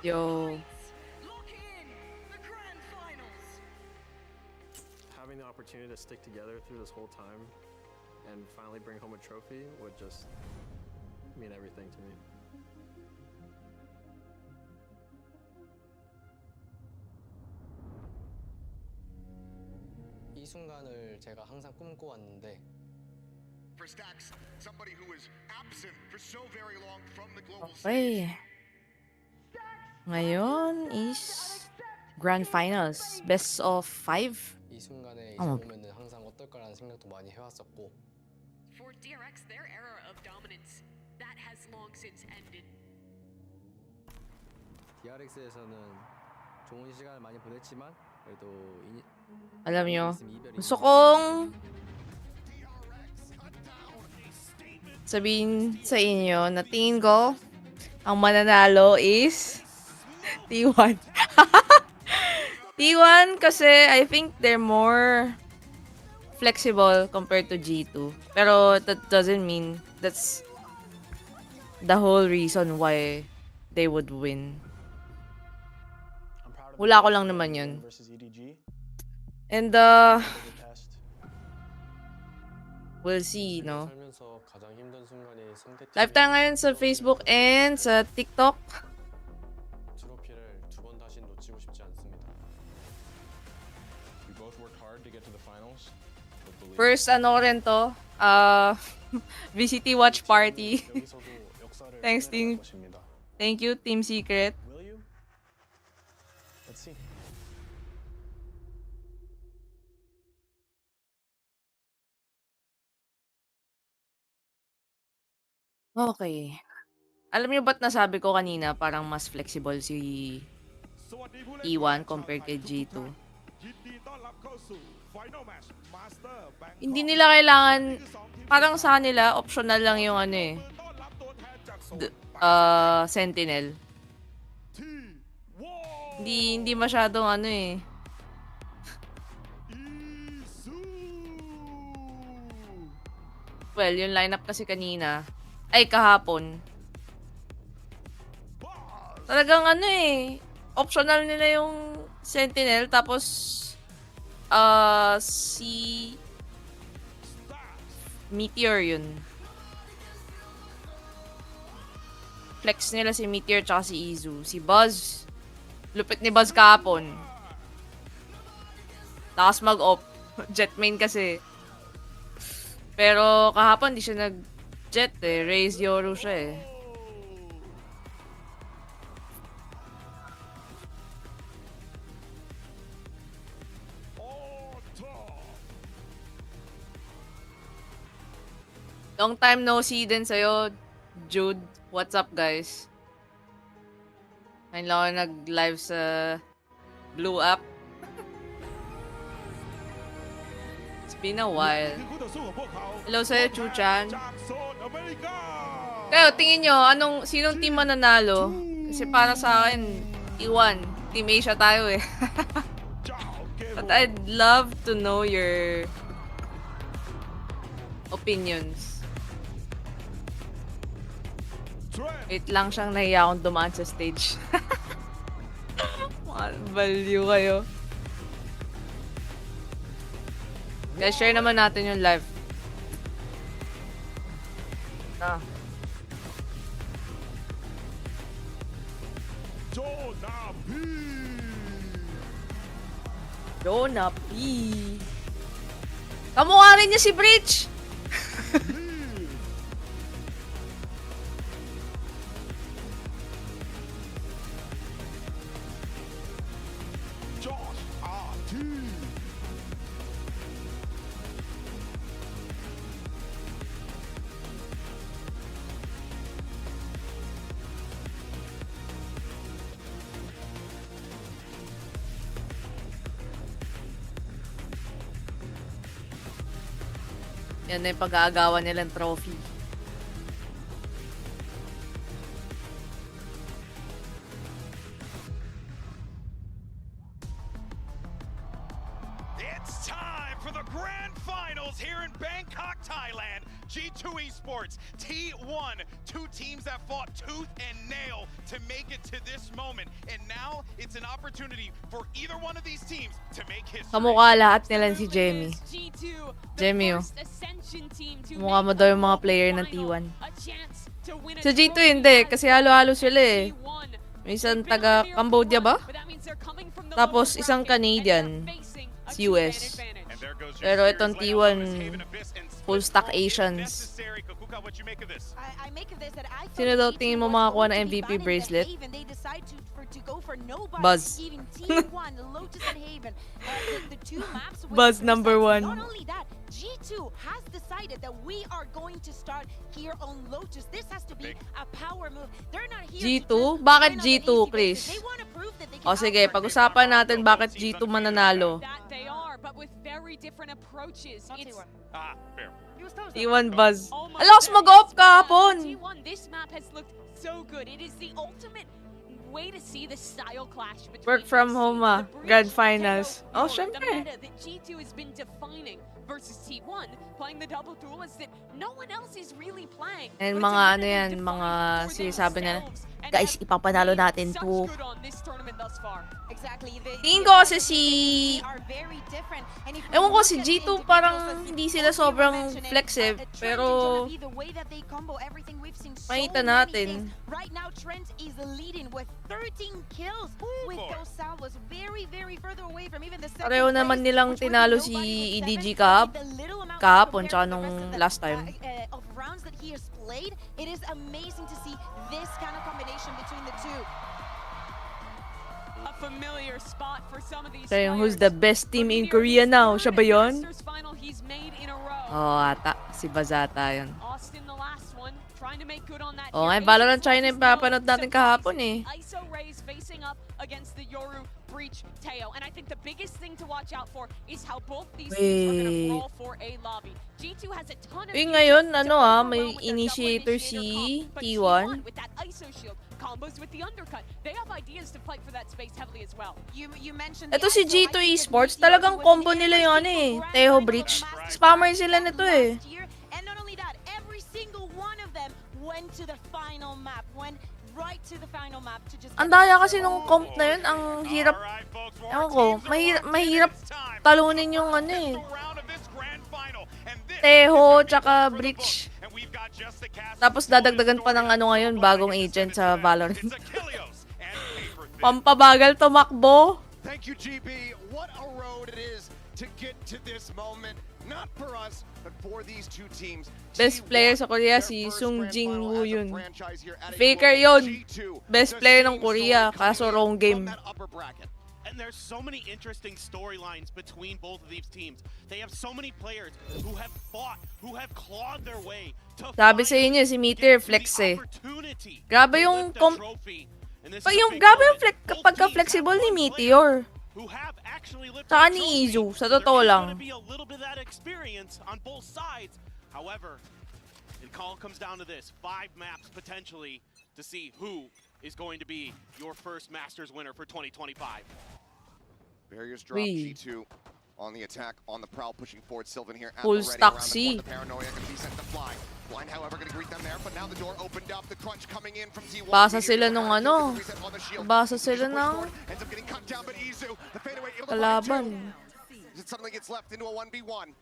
Yo. Having the opportunity to stick together through this whole time and finally bring home a trophy would just mean everything to me. 이 순간을 제가 항상 꿈꿔왔는데 For Stacks, somebody who was absent for so very long from the global Okay. stage. Ngayon is Grand Finals. Best of 5. 이 순간에 이제 어머. 오면은 항상 어떨까라는 생각도 많이 해왔었고 For DRX, their era of dominance that has long since ended. DRX에서는 좋은 시간을 많이 보냈지만 그래도 Alam nyo, gusto kong sabihin sa inyo na tingin ko ang mananalo is T1. T1 kasi I think they're more flexible compared to G2. Pero that doesn't mean that's the whole reason why they would win. Wala ko lang naman yun. And we'll see, no? 살면서 가장 힘든 순간이 Live tayo ngayon sa Facebook and sa TikTok. 트로피를 두 번 다시 놓치고 싶지 않습니다. We both worked hard to get to the finals. First, ano rin to? VCT watch party. Thanks, team. Thank you, Team Secret. Will you? Let's see. Okay. Alam niyo ba't nasabi ko kanina parang mas flexible si T1 compared kay G2? Hindi nila kailangan, parang sa kanila, optional lang yung ano eh. Sentinel. Hindi masyadong ano eh. Well, yung lineup kasi kanina, ay kahapon. Talagang ano eh, optional nila yung Sentinel, tapos si Meteor yun. Flex nila si Meteor tsaka si Izu. Si Buzz, lupit ni Buzz kahapon. Lakas mag-op. Jet main kasi. Pero kahapon di siya nag-jet eh. Raise Yoru siya eh. Long time no see din sa'yo, Jude. What's up, guys? Ngayon lang ako nag-live sa Blue app. It's been a while. Hello sa'yo, Chuchan. Kayo, tingin nyo, sinong team mananalo? Kasi para sa akin, T1. Team Asia tayo eh. But I'd love to know your opinions. Wait lang siyang nahiya akong dumaan sa stage. Baliw kayo. Guys, share naman natin yung live. Jonah P. Kamukha rin niya si Bridge. Yan na yung pag-aagawan nilang trophy. It's time for the grand final finals here in Bangkok, Thailand. G2 Esports, T1, two teams that fought tooth and nail to make it to this moment. And now it's an opportunity for either one of these teams to make history. Kamukha lahat nila si Jamie. Jamie, oh. Mukha mo daw yung mga player ng T1. Sa G2 hindi, kasi halo-halo sila eh. May isang taga Cambodia ba? Tapos isang Canadian, US. Pero itong T1, full stack Asians. Sino daw tingin mo makakuha ng MVP bracelet? Buzz. Buzz number 1. G2 has decided that we are going to start here on Lotus. This has to be a power move. They're not here G2? Bakit G2, Chris? O sige, pag-usapan natin bakit G2 mananalo. They are, but with very different approaches. It's Fair. T1 Buzz. Alakas mag-off kahapon! T1, this map has looked so good. It is the ultimate way to see the style clash between Work from home, the Breach, Grand Finals. Teo, Oh, the syempre. meta that G2 has been defining versus T1, playing the double duelist that no one else is really playing. And But it's a mga meta ano they've yan, defined mga for sinasabi nila, themselves and guys, have ipapanalo been natin such to. good on this tournament thus far. Exactly. Tingin ko kasi ewan ko si G2 parang hindi sila sobrang flex eh, pero makita natin. Right now Trent is leading with 13 kills with those salvos very further away from even the second Pareho naman place, nilang which was tinalo nobody si with EDG seven, with the little amount kahapon compared tsaka to the nung rest of the, last time. of rounds that he has played. It is amazing to see this kind of combination between the two. A familiar spot for some of these Siya yung who's players. the best team in But Korea near his now. third Siya ba yun? Masters final he's made in a row. Oo, ata. Si Bazata yun. Austin the last one, trying to make good on that. Oo, here. nga, Valorant Asian China yung Forces papanood natin surprise. kahapon eh. ISO Rays facing up against the Yoru Breach Teo. And I think the biggest thing to watch out for is how both these teams are gonna brawl for a lobby. G2 has a ton of Ngayon, to ano overwhelm may with their double initiator initiator si comp, but T1. with that ISO shield, combos with the undercut. They have ideas to fight for that space heavily as well. You mentioned Ito si G2 Esports, talagang combo nila yun eh. Teho Breach. Spammer sila nito eh. And not only that, every single one of them went to the final map, went right to the final map to just. Ang daya kasi nung comp na yun, ang hirap, ewan ko, mahirap talunin yung ano eh. Teho, tsaka Breach. Tapos dadagdagan pa ng ano ngayon, bagong agent sa Valorant. Pampabagal tumakbo. Thank you, GB. What a road it is to get to this moment. Not for us, but for these two teams. Best player sa Korea si Sung Jin Woo yun. Faker yun. Best player ng Korea, kaso wrong game. And there's so many interesting storylines between both of these teams. They have so many players who have fought, who have clawed their way to Sabi sa inyo, si Meteor flex eh. Grabe yung grabe yung pagka-flexible ni Meteor. Tsaka ni Izu, sa totoo lang. However, it all comes down to this. 5 maps potentially to see who is going to be your first Masters winner for 2025. Barriers drop. Uy. G2 on the attack, on the prowl, pushing forward. Sylvan here at Full the ready stack around the C. corner. The paranoia gonna be sent to fly. Blind, however, gonna greet them there, but now the door opened up. The crunch coming in from T1. Basa sila nung ano. Basa sila ng Ends up getting cut down, but Izu, the fadeaway, able to find kalaban. two. It suddenly gets left into a 1v1.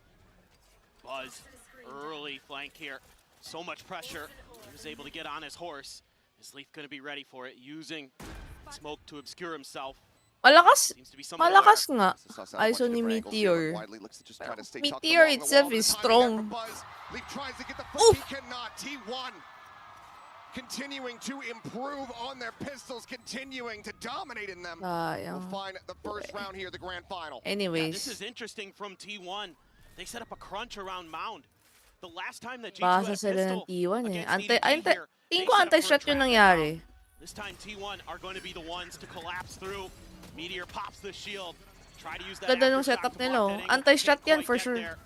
Buzz, early flank here. So much pressure. He was able to get on his horse. Is Leaf going to be ready for it? Using smoke to obscure himself. Malakas, Seems to be some malakas nga. Suss out a ISO bunch of ni different angles here, Meteor. but widely looks to just try to stay tucked Meteor along the itself wall. is The timing strong. there for Buzz. Leaf tries to get the foot, he cannot. T1 continuing to improve on their pistols, continuing to dominate in them. We'll Sayang. find the first round here, the grand final. Yeah, this is Anyways, interesting from T1. They set up a crunch around Mound. The last time that G2 basa had a sila ng pistol T1 eh. against EDG here, Tingin they ko set up for a anti-shot yung trap nangyari. This time T1 are going to be the ones to collapse through. Meteor pops the shield. Try to use that Ganda nung aftershock setup to nila, block oh. that angle. Anti-shot Can't yan quite for get sure. there.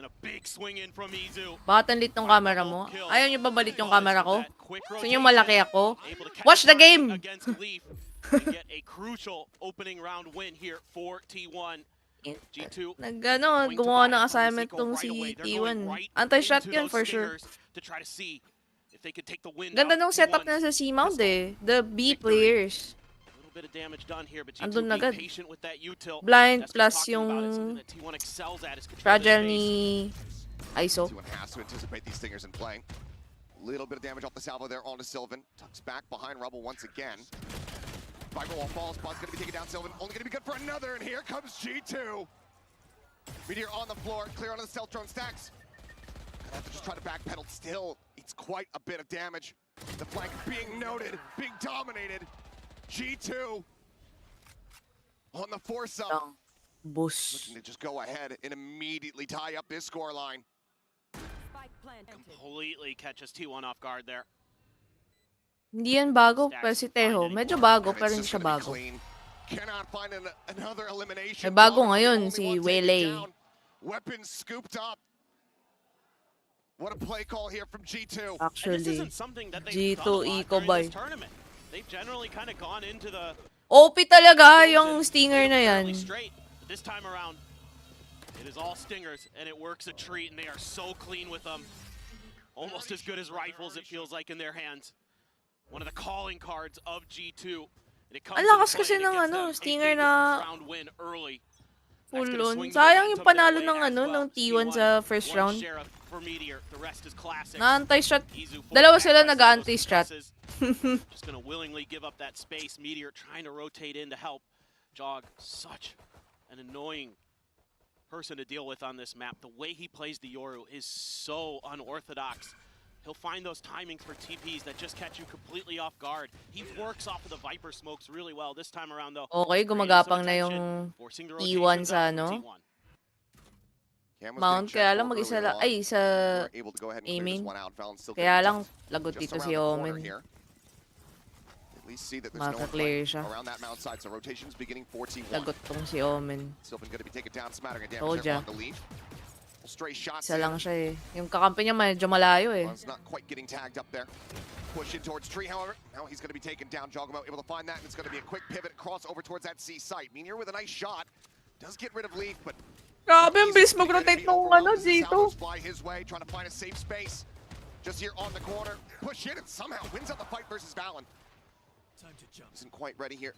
And a big swing in from Izu. Bakit ang lit ng camera mo? Ayaw nyo ba balit yung camera ko? Gusto nyo malaki ako? Watch the game! Against Leaf and get a crucial opening round win here for T1. G2 gumawa ng assignment tong si T1. Anti-shot yun for sure. to try to see if they could take the win. Ganda nung setup na sa C-mount eh. The B players. A little bit of damage done here, but Andun G2 na agad. being patient with that util. Blind That's plus talking about it, yung something that T1 excels at is control the fragile space. ni ISO. T1 has to anticipate these stingers and play. Little bit of damage off the salvo there onto Sylvan. Tucks back behind Rebel once again. Viper wall falls. Spot's gonna be taken down. Sylvan only gonna be good for another, and here comes G2. Meteor on the floor, clear onto the stealth drone stacks. Gonna have to just try to backpedal. Still, it's quite a bit of damage. The flank being noted, being dominated. G2 on the force up. Boost. Looking to just go ahead and immediately tie up this scoreline. Completely catches T1 off guard there. Hindi yan bago, pero si Teho. Medyo bago, pero hindi siya bago. Cannot find another elimination. May bago ngayon, si Wele. Weapons scooped up. What a play call here from G2. Actually, G2 Eco by. by. They've generally kind of gone into the OP talaga yung stinger na yan. straight. This time around, it is all stingers, and it works a treat, and they are so clean with them. Almost as good as rifles, it feels like, in their hands. One of the calling cards of G2. And it comes Ang lakas kasi ng stinger na round win early. full on. Sayang yung panalo ng ng T1 sa first round. Na-anti-shot. Dalawa sila nag-anti-shot. Just gonna willingly give up that space. Meteor trying to rotate in to help. Jog, such an annoying person to deal with on this map. The way he plays the Yoru is so unorthodox. He'll find those timings for TPs that just catch you completely off guard. He works off of the Viper smokes really well this time around though. Okay, gumagapang na yung T1 sa Mount, kaya lang mag-isa lang, ay, sa A-main. Kaya lang, lagot dito si Omen. Maka-clear siya. Lagot tong si Omen. Toja. Isa lang siya eh. Yung kakampi niya medyo malayo eh. Push in towards tree, however. Now he's going to be taken down. Jogamo able to find that, and it's going to be a quick pivot cross over towards that C site. Meteor with a nice shot. Does get rid of Leaf, but grabe, ang bilis mag-rotate nung G2. Fly his way, trying to find a safe space. Just here on the corner. Push in and somehow wins out the fight versus Valen. Time to jump. Isn't quite ready here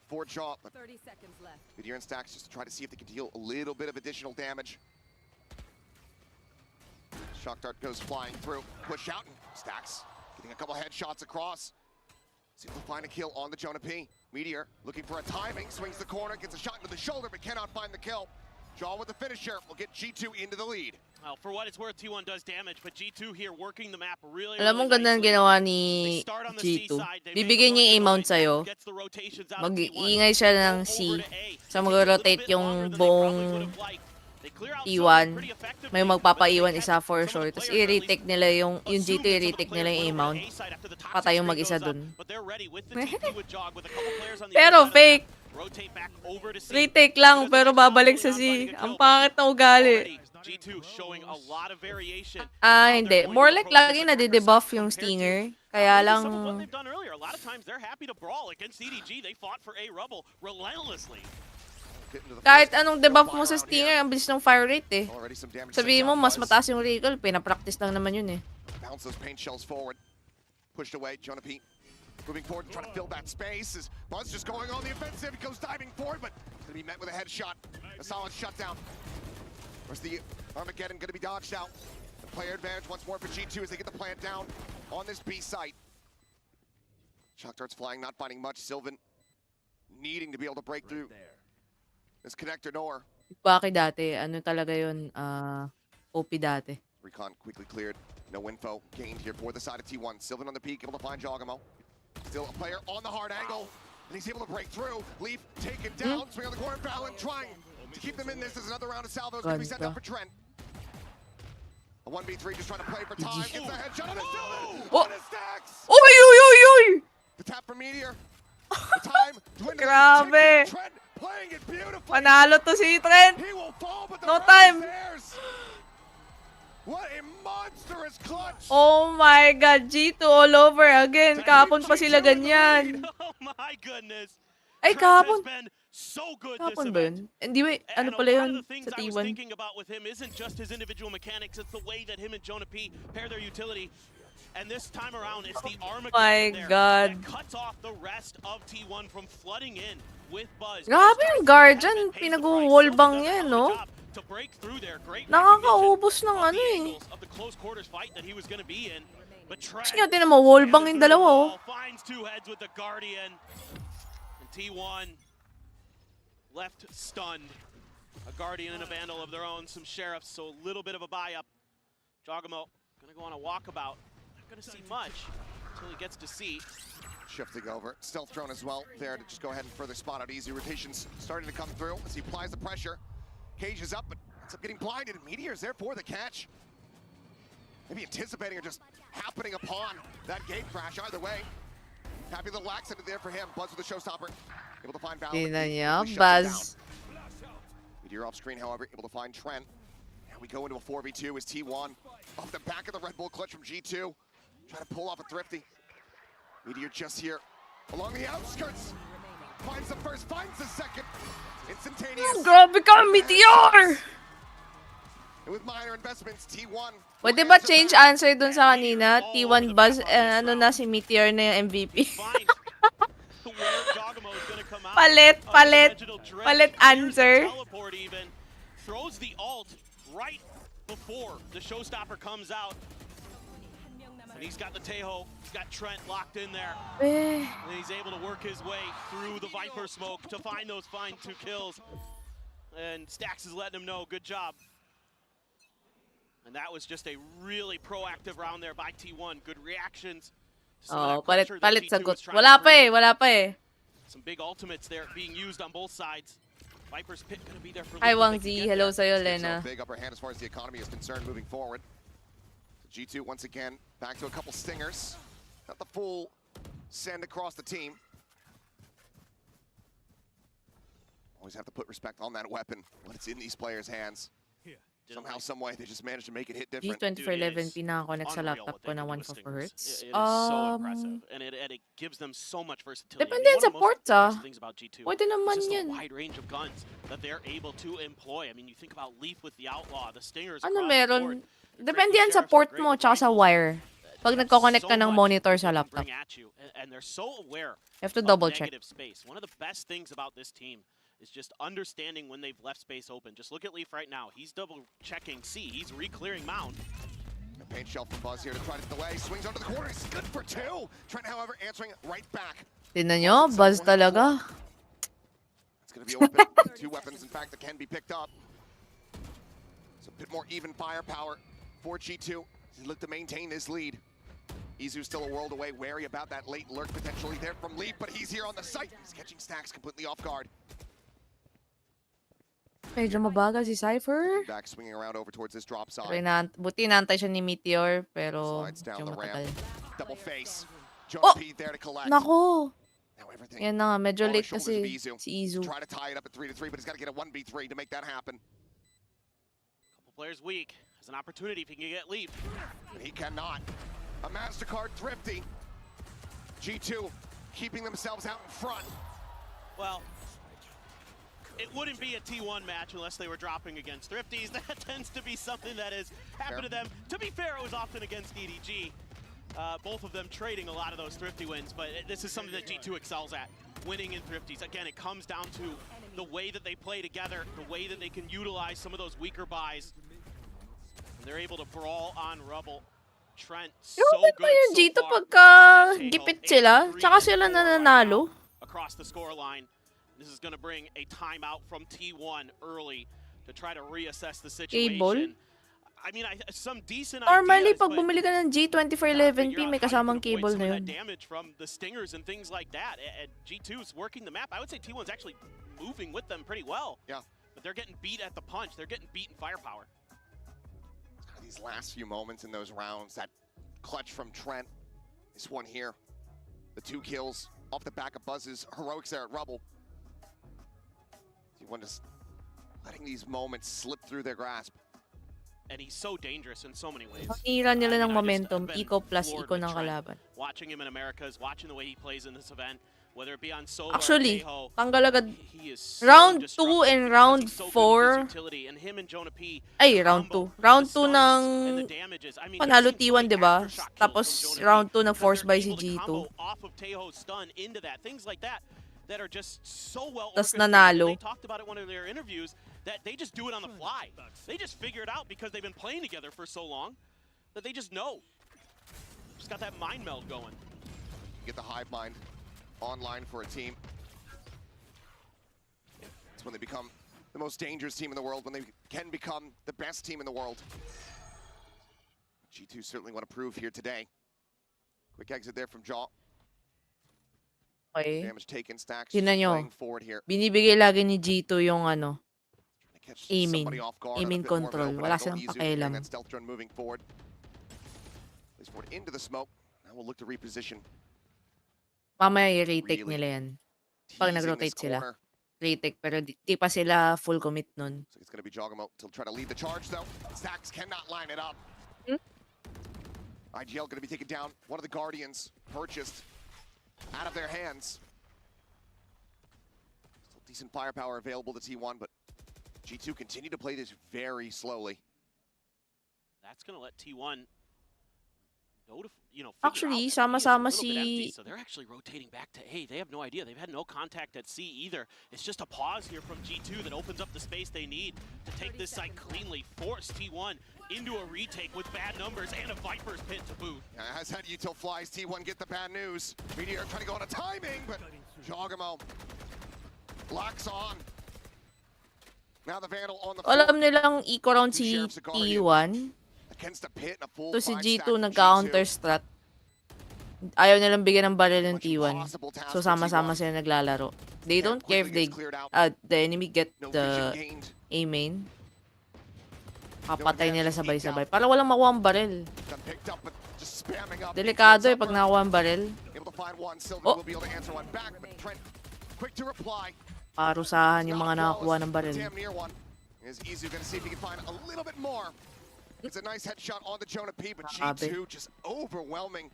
for Jaw, but 30 seconds left. Meteor and Stacks just to try to see if they can deal a little bit of additional damage. Shock Dart goes flying through. Push out, and Stacks getting a couple headshots across. See if we'll find a kill on the Jonah P. Meteor looking for a timing, swings the corner, gets a shot into the shoulder, but cannot find the kill. Jaw with the finisher will get G2 into the lead. Well, for what it's worth, T1 does damage, but G2 here working the map really. Alam mo, ganda ng ginawa ni G2. Bibigyan niya yung A-mount sa'yo. Mag-iingay siya ng C. So mag-rotate yung buong T1. May magpapaiwan isa for sure. Tapos i-retake nila yung G2, i-retake nila yung A-mount. Patay yung mag-isa dun. Pero fake. Retake lang, pero babalik sa C. Ang pangit na ugali. Hindi. More like lagi nade-debuff yung Stinger. Kaya lang kahit anong debuff mo sa Stinger, ang bilis ng fire rate eh. Sabihin mo, mas mataas yung recoil, pinapractice lang naman yun eh. Bounce those paint shells forward. Pushed away, Jonah P. Moving forward and trying to fill that space. As Buzz just going on the offensive. He goes diving forward, but going to be met with a headshot. A solid shutdown. Where's the Armageddon going to be dodged out? The player advantage once more for G2 as they get the plant down on this B site. Shock darts flying, not finding much. Sylvan needing to be able to break through this connector door. Baki dati, ano talaga yun, OP dati. Recon quickly cleared. No info gained here for the side of T1. Sylvan on the peak, able to find Jogamo. Still a player on the hard angle, and he's able to break through. Leaf taken down, swing on the corner, Valen trying to keep them in this. There's another round of salvos going to be sent up for Trent. A 1v3 just trying to play for time. Gets a headshot on the Sylvan. On his stacks. Oy, oy, oy, oy! The tap for Meteor. The time. Grabe. Trent playing it beautifully. Panalo to si Trent. He will fall, but the no time. What a monstrous clutch! Oh my God, G2 all over again. Kahapon pa sila ganyan. Oh my goodness. Ay, kahapon. so good this Hapon ba event. yun? Hindi ba, ano And a pala lot yun of the things sa I was T1? thinking about with him isn't just his individual mechanics, it's the way that him and Jonah P pair their utility. And this time around, it's the My Armageddon there God. that cuts off the rest of T1 from flooding in with Buzz. Grabe yung guard dyan. Pinag-wallbang yan, no? To break through there, great Nakakaubos ng recognition of ano the eh. angles of the close quarters fight that he was going to be in. But Kasi nga, tinan mo, wallbang yung dalawa, oh. finds two heads with the Guardian. And T1 left stunned. A Guardian and a Vandal of their own, some Sheriffs, so a little bit of a buy-up. Jogamo gonna go on a walkabout. Not gonna see much until he gets to see. Shifting over. Stealth drone as well there to just go ahead and further spot out easy. Rotations starting to come through as he applies the pressure. Cage is up, but ends up getting blinded. Meteor's there for the catch. Maybe anticipating or just happening upon that gate crash. Either way, happy little accident there for him. Buzz with the showstopper. Able to find Val. Tingnan niya, Buzz. Meteor off screen, however, able to find Trent. And we go into a 4v2 as T1 off the back of the Red Bull clutch from G2. Trying to pull off a Thrifty. Meteor just here along the outskirts. Finds the first, finds the second. Instantaneous. Grabe ka, Meteor! And with minor investments, T1. Pwede ba change answer dun sa kanina? T1 Buzz, ano na si Meteor na yung MVP. Palit, palit. Palit answer. Throws the ult right before the showstopper comes out. And he's got the Tejo, he's got Trent locked in there. Eh. And he's able to work his way through the Viper smoke to find those fine 2 kills. And Stax is letting him know, good job. And that was just a really proactive round there by T1. Good reactions. Oh, palit sagot. Wala pa eh. Some big ultimates there being used on both sides. Viper's pit gonna be there for Hi Lotus. Wang Z, hello sa'yo, Lena. Big upper hand as far as the economy is concerned moving forward. G2 once again back to a couple stingers. Not the full send across the team. Always have to put respect on that weapon when it's in these players' hands. Somehow, some way, they just managed to make it hit different. G2411 pinaka-connect sa laptop ko na 144 Hz. It is so impressive, and it gives them so much versatility. Depende yan sa ports, ah. Pwede naman Just yan. a wide range of guns that they're able to employ. I mean, you think about Leaf with the Outlaw, the Stingers Ano across the meron? board. Depende yan sa port mo tsaka sa wire. Pag nagko-connect ka ng monitor sa laptop. And they're so aware You have to of double check. negative space. One of the best things about this team is just understanding when they've left space open. Just look at Leaf right now. He's double checking C. He's re-clearing Mound. A paint shell from Buzz here to try to delay. Swings onto the corner. He's good for 2. Trent, however, answering right back. Tingnan nyo, Buzz talaga. It's going to be open. 2 weapons, in fact, that can be picked up. It's a bit more even firepower for G2. He look to maintain this lead. Izu's still a world away, wary about that late lurk potentially there from Leaf, but he's here on the site. He's catching Stacks completely off guard. Medyo mabagal si Cypher. Back swinging around over towards this drop side. Buti naantay siya ni Meteor, pero Slides down medyo the matagal. ramp. Double face. Oh! P there to collect. Nako! Now everything Yan na nga, medyo on the late shoulders of kasi si Izu. Try to tie it up at 3-3, but he's got to get a 1v3 to make that happen. Couple players weak. Has an opportunity if he can get Leaf. And he cannot. A MasterCard Thrifty. G2 keeping themselves out in front. Well, it wouldn't be a T1 match unless they were dropping against Thrifties. That tends to be something that has happened to them. To be fair, it was often against EDG. Both of them trading a lot of those Thrifty wins, but this is something that G2 excels at, winning in Thrifties. Again, it comes down to the way that they play together, the way that they can utilize some of those weaker buys. And they're able to brawl on Rubble. Trent, so Grabe good ba yung so G2 far. pagka gipit sila? Tsaka sila nananalo? Across the scoreline. This is going to bring a timeout from T1 early to try to reassess the situation. Cable? I mean, some decent Normally, ideas, pag but bumili ka ng G2411P, may kasamang cable na yun. Damage from the Stingers and things like that. And G2's working the map. I would say T1's actually moving with them pretty well. Yeah. But they're getting beat at the punch. They're getting beat in firepower. These last few moments in those rounds, that clutch from Trent. This one here, the 2 kills off the back of Buzz's heroics there at Rubble. T1 just letting these moments slip through their grasp. And he's so dangerous in so many ways. Hira nila ng I've momentum, been eco plus floored eco with ng Trent. kalaban. Watching him in Americas, watching the way he plays in this event, whether it be on Sova Actually, or Tejo, tanggal agad. he is so Round 2 disruptive and because round he's so good with his 4. utility, and him and Jonah P Ay, round 2. combo, Round the 2 stuns ng and the damages. I mean, panalo you've seen so T1, many di ba? aftershock kills Tapos from Jonah P round 2 na because force they're by si able to G2. combo off of Tejo's stun into that. Things like that that are just so well Tas orchestrated. nanalo. They talked about it in one of their interviews that they just do it on the fly. They just figure it out because they've been playing together for so long that they just know. Just got that mind meld going. Get the hive mind online for a team. It's when they become the most dangerous team in the world, when they can become the best team in the world. G2 certainly want to prove here today. Quick exit there from Jaw. Okay. Damage taken, Stacks Tingnan nyo. playing forward here. Binibigay lagi ni G2 yung ano, Trying to catch aiming. somebody off guard, Aiming a bit more of an control. open Wala angle. silang Izu pakialam. carrying that stealth drone moving forward. Plays forward into the smoke. Now we'll look to reposition. Mamaya i-retake Really nila yan. Pag Teasing nag-rotate this sila. corner. Retake, pero di pa sila full commit nun. So it's going to be Jogamo to try to lead the charge, though. Stacks cannot line it up. IGL going to be taken down. One of the Guardians purchased out of their hands. Still decent firepower available to T1, but G2 continue to play this very slowly. That's going to let T1 Actually, sama-sama So they're actually rotating back to A. They have no idea. They've had no contact at C either. It's just a pause here from G2 that opens up the space they need to take this site cleanly, force T1 into a retake with bad numbers and a Viper's Pit to boot. As that util flies, T1 get the bad news. Meteor trying to go on a timing, but Jogamo locks on. Now the Vandal on the floor. Alam nilang eco round si T1. Against the pit, a full To si 5 G2 stack from nag-counter G2. strat. Ayaw nilang bigyan ng barrel ng Much T1. impossible task So for sama-sama T1. sila naglalaro. They don't care if they the enemy get No the vision gained. A main. Papatay nila sabay-sabay. Para walang makuha ang barrel. Got picked up, but just spamming up. Delikado pag nakuha ang barrel. Able to find one. Sylvan Oh. will be able to answer one back, but Trent quick to reply. Parusahan yung Not mga nakakuha flawless, ng but barrel. damn near one. Is Izu gonna see if he can find a little bit more? It's a nice headshot on the Jonah P, but G2 just overwhelming.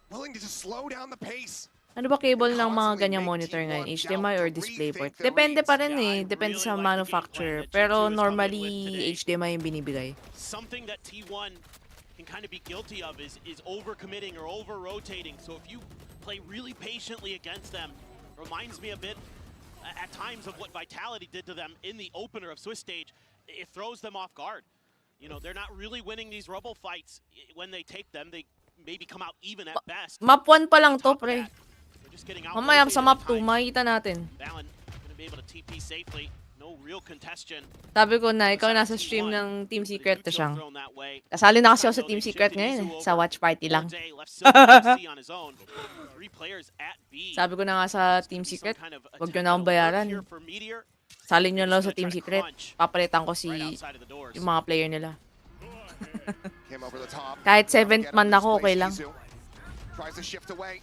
Willing to just slow down the pace. Ano ba cable ng mga ganyang monitor ngayon? HDMI or DisplayPort? Depende pa rin eh. Depende sa manufacturer. Pero normally, HDMI yung binibigay. Something that T1 can kind of be guilty of is overcommitting or over-rotating. So if you play really patiently against them, reminds me a bit at times of what Vitality did to them in the opener of Swiss Stage. It throws them off guard. You know, they're not really winning these Rubble fights. When they take them, they maybe come out even at best. Map 1 pa lang to, On top of pre. that, they're just getting Mamaya out-rotated sa at map 2, times. makikita natin. Valen gonna be able to TP safely. No real congestion. Sabi ko na, ikaw nasa stream ng Team Secret to siyang. Kasali na kasi ako sa Team Secret ngayon eh. Sa watch party lang. Sabi ko na nga sa Team Secret, huwag nyo na akong bayaran. Sali nyo lang sa Team Secret. Papalitan ko yung mga player nila. Came over the top. Kahit 7th man ako, okay lang. Tries to shift away.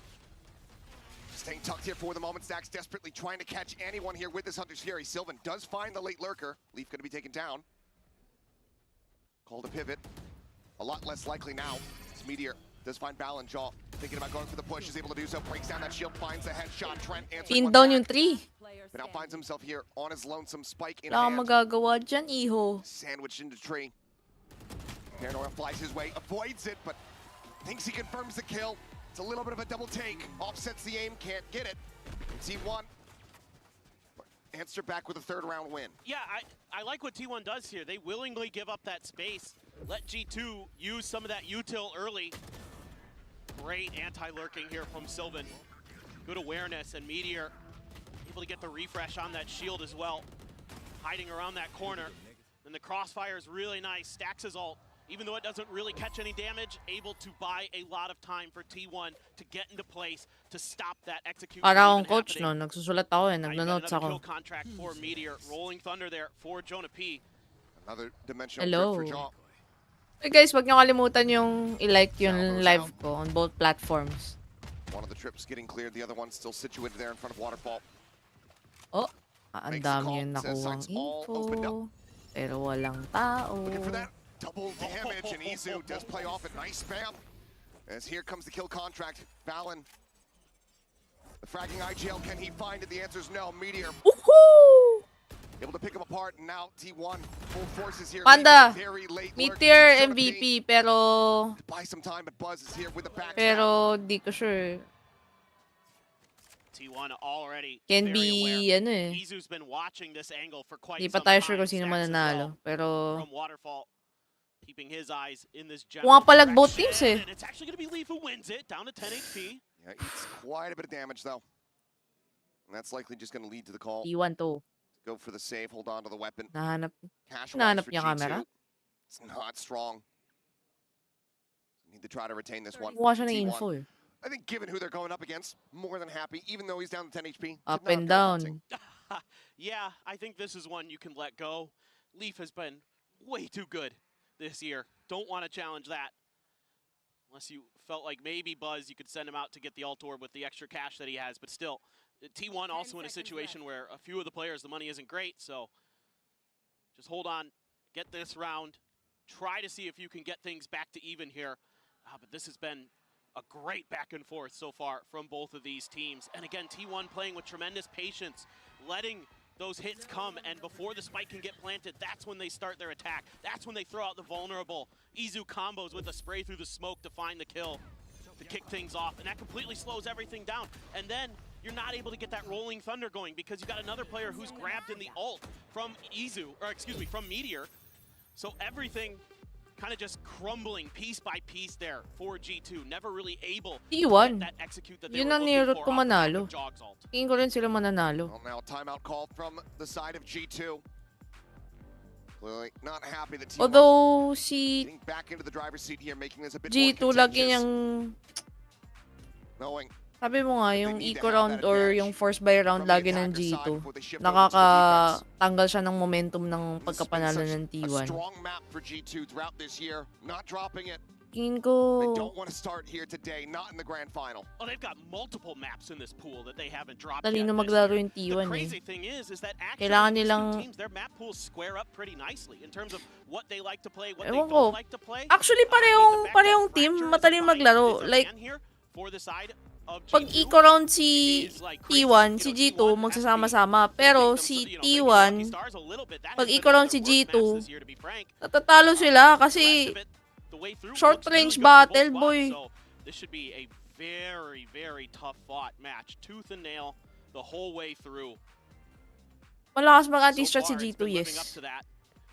Staying tucked here for the moment. Stacks desperately trying to catch anyone here with this Hunter's Fury. Sylvan does find the late lurker. Leaf going to be taken down. Call to pivot. A lot less likely now. This Meteor does find Balan Jaw. Thinking about going for the push. Is able to do so. Breaks down that shield. Finds the headshot. Trent answering Pin one down back. yung 3. But now finds himself here on his lonesome spike in Wala kang hand. magagawa dyan, iho. Sandwiched into tree. Paranoia flies his way. Avoids it, but thinks he confirms the kill. It's a little bit of a double take. Offsets the aim. Can't get it. T1 answer back with a third round win. Yeah, I like what T1 does here. They willingly give up that space. Let G2 use some of that util early. Great anti-lurking here from Sylvan. Good awareness, and Meteor able to get the refresh on that shield as well. Hiding around that corner. And the crossfire is really nice. Stacks his ult. Even though it doesn't really catch any damage, able to buy a lot of time for T1 to get into place to stop that execution. Para akong coach, no? Nagsusulat ako eh. Nagno-notes Kill ako. contract for Meteor. Rolling Thunder there for Jonah P. Another dimensional Hello. grip for Jaw. Hey guys, wag niyo kalimutan yung i-like yung live ko on both platforms. One of the trips getting cleared, the other one still situated there in front of Waterfall. Oh, ang dami yung nakuhang info. Pero walang tao. Looking for that double damage, and Izu does play off a nice spam. As here comes the kill contract. Valen The fragging IGL, can he find it? The answer is no. Meteor Woohoo! able to pick him apart, and now T1 full forces here. Panda, Very late lurk. Meteor Just MVP, pero... buy some time, but Buzz is here with the back. Pero, di ko sure. T1 already Can very be, aware. ano eh. Izu's been watching this angle for quite Di some pa tayo time. sure kung sino Stacks as mananalo. well Pero, from Waterfall, keeping his eyes in this pumapalag both teams eh. And it's actually going to be Leaf who wins it, down to 10 HP. Yeah, eats quite a bit of damage, though. And that's likely just going to lead to the call. T1 to. Go for the save, hold on to the weapon. Nahanap. Cash Nahanap for niya G2. camera? It's not strong. Need to try to retain this one. Kuha siya ng T1. info eh. I think given who they're going up against, more than happy, even though he's down to 10 HP. Up did not and go down. hunting. Yeah, I think this is one you can let go. Leaf has been way too good this year. Don't want to challenge that. Unless you felt like maybe Buzz, you could send him out to get the ult orb with the extra cash that he has. But still, T1 also in a situation where a few of the players, the money isn't great. So just hold on, get this round. Try to see if you can get things back to even here. But this has been a great back and forth so far from both of these teams. And again, T1 playing with tremendous patience, letting those hits come, and before the spike can get planted, that's when they start their attack. That's when they throw out the vulnerable Izu combos with a spray through the smoke to find the kill, to kick things off, and that completely slows everything down. And then you're not able to get that rolling thunder going because you got another player who's grabbed in the ult from from Meteor. So everything kind of just crumbling piece by piece there for G2. Never really able to T1. get that execute that they Yun were ang looking nirot for ko off the back manalo. of Jog's ult. Tingin ko rin sila mananalo. Well, now a timeout call from the side of G2. Clearly not happy that T1 Although, si getting back into the driver's seat here, making this a bit G2 more lagi contentious. niyang... Knowing Sabi mo nga, they yung need to eco have round that or advantage yung force buy round from the lagi ng attacker side G2. before they shift over to the defense. Nakakatanggal siya ng momentum ng This has been pagkapanalo such ng a T1. strong map for G2 throughout this year, not dropping it. Tingin They ko, don't want to start here today, not in the grand final. Oh, they've got multiple maps in this pool that they haven't dropped talino yet this maglaro year. yung The T1 eh. crazy thing is that actually Kailangan these two nilang- teams, their map pools square up pretty nicely in terms of what they like to play, what they Ewan don't ko. like to play. Actually, parehong team mataling maglaro. Like, pag eco round si T1, si G2 magsasama-sama. Pero si T1, pag eco round si G2, natatalo sila kasi short range battle, boy. This should be a very, very tough fought match. Tooth and nail the whole way through. Malakas mag-anti-strat si So far, it's G2, been living up yes. to that.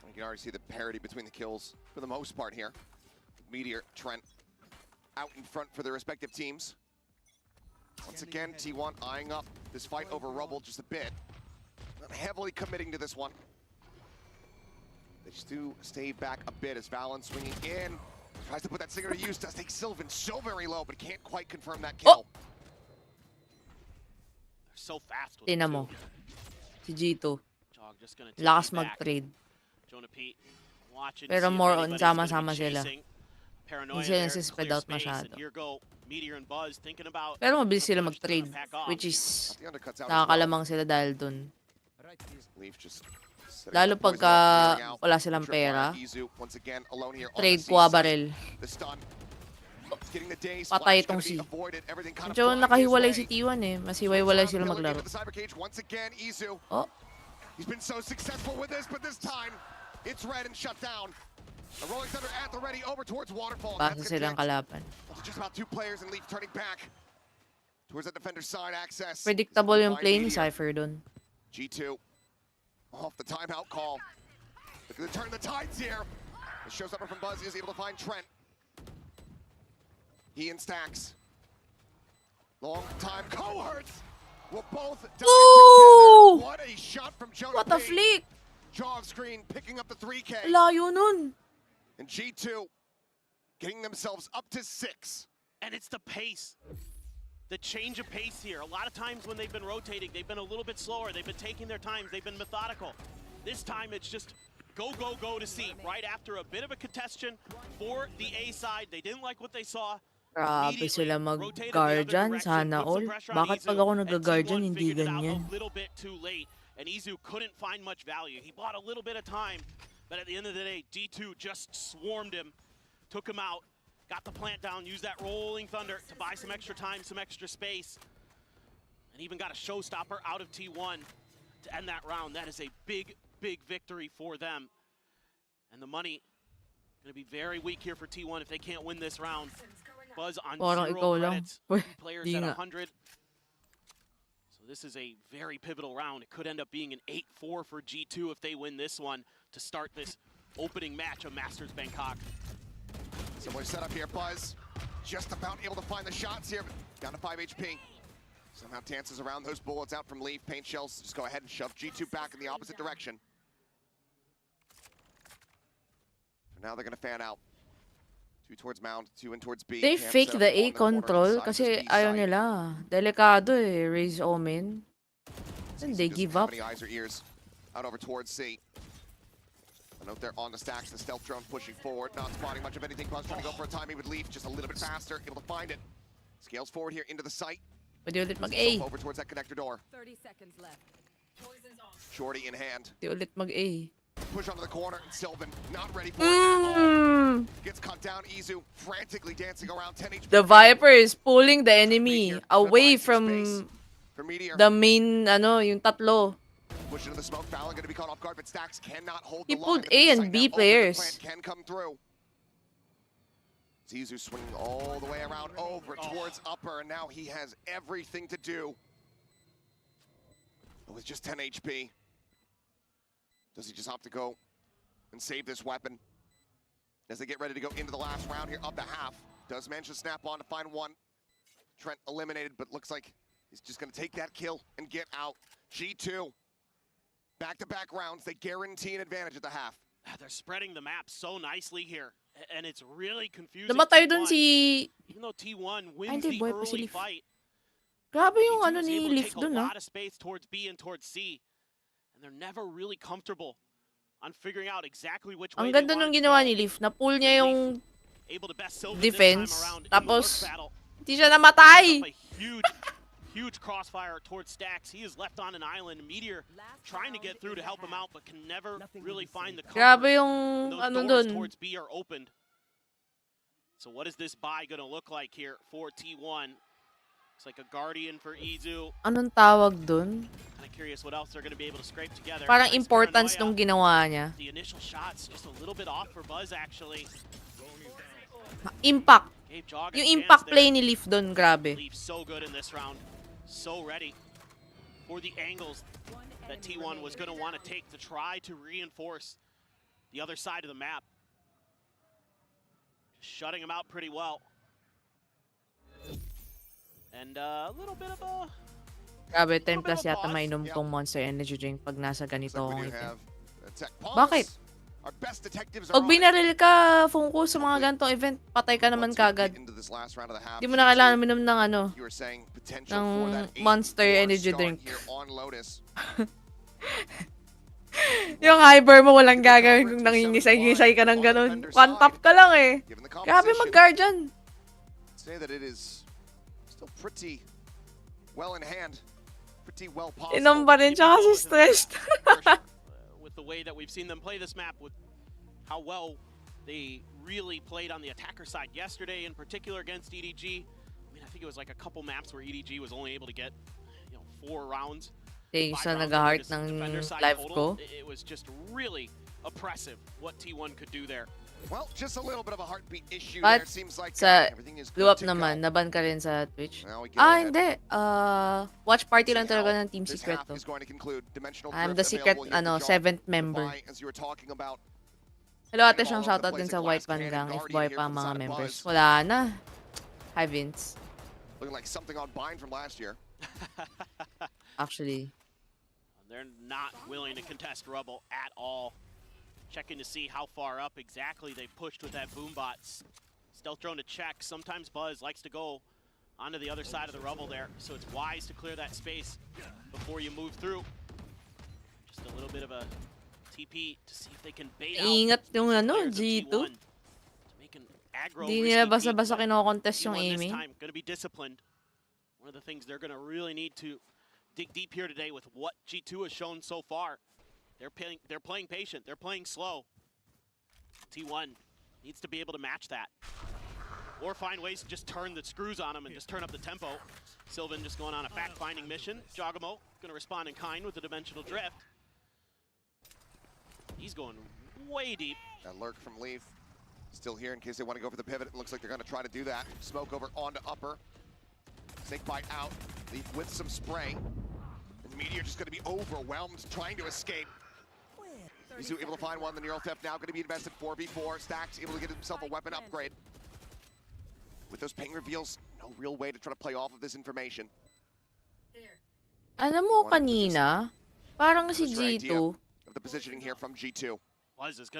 You can already see the parity between the kills for the most part here. Meteor, Trent out in front for their respective teams. Once again, T1 eyeing up this fight over Rubble just a bit. Not heavily committing to this one. They just do stay back a bit as Valen swinging in. Tries to put that singer to use, does take Sylvan so very low, but can't quite confirm that kill. They're so fast with Tingnan it, mo. too. Si G2. Jog just gonna take Lakas it back. mag-trade. Jonah Pete watching to Pero see if more on anybody's gonna be sama-sama sila. chasing. Paranoia Hindi sila there, nasi-spread clear out space, masyado. and here go Meteor and Buzz thinking about Pero mabilis the sila push to mag-trade. pack off. Which is, The undercuts out as well. nakakalamang sila dahil dun. Leaf just setting Lalo up poison pagka up, clearing out. wala silang Tripwire, pera. Izu once again alone here on Trade the ko C baril. side. The stun. Getting the day Patay splash itong gonna be C. avoided. Everything kind of Medyo flying his nakahiwalay way. si T1 eh. Mas hiwalay sila Going maglaro. into the cyber cage once again, Izu. Oh, He's been so successful with this, but this time it's red and shut down. The Rolling Thunder at the ready over towards Waterfall. basa That's silang gonna kalaban. connect. Just about two players and Leaf turning back towards the defender's side access. Predictable yung By play ni Meteor. Cypher dun. G2 off the timeout call. Looking to turn the tides here. The showstopper from Buzz is able to find Trent. He and Stacks. Long time cohorts will both die Ooh! together. What a shot from Jonah What a Pate. flick! Jog screen picking up the 3K. Layo nun! And G2 getting themselves up to 6. And it's the pace. The change of pace here. A lot of times when they've been rotating, they've been a little bit slower. They've been taking their time. They've been methodical. This time it's just go, go, go to C. Right after a bit of a contention for the A side. They didn't like what they saw. Grabe sila mag-guard dyan. Sana all. Bakit pag ako nag-guard dyan, hindi ganyan? A little bit too late, and Izu couldn't find much value. He bought a little bit of time, but at the end of the day, G2 just swarmed him, took him out, got the plant down, used that rolling thunder to buy some extra time, some extra space. and even got a showstopper out of T1 to end that round. That is a big, big victory for them. And the money going to be very weak here for T1 if they can't win this round. Buzz on Parang 0 ikaw lang. credits, Uy, players di at nga. 100. So this is a very pivotal round. It could end up being an 8-4 for G2 if they win this one to start this opening match of Masters Bangkok. Similar setup here, Buzz. Just about able to find the shots here, but down to 5 HP. Somehow dances around those bullets out from Leaf. Paint shells just go ahead and shove G2 back in the opposite direction. For now, they're going to fan out. 2 towards Mound, 2 in towards B. They Cam fake set up the on A the corner control inside kasi this B ayaw site. nila. Delikado eh, raise Omen. Then they Doesn't give have up. any eyes or ears out over towards C. A note there on the stacks, the stealth drone pushing forward, not spotting much of anything. Buzz trying to go for a timing with Leaf, just a little bit faster, able to find it. Scales forward here into the site. Pwede ulit mag-A. Over towards that connector door. 30 seconds left. Shorty in hand. Pwede ulit mag-A. Push onto the corner, and Sylvan not ready for it at all. Gets cut down, Izu frantically dancing around 10 HP. The Viper is pulling the enemy away from For Meteor. the main, yung tatlo. Push into the smoke, Fallon going to be caught off guard, but Stacks cannot hold He the line. pulled The A and site B now open, the players. plant can come through. Zizu swinging all the way around over towards upper, and now he has everything to do. But with just 10 HP, does he just opt to go and save this weapon? As they get ready to go into the last round here of the half. Does manage to snap on to find one. Trent eliminated, but looks like he's just going to take that kill and get out. G2. Back-to-back rounds, they guarantee an advantage at the half. They're spreading the map so nicely here, and it's really confusing. Namatay dun T1. si... Even though T1 Ay, wins hindi, the buhay pa si early Leaf. fight, Grabe yung G2 is ni able to Leaf take dun a ah. lot of space towards B and towards C, and they're never really comfortable on figuring out exactly which way Ang they ganda want nung it to ginawa go. ni Leaf. Na-pull niya yung Able to best Sylvan defense. this time around in the Tapos, lurk battle. hindi siya namatay. A huge crossfire towards Stacks. He is left on an island. Meteor trying to get through to help him out, but can never really find the cover. Grabe yung when those ano doors dun. towards B are opened. So what is this buy going to look like here for T1? It's like a Guardian for Izu. Anong tawag dun? Kind of curious what else they're going to be able to scrape together. Parang Nice importance paranoia. nung ginawa niya. The initial shots just a little bit off for Buzz actually. Impact. Gave Jog a Yung chance impact there. play ni Leaf dun, grabe. Leaf so good in this round. So ready for the angles that T1 was going to want to take to try to reinforce the other side of the map. Shutting him out pretty well. And a little bit of a... Grabe, 10 bit plus of yata pause. mainom tong Monster Energy Drink pag nasa ganito Looks like akong we do item. have a tech pause. Bakit? Our best detectives are Pag on it. binaril ka, Funko, sa mga ganitong event, patay ka naman Once we kagad. get into this last round of the half, Hindi mo na kailangan minom ng ano, you were saying potential ng for that Monster 8-4 Energy start Drink. here on Lotus. Yung hyper mo walang gagawin kung nangingisay-gisay ka ng ganun. One tap ka lang eh. Given the Grabe composition, mag-guard dyan. say that it is still pretty well in hand, pretty well possible. Inom pa rin siya kasi stressed. With the way that we've seen them play this map, with how well they really played on the attacker side yesterday, in particular against EDG. I mean, I think it was like a couple maps where EDG was only able to get, 4 rounds. Yung 5 sa rounds nag-heart on the ng defender side live total. ko. It was just really oppressive what T1 could do there. Well, just a little bit of a heartbeat issue But there. Seems like sa everything is Blue good Up to naman, go. naban ka rin sa Twitch. Now we get Ah, ahead. hindi. Watch party lang See talaga how ng Team this Secret half to. is going to conclude. Dimensional I'm drift the secret, available here to 7th John. member. Goodbye, as you were talking about. Hello ate, All siyang over the shoutout place din at sa White Glass Pan Cannon Gang if Guardian boy here pa from mga Side members. Buzz. Wala na. Hi Vince. Looking like something on Bind from last year. Actually. They're not willing to contest Rubble at all. Checking to see how far up exactly they pushed with that boombots. Stealth drone to check. Sometimes Buzz likes to go onto the other side of the Rubble there, so it's wise to clear that space before you move through. Just a little bit of a TP to see if they can bait out Ingat yung ano, players of G2. T1 to make an aggro Di risky nila peek, basta-basta but kinokontest yung T1 this aiming. time going to be disciplined. One of the things they're going to really need to dig deep here today with what G2 has shown so far. They're playing patient. They're playing slow. T1 needs to be able to match that. or find ways to just turn the screws on him and just turn up the tempo. Sylvan just going on a fact-finding mission. Jogamo gonna respond in kind with the dimensional drift. He's going way deep. That lurk from Leaf. Still here in case they want to go for the pivot. It looks like they're going to try to do that. Smoke over onto upper. Snake bite out. Leaf with some spray. And Meteor just going to be overwhelmed trying to escape. He's able to find one. The neural theft now going to be invested 4v4. Stacks able to get himself a weapon upgrade. With those ping reveals, no real way to try to play off of this information. Alam mo kanina, parang si What's your idea G2, of the positioning here from G2?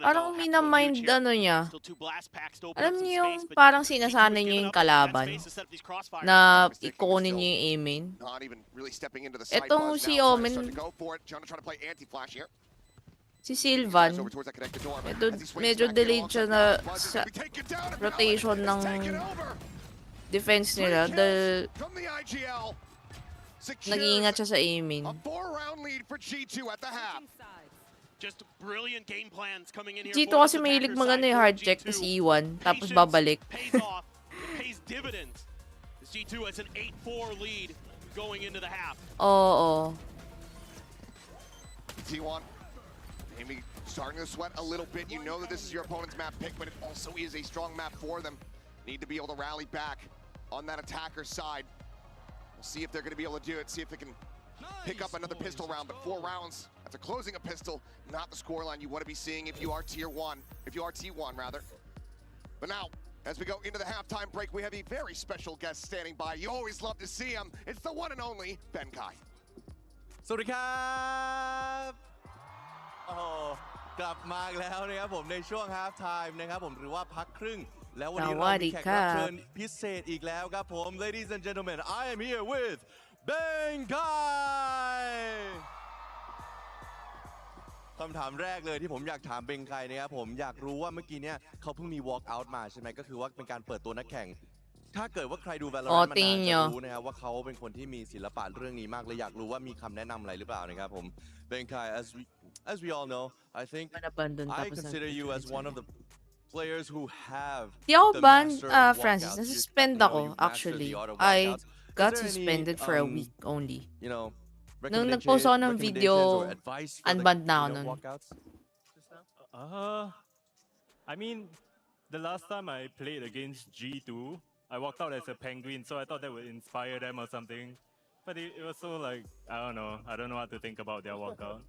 parang minamind ano niya. Alam niyo yung parang sinasanay niyo yung kalaban na ikunin niyo yung aimin. Not even really stepping into the side Etong buzz si now, Omen, trying to go for it. Trying to play anti-flash here. si Sylvan, Over towards that connected door, but medyo, as he swings medyo back, delayed Yellow siya also na buzzes, sa we take it down, and rotation Malik ng is taking over. defense nila dahil From the IGL, secures nag-iingat siya sa aimin. a 4-round lead for G2 at the half. Just brilliant game plans coming in here. G2 for kasi the mahilig attacker magano side yung for hard check G2. tapos iwan, tapos Patience babalik. pays off. It pays dividends. As G2 has an 8-4 lead going into the half. Oo. T1, maybe starting to sweat a little bit. You know that this is your opponent's map pick, but it also is a strong map for them. Need to be able to rally back on that attacker side. We'll see if they're going to be able to do it. See if they can pick up another pistol round, but 4 rounds after closing a pistol, not the scoreline you want to be seeing if you are tier 1, if you are T1 rather. But now, as we go into the halftime break, we have a very special guest standing by. You always love to see him. It's the one and only Ben Kai. สวัสดีครับโอ้โหกลับมาอีกแล้วนะครับผมในช่วง half time นะครับผมหรือว่าพักครึ่งแล้ววันนี้เรามีแขกรับเชิญพิเศษอีกแล้วครับผม ladies and gentlemen I am here with Bangkok คำถามแรกเลยที่ผมอยากถามเบงไคนะครับผมอยากรู้ว่าเมื่อกี้เนี่ยเขาเพิ่งมี walk out มาใช่ไหมก็คือว่าเป็นการเปิดตัวนักแข่งถ้าเกิดว่าใครดู Valorant มานานจะรู้นะครับว่าเขาเป็นคนที่มีศิลปะเรื่องนี้มากเลยอยากรู้ว่ามีคำแนะนำอะไรหรือเปล่านะครับผมเบงไค as we all know I think I consider you as one of the players who have Di ako the ban, master Francis, walkouts. nasuspend You know, ako you've mastered actually. the art of I walkouts. got Is there any, suspended for a week only. You know, Nung nag-post ako ng video, recommendations or advice for the, unbanned na ako you know, nun. walkouts? I mean, the last time I played against G2, I walked out as a penguin, so I thought that would inspire them or something. But it was so like, I don't know what to think about their walkout.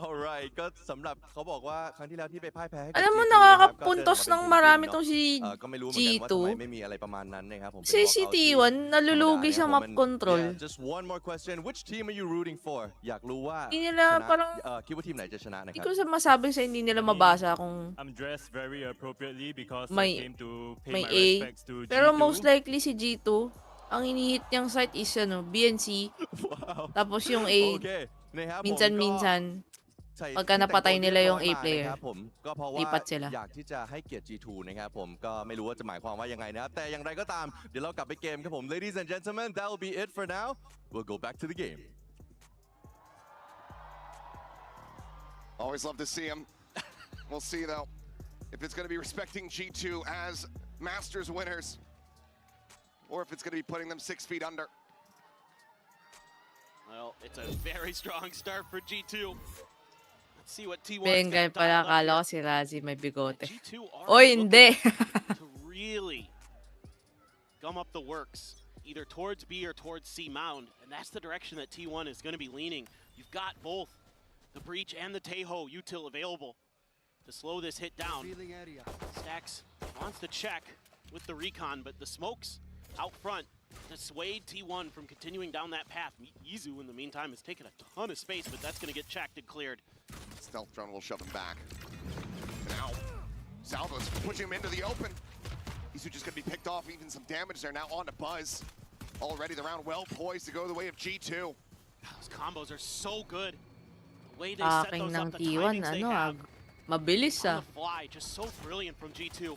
Alright ก็สำหรับเขาบอกว่าครั้งที่แล้วที่ไปพ่ายแพ้ให้กับ Alam mo, G2 nakakapuntosนะครับ ng ก็เดินมาเป็น marami ทีม tong si ก็ไม่รู้เหมือนกันว่าทำไม G2. ไม่มีอะไรประมาณนั้นนะครับผม Si CT1, nalulugi sa map control. Just one more question which team are you rooting for อยากรู้ว่า Hindi nila parang, คิดว่าทีมไหนจะชนะนะค hindi รับ ko sa masabi sa hindi nila mabasa kung I'm dressed very appropriately because May- I came to pay may my A. respects to Pero G2. most likely si G2, ang inihit niyang site is BNC, Wow. tapos yung A, โอเคนะครับผม minsan-minsan, ใส่ pagka napatay nila yung A ที่แต่งตัว player, เรียบร้อยมานะครับผมก็เพราะว่า lipat sila. อยากที่จะให้เกียรติ G2 นะครับผมก็ไม่รู้ว่าจะหมายความว่ายังไงนะครับแต่อย่างไรก็ตามเดี๋ยวเรากลับไปเกมครับผม ladies and gentlemen that will be it for now we'll go back to the game Always love to see him. We'll see though if it's going to be respecting G2 as Masters winners or if it's going to be putting them 6 feet under. Well, it's a very strong start for G2. Let's see what T1 Bengay is pala, gonna akala ko si Razi may bigote. G2 are Oy, looking hindi. to really gum up the works, either towards B or towards C mound, and that's the direction that T1 is going to be leaning. You've got both the Breach and the Taeho util available to slow this hit down. Stacks wants to check with the recon, but the smokes out front dissuade T1 from continuing down that path. Yizu, in the meantime, has taken a ton of space, but that's going to get checked and cleared. Stealth drone will shove him back. Now, Salvo's pushing him into the open. Yizu just going to be picked off, even some damage there. Now on to Buzz. Already the round well poised to go the way of G2. Those combos are so good. The way they set Aking those ng up, the T1, timings they ano have mabilis on the fly, just so brilliant from G2.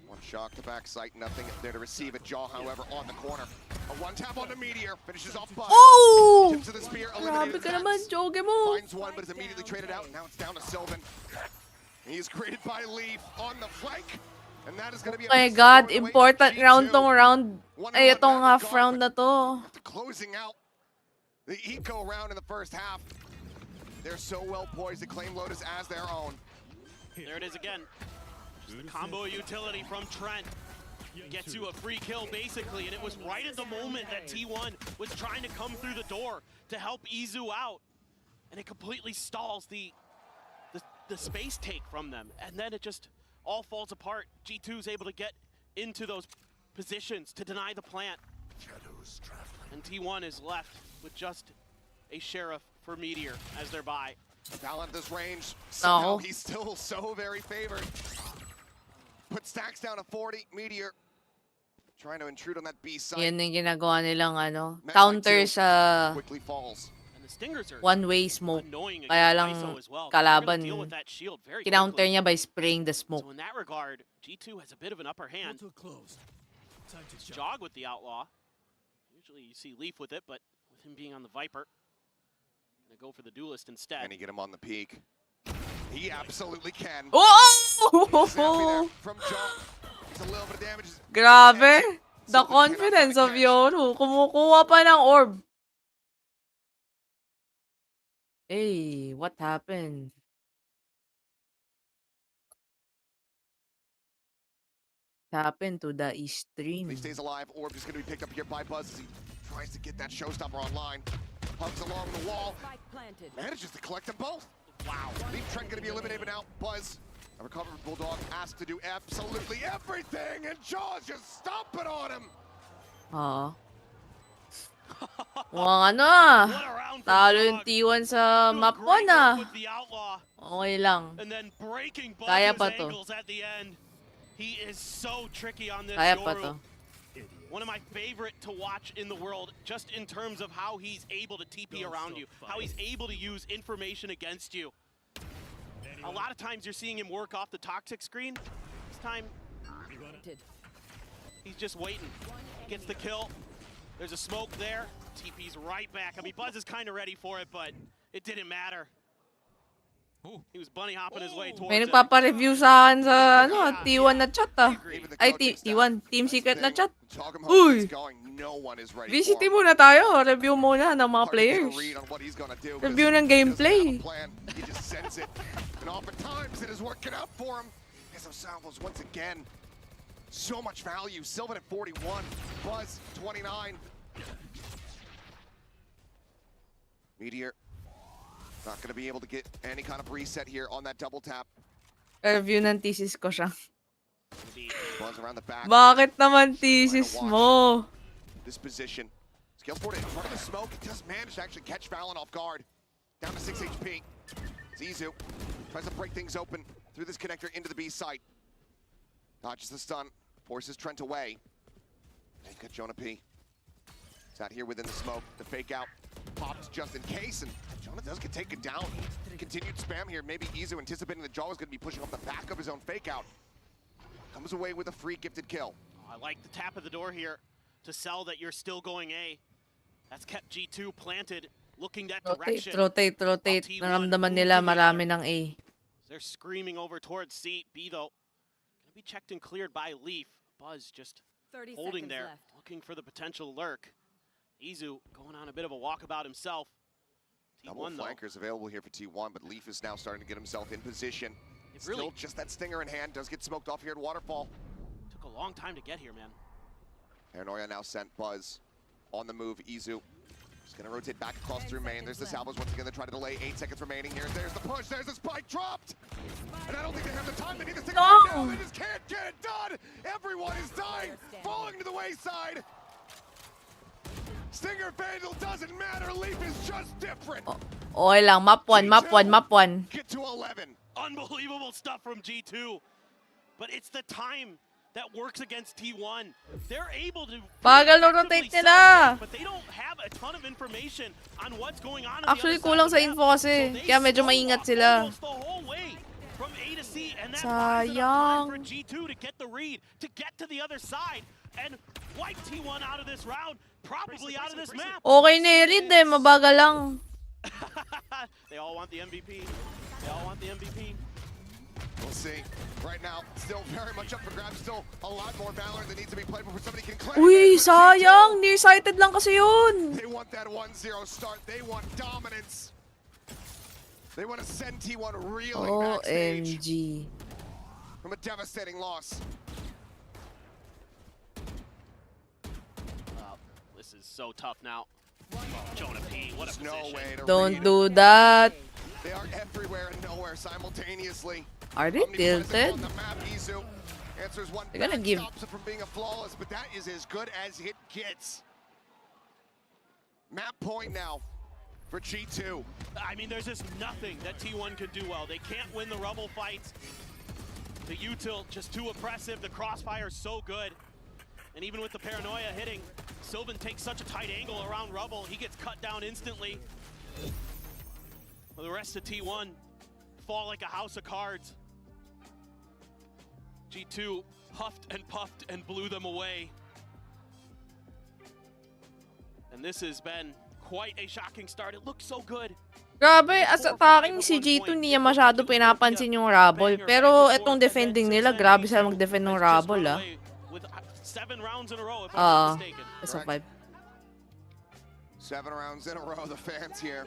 One shock to back sight, nothing there to receive it. Jaw, however, on the corner. A one tap on the Meteor, finishes off Buzz. Oh! Tips of the spear, Grabe eliminated. ka naman, Joge mo! Finds one, but is immediately traded out. Now it's down to Sylvan. He is created by Leaf on the flank. And that is going to be Oh my God, important round tong round. Ay, itong half round na to. Closing out the eco round in the first half. They're so well poised to claim Lotus as their own. There it is again. Just the combo utility from Trent. Gets you a free kill basically, and it was right at the moment that T1 was trying to come through the door to help Izu out. And it completely stalls the space take from them. And then it just all falls apart. G2 is able to get into those positions to deny the plant. And T1 is left with just a Sheriff for Meteor as their buy. Balance this range. Somehow he's still so very favored. Put stacks down to 40. Meteor trying to intrude on that B side. Yan yung ginagawa nilang ano, counter sa Quickly falls. one-way smoke. Kaya lang kalaban, kinounter niya by spraying the smoke. So in that regard, G2 has a bit of an upper hand. Jog with the Outlaw. Usually you see Leaf with it, but with him being on the Viper, gonna go for the Duelist instead. Can he get him on the peak? He absolutely can. Oh! From Jog. It's a little bit of damage. Grabe! The confidence of Yoru. Kumukuha pa ng orb. Hey, what happened? What happened to the East Stream? He stays alive. Orb is going to be picked up here by Buzz as he tries to get that showstopper online. Hugs along the wall. Manages to collect them both. Wow. Leaf Trent going to be eliminated now. Buzz, a recovered Bulldog, asked to do absolutely everything, and Jaws just stomping on him. Mukhang ano ah. Talo yung T1 sa map 1 ah. Okay lang. Kaya pa to. He is so tricky on this Kaya pa to. One of my favorite to watch in the world, just in terms of how he's able to TP around you, how he's able to use information against you. A lot of times you're seeing him work off the toxic screen. This time, he's just waiting. Gets the kill. There's a smoke there. TP's right back. I mean, Buzz is kind of ready for it, but it didn't matter. He was bunny hopping his way towards May it. nagpapa-review sa akin sa ano, T1 na chat ah. Ay, T1, Team Secret na chat. Uy! VCT muna tayo. Review muna ng mga players. Review ng gameplay. He just sends it. And oftentimes it is working out for him. As Salvos once again. So much value. Sylvan at 41. Buzz 29. Meteor not going to be able to get any kind of reset here on that double tap. Review ng thesis ko siya. Buzz around the back. Bakit naman thesis mo? This position. Scales forward in front of the smoke. It does manage to actually catch Valen off guard. Down to 6 HP. Zizu tries to break things open through this connector into the B site. Dodges the stun, forces Trent away. And he's got Jonah P. He's out here within the smoke. The fake out pops just in case, and Jonah does get taken down. Continued spam here. Maybe Izu anticipating that Jaw is going to be pushing off the back of his own fake out. Comes away with a free gifted kill. I like the tap of the door here to sell that you're still going A. That's kept G2 planted, looking that direction. Rotate. Naramdaman nila marami ng A. They're screaming over towards C. B though, gonna be checked and cleared by Leaf. Buzz just holding there, looking for the potential lurk. Izu going on a bit of a walkabout himself. Double flankers available here for T1, but Leaf is now starting to get himself in position. Still just that stinger in hand, does get smoked off here at Waterfall. Took a long time to get here, man. Paranoia now sent. Buzz on the move. Izu just gonna rotate back across through main. There's the Salvos once again. They try to delay. 8 seconds remaining here. There's the push. There's the spike dropped. And I don't think they have the time. They need the stinger right now. They just can't get it done. Everyone is dying, falling to the wayside. Stinger Vandal doesn't matter. Leaf is just different. Okay lang, map 1. Get to 11. Unbelievable stuff from G2. But it's the time that works against T1. They're able to Bagal no rotate nila. but they don't have a ton of information on what's going on. Actually, kulang sa info kasi. Kaya medyo maingat sila. From A to C, and that's Sayang. for G2 to get the read, to get to the other side, and wipe T1 out of this round, probably out of this map. Okay na i-read eh, mabagal lang. They all want the MVP. They all want the MVP. We'll see. Right now, still very much up for grabs. Still a lot more valor that needs to be played before somebody can claim Uy, it. But sayang! Nearsighted lang kasi yun! They want that 1-0 start. They want dominance. They want to send T1 reeling backstage OMG. from a devastating loss. This is so tough now. Jonah P, what a There's no position. way to Don't read it. do that. They are everywhere and nowhere simultaneously. Are they Omnipresent tilted? on the map, Izu answers one They're gonna back, give- stops it from being a flawless, but that is as good as it gets. Map point now for G2. I mean, there's just nothing that T1 can do well. They can't win the Rubble fights. The util just too oppressive. The crossfire so good. And even with the paranoia hitting, Sylvan takes such a tight angle around Rubble. He gets cut down instantly. Well, the rest of T1 fall like a house of cards. G2 puffed and blew them away. And this has been quite a shocking start. It looks so good. Grabe, as attacking si G2 hindi niya masyado pinapansin yung Rubble. Pero itong defending nila, grabe sila mag-defend ng Rubble, ah. With 7 rounds in a row, if I'm not mistaken. That's a 5. 7 rounds in a row, the fans here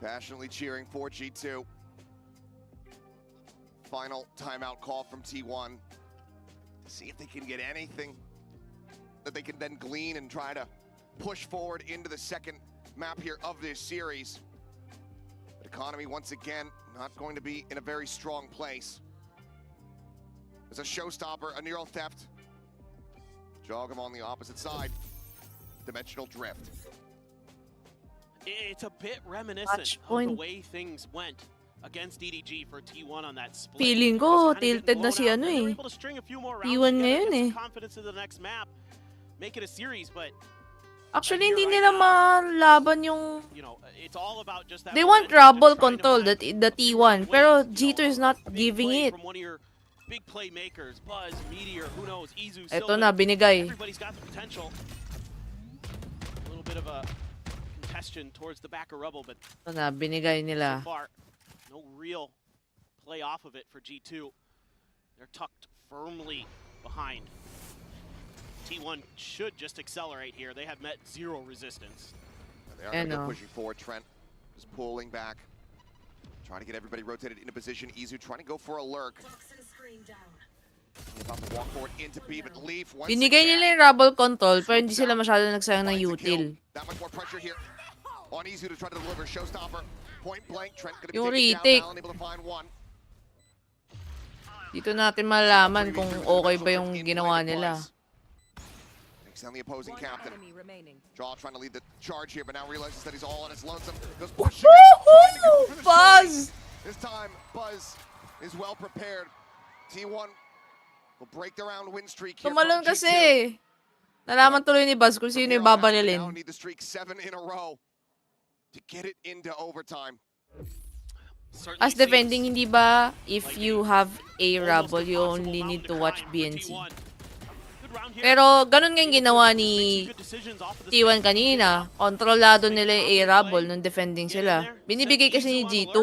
passionately cheering for G2. Final timeout call from T1. See if they can get anything that they can then glean and try to push forward into the second map here of this series. But economy, once again, not going to be in a very strong place. There's a showstopper, a neural theft. Jog him on the opposite side. Dimensional drift. It's a bit reminiscent Match of the point. way things went against DDG for T1 on that split. Feeling ko, tilted na si ano eh. T1 ngayon eh. Confidence in the next map, make it a series, but Actually, hindi nila malaban yung... you know, it's all about just that They want momentum, Rubble just trying to control, find the T1. Pero G2 is not a big giving play it. From one of your big playmakers, Buzz, Meteor, who knows, Izu, Eto Sylvan. na, binigay. Everybody's got the potential. A little bit of a contestion towards the back of Rubble, but Ito na, binigay so nila. far, no real play off of it for G2. They're tucked firmly behind. T1 should just accelerate here. They have met 0 resistance. They are going to go pushing forward. Trent is pulling back. Trying to get everybody rotated into position. Izu trying to go for a lurk. About to walk forward into B, but Leaf once Binigay again. nila yung Rubble control, pero hindi sila masyado nagsayang ng util. That much more pressure here on Izu to try to deliver showstopper. Point blank, Trent going to be Yung taken retake. down, unable to find one. Dito natin malalaman kung okay ba yung ginawa nila. Takes down the opposing captain. Jaw trying to lead the charge here, but now realizes that he's all on his lonesome. Goes pushing. Woohoo! Buzz! This time, Buzz is well prepared. T1 will break the round win streak here. Tumalon from G2. kasi. Nalaman tuloy ni Buzz kung From sino here yung on out, they now babalilin. need the streak 7 in a row to get it into overtime. Certainly As defending, seems hindi ba, if like you have a almost Rubble, you impossible only mountain need to climb watch for BNC. T1. Good round here. Pero ganun nga yung ginawa ni Good decisions off of the T1 space. kanina. Kontrolado nila yung A-Rubble nung defending sila. Binibigay kasi ni G2.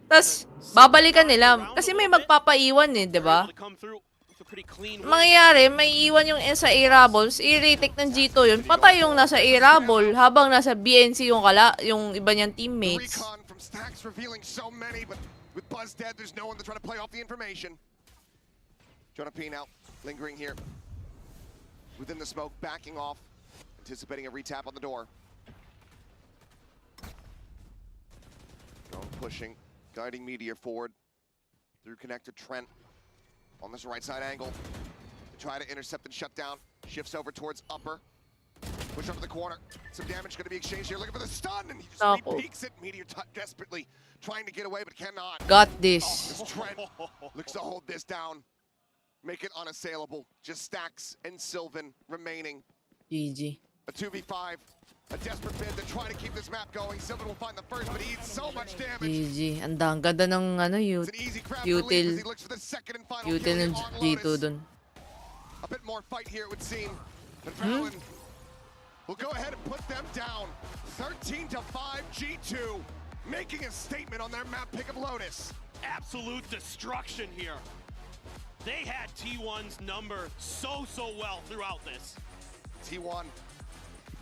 Tapos, babalikan nila. Kasi may magpapaiwan eh, di ba? Able to come through with a pretty clean win. Mangyayari, may iwan yung sa A-Rubble, i-retake ng G2 yun, patay yung nasa A-Rubble, habang nasa BNC yung iba niyang The teammates. recon from Stacks revealing so many, but with Buzz dead, there's no one to try to play off the information. Jonah P now lingering here within the smoke, backing off, anticipating a retap on the door. Drone pushing, guiding Meteor forward through connector Trent on this right side angle. To try to intercept and shut down. Shifts over towards upper. Push over the corner. Some damage going to be exchanged here. Looking for the stun, and he just Nako. re-peeks it. Meteor desperately trying to get away, but cannot. Got this. This Trent looks to hold this down. Make it unassailable. Just Stacks and Sylvan remaining. GG. A 2v5. A desperate bid to try to keep this map going. Sylvan will find the first, but he eats so much damage. GG. Ang ganda ng ano, It's an easy grab for Leaf as util. he looks for the second and final Util kill ng here on G2 Lotus. dun. A bit more fight here, it would seem. But Fallon will go ahead and put them down. 13-5 G2, making a statement on their map pick of Lotus. absolute destruction here. They had T1's number so well throughout this. T1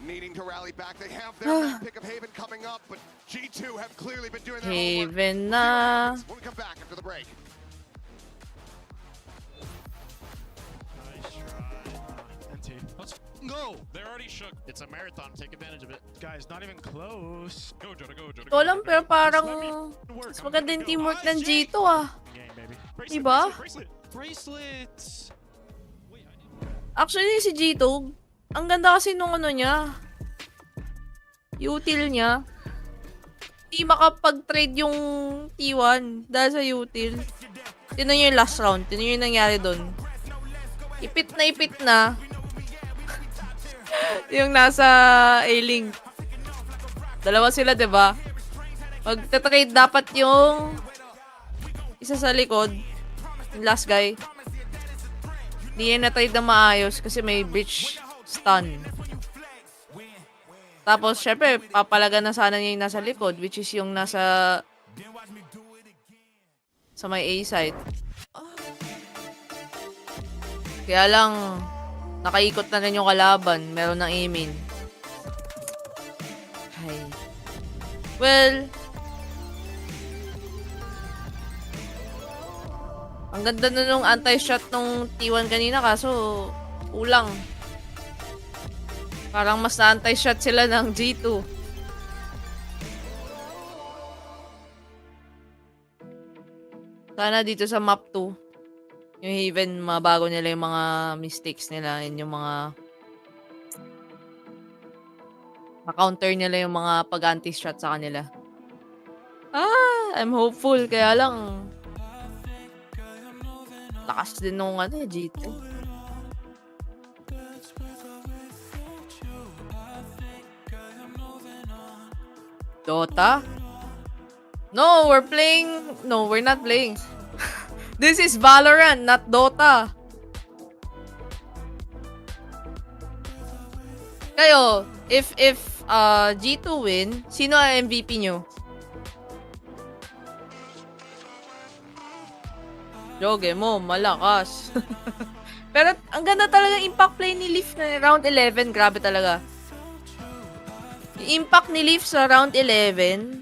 needing to rally back. They have their map pick of Haven coming up, but G2 have clearly been doing their homework. Haven na. When we come back after the break. Nice try. NT. Let's go. They're already shook. It's a marathon. Take advantage of it. Guys, not even close. Go, Jota, go, Jota. Ito lang, pero parang mas maganda yung teamwork ng G2 ah. Game, baby. Diba? Bracelets. Actually, si G2, ang ganda kasi nung ano niya. Util niya. Hindi makapag-trade yung T1 dahil sa util. Tinan nyo yung last round. Tinan nyo yung nangyari doon. Ipit na. Yung nasa A-Link. Dalawa sila, diba? Magta-trade dapat yung isa sa likod. Yung last guy. Hindi yan na-trade na maayos kasi may breach stun. Tapos, syempre, papalaga na sana niya yung nasa likod, which is yung nasa sa may A side. Kaya lang, nakaikot na rin yung kalaban. Meron ng aiming. Ay. Well, ang ganda na nung anti-shot nung T1 kanina, kaso kulang. Parang mas na-anti-shot sila ng G2. Sana dito sa map 2, yung Haven, mabago nila yung mga mistakes nila and yung mga ma-counter nila yung mga pag-anti-shot sa kanila. I'm hopeful. Kaya lang, lakas din nung G2. Dota? No, we're not playing. This is Valorant, not Dota. Kayo, if G2 win, sino ang MVP nyo? Joge mo, malakas. Pero ang ganda talaga impact play ni Leaf na round 11. Grabe talaga. Yung impact ni Leaf sa round 11,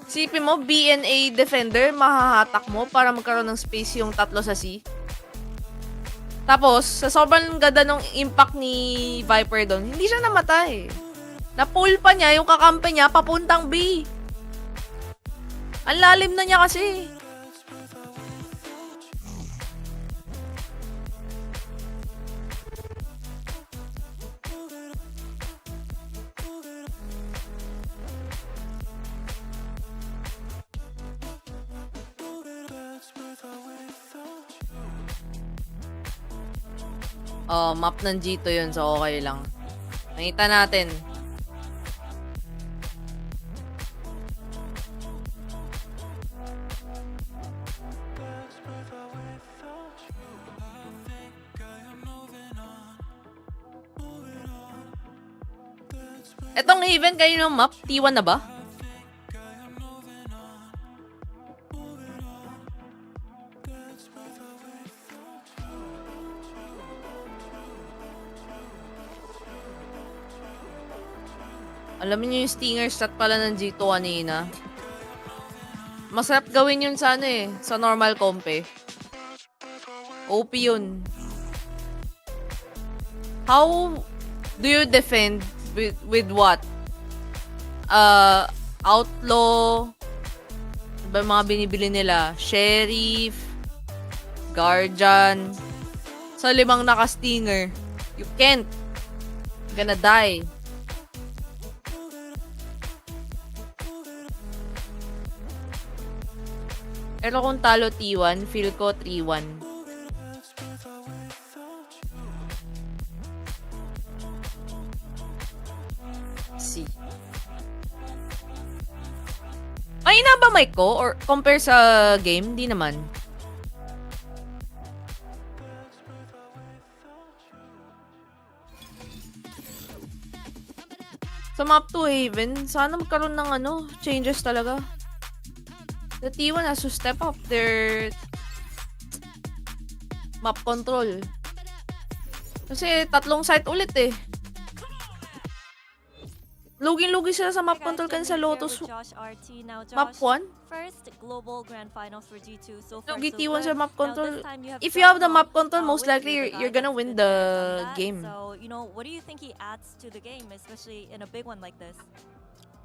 sipin mo, BNA defender, mahahatak mo para magkaroon ng space yung tatlo sa C. Tapos, sa sobrang ganda ng impact ni Viper doon, hindi siya namatay. Na-pull pa niya yung kakampi niya papuntang B. Ang lalim na niya kasi. Oh, map ng G2 yun, so okay lang. Nakita natin. Etong Haven, kayo ng map, T1 na ba? Alam niyo yung stinger stat pala ng G2 kanina. Masarap gawin yun sa sa normal comp eh. OP yun. How do you defend with what? Outlaw, ba mga binibili nila? Sheriff, Guardian. Sa 5 naka-stinger. You can't. You're gonna die. Pero kung talo T1, feel ko 3-1. See. Ay, na ba mic ko? Or compare sa game? Di naman. Sa map 2 Haven, sana magkaroon ng changes talaga. the T1 has to step up their map control. Kasi tatlong site ulit eh. Luging-lugi sila sa map control kan sa Lotus map 1. First global grand finals for G2 so far. Lugi T1 sa map control. If you have the map control, most likely you're gonna win the game. So, you know, what do you think he adds to the game, especially in a big one like this?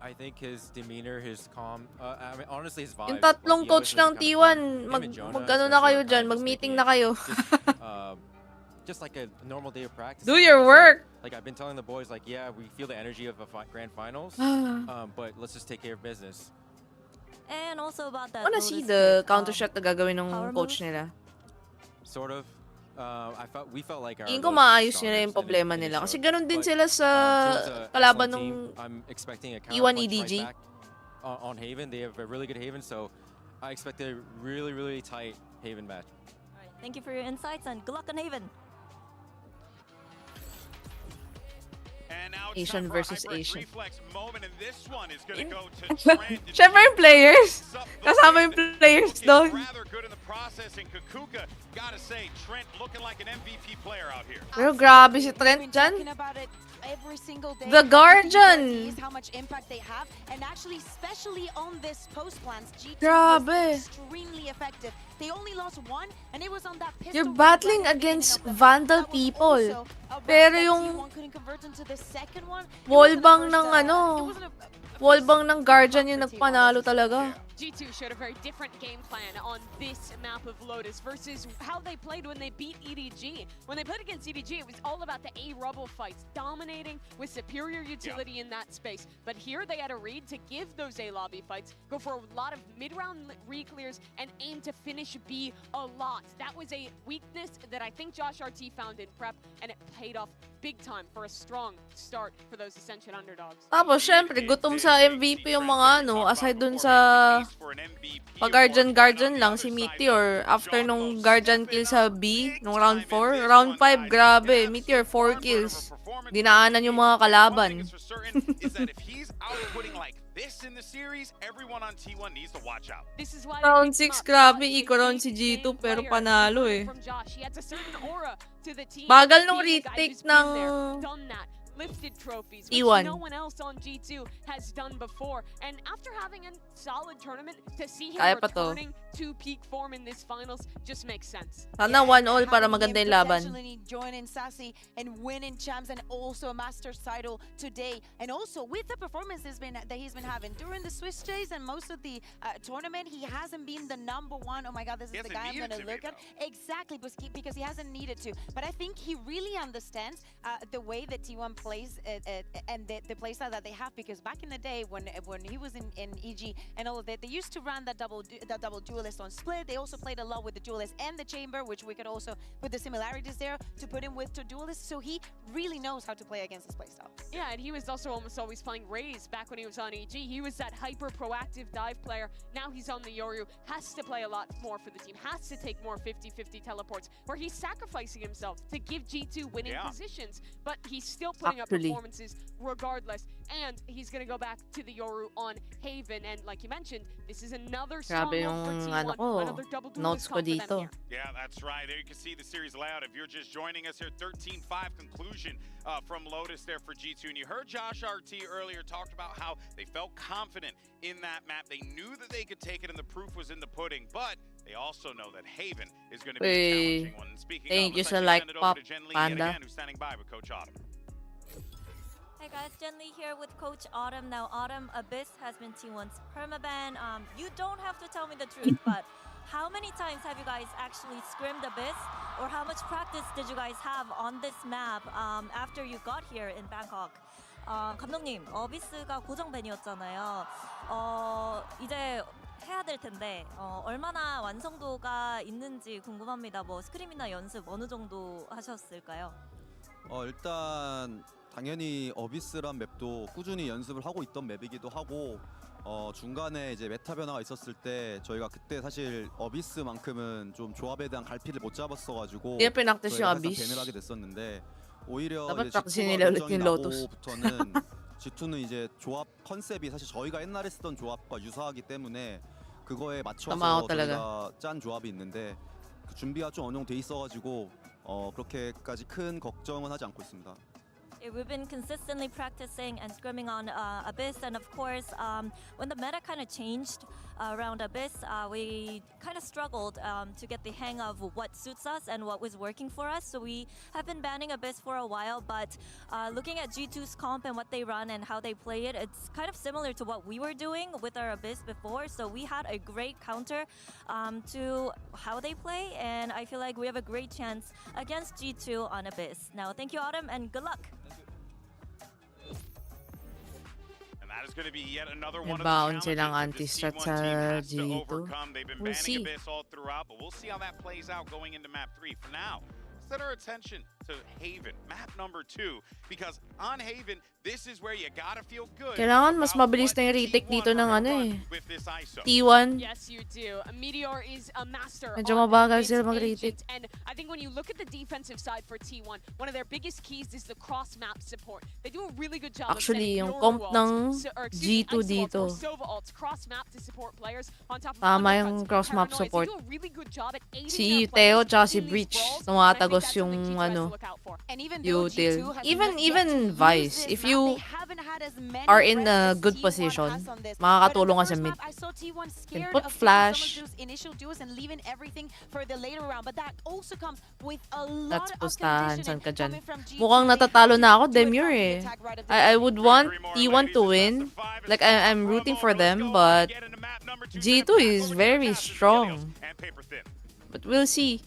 I think his demeanor, his calm, I mean, honestly, his vibe. Yung tatlong coach ng T1, mag-ano na kayo dyan, mag-meeting na kayo. Just like a normal day of practice. Do your work! Like I've been telling the boys, like, yeah, we feel the energy of a grand finals, but let's just take care of business. And also about that. I wanna see the counter shot na gagawin ng coach nila. Sort of. We felt like our. Tingin ko maayos nila yung problema nila. Kasi ganun din sila sa kalaban ng T1 EDG. On Haven, they have a really good Haven, so I expect a really, really tight Haven match. All right, thank you for your insights and good luck on Haven. Asian versus Asian. Syempre yung players. Kasama yung players doon. Pero grabe si Trent dyan. Every single day. The Guardian. How much impact they have, and actually, especially on this post plans, G2 Grabe. was extremely effective. They only lost one, and it was on that pistol. You're battling against Vandal people. Pero yung wallbang ng wallbang ng Guardian yung nagpanalo talaga. G2 showed a very different game plan on this map of Lotus versus how they played when they beat EDG. When they played against EDG, it was all about the A-Rubble fights, dominating with superior utility in that space. But here they had a read to give those A-Lobby fights, go for a lot of mid-round re-clears, and aim to finish B a lot. That was a weakness that I think Josh RT found in prep, and it paid off big time for a strong start for those Ascension underdogs. Tapos syempre, gutom sa MVP yung mga aside dun sa pag-Guardian lang, si Meteor. After nung Guardian kill sa B, nung round 4, round 5, grabe. Meteor, 4 kills. Dinaanan yung mga kalaban. Round 6, grabe. Iko round si G2, pero panalo eh. Bagal nung retake ng lifted trophies, which T1 no one else on G2 has done before. And after having a solid tournament, to see him returning to peak form in this finals just makes sense. Sana 1-all para maganda yung laban. Join in Sassy and win in champs and also a Masters title today. And also with the performances that he's been having during the Swiss days and most of the tournament, he hasn't been the number one. Oh my God, this is the guy I'm going to look at. Exactly, because he hasn't needed to. But I think he really understands the way that T1 plays and the playstyle that they have, because back in the day when he was in EG and all of that, they used to run that double duelist on split. They also played a lot with the duelist and the chamber, which we could also put the similarities there to put him with the duelist. So he really knows how to play against this playstyle. Yeah, and he was also almost always playing Raze back when he was on EG. He was that hyper proactive dive player. Now he's on the Yoru, has to play a lot more for the team, has to take more 50-50 teleports, where he's sacrificing himself to give G2 winning positions, but he's still putting up performances regardless, and he's going to go back to the Yoru on Haven. And like you mentioned, this is another strong one for T1, another double duelist comp for them here. Yeah, that's right. There you can see the series layout. If you're just joining us here, 13-5 conclusion from Lotus there for G2. And you heard Josh RT earlier talked about how they felt confident in that map. They knew that they could take it, and the proof was in the pudding. But they also know that Haven is going to be a challenging one. And speaking of, let's send it over to Jen Lee yet again, who's standing by with Coach Autumn. Hey guys, Jen Lee here with Coach Autumn. Now, Autumn, Abyss has been T1's permaban. You don't have to tell me the truth, but how many times have you guys actually scrimmed Abyss? Or how much practice did you guys have on this map after you got here in Bangkok? 감독님, 어비스가 고정밴이었잖아요. 이제 해야 될 텐데 얼마나 완성도가 있는지 궁금합니다. 뭐 스크림이나 연습 어느 정도 하셨을까요? 일단 당연히 어비스란 맵도 꾸준히 연습을 하고 있던 맵이기도 하고 중간에 이제 메타 변화가 있었을 때 저희가 그때 사실 어비스만큼은 좀 조합에 대한 갈피를 못 잡았어가지고 저희가 항상 밴을 하게 됐었는데 오히려 이제 G2가 결정이 나고부터는 G2는 이제 조합 컨셉이 사실 저희가 옛날에 쓰던 조합과 유사하기 때문에 그거에 맞춰서 tamao talaga. 저희가 짠 조합이 있는데 그 준비가 좀 어느 정도 돼 있어가지고 그렇게까지 큰 걱정은 하지 않고 있습니다. Yeah, we've been consistently practicing and scrimming on Abyss, and of course, when the meta kind of changed around Abyss, we kind of struggled to get the hang of what suits us and what was working for us. So we have been banning Abyss for a while, but looking at G2's comp and what they run and how they play it, it's kind of similar to what we were doing with our Abyss before. So we had a great counter to how they play, and I feel like we have a great chance against G2 on Abyss. Now, thank you, Autumn, and good luck. And that is going to be yet another one of the Nabaon challenges silang that this anti-strat T1 sa team has to G2. overcome. They've been We'll banning see. Abyss all throughout, but we'll see how that plays out going into map 3. For now, set our attention to Haven, map number 2, because on Haven, this is where you gotta feel good. Kailangan mas about mabilis what na yung retake T1 dito ng are ano gonna eh. run with this ISO. T1. Yes, you do. Meteor is a master Medyo on mabagal its sila mag-retake. agent. And I think when you look at the defensive side for T1, one of their biggest keys is the cross-map support. They do a really good job Actually, of yung setting comp Euro ng ults, or excuse me, G2 Ice ults dito. or Sova ults, cross-map to support players on top of Tama undercuts, yung cross-map paranoias. support. They do a really good job at aiding Si their players Teo tsaka si in these Breach, brawls, and I think tumatagos that's something yung G2 has to ano, look out for. And even though util. G2 has Even not yet used Vice, this if map, you they haven't had as many are in reps a as good T1 position, has on this. makakatulong ka But sa in the mid. first map, I saw T1 Can scared put of taking flash. some of those initial duels and leaving everything for the later round. But that also comes with a Let's lot of pustahan. Saan conditioning ka dyan? coming from G2. Mukhang They have natatalo to na ako, do it Demure fast, the eh. attack right at the I beginning. would want T1 to win. Like, I'm rooting for them, but G2 is very strong. But we'll see.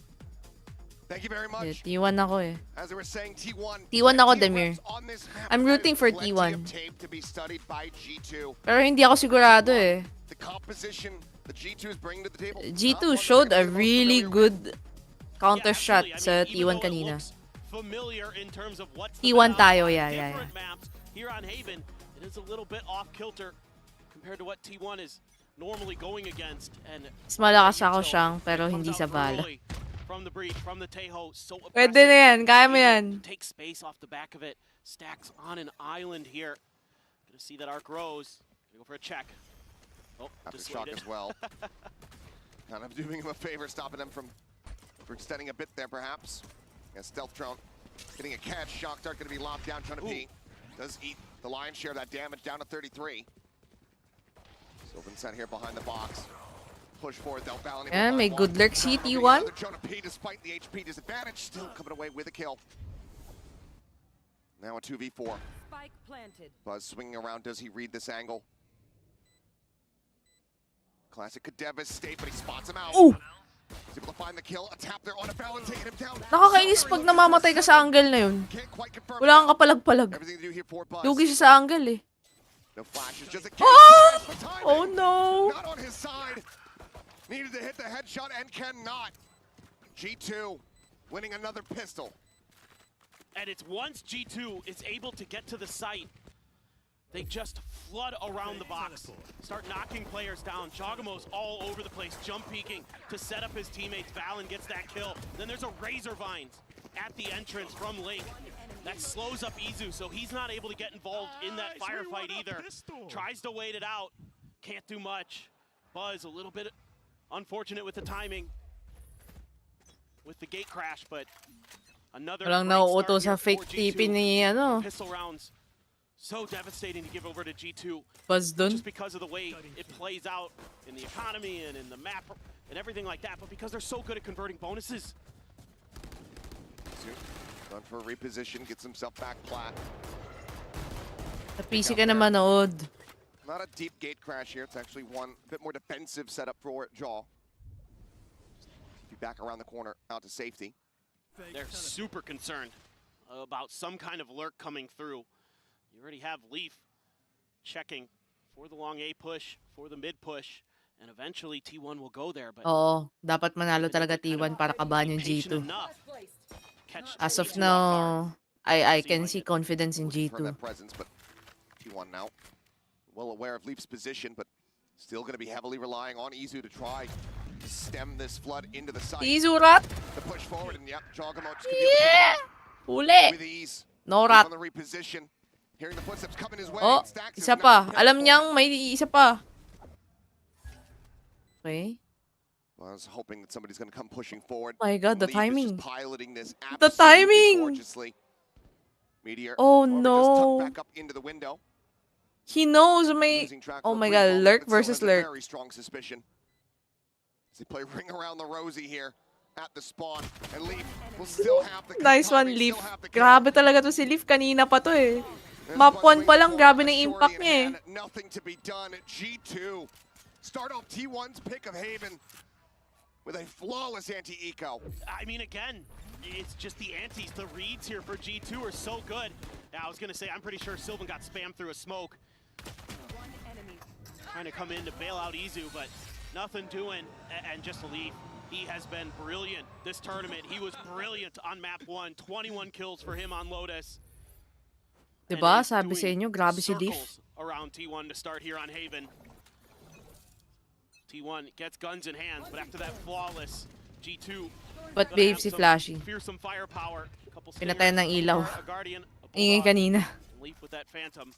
Thank you very Yeah, much. T1 ako eh. As they were saying, T1. T1 ako, plenty of Demir. reps on this map. I'm rooting for Plenty T1. of tape to be studied by G2. Pero hindi ako sigurado eh. The composition the G2 is bringing to the table. G2 showed a really good counter shot sa T1 kanina. Familiar in terms of what's T1 the tayo, map, yeah. different maps here on Haven. It is a little bit off kilter compared to what T1 is normally going against. And Mas malakas ako siyang pero hindi sa bala. From the breach, from the Tejo, so Pwede na yan, kaya mo yan. Take space off the back of it. Stacks on an island here. Gonna see that arc grows. Gonna go for a check. Oh, After shock as well. Kind of doing him a favor, stopping him from extending a bit there, perhaps. Yeah, stealth drone getting a catch. Shock dart going to be locked down. Trying to be does eat the lion's share of that damage, down to 33. Sylvan sent here behind the box. Push forward, they'll balance. Yeah, may good luck si T1. Despite the HP disadvantage, still coming away with a kill. Now a 2v4. Spike planted. Buzz swinging around. Does he read this angle? Classic could devastate, but he spots him out. Ooh! He's able to find the kill. A tap there on a balance, taking him down. Nakakainis pag namamatay ka sa angle na yun. Wala kang kapalag-palag. Everything to do here for Buzz. Lugi siya sa angle eh. No flashes, just a Oh! Oh no! Not on his side. Needed to hit the headshot and cannot. G2 winning another pistol. And it's once G2 is able to get to the site, they just flood around the box, start knocking players down. Jogamo's all over the place, jump peeking to set up his teammates. Valen gets that kill. Then there's a Razor Vines at the entrance from Link. That slows up Izu, so he's not able to get involved in that firefight either. Tries to wait it out, can't do much. Buzz a little bit unfortunate with the timing, with the gate crash, but another Walang great nauuto start sa here fake for TP G2. ni ano. Pistol rounds so devastating to give over to G2. Buzz dun. Just because of the way it plays out in the economy and in the map and everything like that, but because they're so good at converting bonuses. Done for a reposition, gets himself back flat. Sa PC ka na manood. Not a deep gate crash here. It's actually one bit more defensive setup for Jaw. Be back around the corner, out to safety. They're super concerned about some kind of lurk coming through. You already have Leaf checking for the long A push, for the mid push, and eventually T1 will go there. But Oo, dapat manalo talaga T1 para kabahan yung G2. As of now, I can see confidence in G2. That presence, but T1 now well aware of Leaf's position, but still going to be heavily relying on Izu to try to stem this flood into the site. Izu rat! The push forward, and yep, Jogamo just Yeah! Uli! with ease. No rat. On the reposition. Hearing the footsteps coming his way. Oh, Stacks isa is pa. not Alam niyang may isa pa. Okay. Well, I was hoping that somebody's going to come pushing forward. My God, the Leaf is just timing. piloting this The absolutely timing! gorgeously. Meteor. Oh, however, no. Just tucked back up into the window. He knows may... Losing track Oh of a my brief God, moment, lurk but still versus has a lurk. Very strong suspicion. As they play ring around the rosy here at the spawn, and Leaf will still have the Nice one, timing, Leaf. still have the kill. Grabe talaga to si Leaf. Kanina pa to eh. There's Map 1 Buzzwing pa lang, for grabe a na shorty impact in niya eh. hand. Nothing to be done. G2 start off T1's pick of Haven with a flawless anti-eco. I mean, again, it's just the antis. The reads here for G2 are so good. Now, I was going to say, I'm pretty sure Sylvan got spammed through a smoke. Trying to come in to bail out Izu, but nothing doing, and just a Leaf. He has been brilliant this tournament. He was brilliant on map 1. 21 kills for him on Lotus. Diba? Sabi sa inyo, grabe si Leaf. Circles around T1 to start here on Haven. T1 gets guns in hands, but after that flawless G2. But babe si Flashy. Fearsome firepower. Pinatayan ng ilaw. A Guardian, a Ingay Bulldog, kanina. and Leaf with that Phantom.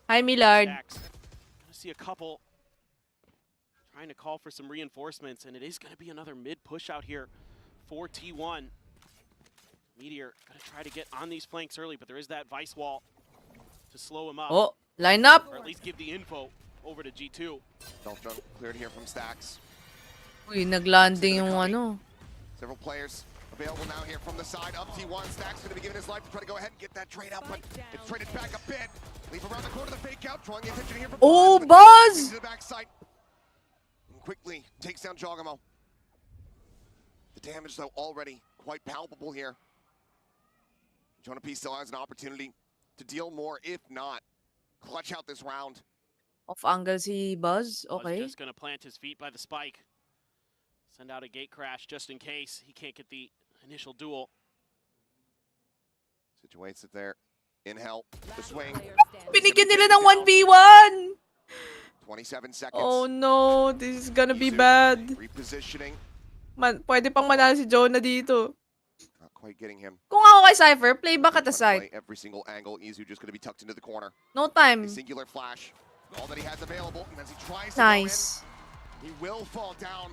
Hi, Millard. Gonna see a couple trying to call for some reinforcements, and it is gonna be another mid push out here for T1. Meteor gonna try to get on these flanks early, but there is that Vice wall to slow him up. Oh, line up! Or at least give the info over to G2. Self-drone cleared here from Stacks. Uy, naglanding yung ano. Several players available now here from the side of T1. Stacks going to be giving his life to try to go ahead and get that trade out, but it's traded back a bit. Leave around the corner, the fake out, drawing the attention here from Oh, Buzz! Buzz! To the backside. And quickly takes down Jogamo. The damage, though, already quite palpable here. Jonah P still has an opportunity to deal more, if not clutch out this round. Off angle si Buzz. Buzz Okay. just gonna plant his feet by the spike. Send out a gate crash just in case he can't get the initial duel. Situates it there. In hell, the swing. Binigyan nila ng 1v1! 27 seconds. Oh no, this is gonna be bad. Repositioning. Pwede pang manalo si Jonah dito. Not quite getting him. Kung ako kay Cypher, play back at the side. Every single angle. Izu just going to be tucked into the corner. No time. A singular flash. All that he has available. And as he tries Nice. to go in, he will fall down.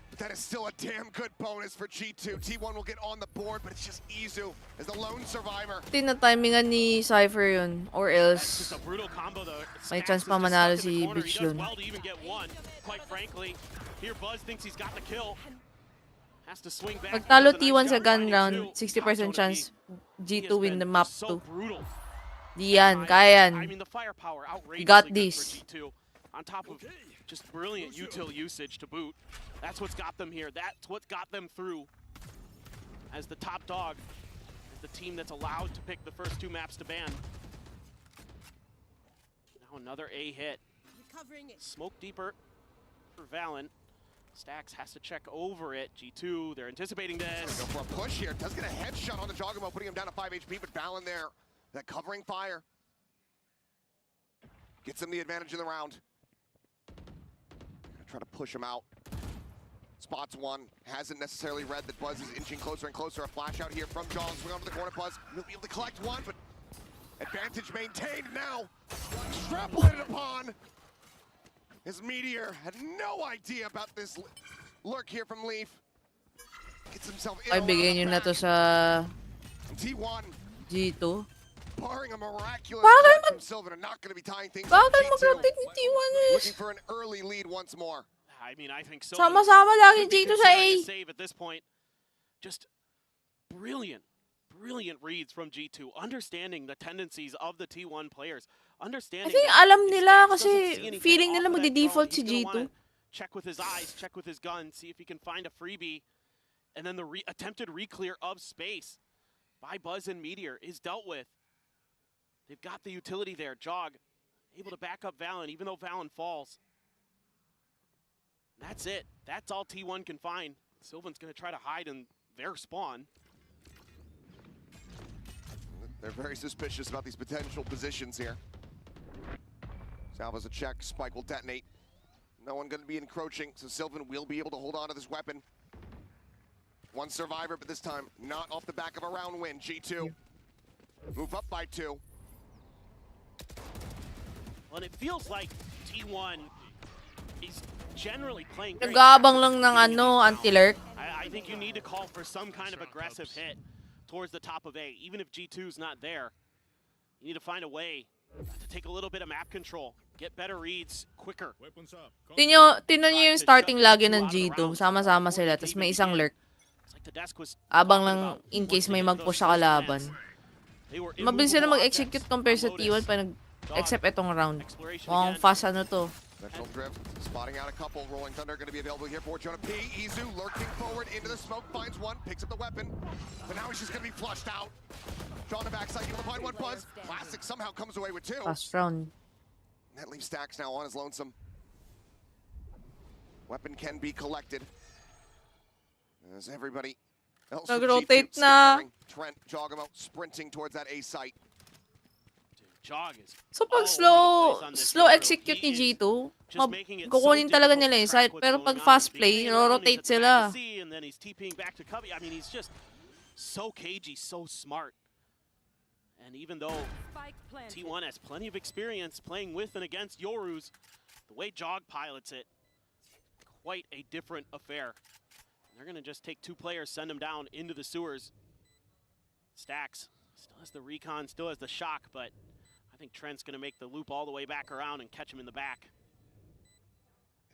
But that is still a damn good bonus for G2. T1 will get on the board, but it's just Izu as the lone survivor. Tinatimingan ni Cypher yun. Or else, Just a brutal combo though. may Stacks chance is pa just manalo stuck in the si corner. Beach He does dun. well to even get one. Quite frankly, here Buzz thinks he's got the kill. Has to swing back. Pag talo Does a nice T1 sa job gun grinding round, too. 60% chance He G2 has win been the map so 2. brutal. Di yan, kaya yan. I mean, the firepower outrageously got good this. for G2. On top of just brilliant util usage to boot. That's what's got them here. That's what got them through as the top dog, as the team that's allowed to pick the first 2 maps to ban. Now another A hit. Smoke deeper for Valen. Stacks has to check over it. G2, they're anticipating this. Go for a push here. Does get a headshot on the Jogamo, putting him down to 5 HP, but Valen there. That covering fire gets him the advantage in the round. Gonna try to push him out. Spots one. Hasn't necessarily read that Buzz is inching closer and closer. A flash out here from John. Swing onto the corner. Buzz will be able to collect one, but advantage maintained now. Extrapolated upon. His Meteor had no idea about this lurk here from Leaf. Gets himself in. Ay, bigyan nyo na to sa T1. G2. Barring a miraculous Bakit catch from Sylvan, are not going to be tying things up. Bakit G2 mag-rotate ni T1 is? looking for an early lead once more. I mean, I think so. Sama-sama lagi G2 sa A. Save at this point. Just brilliant, brilliant reads from G2. Understanding the tendencies of the T1 players. I Understanding. think that alam if nila Stacks kasi doesn't see anything feeling off nila of that magde-default drone, si he's gonna G2. wanna check with his eyes, check with his gun, see if he can find a freebie. And then the attempted re-clear of space by Buzz and Meteor is dealt with. They've got the utility there. Jog able to back up Valen, even though Valen falls. That's it. That's all T1 can find. Sylvan's going to try to hide in their spawn. They're very suspicious about these potential positions here. Salva's a check. Spike will detonate. No one going to be encroaching, so Sylvan will be able to hold on to this weapon. One survivor, but this time not off the back of a round win. G2 move up by 2. Well, and it feels like T1 he's generally playing very Nag-aabang aggressive lang ng game ano, now. anti-lurk. I think you need to call for some kind of aggressive hit towards the top of A. Even if G2's not there, you need to find a way to take a little bit of map control, get better reads quicker. Tingnan nyo yung starting lagi ng G2. Sama-sama sila, tapos may isang lurk. Abang lang in case may mag-push sa kalaban. Mabilis sila mag-execute compare sa T1 pa except itong round. Mukhang fast ano to. Vengeful Drift spotting out a couple. Rolling Thunder going to be available here for Jonah P. Izu lurking forward into the smoke, finds one, picks up the weapon, but now he's just going to be flushed out. Draw on the backside, able to find one buzz. Classic somehow comes away with two. Fast round. That leaves Stacks now on his lonesome. Weapon can be collected. As everybody else from Nag-rotate G2 na. scattering. Trent, Jogamo sprinting towards that A site. Jog is So pag slow execute ni G2, kukunin talaga nila yung site. Pero pag fast play, rotate sila. and then he's TPing back to Cubby. I mean, he's just so cagey, so smart. And even though T1 has plenty of experience playing with and against Yorus, the way Jog pilots it, quite a different affair. They're going to just take two players, send them down into the sewers. Stacks still has the recon, still has the shock, but I think Trent's going to make the loop all the way back around and catch him in the back.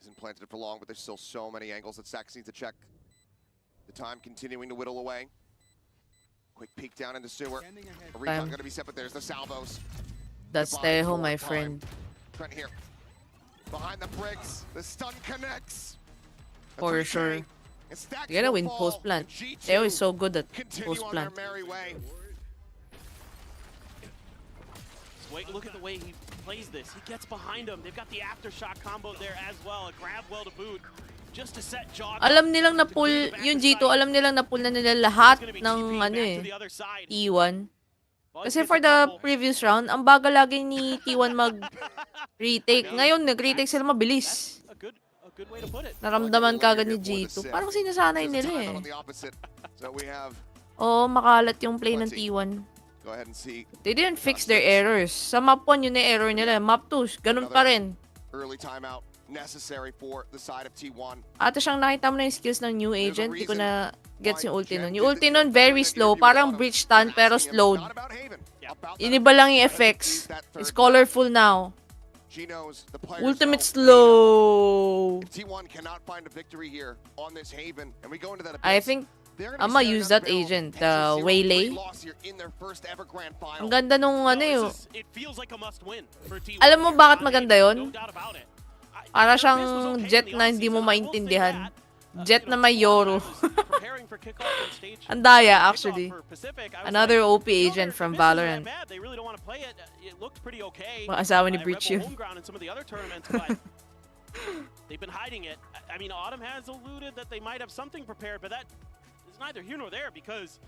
Isn't planted for long, but there's still so many angles that Stacks needs to check. The time continuing to whittle away. Quick peek down into sewer. A recon going to be set, but there's the salvos. That's Tejo, my friend. Trent here. Behind the bricks, the stun connects. For sure. You gotta win post plant. Tejo is so good at post plant. Wait, look at the way he plays this. He gets behind him. They've got the aftershock combo there as well. A grab well to boot. Just to set Jog. Alam nilang na-pull, yung G2, alam nilang na-pull na nila lahat ng ano eh, T1. Kasi for the previous round, ang bagal lagi ni T1 mag-retake. Ngayon, nag-retake sila mabilis. Naramdaman kagad ni G2. Parang sinasanay nila eh. Oo, makalat yung play ng T1. Go ahead and see. They didn't fix their errors. Sa map 1 yun na error nila. Map 2, ganun pa rin. Early timeout necessary for the side of T1. Ate siyang nakita mo na yung skills ng new agent. Di ko na gets yung ulti nun. Yung ulti nun very slow. Parang bridge stun pero slowed. Iniba lang yung effects. It's colorful now. Ultimate slow. T1 cannot find a victory here on this Haven, and we go into that. I think I'ma use that agent, the Waylay. Ang ganda nung ano yun. Alam mo bakit maganda yun? Para siyang jet na hindi mo maintindihan. Jet na may Yoro. Ang daya, actually. Another OP agent from Valorant. Mga asawa ni Breach yun. They've been hiding it. I mean, Autumn has alluded that they might have something prepared, but that is neither here nor there because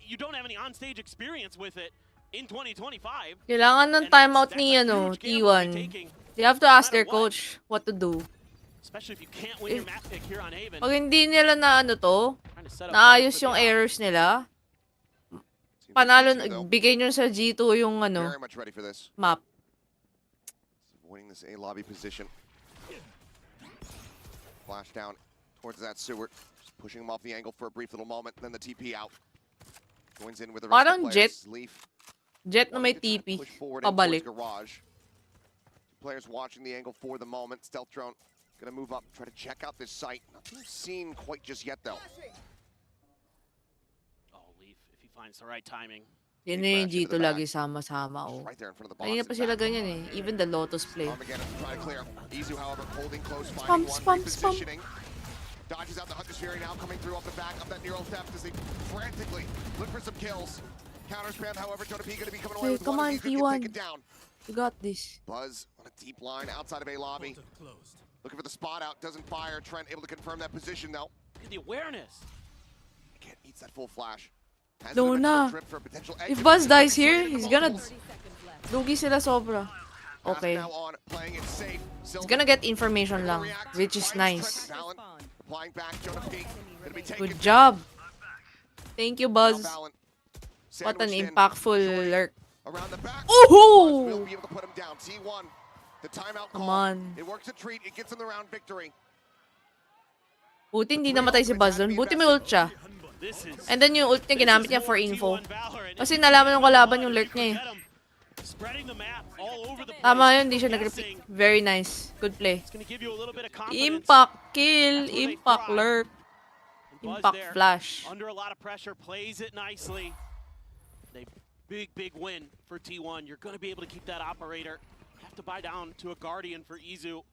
you don't have any on-stage experience with it in 2025. Kailangan ng timeout ni ano, T1. They have to ask their coach what to do. Especially if you can't win your map pick here on Haven. Pag hindi nila na ano to, naayos yung errors nila, panalo, bigay nyo sa G2 yung ano, map. Winning this A lobby position. Flash down towards that sewer. Just pushing him off the angle for a brief little moment, then the TP out. Joins in with the rest Parang of the players. Leaf. Jet na may TP. Pabalik. Players watching the angle for the moment. Stealth drone gonna move up, try to check out this site. Nothing seen quite just yet though. Oh, Leaf, if he finds the right timing. Yun na yung G2 lagi sama-sama, oh. Ayun pa sila ganyan eh. Even the Lotus play. Spam, spam, spam. Dodges out the Hunter's Fury now, coming through off the back of that Neural Theft as they frantically look for some kills. Counter spam, however, Jonah P gonna be coming away with come one. on, He's gonna get taken T1. down. You got this. Buzz on a deep line outside of A lobby. Looking for the spot out, doesn't fire. Trent able to confirm that position though. The awareness. Again, eats that full flash. No na. If Buzz dies here, he's gonna... Lugi sila sobra. Okay. He's gonna get information lang, which is nice. Good job. Thank you, Buzz. What an impactful lurk. Ooh! The timeout Come call. on. It works a treat. It gets them the round victory. Buti hindi namatay si Buzz dun. Buti may ult siya. This is And then yung ult niya ginamit niya for more info. T1 Valorant. Kasi nalaman ng kalaban yung lurk niya eh. Get 'em. Spreading the map all over the place. Tama yun, hindi siya nag-repeat. Very nice. Good play. It's gonna give you a little bit of confidence. Impact kill, That's where they impact thrive. lurk, Buzz impact there, flash. under a lot of pressure, plays it nicely. A big win for T1. You're going to be able to keep that operator. Have to buy down to a Guardian for Izu.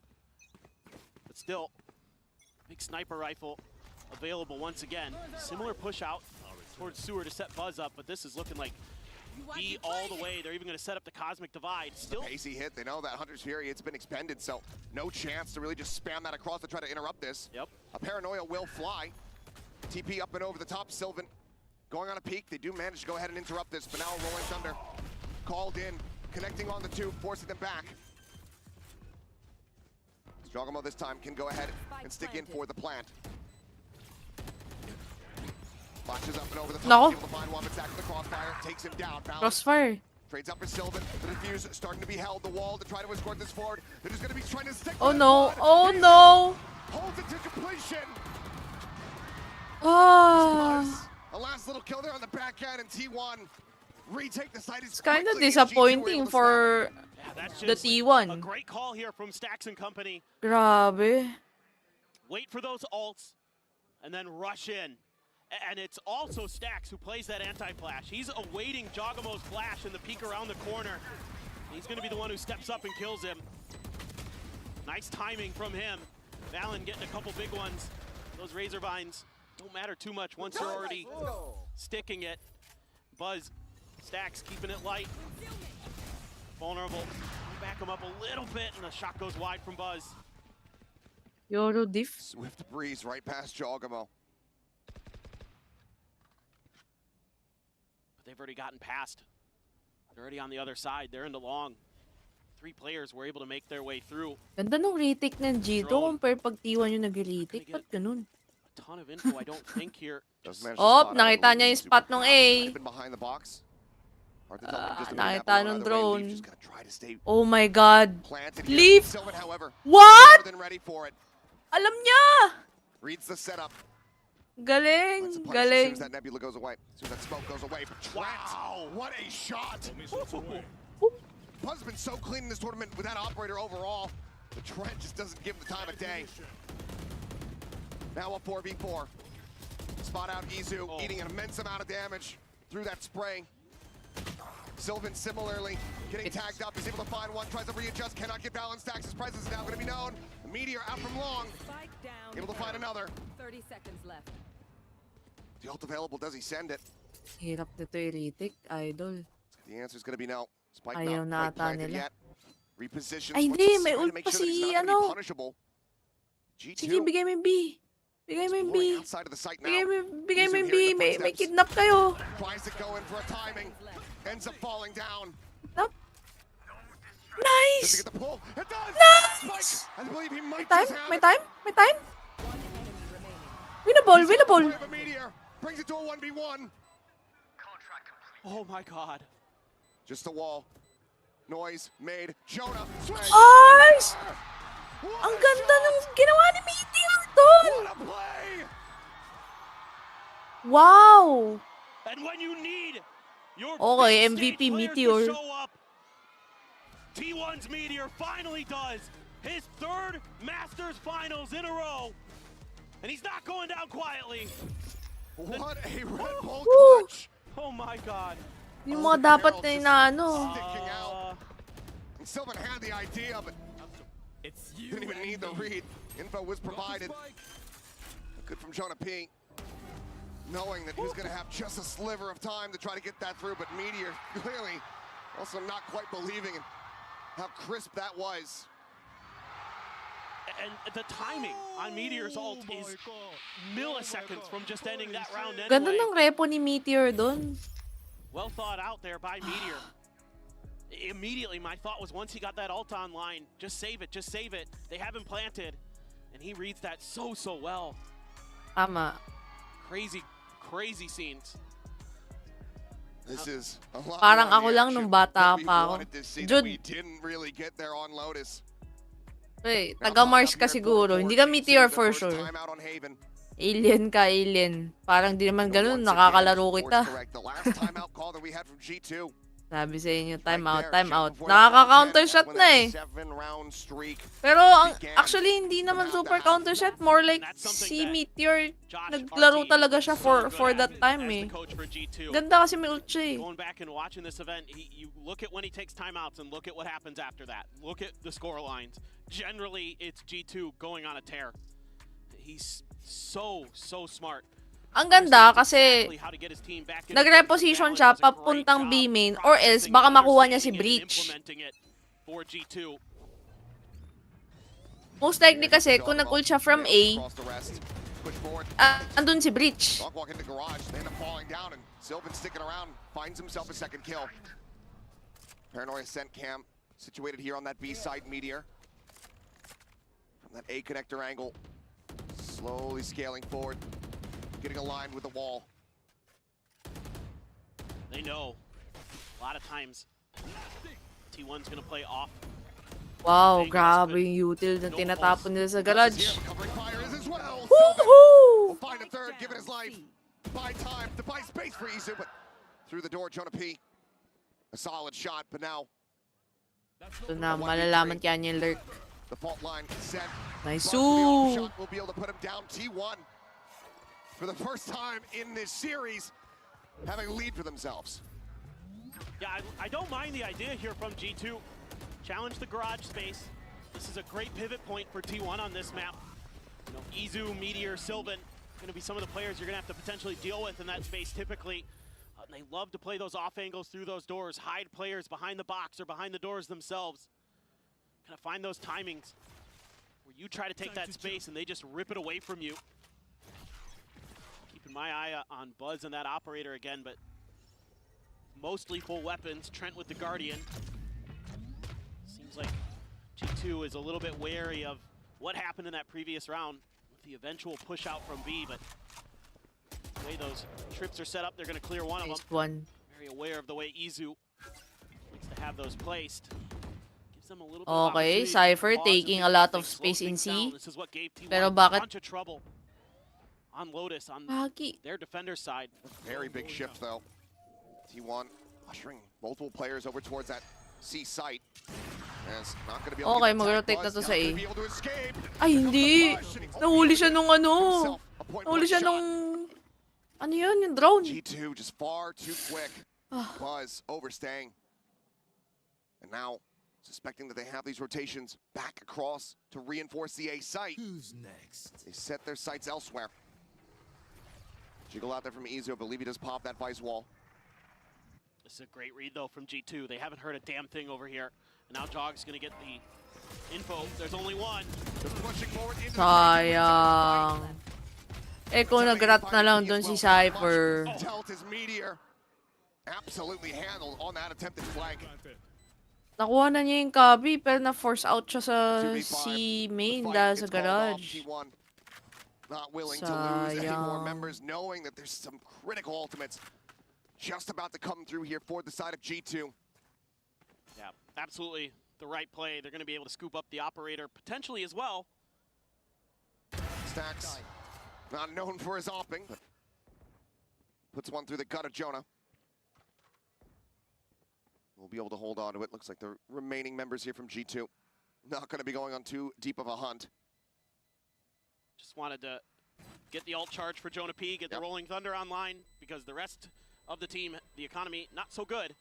But still, big sniper rifle available once again. Similar push out towards Sewer to set Buzz up, but this is looking like B all the way. They're even going to set up the Cosmic Divide. Still Pacey hit. They know that Hunter's Fury, it's been expended, so no chance to really just spam that across to try to interrupt this. Yep. A Paranoia will fly. TP up and over the top. Sylvan going on a peak. They do manage to go ahead and interrupt this, but now Rolling Thunder called in, connecting on the two, forcing them back. Strogamo this time can go ahead and stick in for the plant. Flashes up and over the top. No. Able to find one, attack the crossfire, takes him down. Balance. Crossfire. Trades up for Sylvan. The defuse starting to be held. The wall to try to escort this forward. They're just going to be trying to stick. Oh with no, one. oh no. Holds it to completion. Ah. A last little kill there on the back end, and T1 retake the site. It's kind of disappointing for that's the just a T1. great call here from Stacks and Company. Grabe. Wait for those ults and then rush in. And it's also Stacks who plays that anti-flash. He's awaiting Jogamo's flash in the peek around the corner. He's going to be the one who steps up and kills him. Nice timing from him. Valen getting a couple big ones. Those Razor Vines don't matter too much once you're already sticking it. Buzz, Stacks keeping it light. Vulnerable. Back him up a little bit, and the shot goes wide from Buzz. Yoro diff. Swift breeze right past Jogamo. But they've already gotten past. They're already on the other side. They're into long. 3 players were able to make their way through. Ganda nung retake ng G2 compare pag T1 yung nag-retake. Ba't ganun? A ton of info, I don't think, here. Oh, nakita niya yung spot nung A. Behind the box. Nakita nung drone. Oh my God. Leaf. Leaf! Sylvan, however, What? more than ready for it. Alam niya! Reads the setup. Galing, As soon galing. as that nebula goes away, as soon as that smoke goes away. Wow, what a shot! Buzz has been so clean in this tournament with that operator overall. The Trent just doesn't give him the time of day. Now a 4v4. Spot out Izu, eating an immense amount of damage through that spray. Sylvan similarly getting tagged up, is able to find one, tries to readjust, cannot get balance. Stacks. His presence is now going to be known. Meteor out from long, able to find another. 30 seconds left. The ult available, does he send it? Hirap nito i-retake, idol. The answer is going to be no. Spike Ayaw not na quite ata planted nila. yet. Repositions. Ay, wants hindi. to May try to ult make pa sure that he's si, not gonna be ano. punishable. G2 Sige, bigay mo yung B. Bigay mo yung B. exploring outside of the site now. Bigay mo Izu yung B. hearing the May footsteps. kidnap kayo. Tries to go in for a timing. Ends up falling down. Kidnap. Does Nice! he get the pull? It does! Nice! Spike, I believe he might Time? just have May it. time? May time? Winnable, winnable. Play of a meteor. Brings it to a 1v1. Oh my God. Just the wall. Noise made. Jonah. Swing. Nice! Ang ganda ng ginawa ni Meteor doon! What a play! Wow! And when you need your Okay, big MVP stage players Meteor. to show up, T1's Meteor finally does his 3rd Masters Finals in a row. And he's not going down quietly. What a Red Bull Woo! clutch. Oh my God. Yung mga dapat na inaano. Sticking out. And Sylvan had the idea, but didn't even need the read. Info was provided. Good from Jonah P. Knowing that he was going to have just a sliver of time to try to get that through, but Meteor clearly also not quite believing in how crisp that was. And the timing on Meteor's ult is milliseconds from just ending that round Ganda anyway. ng repo ni Meteor doon. Well thought out there by Meteor. Immediately, my thought was once he got that ult online, just save it, just save it. They haven't planted. And he reads that so well. Tama. Crazy, crazy scenes. This is a lot Parang more ako lang nung bata that we pa ako. wanted to see that Jude. we didn't really get there on Lotus. Taga Mars ka siguro. Hindi ka meteor for sure. Timeout on Haven. Alien ka, alien. Parang di naman ganun, nakakalaro kita. The last timeout call that we had from G2. Sabi sa inyo, time out, time out. Nakaka-counter shot na eh. 7-round streak. Pero actually, hindi naman super counter shot. More like si Meteor, naglaro talaga siya for that time eh. Ganda kasi may ult siya eh. Going back and watching this event, you look at when he takes timeouts and look at what happens after that. Look at the score lines. Generally, it's G2 going on a tear. He's so smart. Ang ganda kasi nag-reposition siya papuntang B main or else baka makuha niya si Breach. Most likely kasi kung nag-ult siya from A, andun si Breach. Paranoia sent cam situated here on that B side meteor. From that A connector angle, slowly scaling forward. Getting aligned with the wall. They know a lot of times T1's gonna play off. Wow, grabe yung util na tinatapon nila sa garage. Woohoo! Will find a third, given his life. Buy time to buy space for Isu, but through the door, Jonah P. A solid shot, but now. Ito na, malalaman kaya niya lurk. The fault line set. Nice. Will be able to put him down. T1. For the first time in this series, having a lead for themselves. Yeah, I don't mind the idea here from G2. Challenge the garage space. This is a great pivot point for T1 on this map. You know, Izu, Meteor, Sylvan, going to be some of the players you're going to have to potentially deal with in that space typically. And they love to play those off angles through those doors, hide players behind the box or behind the doors themselves. Kind of find those timings where you try to take that space and they just rip it away from you. Keeping my eye on Buzz and that operator again, but mostly full weapons. Trent with the Guardian. Seems like G2 is a little bit wary of what happened in that previous round with the eventual push out from B, but the way those trips are set up, they're going to clear one of them. Very aware of the way Izu likes to have those placed. Gives them a little bit of Okay, opportunity to Cypher pause taking and a lot slow of space in things down. C. This is what gave T1 Pero a bakit bunch of trouble on Lotus, on their defender side. Very big shift though. T1 ushering multiple players over towards that C site. Not gonna be able Okay, to mag-rotate na to sa A. be able to escape. Ay, hindi! Nahuli siya nung ano! Nahuli siya nung... Ano yun? Yung drone? G2 just far too quick. Buzz overstaying. And now, suspecting that they have these rotations back across to reinforce the A site. Who's next? They set their sights elsewhere. Jiggle out there from Izu. I believe he does pop that vice wall. This is a great read, though, from G2. They haven't heard a damn thing over here. And now Jog's going to get the info. There's only one. They're pushing forward into Sayang. Eh kung nag-rat na lang dun si Cypher. Telt is Meteor. Absolutely handled on that attempted flank. Nakuha na niya yung Kabi, pero na-force out siya sa C main dahil sa garage. Not willing to lose any more members, knowing that there's some critical ultimates just about to come through here for the side of G2. Yeah, absolutely the right play. They're going to be able to scoop up the operator potentially as well. Stacks, not known for his opping, but puts one through the gut of Jonah. We'll be able to hold on to it. Looks like the remaining members here from G2 not going to be going on too deep of a hunt. Just wanted to get the ult charge for Jonah P, get the Rolling Thunder online, because the rest of the team, the economy, not so good.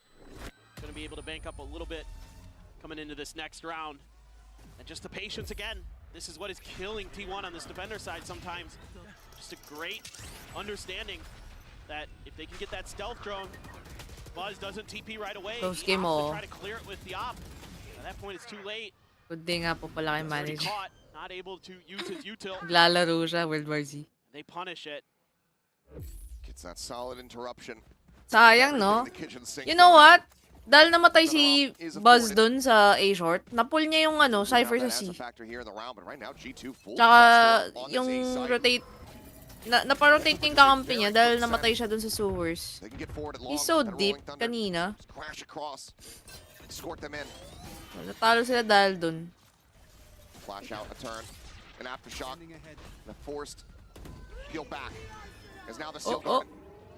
Going to be able to bank up a little bit coming into this next round. And just the patience again. This is what is killing T1 on this defender side sometimes. Just a great understanding that if they can get that stealth drone, Buzz doesn't TP right away. Close He game opts to mo. try to clear it with the op. At that point, it's too late. Good thing nga po pala kay He's already manager. caught, not able to use his util. Naglalaro siya, World War Z. They punish it. Gets that solid interruption. Sayang, no? You know what? Dahil namatay si Buzz dun sa A-short, na-pull niya yung Cypher sa C. Tsaka yung naparotate yung kakampi niya dahil namatay siya dun sa sewers. They can get forward at long. He's so and deep Rolling Thunder kanina. just crash across. Escort them in. Natalo sila dahil dun. Flash out, a turn, an aftershock, and a forced peel back. As now the Silver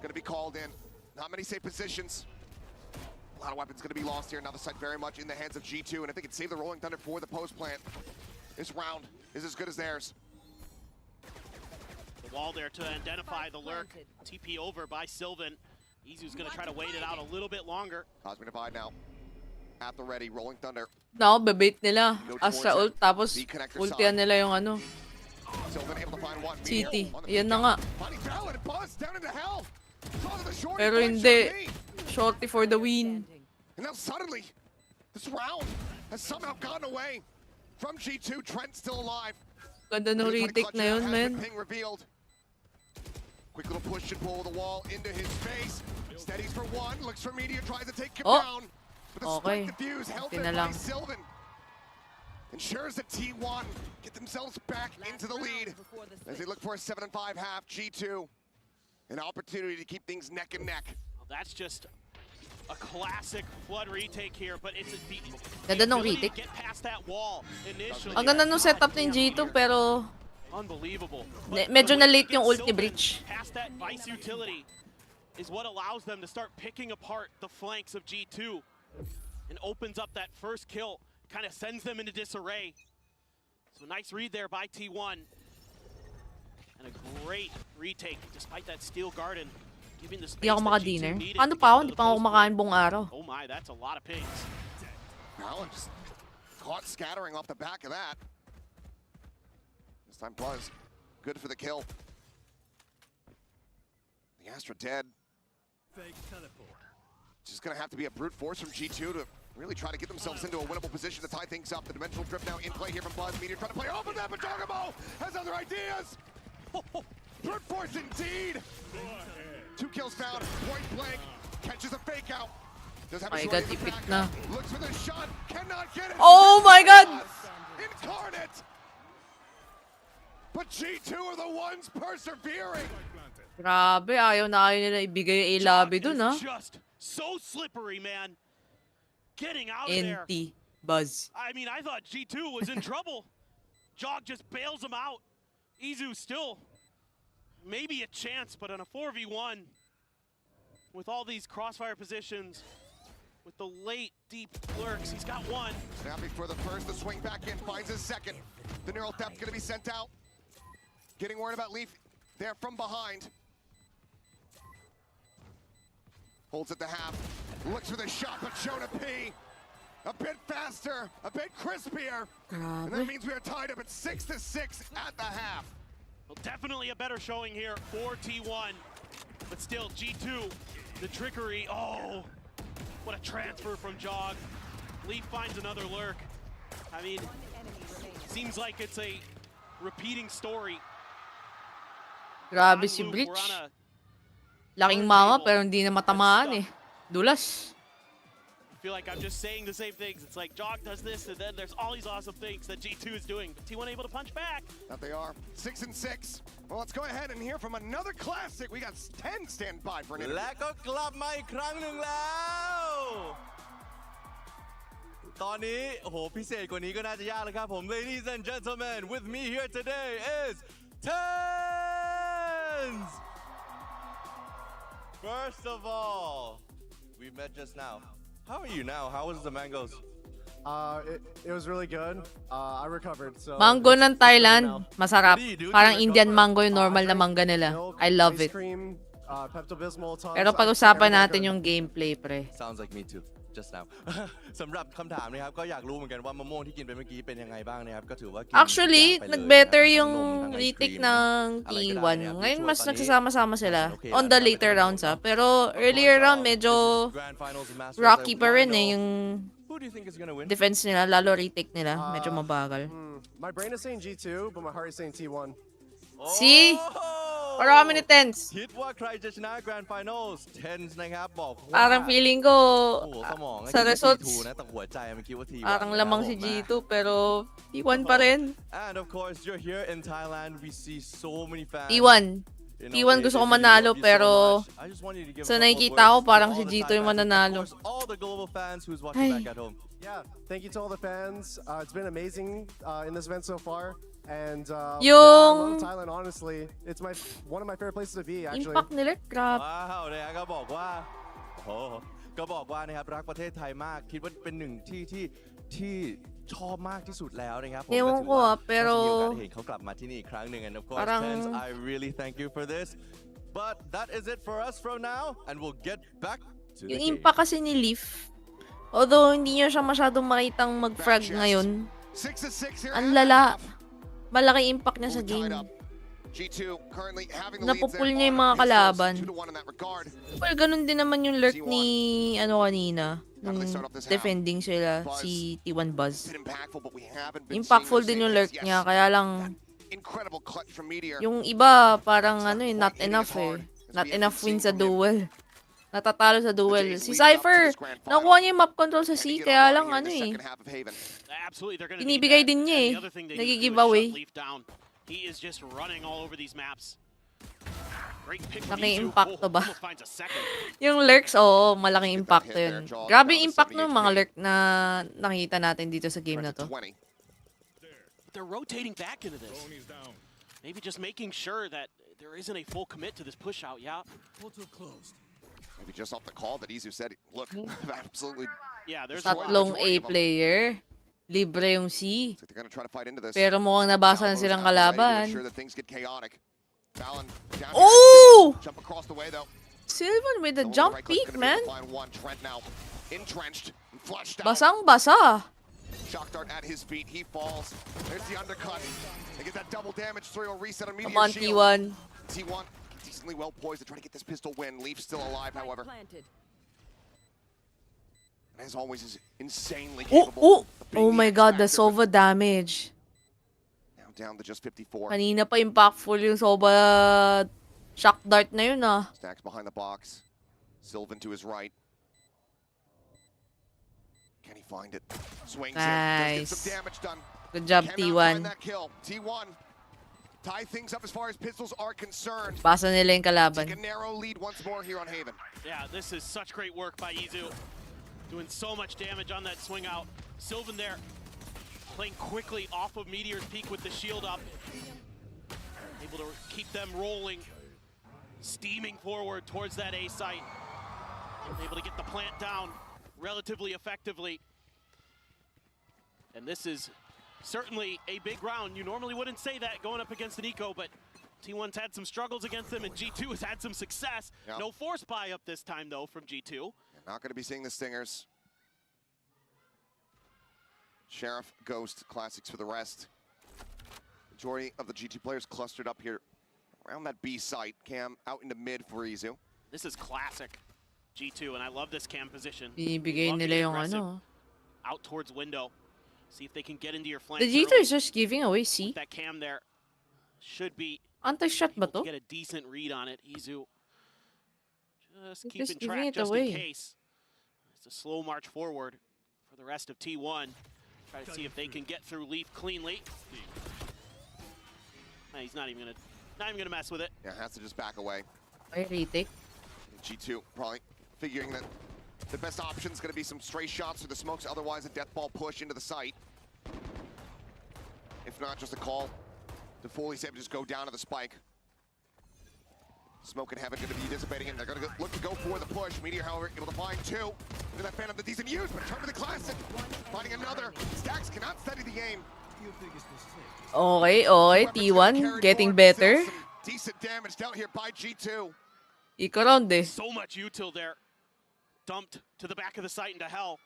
going to be called in. Not many safe positions. A lot of weapons going to be lost here. Now the site very much in the hands of G2, and if they can save the Rolling Thunder for the post plant, this round is as good as theirs. The wall there to identify the lurk. TP over by Sylvan. Izu's going to try to wait it out a little bit longer. Cosmic Divide now at the ready. Rolling Thunder. No, bebait nila. Astra ult, tapos ultian nila yung ano. Sylvan able to find one. City. Yan na nga. Finding Bell and Buzz down into hell. Pero hindi. Shorty for the win. And now suddenly, this round has somehow gone away from G2. Trent still alive. Ganda ng retake na yun, man. Ping revealed. Quick little push and pull the wall into his face. Steadies for one. Looks for media. Tries to take him down. But the spike defuse held in by Sylvan. Ensures that T1 get themselves back into the lead as they look for a 7-5 half. G2, an opportunity to keep things neck and neck. Well, that's just a classic flood retake here, but it's a Ganda ng retake. Get past that wall initially. Ang ganda nung setup ng G2 pero unbelievable. medyo na late yung ulti breach. Past that vice utility is what allows them to start picking apart the flanks of G2 and opens up that first kill, kind of sends them into disarray. So nice read there by T1. And a great retake despite that steel garden. Giving the space Hindi ako that G2 maka-dinner. needed Paano to pa get ako? to Hindi the pa ako post kumakain play. buong araw. Oh my, that's a lot of pings. Allen just caught scattering off the back of that. This time Buzz, good for the kill. The Astra dead. Just gonna have to be a brute force from G2 to really try to get themselves into a winnable position to tie things up. The dimensional drift now in play here from Buzz. Meteor trying to play off of that, but Jogamo has other ideas. Brute force indeed. 2 kills found, point blank, catches a fake out. Does have a My short God, in the ipit back. na. Looks for the shot, cannot get it. Oh my God! Incarnate. But G2 are the ones persevering. Grabe, ayaw na ayaw nila ibigay yung A-lobby dun, ha? Just so slippery, man. Getting out of there. NT. Buzz. I mean, I thought G2 was in trouble. Jog just bails him out. Izu still maybe a chance, but on a 4v1 with all these crossfire positions, with the late deep lurks, he's got one. Snapping for the first, the swing back in, finds his second. The neural depth gonna be sent out. Getting worried about Leaf there from behind. Holds at the half, looks for the shot, but Jonah P. A bit faster, a bit crispier. And that means we are tied up at 6-6 at the half. Well, definitely a better showing here for T1. But still, G2, the trickery. Oh, what a transfer from Jog. Leaf finds another lurk. I mean, seems like it's a repeating story. Grabe si Breach. Laking mama pero hindi na matamaan eh. Dulas. I feel like I'm just saying the same things. It's like Jog does this, and then there's all these awesome things that G2 is doing. But T1 able to punch back. That they are. 6-6. Well, let's go ahead and hear from another classic. We got 10 stand by for an interview. และก็กลับมาอีกครั้งหนึ่งแล้ว ตอนนี้โอ้โหพิเศษกว่านี้ก็น่าจะยากแล้วครับผม Ladies and gentlemen, with me here today is Tens! First of all, we met just now. How are you now? How was the mangoes? It was really good. I recovered. So Mango ng Thailand, masarap. Parang Indian mango yung normal na mangga nila. I love it. Pero pag-usapan natin yung gameplay, pre. Sounds like me too. Just now. สำหรับคำถามนะครับก็อยากรู้เหมือนกันว่ามะม่วงที่กินไปเมื่อกี้เป็นยังไงบ้างนะครับก็ถือว่ากิน Actually, ทุกอย่างไปเลย nag-better นะครับ yung ทั้งนมทั้งไอศกรี retake ม ng อะไรก็ได้ T1. นะครับ Ngayon, masตอนนี้ nagsasama-sama sila. okay On na, the marami later tayong rounds, ha. noma. Pero earlier round, medyo Grand Finals and Masters, rocky I pa rin wanna eh. know, Yung who do you think is gonna win? defense nila, lalo retake nila. Medyo mabagal. My brain is saying G2, but my heart is saying T1. See? Marami ni Tens. คิดว่าใครจะชนะ Grand Finals Tens นะครับบอกว่า Parang feeling ko, โอ้โหสมอง sa คิดว่า results, T2 นะแต่หัวใจมันคิดว่า T1 parang นะครับ lamang si ผม G2, pero T1 pa rin. And of course, you're here in Thailand. We see so many fans. T1. T1 gusto ko manalo, pero sa nakikita ko parang si G2 yung mananalo. All the global fans who's watching back at home. Yeah, thank you to all the fans. It's been amazing in this event so far. And Yung I love Thailand, honestly. It's one of my favorite places to be, actually. impact nila, crap. ว้าวเนี่ยก็บอกว่าโอ้ก็บอกว่านะครับรักประเทศไทยมากคิดว่าเป็นหนึ่งที่ชอบมากที่สุดแล้วนะครับผม Ewan ko pero มีโอกาสเห็นเขากลับมาที่นี่อีกครั้งหนึ่ง and of course parang fans I really thank you for this but that is it for us from now and we'll get back to the yung game. impact kasi ni Leaf, although hindi niyo siya masyadong makitang mag-frag ngayon, ang lala. Malaki impact niya sa game. Napupul niya yung mga kalaban. Well, ganun din naman yung lurk ni kanina. Nung defending sila, si T1 Buzz. Impactful din yung lurk niya, kaya lang yung iba parang not enough eh. Not enough win sa duel. Natatalo sa duel. Si Cypher, nakuha niya yung map control sa C, kaya lang binibigay din niya eh. Nag-giveaway. He is just running all over these maps. Great pick from Naki-impact to ba? Almost finds a second. Yung lurks, oo, malaking impact yun. Grabe yung impact ng mga lurk na nakita natin dito sa game na to. They're rotating back into this. Maybe just making sure that there isn't a full commit to this push out, yeah. Maybe just off the call that Izu said, look, absolutely. Yeah, there's Tatlong A player. Libre yung C. They're gonna try to fight into this. Pero mukhang nabasa na silang kalaban. Sure that things get chaotic. Fallon down Oh! Jump across the way though. Sylvan with the jump peek, man. Trent now entrenched and flushed out. Basang-basa. Shock dart at his feet. He falls. There's the undercut. They get that double damage through a reset on Meteor Come on, shield. T1. T1 decently well poised to try to get this pistol win. Leaf still alive, however. As always, is insanely capable. Oh my god, the Sova damage. Now down to just 54. Kanina pa impactful yung Sova shock dart na yun ah. Stacks behind the box. Sylvan to his right. Can he find it? Swings in. Does get some damage done. Good job, Cannot T1. find that kill. T1 tie things up as far as pistols are concerned. Basa nila yung kalaban. Take a narrow lead once more here on Haven. Yeah, this is such great work by Izu. Doing so much damage on that swing out. Sylvan there, playing quickly off of Meteor's peak with the shield up. Able to keep them rolling, steaming forward towards that A site. Able to get the plant down relatively effectively. And this is certainly a big round. You normally wouldn't say that going up against an Eco, but T1's had some struggles against them, and G2 has had some success. Yep. No force buy up this time, though, from G2. You're not going to be seeing the Stingers. Sheriff, Ghost, Classics for the rest. Majority of the G2 players clustered up here around that B site. Cam out into mid for Izu. This is classic G2, and I love this cam position. Ibigay nila yung ano. Out towards window. See if they can get into your flank. The G2 is just giving away C. That cam there should be anti-shot ba to? Get a decent read on it. Izu just He's keeping just giving track it just away. in case. It's a slow march forward for the rest of T1. Try to see if they can get through Leaf cleanly. He's not even gonna mess with it. Yeah, has to just back away. Ay, retake. G2 probably figuring that the best option is going to be some stray shots through the smokes, otherwise a death ball push into the site. If not, just a call to fully save, just go down to the spike. Smoke and Heaven going to be dissipating, and they're going to look to go for the push. Meteor, however, able to find two. Look at that Phantom, the decent use, but turn to the Classic. Finding another. Stacks cannot steady the game. Okay, T1 getting better. Decent damage dealt here by G2. Iko round eh. So much util there. Dumped to the back of the site into hell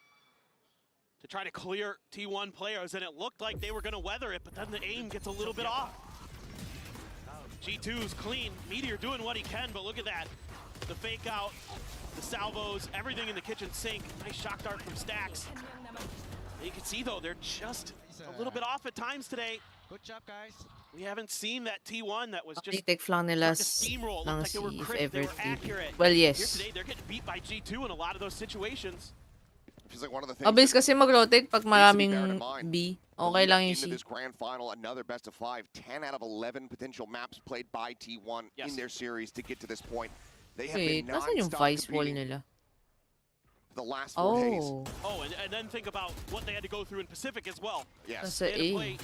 to try to clear T1 players, and it looked like they were going to weather it, but then the aim gets a little bit off. G2's clean. Meteor doing what he can, but look at that. The fake out, the salvos, everything in the kitchen sink. Nice shock dart from Stacks. You can see, though, they're just a little bit off at times today. Good job, guys. We haven't seen that T1 that was just Retake flang nila steamroll. ng Like they were C if crisp, they ever were accurate. Well, Here yes. today, they're getting beat by G2 in a lot of those situations. Feels like one of the things Mabilis kasi mag-rotate pag needs to be maraming beared in mind. B. The Okay lead lang up yung into C. this grand final, another best of 5. 10 out of 11 potential maps played by T1 in their series to get to this point. They have Wait, been nasan yung non-stop vice wall competing nila? for the last 4 days. Oh, and then think about what they had to go through in Pacific as well. Yes. Nasa They had to A. play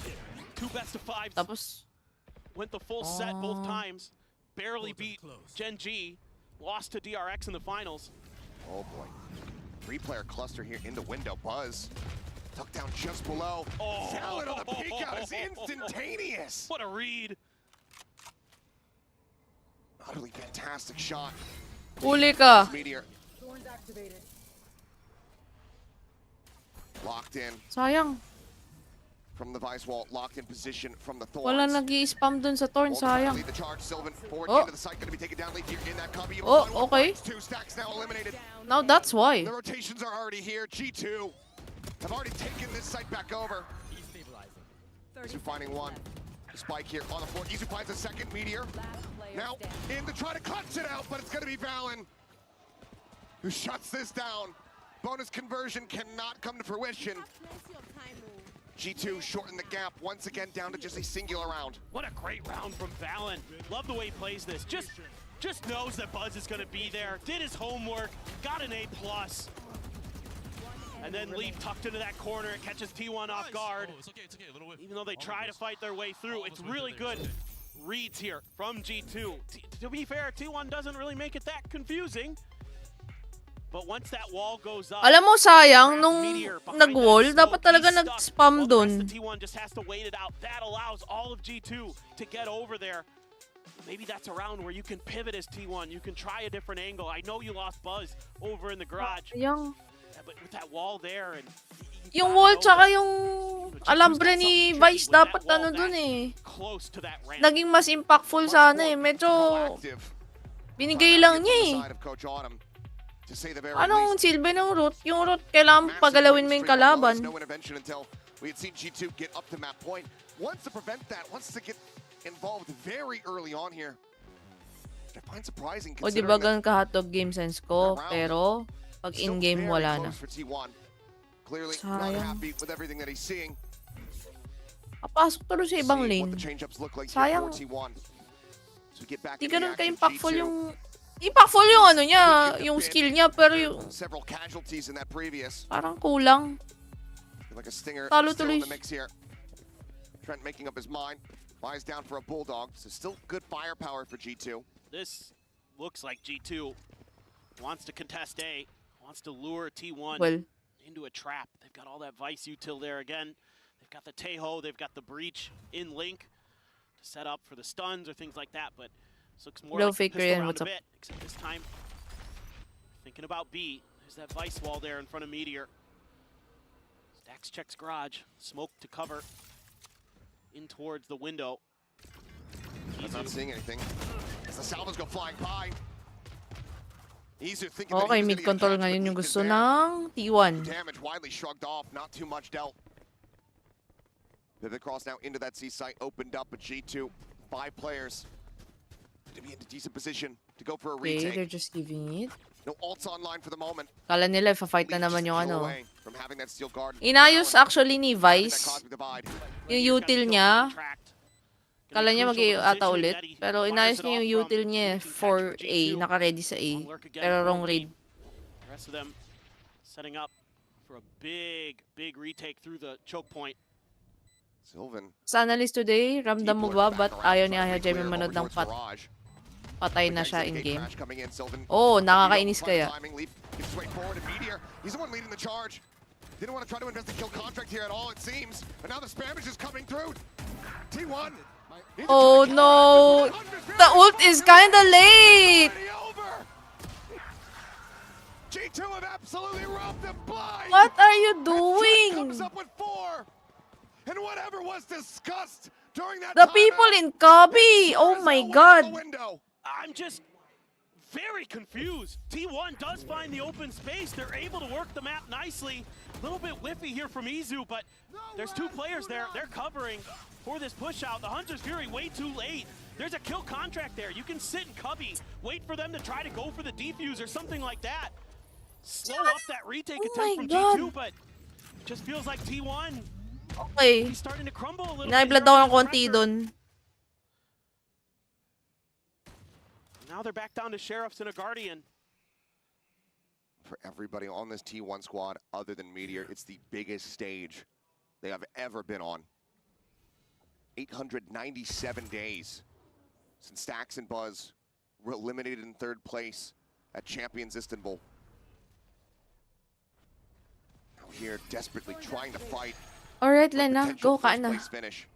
2 best of 5s. Tapos, Went the full set both times. Barely beat Gen G. Lost to DRX in the finals. Oh boy. 3-player cluster here in the window. Buzz tucked down just below. Oh. Salad on the peek out is instantaneous. What a read. Utterly fantastic shot. huli ka. Meteor locked in Sayang. from the vice wall, locked in position from the thorns. Wala nag-i-spam dun sa Thorn. Sayang. Lead the charge, Sylvan forward Oh. into the site, gonna be taken down. Lead here in that cubby. Oh, okay. 2 stacks now eliminated. Now that's why. The rotations are already here. G2 have already taken this site back over. Izu finding one. The spike here on the floor. Izu finds a second meteor. Now in to try to clutch it out, but it's gonna be Valen who shuts this down. Bonus conversion cannot come to fruition. G2 shortened the gap once again down to just a singular round. What a great round from Valen. Love the way he plays this. Just knows that Buzz is going to be there. Did his homework. Got an A+. And then Leaf tucked into that corner. It catches T1 off guard. It's okay, a little whiff. Even though they try to fight their way through, it's really good reads here from G2. To be fair, T1 doesn't really make it that confusing. But once that wall goes up, Alam mo, sayang, nung nag-wall, dapat talaga nag-spam dun. T1 just has to wait it out. That allows all of G2 to get over there. Maybe that's a round where you can pivot as T1. You can try a different angle. I know you lost Buzz over in the garage. Yung, But with that wall there and yung wall tsaka yung alambre ni Vice dapat ano dun eh. close to that ramp. Naging mas impactful sana eh. Medyo binigay lang niya eh. Anong silbi ng root? Yung root, kailangan pagalawin mo yung kalaban. No intervention until we had seen G2 get up to map point. Wants to prevent that, wants to get involved very early on here. I find surprising O diba ganun ka hotdog game sense ko, pero pag in-game wala na. Clearly not happy with everything that he's seeing. Papasok tuloy sa ibang lane. Sayang. Di ganun ka-impactful yung... Impactful yung ano niya, yung skill niya, pero yung... Several casualties in that previous. Parang kulang. Like a stinger Talo still in tuloy. the mix here. Trent making up his mind. Buys down for a bulldog. So still good firepower for G2. This looks like G2 wants to contest A, wants to lure T1 Well, into a trap. They've got all that Vice util there again. They've got the Tejo, they've got the Breach in Link to set up for the stuns or things like that, but this looks more Hello, like a Faker, pistol and round what's a up? bit, except this time thinking about B. There's that Vice wall there in front of Meteor. Stacks checks garage, smoke to cover in towards the window. He's not seeing anything. As the salvos go flying by. Izu thinking that okay, he was mid gonna get control catch, ngayon but yung Ethan gusto there. ng T1. Damage widely shrugged off, not too much dealt. Pivot cross now into that C site, opened up, but G2, 5 players to be in a decent position to go for a Okay, retake. they're just giving it. No ults online for the moment. Kala nila, fa-fight na Leaf naman just yung peel ano. away from having that steel guard. Inayos actually ni That Vice cosmic divide. yung util niya. Kala niya mag-i-ata ulit. Pero inayos niya yung util niya for A. Naka-ready sa A. Pero wrong read. The rest of them setting up for a big retake through the choke point. Sylvan. Sa analyst today, ramdam mo ba ba't ayaw ni Aya Jaime manood ng patay na siya in-game? Oh, nakakainis kaya. He's the one leading the charge. Didn't want to try to invest the kill contract here at all, it seems. But now the spam is just coming through. T1. Oh no! The ult is kinda late! G2 have absolutely robbed them blind. What are you Comes doing? up with 4. And whatever was discussed during that The timeout, people in Cubby! Oh my god! I'm just very confused. T1 does find the open space. They're able to work the map nicely. A little bit whiffy here from Izu, but there's 2 players there. They're covering for this push out. The Hunter's Fury way too late. There's a kill contract there. You can sit in Cubby, wait for them to try to go for the defuse or something like that. slow up that retake Oh attempt my from God. G2, but just feels like T1 Okay. he's starting to crumble a little Naiblad bit. ako Here ng under konti pressure. dun. Now they're back down to Sheriffs and a Guardian. For everybody on this T1 squad, other than Meteor, it's the biggest stage they have ever been on. 897 days since Stax and Buzz were eliminated in third place at Champions Istanbul. Now here, desperately trying to fight. Alright, for a Lena. potential Go, kain first na. place finish.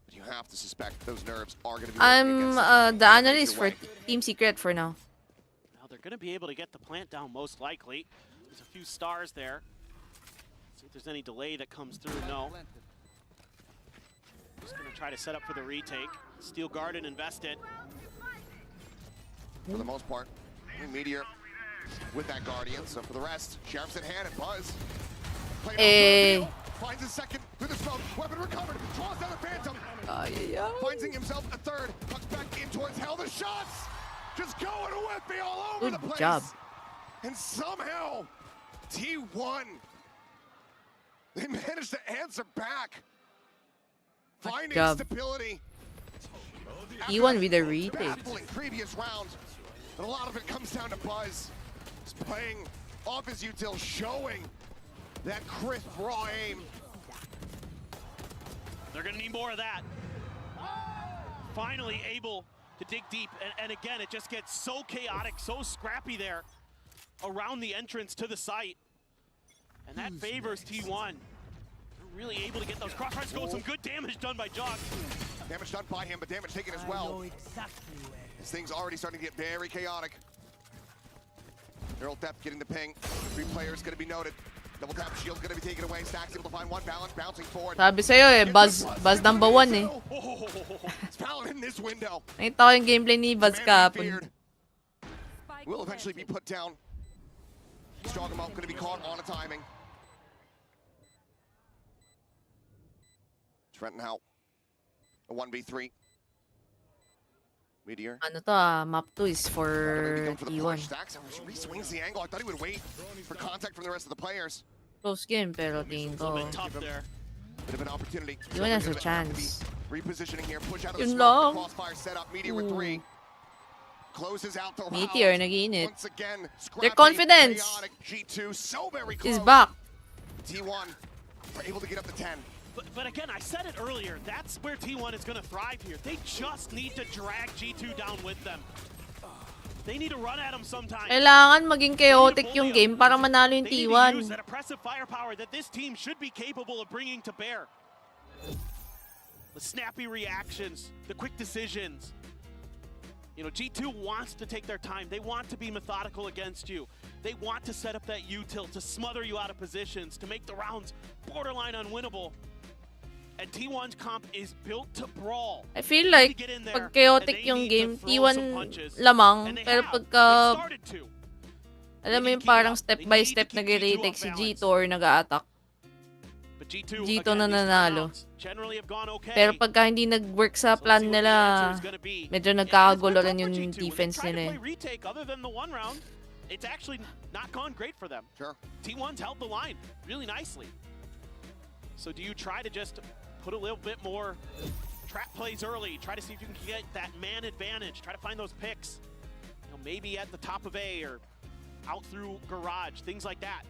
But you have to suspect those nerves are going to be working I'm against them the in a analyst major for way. Team Secret for now. Now they're going to be able to get the plant down most likely. There's a few stars there. See if there's any delay that comes through. No. Just going to try to set up for the retake. Steel Garden invested. For the most part, Meteor with that Guardian. So for the rest, Sheriff's in hand and Buzz. Finds a second through the smoke. Weapon recovered. Draws down the Phantom. Finding himself a third. Tucks back in towards Hell. The shots just going whippy all over the Good place. job. And somehow, T1, they managed to answer back. Finding job. stability. T1 with a retake. Baffling previous round, but a lot of it comes down to Buzz. He's playing off his util, showing that crisp raw aim. They're going to need more of that. Finally able to dig deep. And again, it just gets so chaotic, so scrappy there around the entrance to the site. And that favors T1. They're really able to get those crossfires going. Some good damage done by Jog. Damage done by him, but damage taken as well. This thing's already starting to get very chaotic. Neural depth getting the ping. 3 players going to be noted. Double tap shield's going to be taken away. Stack's able to find one balance, bouncing forward. Sabi sa'yo eh, Buzz number 1 eh. It's Fallon in this window. Nakita ko yung gameplay ni Buzz kahapon. Will eventually be put down. Strong amount going to be caught on a timing. Trenton Howe. A 1v3. Meteor. Ano to map 2 is for T1. Stax re-swings the angle. I thought he would wait for contact from the rest of the players. Close game pero tingin ko. Bit of an opportunity. T1 has a chance. Repositioning here. Push out of the Yun smoke. lang. The crossfire set up. Meteor with 3. Closes out the round. Meteor nag-iinit. Once again, Their confidence G2 so very close. is back. T1 were able to get up to 10. But again, I said it earlier, that's where T1 is going to thrive here. They just need to drag G2 down with them. They need to run at them sometimes. Kailangan maging chaotic yung game para manalo yung They need to use T1. that oppressive firepower that this team should be capable of bringing to bear. The snappy reactions, the quick decisions. You know, G2 wants to take their time. They want to be methodical against you. They want to set up that util to smother you out of positions, to make the rounds borderline unwinnable. And T1's comp is built to brawl. I feel like pag chaotic yung game, T1 lamang, pero pagka alam mo yung parang step by step nag-retake si G2 or nag-a-attack, G2 na nanalo. Pero pagka hindi nag-work sa plan nila, medyo nagkakagulo rin yung defense nila eh. Other than the one round, it's actually not gone great for them. Sure. T1's held the line really nicely. So do you try to just put a little bit more trap plays early, try to see if you can get that man advantage, try to find those picks, you know, maybe at the top of A or out through garage, things like that?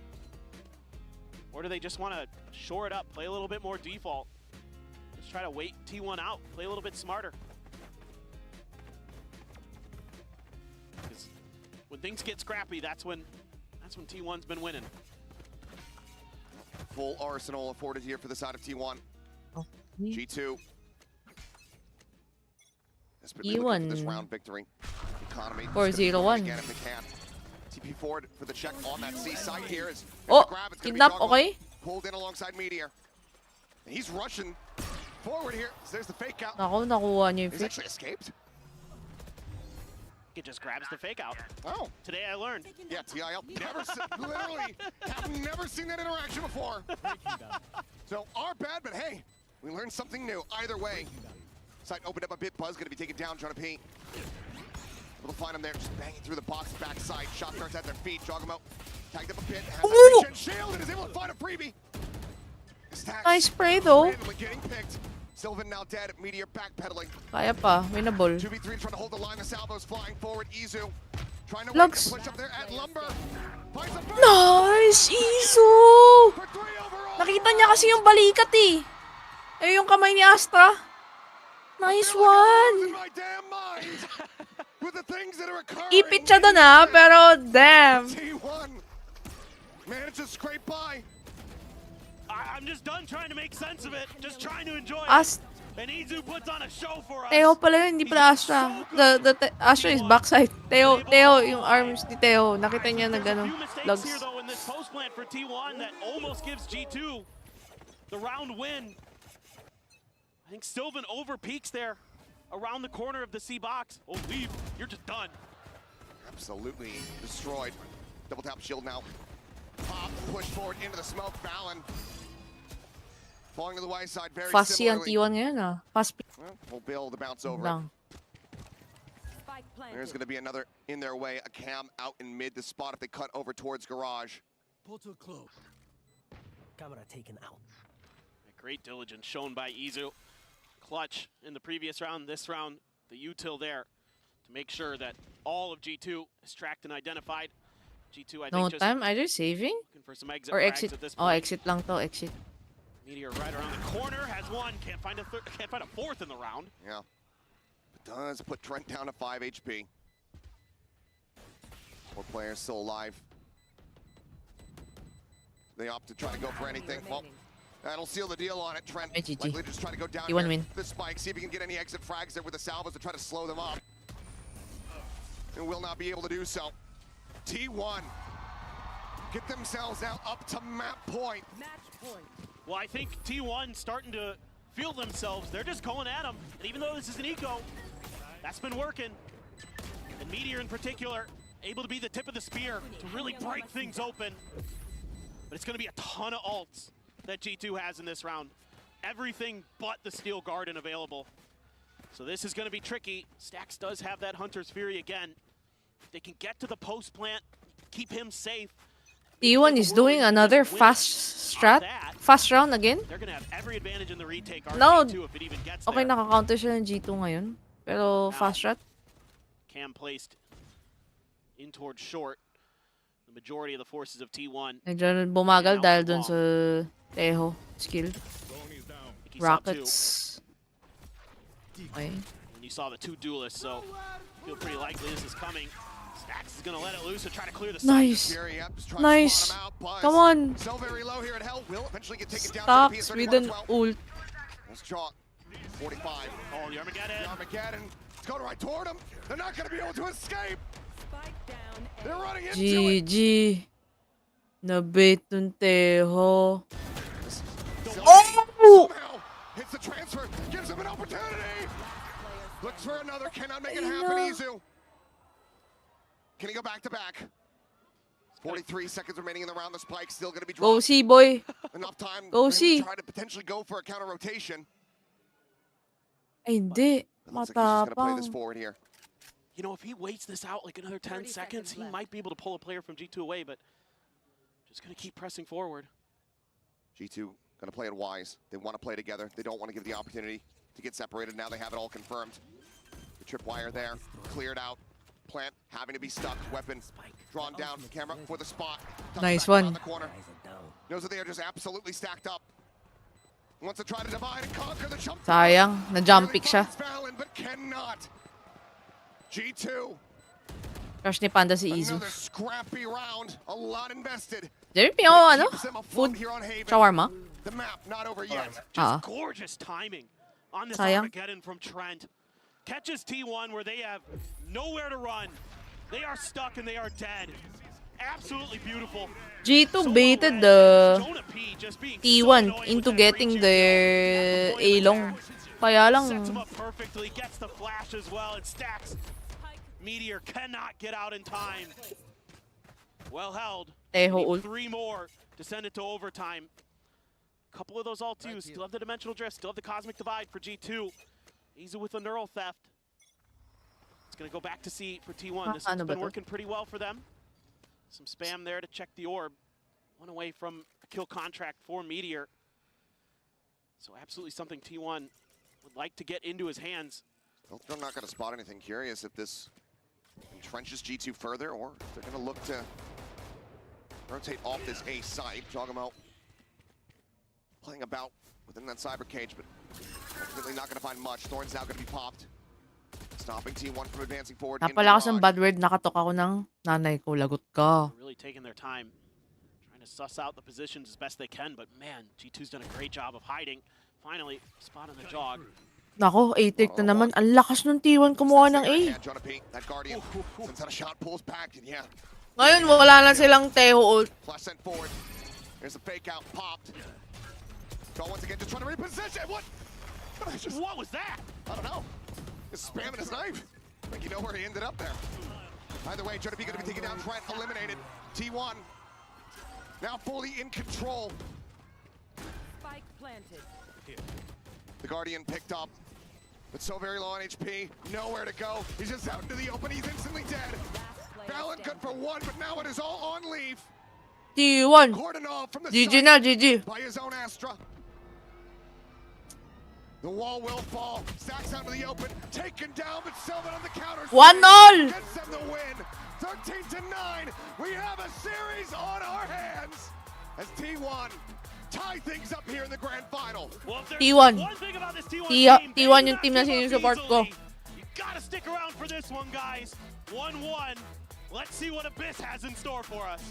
Or do they just want to shore it up, play a little bit more default, just try to wait T1 out, play a little bit smarter? Because when things get scrappy, that's when T1's been winning. Full arsenal afforded here for the side of T1. G2. Desperately looking for this round victory. Economy. 4-0-1. Again if they can. TP forward for the check on that C side here. Is kidnap, okay? Pulled in alongside Meteor. And he's rushing forward here. So there's the fake out. Naku, nakuha niyo yung He's fake. actually escaped. It just grabs the fake out. Oh. Today I learned. Yeah, TIL. Literally have never seen that interaction before. So our bad, but hey, we learned something new. Either way. Site opened up a bit. Buzz going to be taken down. Jonah P. Able to to find him there, just banging through the box backside. Shot starts at their feet, jog him out. Tagged up a bit, has Ooh. that shield and is able to find a freebie. Stacks Nice spray though. randomly getting picked. Sylvan now dead, Meteor backpedaling. Kaya pa, winnable. 2v3 trying to hold the line, the salvos flying forward. Izu trying to wait Lugs. to push up there at Lumber. Finds a burst. Nice, Izu! For 3 overall. Nakita niya kasi yung balikat eh. Eh, yung kamay ni Astra. Nice I feel like I'm one! losing my damn mind with the things that are occurring. Ipit siya dun ah, pero damn. T1 managed to scrape by. I'm just done trying to make sense of it. Just trying to enjoy As it. And Izu puts on a show for us. Teo pala yun, hindi pala Astra. Astra is backside. Teo, yung arms ni Teo. Nakita niya na gano'n. Lugs. Lugs. Here though in this post plant for T1 that almost gives G2 the round win. I think Sylvan over peaks there around the corner of the C box. Oh, leave. You're just done. Absolutely destroyed. Double tap shield now. Pop, push forward into the smoke. Fallon falling to the wayside very Fast si ang similarly. T1 ngayon ah. Fast Well, we'll build the bounce over. lang. There's going to be another in their way. A cam out in mid to spot if they cut over towards garage. Portal closed. Camera taken out. Great diligence shown by Izu. Clutch in the previous round, this round, the util there to make sure that all of G2 is tracked and identified. G2, I think, No just time, either saving looking for some exit or frags exit. at this Oh, point. exit lang to, exit. Meteor right around the corner, has one, can't find a fourth in the round. Yeah. It does put Trent down to 5 HP. 4 players still alive. They opt to try to go for anything. Well, that'll seal the deal on it. Trent Hey, GG. likely just try to go down T1 here. win. The spike, see if he can get any exit frags there with the salvos to try to slow them up. And will not be able to do so. T1 get themselves now up to map point. Well, I think T1 starting to feel themselves. They're just going at them. And even though this is an eco, that's been working. And Meteor in particular, able to be the tip of the spear to really break things open. But it's going to be a ton of ults that G2 has in this round. Everything but the Steel Garden available. So this is going to be tricky. Stax does have that Hunter's Fury again. If they can get to the post plant, keep him safe. T1 is doing another fast strat. Fast round again. They're going to have every advantage in the retake. No. G2 if it even gets Okay, there. naka-counter siya ng G2 ngayon. Pero fast strat. Cam placed in towards short. The majority of the forces of T1. Medyo bumagal dahil dun sa Teho skill. Rockets. Okay. And you saw the 2 duelists, so feel pretty likely this is coming. Stax is going to let it loose and try to clear the side. Nice. Nice. Come on. So very low here at Hell will eventually get taken down. Stocks with an ult. Let's draw 45. Oh, the Armageddon. The Armageddon. It's going right toward them. They're not going to be able to escape. They're running into it. GG. Nabait ng Teho. Oh! Somehow hits the transfer. Gives him an opportunity. Looks for another. Cannot make it happen. Izu. Can he go back to back? 43 seconds remaining in the round. The spike still going to be dropped. Go C, boy. Enough time. Go C. Try to potentially go for a counter rotation. Ay, hindi. Looks like he's just going to play this Matapang. forward here. You know, if he waits this out like another 10 seconds, he might be able to pull a player from G2 away, but just going to keep pressing forward. G2 going to play it wise. They want to play together. They don't want to give the opportunity to get separated. Now they have it all confirmed. The tripwire there, cleared out. Plant having to be stuck. Weapon drawn down. Camera for the spot. Tucks Nice back around one. the corner. Knows that they are just absolutely stacked up. Wants to try to divide and conquer the jump. Sayang. Na-jump pick siya. Fallon, but cannot. G2. Crush ni Panda si Izu. Another scrappy round. A lot invested. Jerry, pingo ano? Keeps them Food. afloat here on Haven. Shawarma. The map not over yet. Ah. Gorgeous timing on this Sayang. Armageddon from Trent. Catches T1 where they have nowhere to run. They are stuck and they are dead. Absolutely beautiful. G2 baited the Jonah P just being so T1 annoying into with that getting breaching their at the point of A-long. attack. Kaya Sets him lang, up perfectly, gets the flash as well, and Stax. Meteor cannot get out in time. Well held. Teho Need ult. 3 more to send it to overtime. Couple of those ult twos. Still have the Dimensional Drift, still have the Cosmic Divide for G2. Easy with the Neural Theft. It's going to go back to C for T1. This has been working pretty well for them. Some spam there to check the orb. One away from a kill contract for Meteor. So absolutely something T1 would like to get into his hands. I'm not going to spot anything. Curious if this entrenches G2 further, or if they're going to look to rotate off this A site. Jogamo playing about within that cyber cage, but really not going to find much. Thorn's now going to be popped, stopping T1 from advancing forward. Napalakas ang bad word, nakatok ako ng nanay ko, lagot ka. Really taking their time, trying to suss out the positions as best they can, but man, G2's done a great job of hiding. Finally, spot on the jog. Nako, A-take na naman. Ang lakas ng T1 kumuha ng A. Ngayon, wala na silang Teho ult. There's a fake out popped. So once again, just trying to reposition. What was that? I don't know. Just spamming his knife. I think you know where he ended up there. Either way, Jonah P going to be taking down Trent, eliminated. T1 now fully in control. Spike planted. The Guardian picked up, but so very low on HP, nowhere to go. He's just out into the open, he's instantly dead. Valen good for one, but now it is all on leave. T1. GG na, GG. By his own Astra. The wall will fall. Stacks out to the open, taken down, but Sylvan on the counter. 1-0. Gets them the win. 13-9. We have a series on our hands as T1 tie things up here in the grand final. T1. T1 yung team na sinusupport ko. You gotta stick around for this one, guys. 1-1. Let's see what Abyss has in store for us.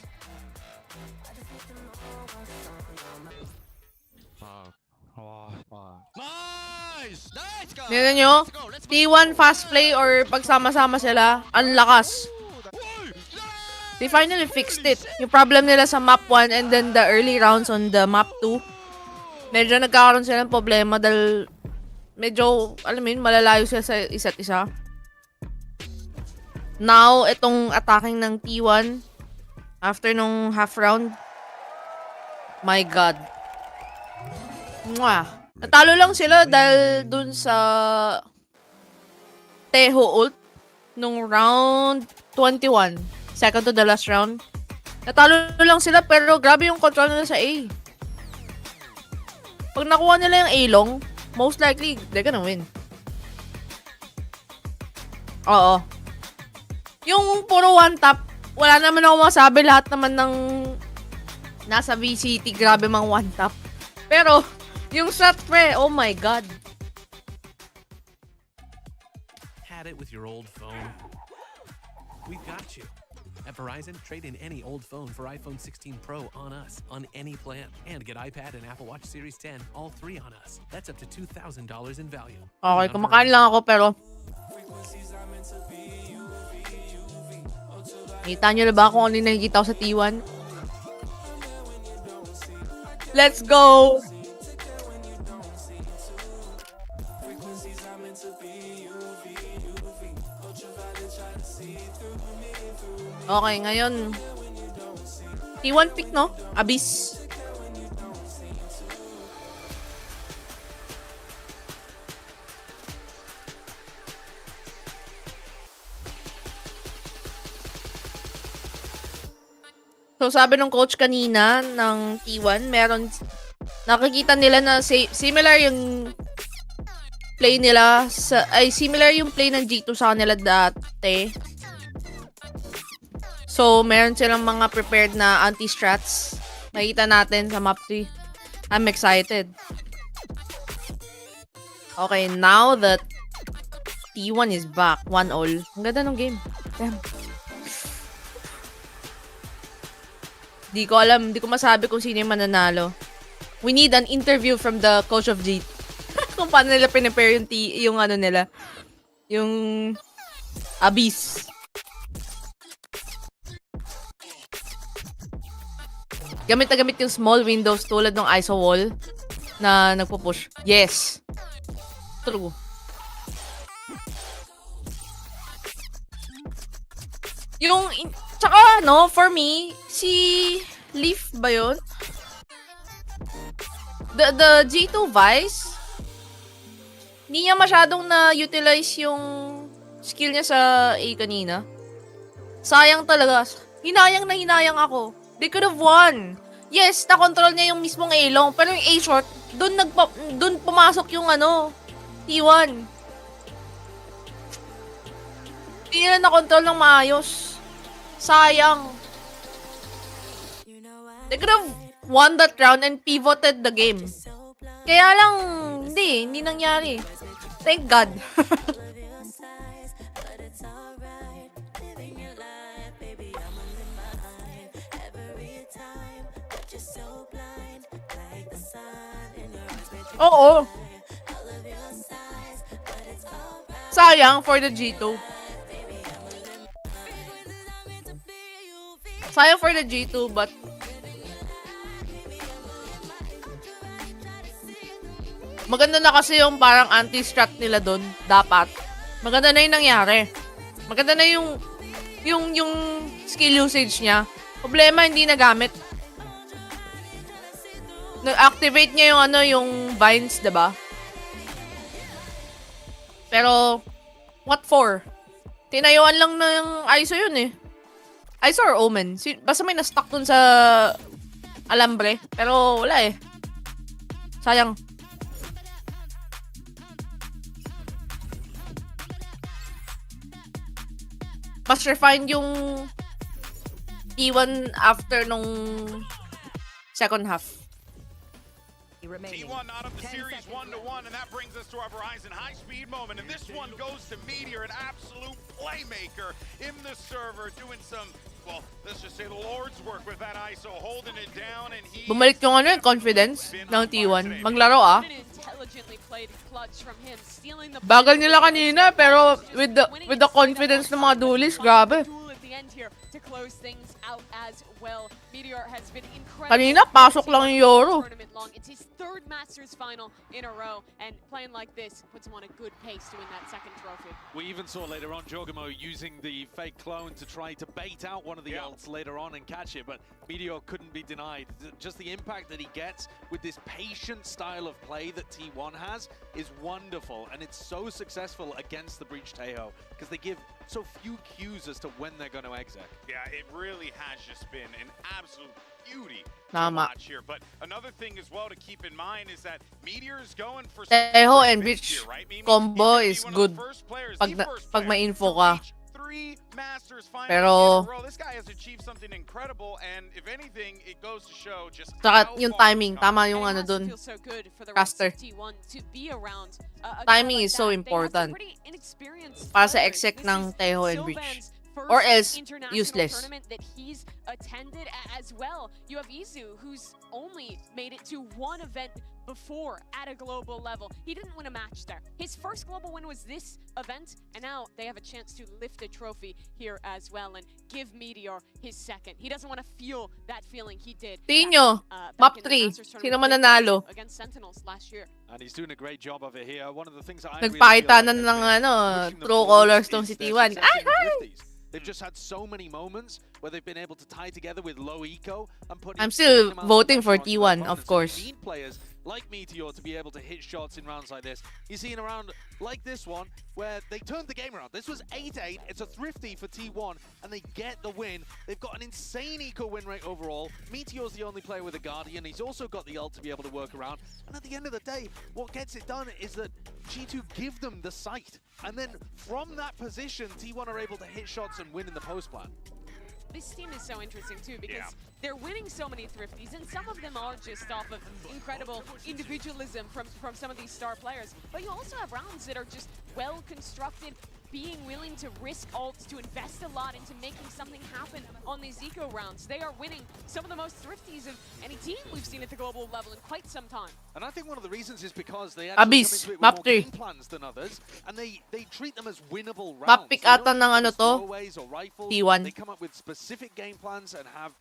Nice! Tignan nyo, T1 fast play or pagsama-sama sila, ang lakas. They finally fixed it. Yung problem nila sa map 1 and then the early rounds on the map 2, medyo nagkakaroon sila ng problema dahil medyo, alam mo yun, malalayo sila sa isa't isa. Now, itong attacking ng T1 after nung half round, my God. Mwah. Natalo lang sila dahil dun sa Teho ult nung round 21. Second to the last round. Natalo lang sila pero grabe yung control nila sa A. Pag nakuha nila yung A-long, most likely, they're gonna win. Oo. Yung puro one tap, wala naman ako masabi. Lahat naman ng nasa VCT, grabe mang one tap. Pero, yung shot pre, oh my God. Had it with your old phone? We've got you. At Verizon, trade in any old phone for iPhone 16 Pro on us, on any plan. And get iPad and Apple Watch Series 10, all three on us. That's up to $2,000 in value. Okay, kumakain lang ako pero kita nyo na ba kung ano yung nakikita ko sa T1? Let's go! Okay, ngayon T1 pick, no? Abyss. So, sabi ng coach kanina ng T1, meron, nakikita nila na similar yung play nila similar yung play ng G2 sa kanila dati. So, meron silang mga prepared na anti-strats. Makita natin sa map 3. I'm excited. Okay, now that T1 is back, 1-all. Ang ganda ng game. Damn. Di ko alam, di ko masabi kung sino yung mananalo. We need an interview from the coach of G. Kung paano nila pinipare yung ano nila. Yung Abyss. Gamit na gamit yung small windows tulad ng ISO wall na nagpo-push. Yes. True. Yung, tsaka no, for me, si Leaf ba yun? The G2 Vice, hindi niya masyadong na-utilize yung skill niya sa A kanina. Sayang talaga. Hinayang na hinayang ako. They could have won. Yes, na-control niya yung mismong A long, pero yung A short, dun pumasok yung T1. Hindi nila na-control ng maayos. Sayang. They could have won that round and pivoted the game. Kaya lang, hindi nangyari. Thank God. Oo. Sayang for the G2. Sayang for the G2, but maganda na kasi yung parang anti-strat nila doon. Dapat. Maganda na yung nangyari. Maganda na yung skill usage niya. Problema, hindi nagamit. Nag-activate niya yung vines, diba? Pero, what for? Tinayuan lang ng ISO yun eh. ISO or Omen? Basta may na-stuck dun sa alambre. Pero, wala eh. Sayang. Mas refined yung T1 after nung second half. T1 out of the series 1-1, and that brings us to our Verizon high-speed moment. And this one goes to Meteor, an absolute playmaker in the server, doing some, well, let's just say the Lord's work with that ISO, holding it down, and he... Bumalik yung confidence ng T1. Maglaro Bagal nila kanina, pero with the confidence ng mga duelist, grabe. Kanina, pasok lang yung Yoro. It's his third Masters final in a row, and playing like this puts him on a good pace to win that second trophy. We even saw later on Jogamo using the fake clone to try to bait out one of the ults later on and catch it, but Meteor couldn't be denied. Just the impact that he gets with this patient style of play that T1 has is wonderful, and it's so successful against the Breach Tejo because they give so few cues as to when they're going to exec. Yeah, it really has just been an absolute beauty to Tama. watch here. But another thing as well to keep in mind is that Meteor is going for Tejo and Breach combo is good pag may info ka. Pero this guy has achieved something incredible, and if anything, it goes to show just saka yung timing, tama yung dun. Caster. Timing is so important para sa exec ng Tejo and Breach. Or else, useless. That he's attended as well. You have Izu, who's only made it to one event before at a global level. He didn't win a match there. His first global win was this event, and now they have a chance to lift a trophy here as well and give Meteor his second. He doesn't want to feel that feeling he did. Tingnan nyo, map 3. Sino man nanalo? Against Sentinels last year. And he's doing a great job of it here. One of the things that I Nagpakita na ng true colors tong si T1. They've just had so many moments where they've been able to tie together with low eco and put. I'm still voting for T1, of course. You need players like Meteor to be able to hit shots in rounds like this. You see in a round like this one where they turned the game around. This was 8-8. It's a thrifty for T1, and they get the win. They've got an insane eco win rate overall. Meteor's the only player with a Guardian. He's also got the ult to be able to work around. And at the end of the day, what gets it done is that G2 give them the sight. And then from that position, T1 are able to hit shots and win in the post plan. This team is so interesting too because they're winning so many thrifties, and some of them are just off of incredible individualism from some of these star players. But you also have rounds that are just well constructed, being willing to risk ults, to invest a lot into making something happen on these eco rounds. They are winning some of the most thrifties of any team we've seen at the global level in quite some time. And I think one of the reasons is because they actually Abyss, come into it with map more 3. game plans than others, and they treat them as winnable rounds. Map pick They don't ata ng go to, throwaways or rifles. T1. They come up with specific game plans and have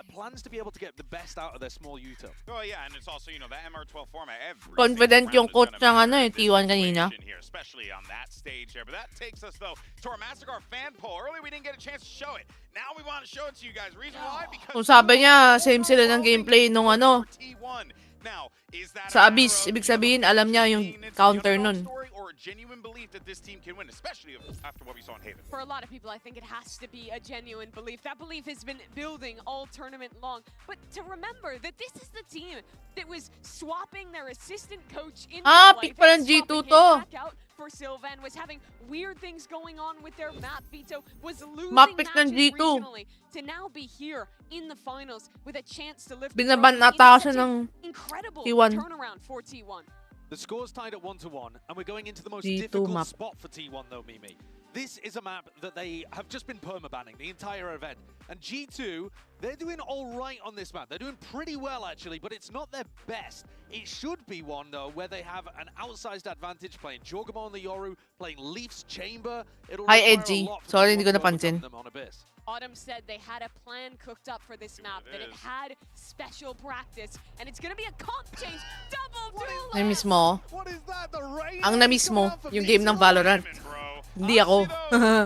plans to be able to get the best out of their small util. Oh yeah, and it's also, you know, the MR12 format. Every Confident single yung round coach is gonna ng matter in this T1 kanina. situation here, especially on that stage there. But that takes us though to our Massacre fan poll. Earlier we didn't get a chance to show it. Now we want to show it to you guys. Reason why? Because Kung sabi niya, same sila ng gameplay nung T1. Now, is that sa Abyss. Ibig sabihin, alam niya yung counter nun. or a genuine belief that this team can win, especially after what we saw in Haven? For a lot of people, I think it has to be a genuine belief. That belief has been building all tournament long. But to remember that this is the team that was swapping their assistant coach in pick pa ng G2 to. back out for Sylvan, was having weird things going on with their map veto, was losing Map pick matches ng G2. regionally, to now be here in the finals with a chance to lift the Binaban trophy ata in siya such an ng incredible T1. turnaround for T1. The score's tied at 1-1, and we're going into the most G2 difficult map. spot for T1 though, Mimi. This is a map that they have just been permabanning the entire event. And G2, they're doing all right on this map. They're doing pretty well, actually, but it's not their best. It should be one, though, where they have an outsized advantage playing Jorgamon and the Yoru, playing Leaf's Chamber. It'll Hi, require a Edgy. lot for Sorry, T1 hindi ko to overcome napansin. them on Abyss. Autumn said they had a plan cooked up for this map, that it had special practice, and it's gonna be a comp change. Double duel! Na-miss mo. What is that? The rain Ang na-miss mo, yung game ng Valorant. Hindi ako.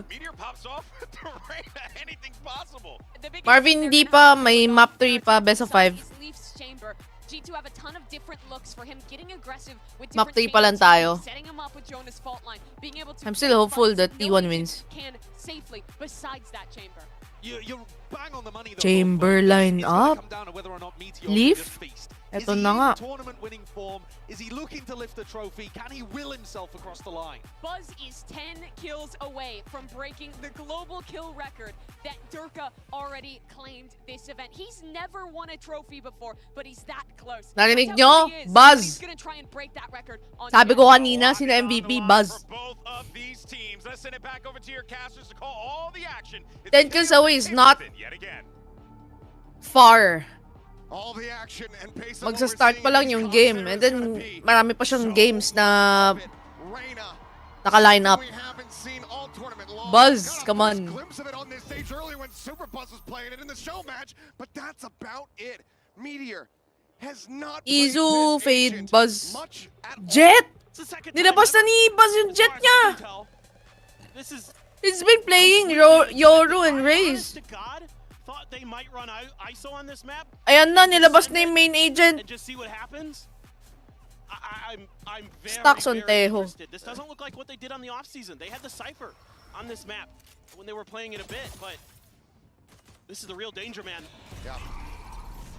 Meteor pops off with the Reyna. Anything's possible. Marvin, hindi pa. May map 3 pa. Best of 5. Leaf's Chamber. G2 have a ton of different looks for him, getting aggressive with Map different 3 pa lang changes, tayo. setting him up with Jonas fault line, being able to I'm still hopeful fight that no T1 agent wins. can safely besides that chamber. You're bang on the money, though. Chamber line up. Leaf. Eto na nga. Tournament-winning form. Is he looking to lift the trophy? Can he will himself across the line? Buzz is 10 kills away from breaking the global kill record that Durka already claimed this event. He's never won a trophy before, but he's that close. Narinig That's how nyo? good he is, Buzz. but he's gonna try and break that record on Sabi the ko end. kanina, sino MVP? Buzz. Both of these teams. Let's send it back over to your casters to call all the action. 10 kills away is not Yet again. far. All the action and pace Magsa-start pa lang yung game. And then, marami pa siyang games na naka-line up. Buzz, come on. Glimpse of it on this stage earlier when Super Buzz was playing it in the show match, but that's about it. Meteor has not Izu, Fade, Buzz. Jet! Nilabas na ni Buzz yung Jet niya! He's been playing Yoru and Raze. Thought they might run ISO on this map. Ayan na, nilabas na yung main agent. And just see what happens. I'm very, Stocks on very Tejo. interested. This doesn't look like what they did on the offseason. They had the Cypher on this map when they were playing it a bit, but this is the real danger, man. Yeah.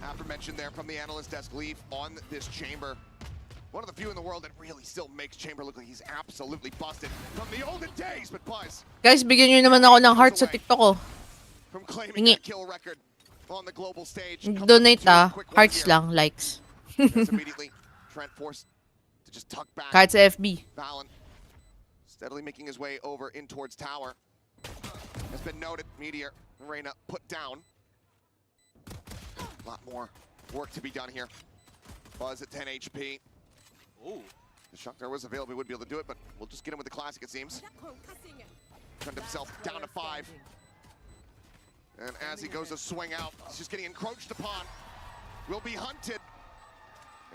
Aforementioned there from the analyst desk, Leaf on this Chamber. One of the few in the world that really still makes Chamber look like he's absolutely busted from the olden days, but Buzz. Guys, bigyan nyo naman ako ng heart sa TikTok ko. From claiming that kill record on the global stage. Donate hearts lang, likes. Immediately, Trent forced to just tuck back. Kahit sa FB. Valen steadily making his way over in towards tower. Has been noted, Meteor, Reyna put down. A lot more work to be done here. Buzz at 10 HP. Ooh. The Shock Tower was available, he would be able to do it, but we'll just get him with the classic, it seems. Turned himself down to 5. And as he goes to swing out, he's just getting encroached upon. Will be hunted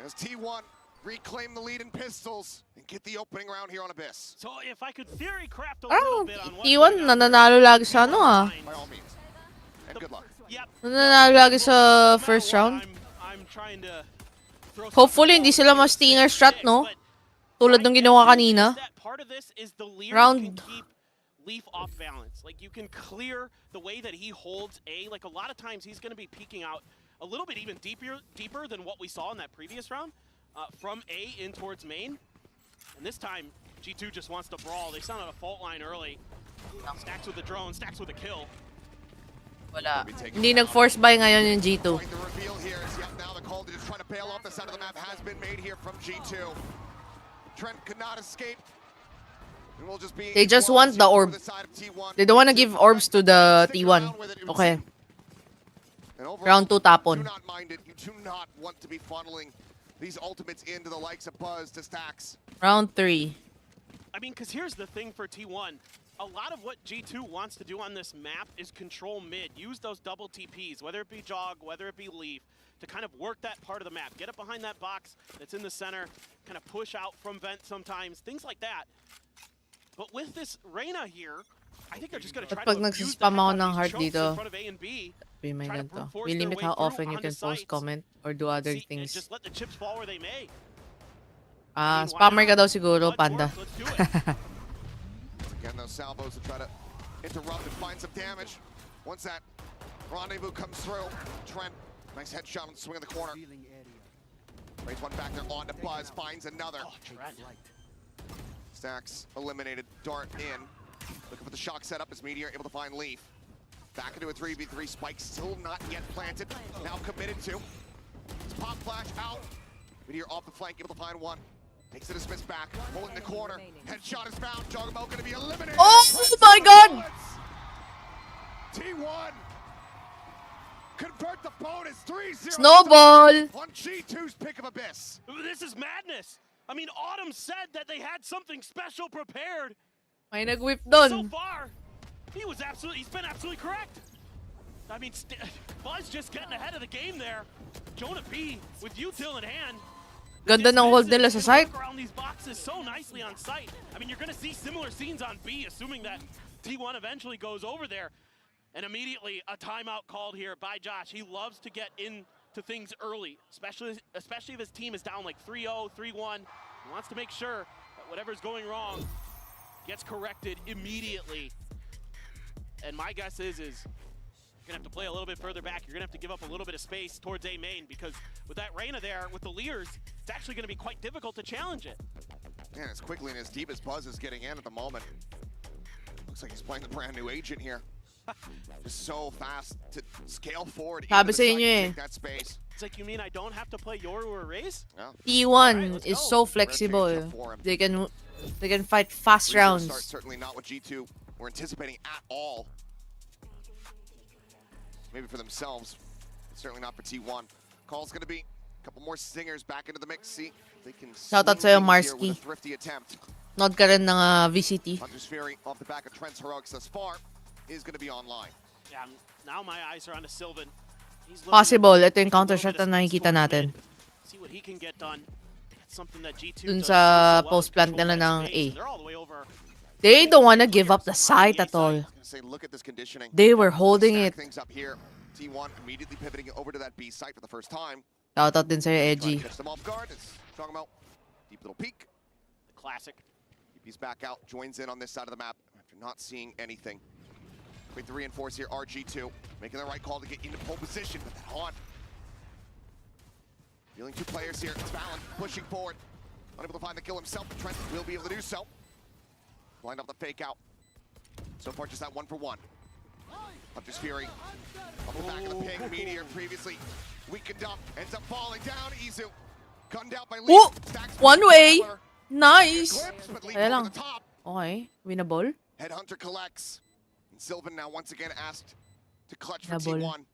as T1 reclaim the lead in pistols and get the opening round here on Abyss. So if I could theory craft a little bit on what T1 nananalo lagi sa ano ah. By all means. And good luck. Yep. Nananalo lagi sa first round. I'm trying to throw Hopefully hindi sila ma-stinger shot, no? Tulad ng ginawa kanina. part of this is the Lear Round. can keep Leaf off balance. Like, you can clear the way that he holds A. Like, a lot of times he's going to be peeking out a little bit even deeper than what we saw in that previous round from A in towards main. And this time, G2 just wants to brawl. They sounded a fault line early. Stacks with the drone, stacks with a kill. Wala. Hindi nag-force buy ngayon yung G2. The reveal here is now the call to just try to bail off the side of the map has been made here from G2. Trent could not escape. And we'll just be They just want the orb. They don't want to give orbs to the T1. Okay. Round 2 tapon. Do not mind it. You do not want to be funneling these ultimates into the likes of Buzz to stacks. Round 3. I mean, because here's the thing for T1. A lot of what G2 wants to do on this map is control mid. Use those double TPs, whether it be Jog, whether it be Leaf, to kind of work that part of the map. Get up behind that box that's in the center, kind of push out from vent sometimes, things like that. But with this Reyna here, I think they're just going to try to abuse the heck out of these chokes in front of A and B. Be my Try to ganito. force We their limit way how through often you onto can post, sites. comment, or do other See, and things. just let the chips fall where they may. Spammer ka daw siguro, Panda. Again, those salvos to try to interrupt and find some damage. Once that rendezvous comes through, Trent, nice headshot on the swing of the corner. Raise one back there on to Buzz, finds another. Stacks eliminated, dart in. Looking for the shock setup as Meteor able to find Leaf. Back into a 3v3, Spike still not yet planted, now committed to. It's pop flash out. Meteor off the flank, able to find one. Takes the dismiss back, pulling the corner. Headshot is found, Jogamo gonna be eliminated. Oh my god! T1 convert the bonus 3-0 Snowball! on G2's pick of Abyss. This is madness. I mean, Autumn said that they had something special prepared. May nag-whip So doon. far, he's been absolutely correct. I mean, Buzz just getting ahead of the game there. Jonah P with util in hand. Ganda ng hold nila sa site. Work around these boxes so nicely on site. I mean, you're going to see similar scenes on B, assuming that T1 eventually goes over there. And immediately a timeout called here by Josh. He loves to get into things early, especially if his team is down like 3-0, 3-1. He wants to make sure that whatever's going wrong gets corrected immediately. And my guess is you're gonna have to play a little bit further back. You're gonna have to give up a little bit of space towards A main, because with that Reyna there, with the Leers, it's actually gonna be quite difficult to challenge it. And as quickly and as deep as Buzz is getting in at the moment. Looks like he's playing the brand new agent here. Just so fast to scale forward. Sabi sa inyo eh. Take that space. It's like, you mean I don't have to play Yoru or Raze? T1 is so flexible. They can fight fast rounds. Certainly not what G2 were anticipating at all. Maybe for themselves, certainly not for T1. Call's gonna be a couple more singers back into the mix. See, they can Shoutout sa'yo, swing things here Marsky. with a thrifty attempt. Nod ka rin ng VCT. Hunter's Fury off the back of Trent's heroics thus far is gonna be online. Yeah, now my eyes are on to Sylvan. He's looking Possible, at ito yung counter shot na nakikita natin. see what he can get done. That's something that G2 Dun does sa so well, post plant control nila that ng space, A. and they're all the way over. They don't wanna give up the site at all. Say, look at this conditioning. They were holding Stack it. things up here. T1 immediately pivoting over to that B site for the first time. Shoutout din sa'yo, Trying Edgy. to catch them off guard. It's talking about deep little peek. The classic. He's back out, joins in on this side of the map after not seeing anything. Quick to reinforce here, RG2 making the right call to get into pole position, but that haunt. Dealing two players here. It's Valen pushing forward, unable to find the kill himself, but Trent will be able to do so. Lined up the fake out. So far, just that 1-for-1. Hunter's Fury off the back of the ping. Meteor previously weakened up, ends up falling down. Izu gunned out by Lee. Oh! Stacks One way! Nice! Glimpse, but Lee Kaya over lang. the top. Okay, winnable. Headhunter collects. And Sylvan now once again asked to clutch for Double. T1.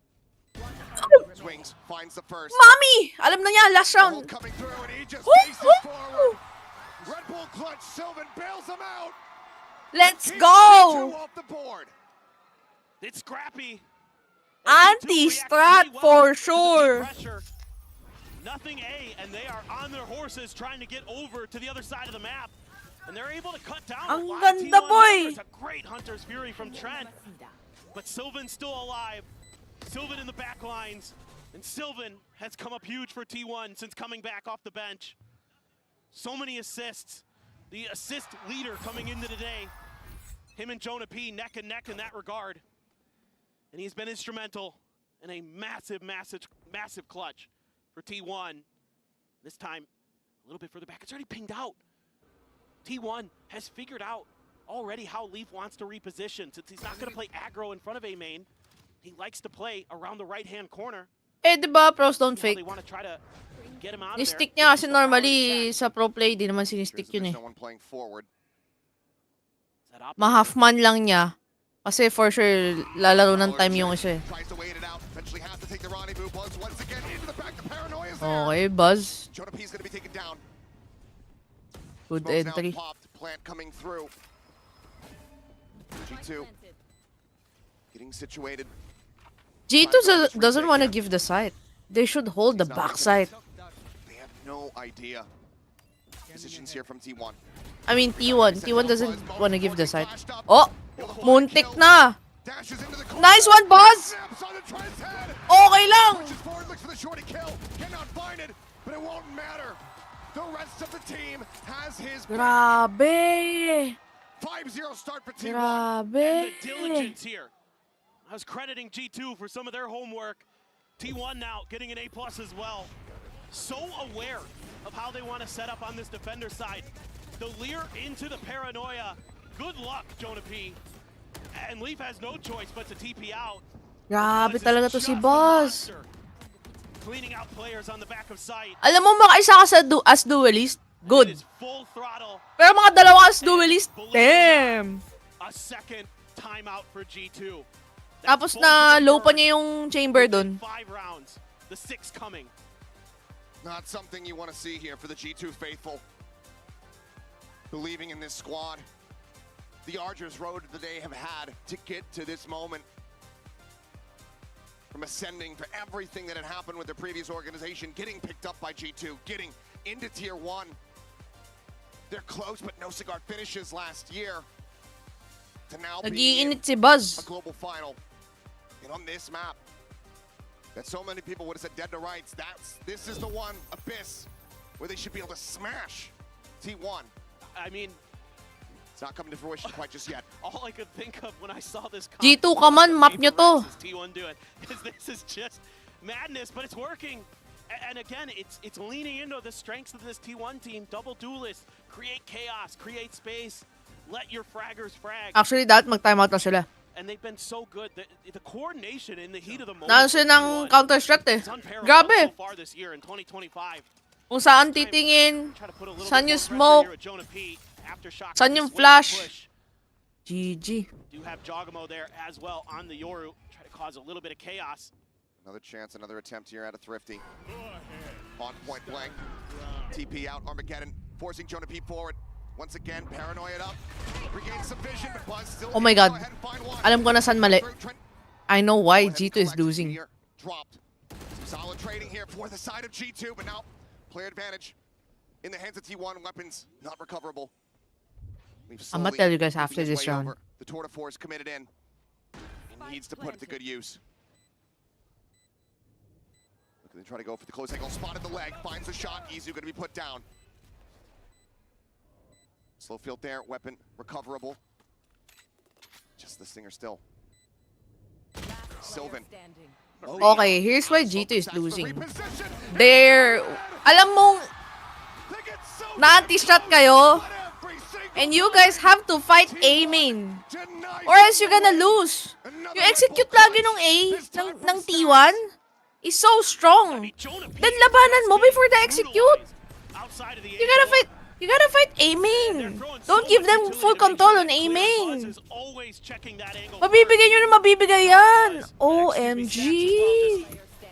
Swings, finds the first. Mami! Alam na niya, last round. Ult coming through and he just Woo! faces Woo! forward. Red Bull clutch, Sylvan bails him out. Let's Keeps go! G2 off the board. It's scrappy. Anti-strat for sure. Pressure. Nothing A, and they are on their horses trying to get over to the other side of the map. And they're able to cut down Ang a lot of ganda, T1 boy. numbers. A great Hunter's Fury from Trent. But Sylvan's still alive. Sylvan in the back lines. And Sylvan has come up huge for T1 since coming back off the bench. So many assists. The assist leader coming into today. Him and Jonah P neck and neck in that regard. And he's been instrumental in a massive, massive, massive clutch for T1. This time, a little bit further back. It's already pinged out. T1 has figured out already how Leaf wants to reposition. Since he's not going to play aggro in front of A main, he likes to play around the right-hand corner. Eh, diba, pros don't See how fake. they want to try to get him out of Ni-stick there. niya kasi normally sa pro play, di naman sinistick yun eh. No one playing forward. Ma-half-man lang niya. Kasi for sure, lalaro ng time yung isa eh. Tries to wait it out. Eventually has to take the rendezvous. Buzz once again into the back. The paranoia is there. Okay, Buzz. Jonah P's gonna be taken down. Good Smoke's now entry. popped. Plant coming through. G2 getting situated. G2 doesn't want to give the side. They should hold the backside. They have no idea. Positions here from T1. I mean, T1. T1 doesn't want to give the side. Oh! Muntik na! Nice one, Buzz! Snaps on the Trent's head. Okay lang! Pushes forward, looks for the shorty kill. Cannot find it, but it won't matter. The rest of the team has his Grabe! 5-0 start for T1. And Grabe! the diligence here. I was crediting G2 for some of their homework. T1 now getting an A+ as well. So aware of how they want to set up on this defender side. The Lear into the paranoia. Good luck, Jonah P. And Leaf has no choice but to TP out. Grabe Buzz is talaga to just si a Buzz. monster. Cleaning out players on the back of sight. Alam mo, makaisa ka sa as duelist, good. Full throttle. Pero mga dalawa as duelist, damn! A second timeout for G2. Tapos na low pa niya yung chamber dun. 5 rounds. The 6 coming. Not something you want to see here for the G2 faithful. Believing in this squad. The arduous road that they have had to get to this moment. From ascending for everything that had happened with their previous organization, getting picked up by G2, getting into Tier 1. They're close, but no cigar finishes last year. To now be in Nag-iinit si Buzz. a global final. And on this map, that so many people would have said dead to rights, this is the one, Abyss, where they should be able to smash T1. I mean, it's not coming to fruition quite just yet. all I could think of when I saw this G2 ka man, map nyo to. T1 doing, because this is just madness, but it's working. And again, it's leaning into the strengths of this T1 team. Double duelist, create chaos, create space, let your fraggers frag. Actually, dapat mag-timeout na sila. And they've been so good. The coordination in the heat of the moment. Naan sila ng counter-strike eh. So Grabe! far this year in 2025. Kung saan titingin, saan yung smoke, saan yung flash. GG. Do have Jogamo there as well on the Yoru. Try to cause a little bit of chaos. Another chance, another attempt here out of Thrifty. On point blank. TP out, Armageddon, forcing Jonah P forward. Once again, paranoia up. Regains some vision, but Buzz still Oh my God. go ahead and find one. Alam ko na saan mali. I know why G2 is losing. Dropped. Some solid trading here for the side of G2, but now player advantage in the hands of T1. Weapons not recoverable. I'm gonna tell you guys after this round. The tour de force committed in. He needs to put it to good use. Look, they try to go for the close angle. Spotted the leg. Finds the shot. Izu going to be put down. Slow field there. Weapon recoverable. Just the stinger still. Sylvan. Okay, here's why G2 is losing. They're, alam mong, na-anti-shot kayo, and you guys have to fight A main. Or else you're gonna lose. Yung execute lagi ng A, ng T1, is so strong. Then labanan mo before the execute. You gotta fight A main. Don't give them full control on A main. Mabibigay nyo na mabibigay yan. OMG.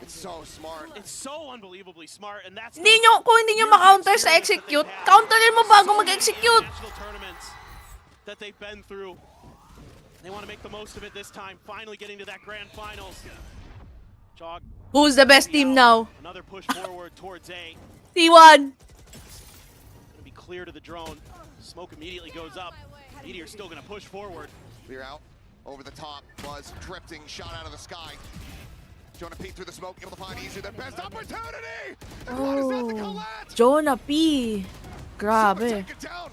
It's so smart. It's so unbelievably smart, and that's Hindi nyo, kung hindi nyo ma-counter sa execute, counterin mo bago mag-execute. Tournaments that they've been through. They want to make the most of it this time, finally getting to that grand finals. Jog. Who's the best team now? Another push forward towards A. T1. Gonna be clear to the drone. Smoke immediately goes up. Meteor's still gonna push forward. Clear out. Over the top. Buzz drifting. Shot out of the sky. Jonah P through the smoke. Able to find Izu. Their best opportunity. And what is that to collect? Jonah P. Grabe. Take it down.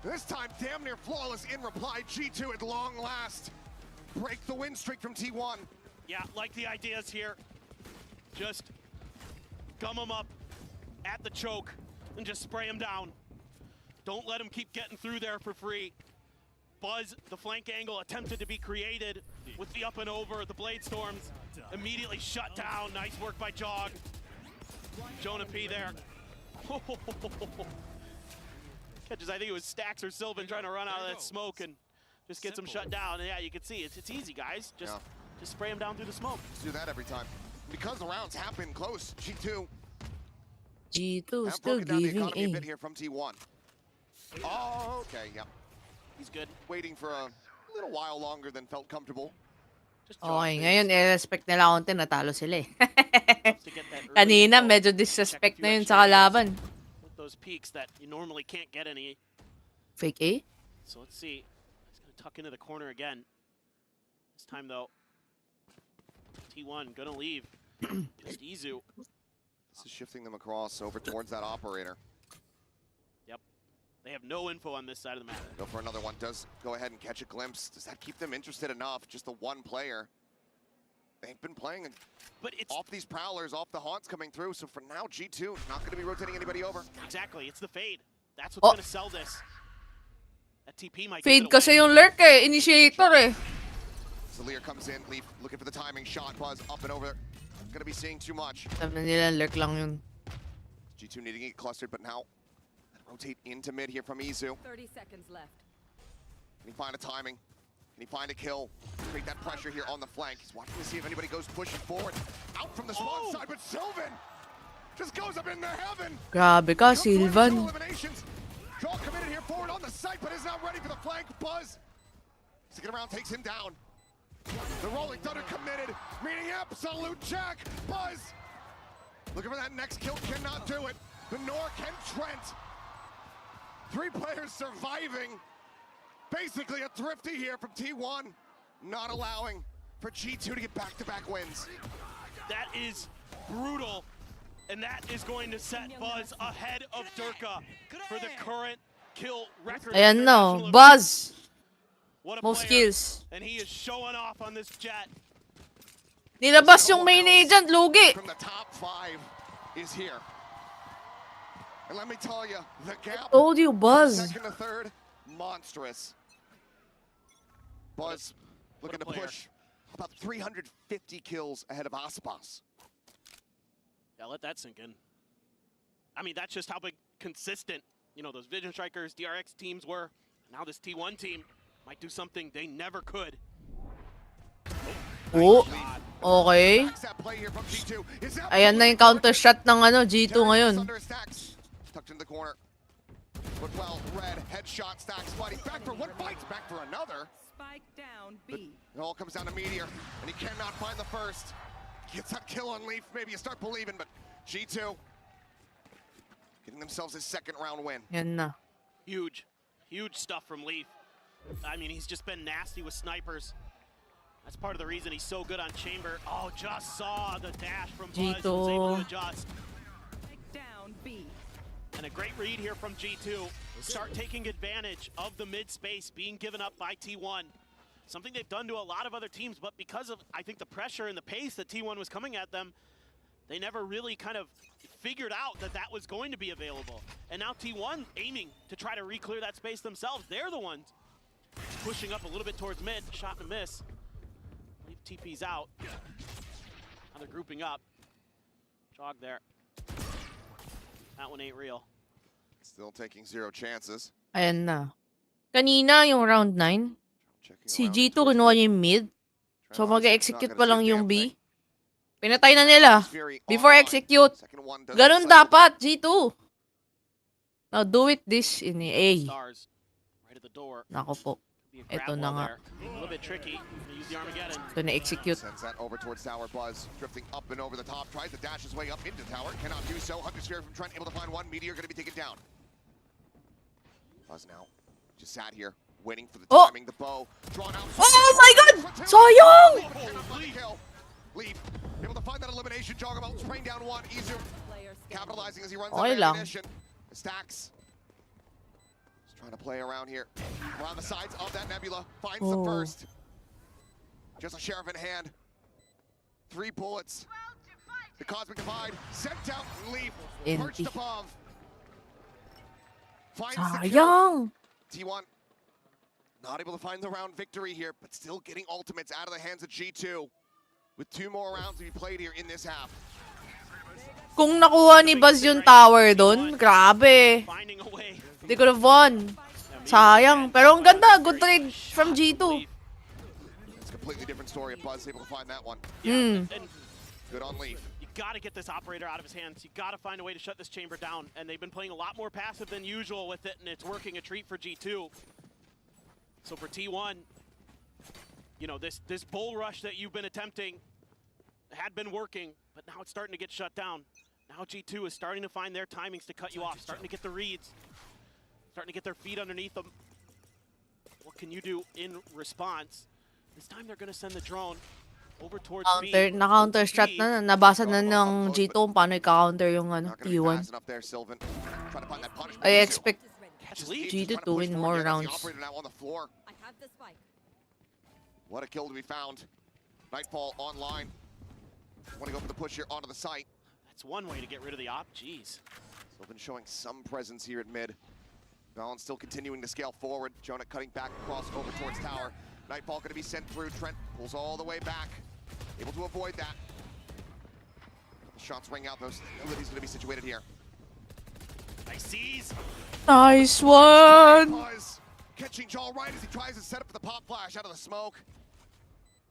This time, damn near flawless in reply. G2 at long last. Break the win streak from T1. Yeah, like the ideas here. Just gum them up at the choke and just spray them down. Don't let them keep getting through there for free. Buzz, the flank angle attempted to be created with the up and over, the blade storms immediately shut down. Nice work by Jog. Jonah P there. Catches, I think it was Stax or Sylvan trying to run out of that smoke and just gets them shut down. And yeah, you can see it's easy, guys. Just spray them down through the smoke. Let's do that every time. Because the rounds have been close, G2 G2 have still broken down the giving economy a A. bit here from T1. Oh, okay, yep. He's good. Waiting for a little while longer than felt comfortable. Okay, ngayon i-respect nila konti, natalo sila eh. Kanina medyo disrespect na yun sa kalaban. With those peaks that you normally can't get any. Fake A? So let's see. He's gonna tuck into the corner again. This time though, T1 gonna leave. Just Izu. This is shifting them across over towards that operator. They have no info on this side of the map. Go for another one. Does go ahead and catch a glimpse. Does that keep them interested enough? Just the one player. They've been playing but it's off these prowlers, off the haunts coming through. So for now, G2 not going to be rotating anybody over. Exactly. It's the fade. That's what's going to sell this. That TP might Fade kasi yung lurk eh. Initiator eh. Zalir comes in. Leaf looking for the timing shot. Buzz up and over. Going to be seeing too much. Alam na nila, lurk lang yun. G2 needing to get clustered, but now rotate into mid here from Izu. 30 seconds left. Can he find a timing? Can he find a kill? Create that pressure here on the flank. He's watching to see if anybody goes pushing forward. Out from the spawn side, but Sylvan just goes up into heaven. Grabe ka, Sylvan. Joel committed here forward on the site, but is not ready for the flank. Buzz sticking around, takes him down. The Rolling Thunder committed, meaning absolute jack. Buzz looking for that next kill, cannot do it. The Nork and Trent. 3 players surviving. Basically a thrifty here from T1, not allowing for G2 to get back-to-back wins. That is brutal, and that is going to set Buzz ahead of Durka for the current kill record. Ayan no, Buzz. Most kills. And he is showing off on this jet. Nilabas yung main agent, lugi. From the top 5 is here. And let me tell you, the gap. Told you, Buzz. Second to third, monstrous. Buzz looking to push about 350 kills ahead of Aspas. Yeah, let that sink in. I mean, that's just how big consistent, you know, those Vision Strikers, DRX teams were. Now this T1 team might do something they never could. Oh, okay. Ayan na yung counter shot ng G2 ngayon. Tucked in the corner. But well, red headshot stacks fighting back for one, fights back for another. Spike down B. It all comes down to Meteor, and he cannot find the first. Gets that kill on Leaf, maybe you start believing, but G2 getting themselves a second round win. Yan na. Huge stuff from Leaf. I mean, he's just been nasty with snipers. That's part of the reason he's so good on Chamber. Oh, just saw the dash from Buzz. He was able to adjust. Down B. And a great read here from G2. Start taking advantage of the mid space being given up by T1. Something they've done to a lot of other teams, but because of, I think, the pressure and the pace that T1 was coming at them, they never really kind of figured out that that was going to be available. And now T1 aiming to try to re-clear that space themselves. They're the ones pushing up a little bit towards mid. Shot and a miss. Leave TP's out. Now they're grouping up. Jog there. That one ain't real. Still taking 0 chances. Ayan na. Kanina yung round 9, si G2 kinuha niya yung mid. So mag-execute pa lang yung B. Pinatay na nila. Before execute. Ganun dapat, G2. Now do it this in A. Right at the door. Nako po. Ito na nga. A little bit tricky. Use the Armageddon. Ito na-execute. Sends that over towards tower. Buzz drifting up and over the top. Tries to dash his way up into tower. Cannot do so. Hunter Sphere from Trent able to find one. Meteor going to be taken down. Buzz now just sat here waiting for the timing. The bow drawn out. Oh my god! Sayang! Leaf able to find that elimination. Joggerbolt spraying down one. Izu capitalizing as he runs Okay out of lang. ammunition. Stacks. Just trying to play around here. Around the sides of that nebula. Finds the first. Just a sheriff in hand. 3 bullets. The Cosmic Divide sent out. Leaf perched above. Finds the kill. T1 not able to find the round victory here, but still getting ultimates out of the hands of G2 with 2 more rounds to be played here in this half. Kung nakuha ni Buzz yung tower doon, grabe. They could have won. Sayang. Pero ang ganda. Good trade from G2. It's a completely different story if Buzz able to find that one. And good on Leaf. You gotta get this operator out of his hands. You gotta find a way to shut this chamber down. And they've been playing a lot more passive than usual with it, and it's working a treat for G2. So for T1, you know, this bull rush that you've been attempting had been working, but now it's starting to get shut down. Now G2 is starting to find their timings to cut you off, starting to get the reads, starting to get their feet underneath them. What can you do in response? This time they're going to send the drone over towards B. Na-counter shot na. Nabasa na ng G2 kung paano i-counter yung T1. I expect Catches lead. G2 trying to push win forward more here. That's the rounds. operator now on the floor. I have the spike. What a kill to be found. Nightfall online. Want to go for the push here onto the site. That's one way to get rid of the op. Jeez. Sylvan showing some presence here at mid. Valen still continuing to scale forward. Jonah cutting back across over towards tower. Nightfall going to be sent through. Trent pulls all the way back. Able to avoid that. The shots ring out though. Liddy's going to be situated here. Nice seize. Nice one. Buzz catching Jaw right as he tries to set up the pop flash out of the smoke.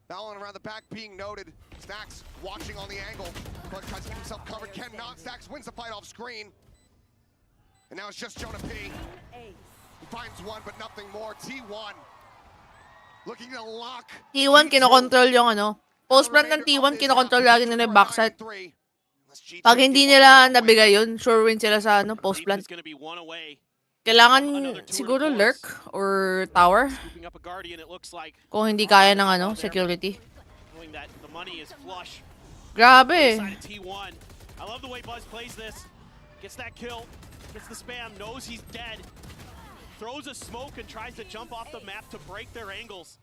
Valen around the back being noted. Stacks watching on the angle. But tries to keep himself covered. Cannot. Stacks wins the fight off screen. And now it's just Jonah P. He finds one, but nothing more. T1 looking to lock. T1 kinokontrol yung ano. Post plant ng T1 kinokontrol lagi nila yung backside. Pag hindi nila nabigay yun, sure win sila sa ano, post plant. Is going to be one away. Kailangan siguro lurk or tower. Scooping up a guardian, it looks like. Kung hindi kaya ng ano, security. Knowing that the money is flush. Grabe. Side of T1. I love the way Buzz plays this. Gets that kill. Gets the spam. Knows he's dead. Throws a smoke and tries to jump off the map to break their angles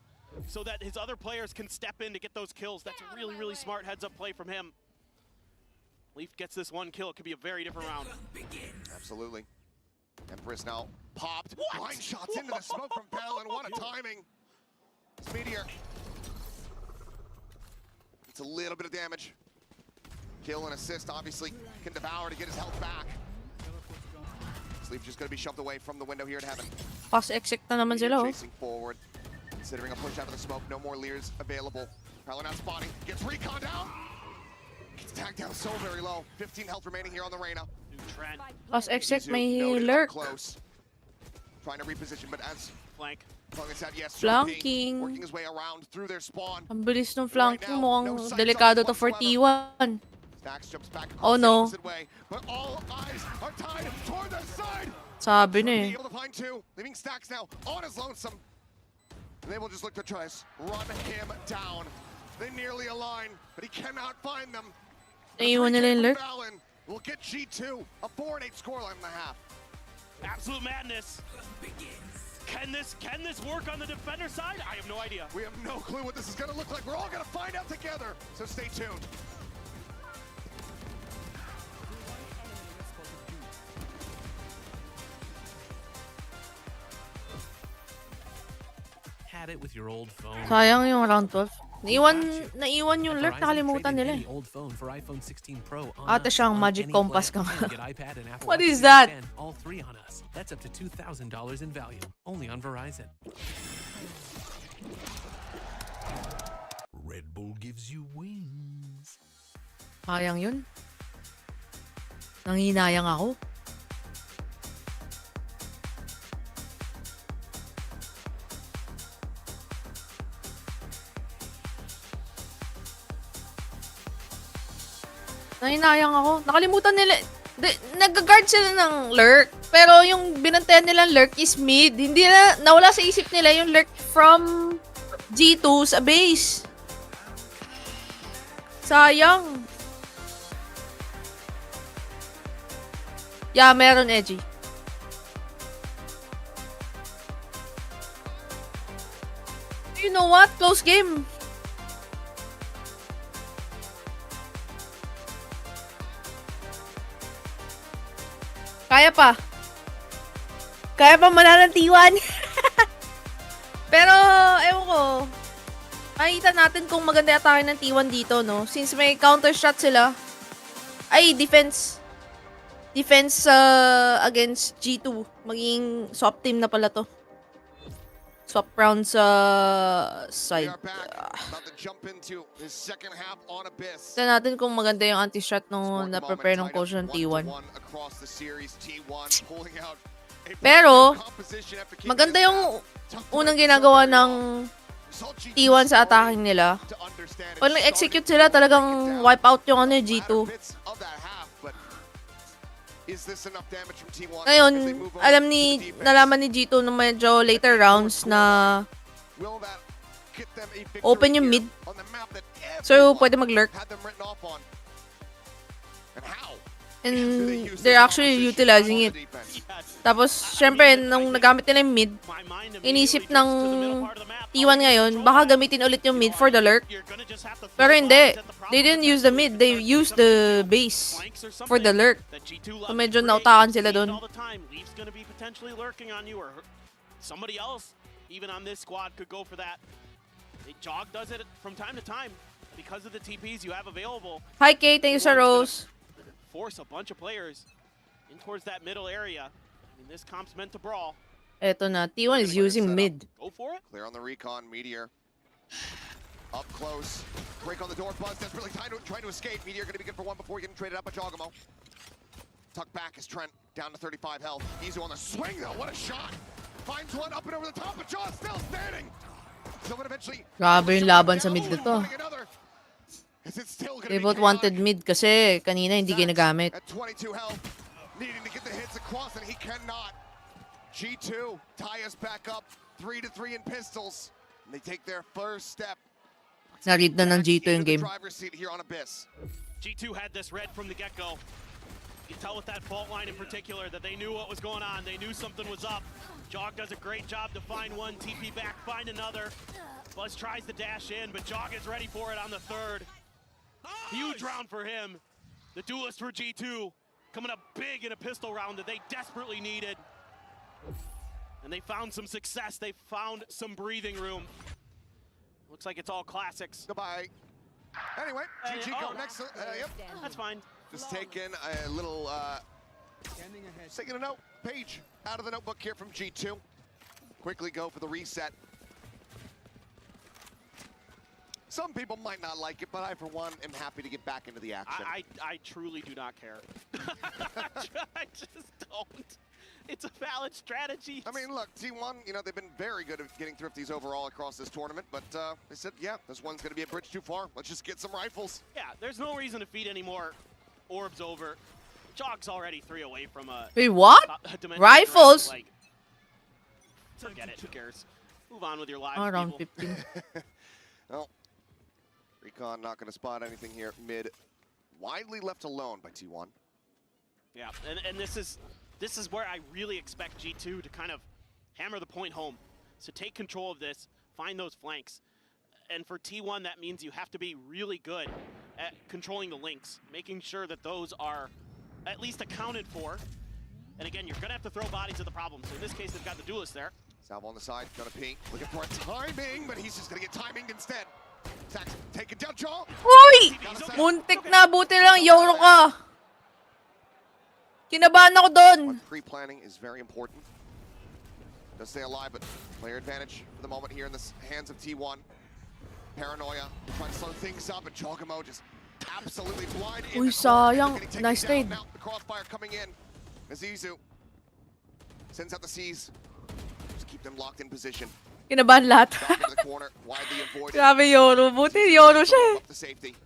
so that his other players can step in to get those kills. That's a really, really smart heads-up play from him. Leaf gets this one kill. It could be a very different round. Absolutely. Empress now popped. Line shots into the smoke from Valen. What a timing. It's Meteor. It's a little bit of damage. Kill and assist, obviously, can devour to get his health back. Sleep just going to be shoved away from the window here at Heaven. Pass exec na naman sila, oh. Chasing forward, considering a push out of the smoke. No more Lears available. Prowler not spotting. Gets recon down. Gets tagged down so very low. 15 health remaining here on the Reyna. Pass exec may lurk. Close. Trying to reposition, but as flank. Yes, Flanking. working his way around through their spawn. Ang bilis ng flanking mo. Ang delikado to for T1. Oh no. But all eyes are tied toward their side. Sabi na eh. Able to find two, leaving Stacks now on his lonesome. And they will just look to try to run him down. They nearly align, but he cannot find them. Naiiwan nila yung lurk. Valen will get G2 a 4-8 scoreline and a half. Absolute madness. Can this work on the defender side? I have no idea. We have no clue what this is going to look like. We're all going to find out together. So stay tuned. Had it with your old phone. Sayang yung round 12. Naiwan yung lurk, nakalimutan nila eh. Old phone for iPhone 16 Pro on Ate us, siyang on magic any compass plan, ka. and get iPad and Apple What Watch is Series that? 10, all three on us. That's up to $2,000 in value. Only on Verizon. Red Bull gives you wings. Sayang yun. Nanginayang ako. Nanginayang ako. Nakalimutan nila. Nag-guard sila ng lurk. Pero yung binantayan nilang lurk is mid. Hindi na, nawala sa isip nila yung lurk from G2 sa base. Sayang. Yeah, meron edgy. You know what? Close game. Kaya pa. Kaya pa manalo ng T1. Pero, ewan ko. Makikita natin kung maganda atake ng T1 dito, no? Since may counter shot sila. Ay, defense. Defense against G2. Magiging swap team na pala to. Swap round sa side. Tignan natin kung maganda yung anti-shot nung na-prepare ng coach ng T1. Pero, maganda yung unang ginagawa ng T1 sa attacking nila. Pag nag-execute sila, talagang wipe out yung ano, G2. Ngayon, nalaman ni G2 na medyo later rounds na open yung mid. So, pwede mag-lurk. And they're actually utilizing it. Tapos, syempre, nung nagamit nila yung mid, inisip ng T1 ngayon, baka gamitin ulit yung mid for the lurk. Pero hindi. They didn't use the mid. They used the base for the lurk. So, medyo nautakan sila dun. Leaf's gonna be potentially lurking on you, or somebody else, even on this squad, could go for that. Jog does it from time to time because of the TPs you have available. Hi, Kay. Thank you sa Rose. Force a bunch of players in towards that middle area. I mean, this comp's meant to brawl. Eto na. T1 is using mid. Go for it. Clear on the recon, Meteor. Up close. Break on the door, Buzz desperately trying to escape. Meteor gonna be good for one before getting traded up by Jogamo. Tuck back as Trent down to 35 health. Izu on the swing though, what a shot. Finds one up and over the top, but Jaw still standing. Someone eventually. Grabe yung laban sa mid nito. They both wanted mid kasi kanina hindi ginagamit. At 22 health, needing to get the hits across and he cannot. G2 tie us back up 3-3 in pistols. And they take their first step. Na-read na ng G2 yung game. Driver's seat here on Abyss. G2 had this red from the get-go. You can tell with that fault line in particular that they knew what was going on. They knew something was up. Jog does a great job to find one, TP back, find another. Buzz tries to dash in, but Jog is ready for it on the third. Huge round for him. The duelist for G2 coming up big in a pistol round that they desperately needed. And they found some success. They found some breathing room. Looks like it's all classics. Goodbye. Anyway, GG go next. Yep. That's fine. Just taking a little, taking a note page out of the notebook here from G2. Quickly go for the reset. Some people might not like it, but I, for one, am happy to get back into the action. I truly do not care. I just don't. It's a valid strategy. I mean, look, T1, you know, they've been very good at getting thrifties overall across this tournament, but they said, yeah, this one's going to be a bridge too far. Let's just get some rifles. Yeah, there's no reason to feed any more orbs over. Jog's already 3 away from a... Wait, what? Rifles? Like, forget it, who cares? Move on with your lives, Around people. 15. Well, Recon not going to spot anything here mid. Widely left alone by T1. Yeah, and this is where I really expect G2 to kind of hammer the point home. So take control of this, find those flanks. And for T1, that means you have to be really good at controlling the links, making sure that those are at least accounted for. And again, you're gonna have to throw bodies at the problem. So in this case, they've got the duelist there. Salvo on the side, gonna peek, looking for a timing, but he's just gonna get timinged instead. Sax, take it down, Jaw. Uy! Muntik na, buti lang, Yoro ka. Kinabahan ako doon. Pre-planning is very important. Does stay alive, but player advantage for the moment here in the hands of T1. Paranoia, trying to slow things up, and Jogamo just absolutely blind. Uy, sayang. Nice trade. The crossfire coming in. Azizu sends out the C's. Just keep them locked in position. Kinabahan lahat. Into the corner, widely avoided. Grabe, Yoro. Buti Yoro siya. Up the safety.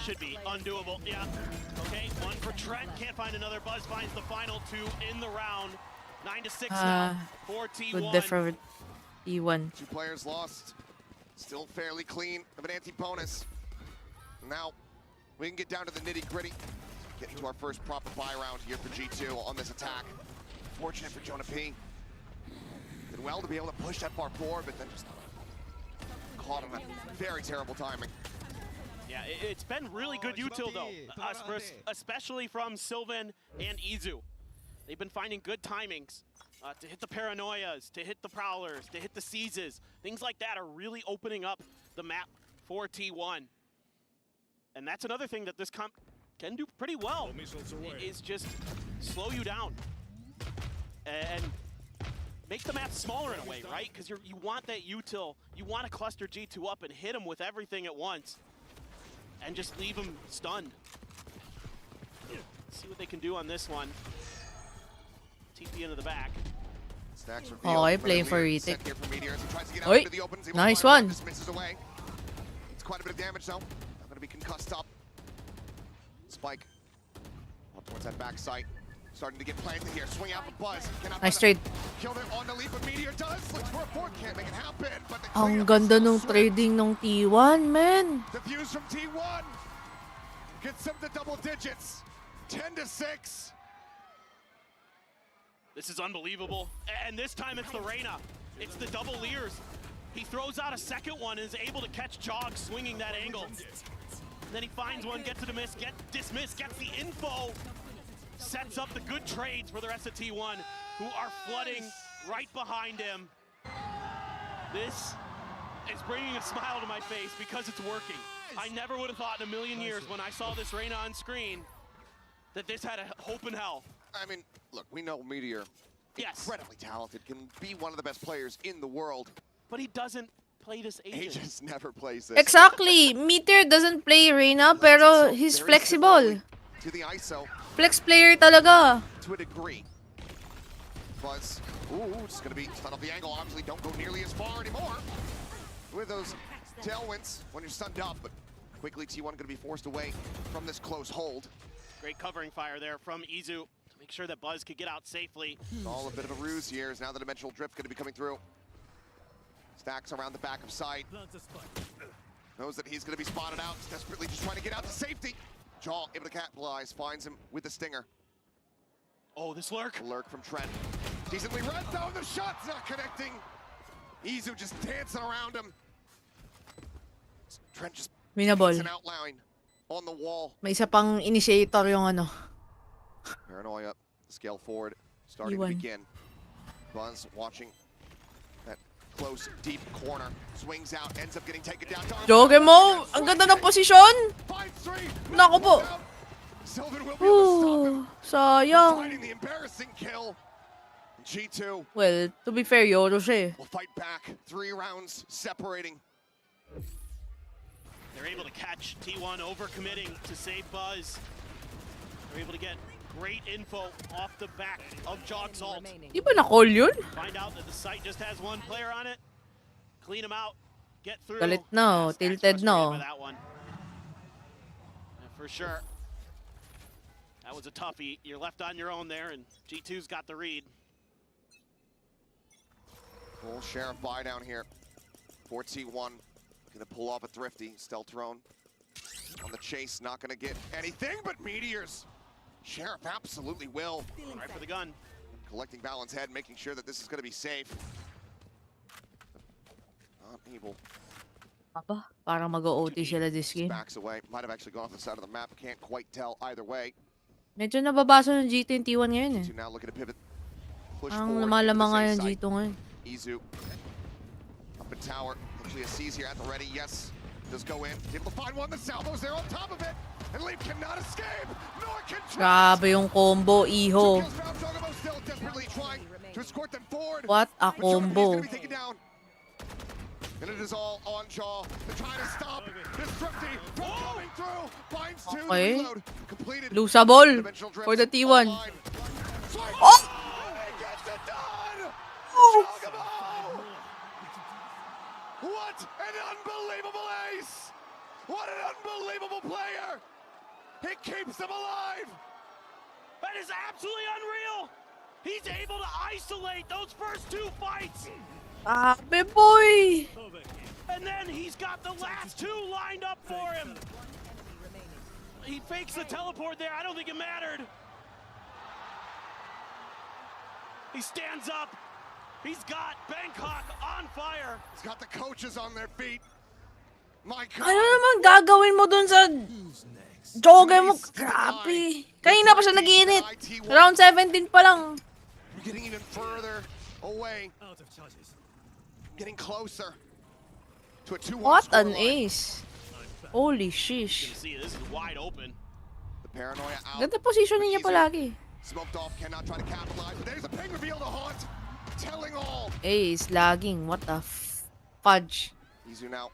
Should be undoable, yeah. Okay, one for Trent, can't find another. Buzz finds the final 2 in the round. 9-6 now for T1. Good death for T1. 2 players lost. Still fairly clean of an anti-bonus. Now, we can get down to the nitty-gritty. Get into our first proper buy round here for G2 on this attack. Fortunate for Jonah P. Did well to be able to push that far forward, but then just caught him at very terrible timing. Yeah, it's been really good util though, especially from Sylvan and Izu. They've been finding good timings to hit the Paranoias, to hit the Prowlers, to hit the Seizes. Things like that are really opening up the map for T1. And that's another thing that this comp can do pretty well, is just slow you down and make the map smaller in a way, right? Because you want that util, you want to cluster G2 up and hit them with everything at once. And just leave them stunned. See what they can do on this one. TP into the back. Oh, I'm playing for retake. Oi, nice one. It's quite a bit of damage though. I'm gonna be concussed up. Spike up towards that back site. Starting to get planted here. Swing out for Buzz. Nice trade. Kill there on the leap, but Meteor does. Looks for a fourth. Can't make it happen. But ang ganda nung trading ng T1, man. The views from T1 gets them to double digits. 10-6. This is unbelievable. And this time it's the Reyna. It's the double Leers. He throws out a second one and is able to catch Jog swinging that angle. Then he finds one, gets it a miss, dismissed, gets the info, sets up the good trades for the rest of T1, who are flooding right behind him. This is bringing a smile to my face because it's working. I never would have thought in a million years when I saw this Reyna on screen that this had a hope in hell. I mean, look, we know Meteor, incredibly talented, can be one of the best players in the world. But he doesn't play this agent. Aegis never plays this. Exactly. Meteor doesn't play Reyna, pero he's flexible. To the ISO. Flex player talaga. To a degree. Buzz, ooh, it's gonna be stun off the angle. Obviously, don't go nearly as far anymore with those tailwinds when you're stunned up. But quickly, T1 gonna be forced away from this close hold. Great covering fire there from Izu to make sure that Buzz could get out safely. It's all a bit of a ruse here. As now the dimensional drift gonna be coming through. Stacks around the back of sight. Knows that he's going to be spotted out. He's desperately just trying to get out to safety. Jaw able to capitalize. Finds him with the stinger. Oh, this lurk. The lurk from Trent. Decently read though. The shot's not connecting. Izu just dancing around him. Trent just Winable. an outline on the wall. May isa pang initiator yung ano. Paranoia. Scale forward. Starting to begin. Buzz watching. Close, deep corner, swings out, ends up getting taken down. Joge mo! Ang ganda ng posisyon! Naku po! Sayang. Finding the embarrassing kill. G2 Well, to be fair, Yoro siya eh. will fight back. 3 rounds separating. They're able to catch T1 overcommitting to save Buzz. They're able to get great info off the back of Jog's ult. Di ba na-call yun? Find out that the site just has one player on it. Clean him out. Get through. Galit na, tilted na. That one. And for sure. That was a toughie. You're left on your own there, and G2's got the read. Full Sheriff buy down here. 4T1 gonna pull off a thrifty. Steltron on the chase, not gonna get anything but meteors. Sheriff absolutely will. Right for the gun. Collecting Balance head, making sure that this is going to be safe. Not able. Aba, parang mag-OT sila this game. Backs away. Might have actually gone off the side of the map. Can't quite tell either way. Medyo nababasa ng G2 and T1 ngayon eh. Now looking to pivot. Push Ang forward lumalamang nga into yung the site. G2 ngayon. Izu. Up in tower. Actually a C's here at the ready. Yes. Does go in. Able to find one. The salvo's there on top of it. And Leaf cannot escape. Nor can Grabe yung combo, Iho. Still desperately trying to escort them forward. What a combo. And it is all on Jaw. They're trying to stop this thrifty from coming through. Binds two. Okay. Reload completed. Losable for the T1. Oh! He gets it done! Chocobo! What an unbelievable ace! What an unbelievable player! He keeps them alive! That is absolutely unreal! He's able to isolate those first 2 fights! Sabi boy! And then he's got the last 2 lined up for him! He fakes the teleport there, I don't think it mattered! He stands up! He's got Bangkok on fire! He's got the coaches on their feet! My God! Ano naman gagawin mo dun sa Joge mo? Grabe. Kanina pa siya nag-iinit. Round 17 pa lang. We're getting even further away. Getting closer to a 2-1 What an scoreline. ace. Holy You shish. can see this is wide open. The paranoia out. Ganda positioning niya palagi. Smoked off, cannot try to capitalize, but there's a ping reveal to Haunt. Telling all. Ace, lagging. What the fudge. Izu now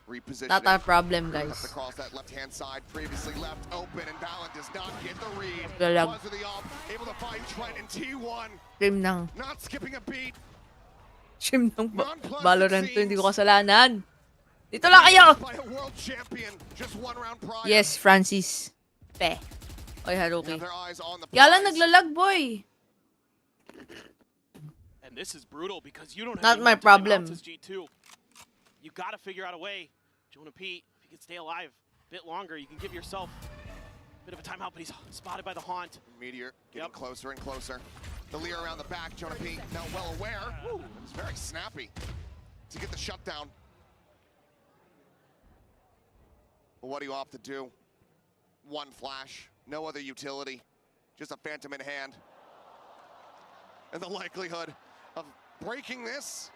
repositioning. Not our problem, Comes guys. across that left-hand side, previously left open, and Valen does not get the read. Galag. Buzz with the off, able to find Trent in T1. Stream ng Not skipping a beat. stream ng Valorant to. Hindi ko kasalanan. Dito lang kayo! By a world champion, just 1 round prior. Yes, Francis. Pe. Oy, Haruki. Have their eyes on the Kaya lang prize. naglalag, boy. And this is brutal because you don't Not have my any problem. timeouts as G2. You gotta figure out a way. Jonah Pete, if you can stay alive a bit longer, you can give yourself Bit of a timeout, but he's spotted by the Haunt. Meteor getting closer and closer. The Lear around the back. Jonah P now well aware. It's very snappy to get the shutdown. But what do you opt to do? One flash, no other utility, just a phantom in hand. And the likelihood of breaking this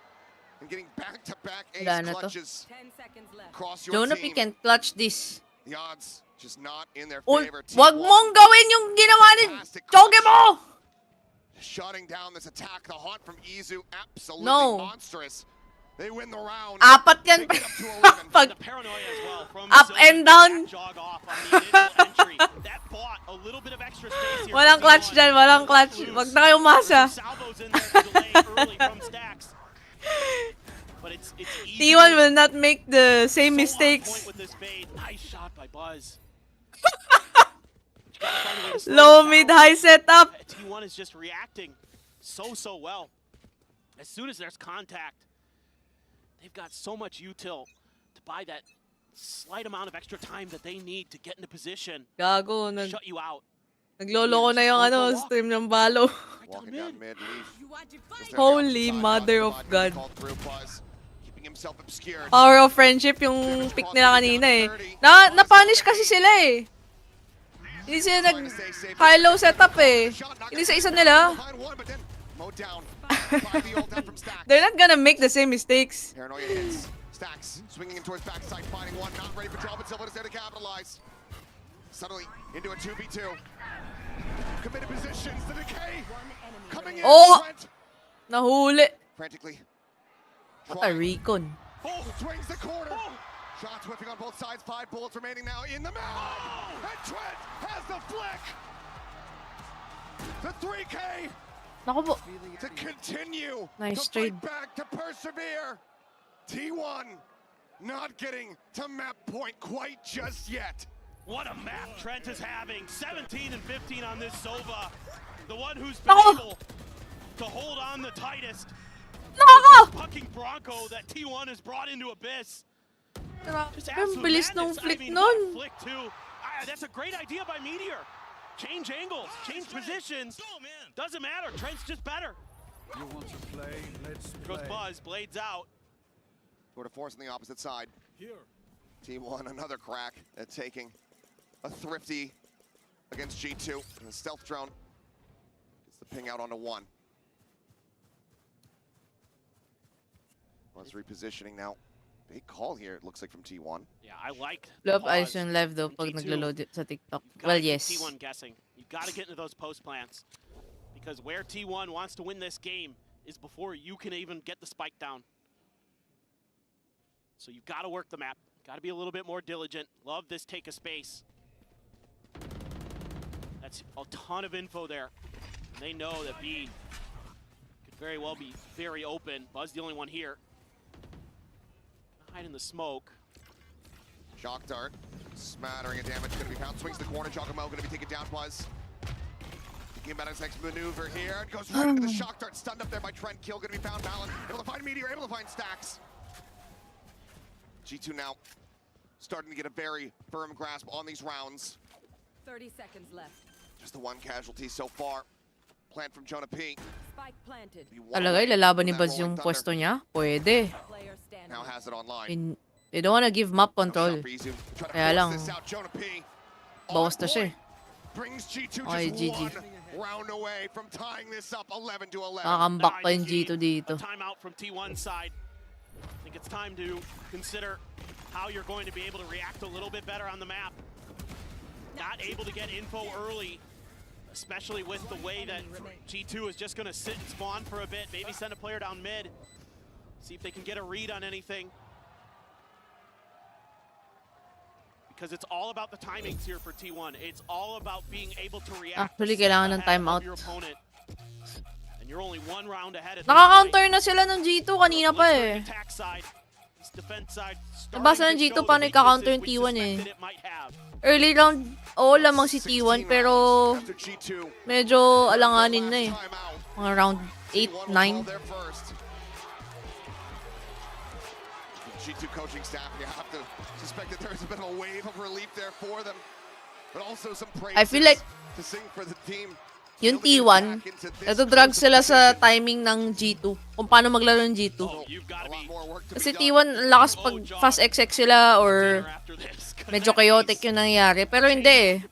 and getting back-to-back ace clutches 10 seconds left. across your Jonah P team. can clutch this. The odds just not in their Uy, favor. wag mong gawin yung ginawa ni Choge mo! Shutting down this attack. The Haunt from Izu, absolutely No. monstrous. They win the round. Apat yan. Pag up and down. Walang clutch dyan, walang clutch. Wag na kayo umasa. T1 will not make the same mistakes. Nice shot by Buzz. Low, mid, high setup. T1 is just reacting so well. As soon as there's contact, they've got so much util to buy that slight amount of extra time that they need to get into position. Gago, Shut you out. nagloloko na yung stream ng balo. Walking down mid, Holy mother of God. keeping himself obscured. Power of friendship yung pick nila kanina eh. Na-punish kasi sila eh. Hindi sila nag-high-low setup eh. Hindi sa isa nila. They're not gonna make the same mistakes. Paranoia hits. Stacks swinging him towards backside, finding one, not ready for draw, but Silva is there to capitalize. Suddenly into a 2v2. Committed positions, the decay coming in. Oh! Trent Nahuli. frantically. What a recon. Swings the corner. Shots whipping on both sides. 5 bullets remaining now in the mouth. And Trent has the flick. The 3K. Naku po. To continue. Nice to trade. fight back, to persevere. T1 not getting to map point quite just yet. What a map Trent is having. 17 and 15 on this Sova. The one who's been able to hold on the tightest. Fucking Bronco that T1 has brought into Abyss. Ang bilis nung flick nun. Flick too. That's a great idea by Meteor. Change angles, change positions. Doesn't matter. Trent's just better. You want to play? Let's play. Goes Buzz, blades out. Tour de force on the opposite side. Here. T1 another crack at taking a thrifty against G2. And the stealth drone gets the ping out onto 1. Let's repositioning now. Big call here, it looks like, from T1. Yeah, I like Love eyes yung live though pag naglo-load sa TikTok. Well, yes. T1 guessing. You got to get into those post plants because where T1 wants to win this game is before you can even get the spike down. So you've got to work the map. Got to be a little bit more diligent. Love this take a space. That's a ton of info there. They know that B could very well be very open. Buzz the only one here. Hide in the smoke. Shock dart, smattering of damage going to be found. Swings the corner, Giacomo going to be taken down. Buzz thinking about his next maneuver here. It goes right into the shock dart, stunned up there by Trent. Kill going to be found. Malin able to find Meteor, able to find Stacks. G2 now starting to get a very firm grasp on these rounds. 30 seconds left. Just the one casualty so far. Plant from Jonah P. Spike planted. Talaga, ilalaban ni Buzz yung pwesto niya? Pwede. Now has it online. They don't wanna give map control. Kaya lang, bawas na siya eh. Brings G2 Okay, just GG. one round away from tying this up 11 to 11. Nakakambak pa yung G2 dito. Timeout from T1 side. I think it's time to consider how you're going to be able to react a little bit better on the map. Not able to get info early, especially with the way that G2 is just going to sit and spawn for a bit, maybe send a player down mid, see if they can get a read on anything. Because it's all about the timings here for T1. It's all about being able to react Actually, kailangan ng ahead timeout. of your opponent. And you're only one round ahead at Naka-counter na sila ng G2 kanina pa eh. attack side. This defense side. Nabasa ng G2 paano i-counter yung T1 eh. Early round, oo lamang si T1 pero medyo alanganin na eh. Mga round 8, 9. G2 coaching staff, you have to suspect that there's a bit of a wave of relief there for them. But also some I feel like to sing for the team. yung T1, drag sila sa timing ng G2. Kung paano maglaro ng G2. Kasi T1, ang lakas pag fast XX sila or medyo chaotic yung nangyayari. Pero hindi eh.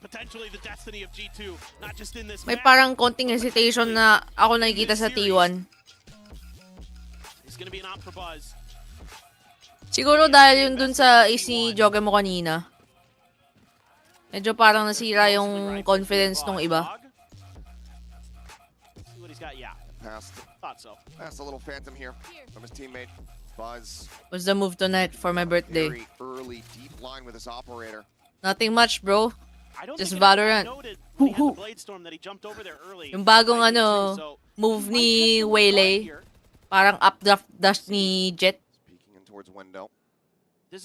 May parang konting hesitation na ako nakikita sa T1. Siguro dahil yun dun sa ace ni Joge mo kanina. Medyo parang nasira yung confidence nung iba. Passed a little phantom here from his teammate. Buzz. What's the move tonight for my birthday? Very early, deep line with his operator. Nothing much, bro. Just Valorant. Yung bagong move ni Waylay. Parang updraft dash ni Jet. Towards window.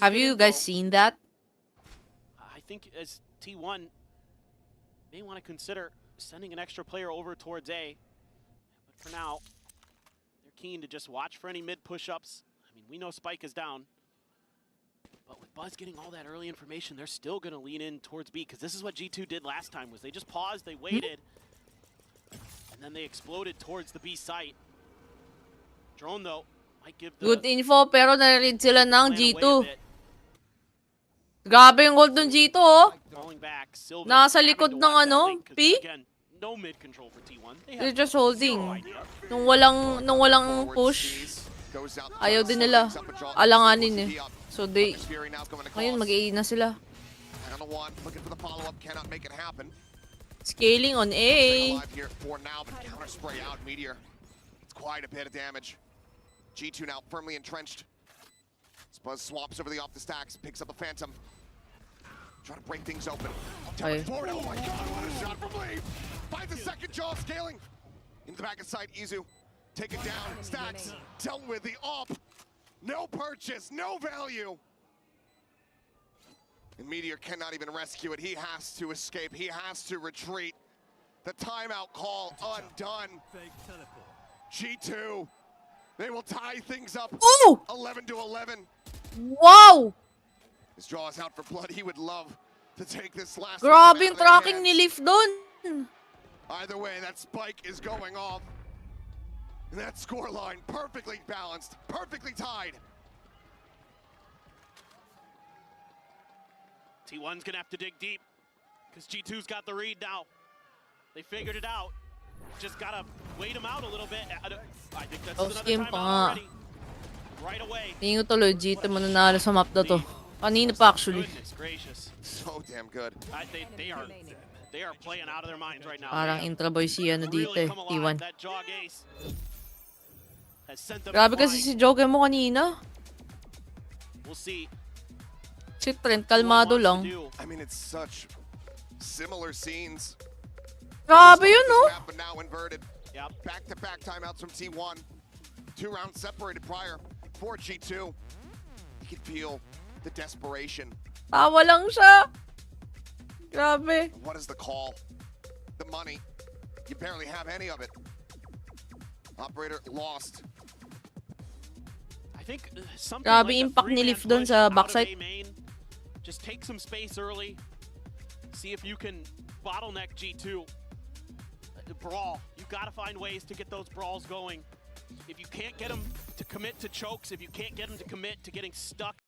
Have you guys seen that? I think as T1 may want to consider sending an extra player over towards A. But for now, they're keen to just watch for any mid push-ups. I mean, we know Spike is down. But with Buzz getting all that early information, they're still going to lean in towards B, because this is what G2 did last time, was they just paused, they waited, and then they exploded towards the B site. Drone, though, might give the... Good info, pero nare-read sila ng G2. Grabe yung gold ng G2, oh. Nasa likod ng P. No mid control for T1. They're just holding. Nung walang push, ayaw din nila. Alanganin eh. So they, ngayon mag-A na sila. Scaling on A. It's quite a bit of damage. G2 now firmly entrenched. Buzz swaps over the off the stacks, picks up a phantom. Trying to break things open. Forward. Oh my god, what a shot from Lee! Finds a second jaw scaling. In the back of sight, Izu. Take it down. Stacks dealt with the op. No purchase, no value. And Meteor cannot even rescue it. He has to escape. He has to retreat. The timeout call undone. G2. They will tie things up. Ooh! 11-11. Wow! His draw is out for blood. He would love to take this last. Grabe yung tracking ni Leaf doon. Either way, that spike is going off. And that scoreline perfectly balanced, perfectly tied. T1's gonna have to dig deep, because G2's got the read now. They figured it out. Just gotta wait him out a little bit. I think that's another timeout already. Right away. Tingin ko tuloy, G2 mananalo sa map na to. Kanina pa actually. Goodness gracious. So damn good. They are playing out of their minds right now. Parang intra boy si dito eh, T1. That jog ace has sent them Grabe kasi si Joge mo kanina. We'll see. Si Trent, kalmado lang. I mean, it's such similar scenes. Grabe yun, no? But now inverted. Back-to-back timeouts from T1. 2 rounds separated prior for G2. You can feel the desperation. Tawa lang siya. Grabe. What is the call? The money. You barely have any of it. Operator lost. I think something Grabe like impact ni Leaf doon sa backside. Just take some space early. See if you can bottleneck G2. Brawl. You gotta find ways to get those brawls going. If you can't get them to commit to chokes, if you can't get them to commit to getting stuck.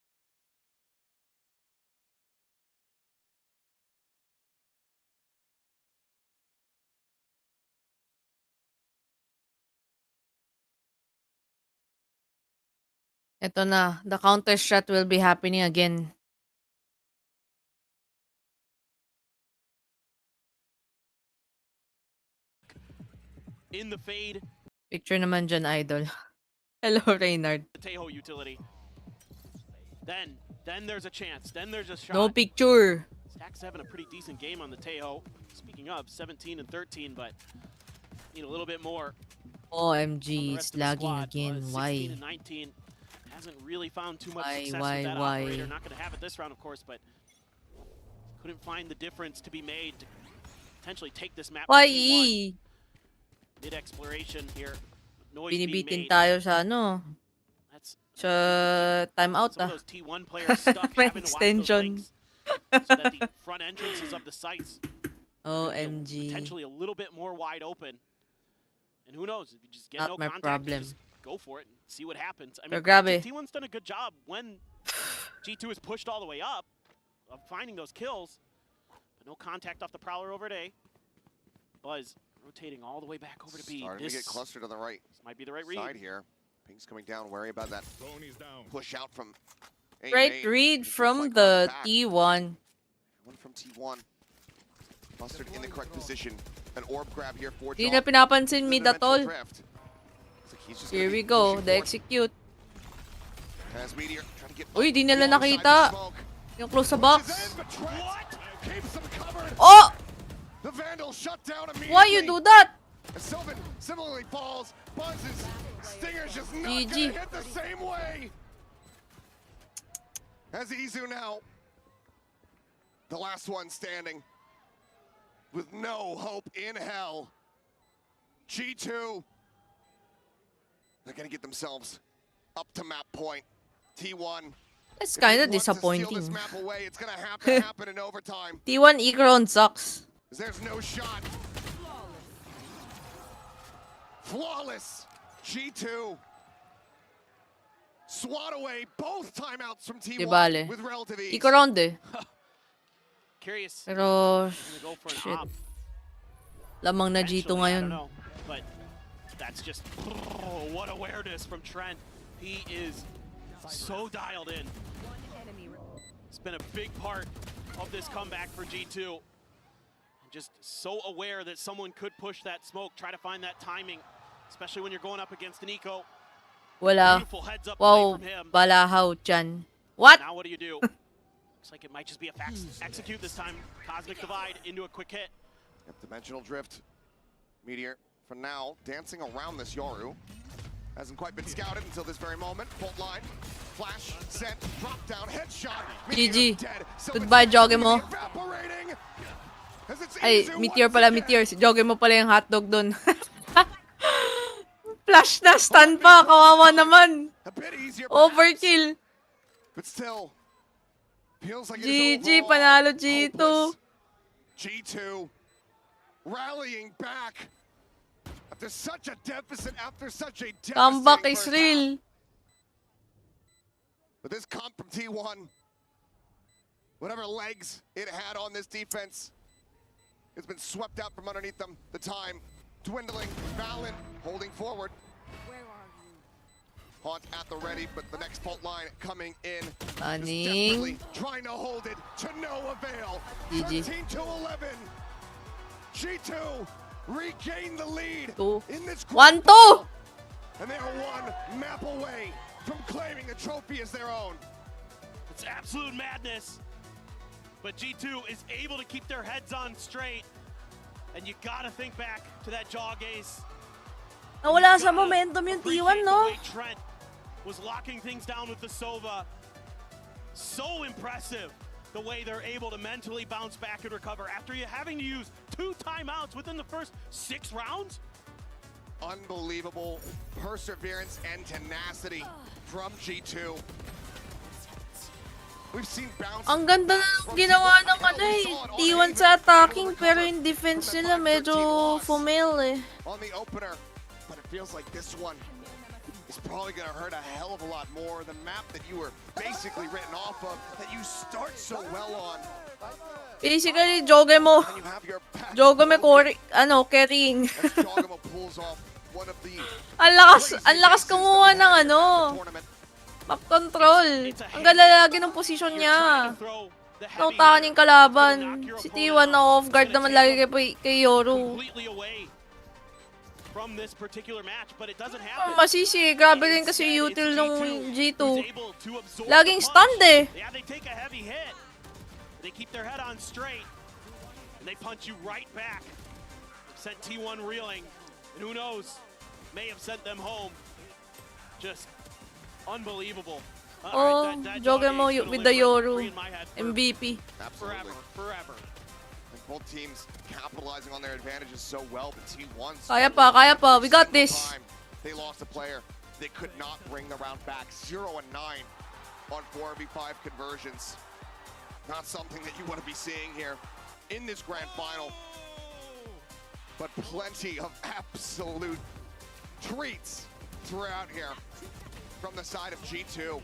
Ito na, the counter shot will be happening again. In the fade. Picture naman dyan, idol. Hello, Reynard. The Tejo utility. Then there's a chance. Then there's a shot. No picture. Stacks having a pretty decent game on the Tejo. Speaking of, 17 and 13, but need a little bit more. OMG, it's lagging again. Why? 16 and 19. Hasn't really found too much success with that operator. Not going to have it this round, of course, but couldn't find the difference to be made to potentially take this map. Why? Mid-exploration here. Binibitin tayo sa sa timeout Some of those T1 players stuck May having to watch those extension. links. so that the front entrances of the sites OMG. potentially a little bit more wide open. And who knows, if you just get Not no my contact, problem. you just go for it and see what happens. I Pero mean, grabe. T1's done a good job when G2 is pushed all the way up of finding those kills, but no contact off the Prowler over at A. Buzz rotating all the way back over to B. Starting to get clustered on the right might be the right read. side here. Pink's coming down, worry about that push out from A. Great read from the T1. One from T1. Clustered in the correct position. An orb grab here for Di na pinapansin mid at all. Here we go, the execute. Uy, di nila nakita. Yung close sa box. Oh! The Vandal shut down immediately. Why you do that? Sylvan similarly falls. Buzz's Stinger's just not GG. gonna hit the same way. As Izu now, the last one standing, with no hope in hell. G2, they're gonna get themselves up to map point. T1. That's kind of If he wants to steal disappointing. this map away, it's gonna have to happen in overtime. T1 Ikron sucks. There's no shot. Flawless. G2. Swat away both timeouts from Di T1 bale. with relative ease. Ikron de. Curious. Pero, Gonna go for an shit. op. Lamang na G2 Potentially, I don't ngayon. know, but that's just what awareness from Trent. He is so dialed in. It's been a big part of this comeback for G2. Just so aware that someone could push that smoke, try to find that timing, especially when you're going up against an eco. Wala. Beautiful heads up play Wow, from him. balahaw dyan. What? Now what do you do? Looks like it might just be a execute this time. Cosmic Divide into a quick hit. Yep, dimensional drift. Meteor, for now, dancing around this Yoru. Hasn't quite been scouted until this very moment. Bolt line, flash, sent, drop down, headshot. GG. Dead. Goodbye, Joge mo. Evaporating. As it's Ay, Izu Meteor once pala, again. Meteor. Si Joge mo pala yung hotdog dun. Flash na, stun pa. Kawawa naman. A bit easier, Overkill. but still, feels like it is GG, overall panalo G2. hopeless. G2 rallying back after such a deficit, after such a Comeback devastating is first real. half. But this comp from T1, whatever legs it had on this defense, it's been swept out from underneath them. The time dwindling. Valen holding forward. Haunt at the ready, but the next fault line coming in. Just desperately trying to hold it to no avail. GG. 13 to 11. G2 regain the lead in this 1-2. and they are one map away from claiming the trophy as their own. It's absolute madness. But G2 is able to keep their heads on straight. And you gotta think back to that jaw gaze. Nawala sa momentum yung T1, no? The way Trent was locking things down with the Sova. So impressive the way they're able to mentally bounce back and recover after you having to use 2 timeouts within the first 6 rounds. Unbelievable perseverance and tenacity from G2. We've seen bounce. Ang ganda na ginawa ng T1 sa attacking, pero yung defense nila medyo fumail eh. On the opener, but it feels like this one is probably going to hurt a hell of a lot more. The map that you were basically written off of, that you start so well on. Basically, Joge mo. Joge mo carrying. Jogamo pulls off one of the Ang lakas kumuha ng map control. Ang ganda lagi ng posisyon niya. Nautakan yung kalaban. Si T1 na off guard naman lagi kay Yoru. From this particular match, but it doesn't happen. Masisi, grabe rin kasi util nung G2. Laging stunned eh. Yeah, they take a heavy hit. They keep their head on straight, and they punch you right back. Sent T1 reeling, and who knows, may have sent them home. Just unbelievable. Oh, Joge mo with the Yoru. MVP. Absolutely. Forever. Both teams capitalizing on their advantages so well, but T1 Kaya pa. We got this. They lost a player. They could not bring the round back. 0-9 on 4v5 conversions. Not something that you want to be seeing here in this grand final. But plenty of absolute treats throughout here from the side of G2.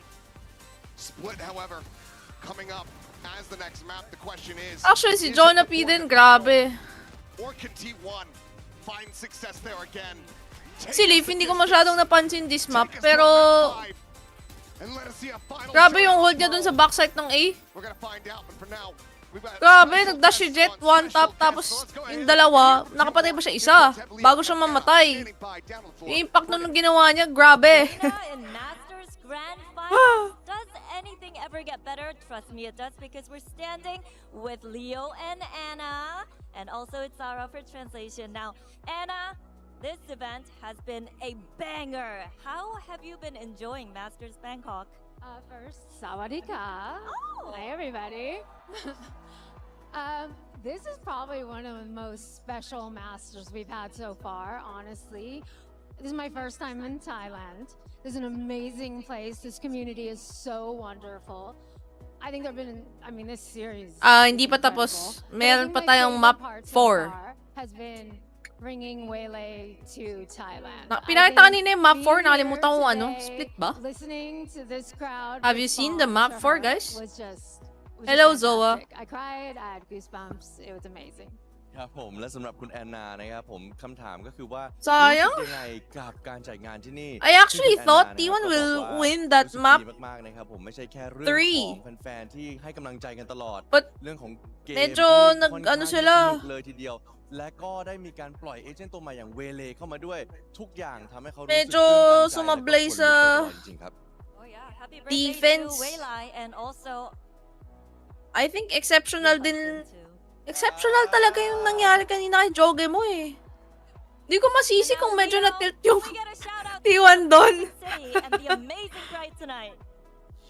Split, however, coming up as the next map. The question is, Actually, si Jonah P din, grabe. or can T1 find success there again? Si Leaf, hindi ko masyadong napansin this map, pero grabe yung hold niya dun sa backside ng A. We're gonna find out, but for now, Grabe, nag-dash si Jet, one tap, tapos yung dalawa, nakapatay pa siya isa, bago siya mamatay. Yung impact nun ng ginawa niya, grabe. In Masters Grand Final, does anything ever get better? Trust me, it does, because we're standing with Leo and Anna, and also it's Sarah for translation. Now, Anna, this event has been a banger. How have you been enjoying Masters Bangkok? First, sawadika. Oh. Hi, everybody. This is probably one of the most special Masters we've had so far, honestly. This is my first time in Thailand. This is an amazing place. This community is so wonderful. I think this series. Hindi pa tapos. Meron pa tayong map 4. Has been bringing Waylay to Thailand. Pinakita kanina yung map 4, nakalimutan ko ano, split ba? Listening to this crowd. Have you seen the map 4, guys? Was just Hello, Zoa. I cried, I had goosebumps. It was amazing. ครับผมและสำหรับคุณแอนนานะครับผมคำถามก็คือว่า sayang รู้สึกยังไงกับการจัดงานที่นี่ I actually ซึ่งคุณ thought แอนนา T1 นะครับ will ก็บอกว่า win that รู้สึก map ดีมากๆนะครับผมไม่ใช่แค่เรื่อง 3 ของแฟนๆที่ให้กำลังใจกันตลอด But เรื่องของเกม medyo ที่ค่อน nag-ano ข้าง sila สนุกเลยทีเดียว และก็ได้มีการปล่อยเอเจนต์ตัวใหม่อย่างเวเลเข้ามาด้วยทุกอย่างทำให้เขารู้สึก medyo ตื่นตันใจและก็ sumablay ขนลุก sa ไปตลอดจริงๆครับ Oh yeah, happy birthday defense. to Waylay, and also I think exceptional din. Exceptional talaga yung nangyari kanina kay Joge mo eh. Hindi ko masisi kung medyo na-tilt yung T1 doon. and the amazing pride tonight.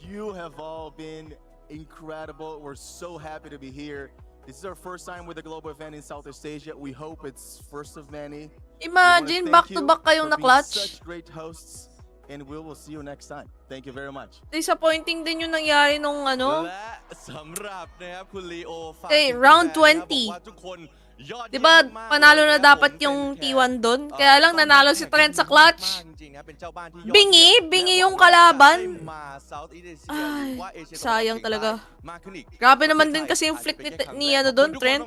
You have all been incredible. We're so happy to be here. This is our first time with a global event in Southeast Asia. We hope it's first of many. Imagine, back-to-back kayong na-clutch. Such great hosts, and we will see you next time. Thank you very much. Disappointing din yung nangyari nung ano. และสำหรับนะครับคุณลีโอฝาก Okay, ถึง round แฟนๆนะครับ 20. บอกว่าทุกคนยอด Di ba, panalo na dapat yung T1 doon? Kaya lang nanalo si Trent sa clutch. มากจริงๆนะเป็นเจ้าบ้านที่ยอด Bingi yung kalaban. ได้มา Southeast Asia ay หรือว่า Asia ตะวันออก sayang เฉียงใต้ talaga. มากขึ้นอีก Grabe naman din kasi yung flick ni ano doon, Trent.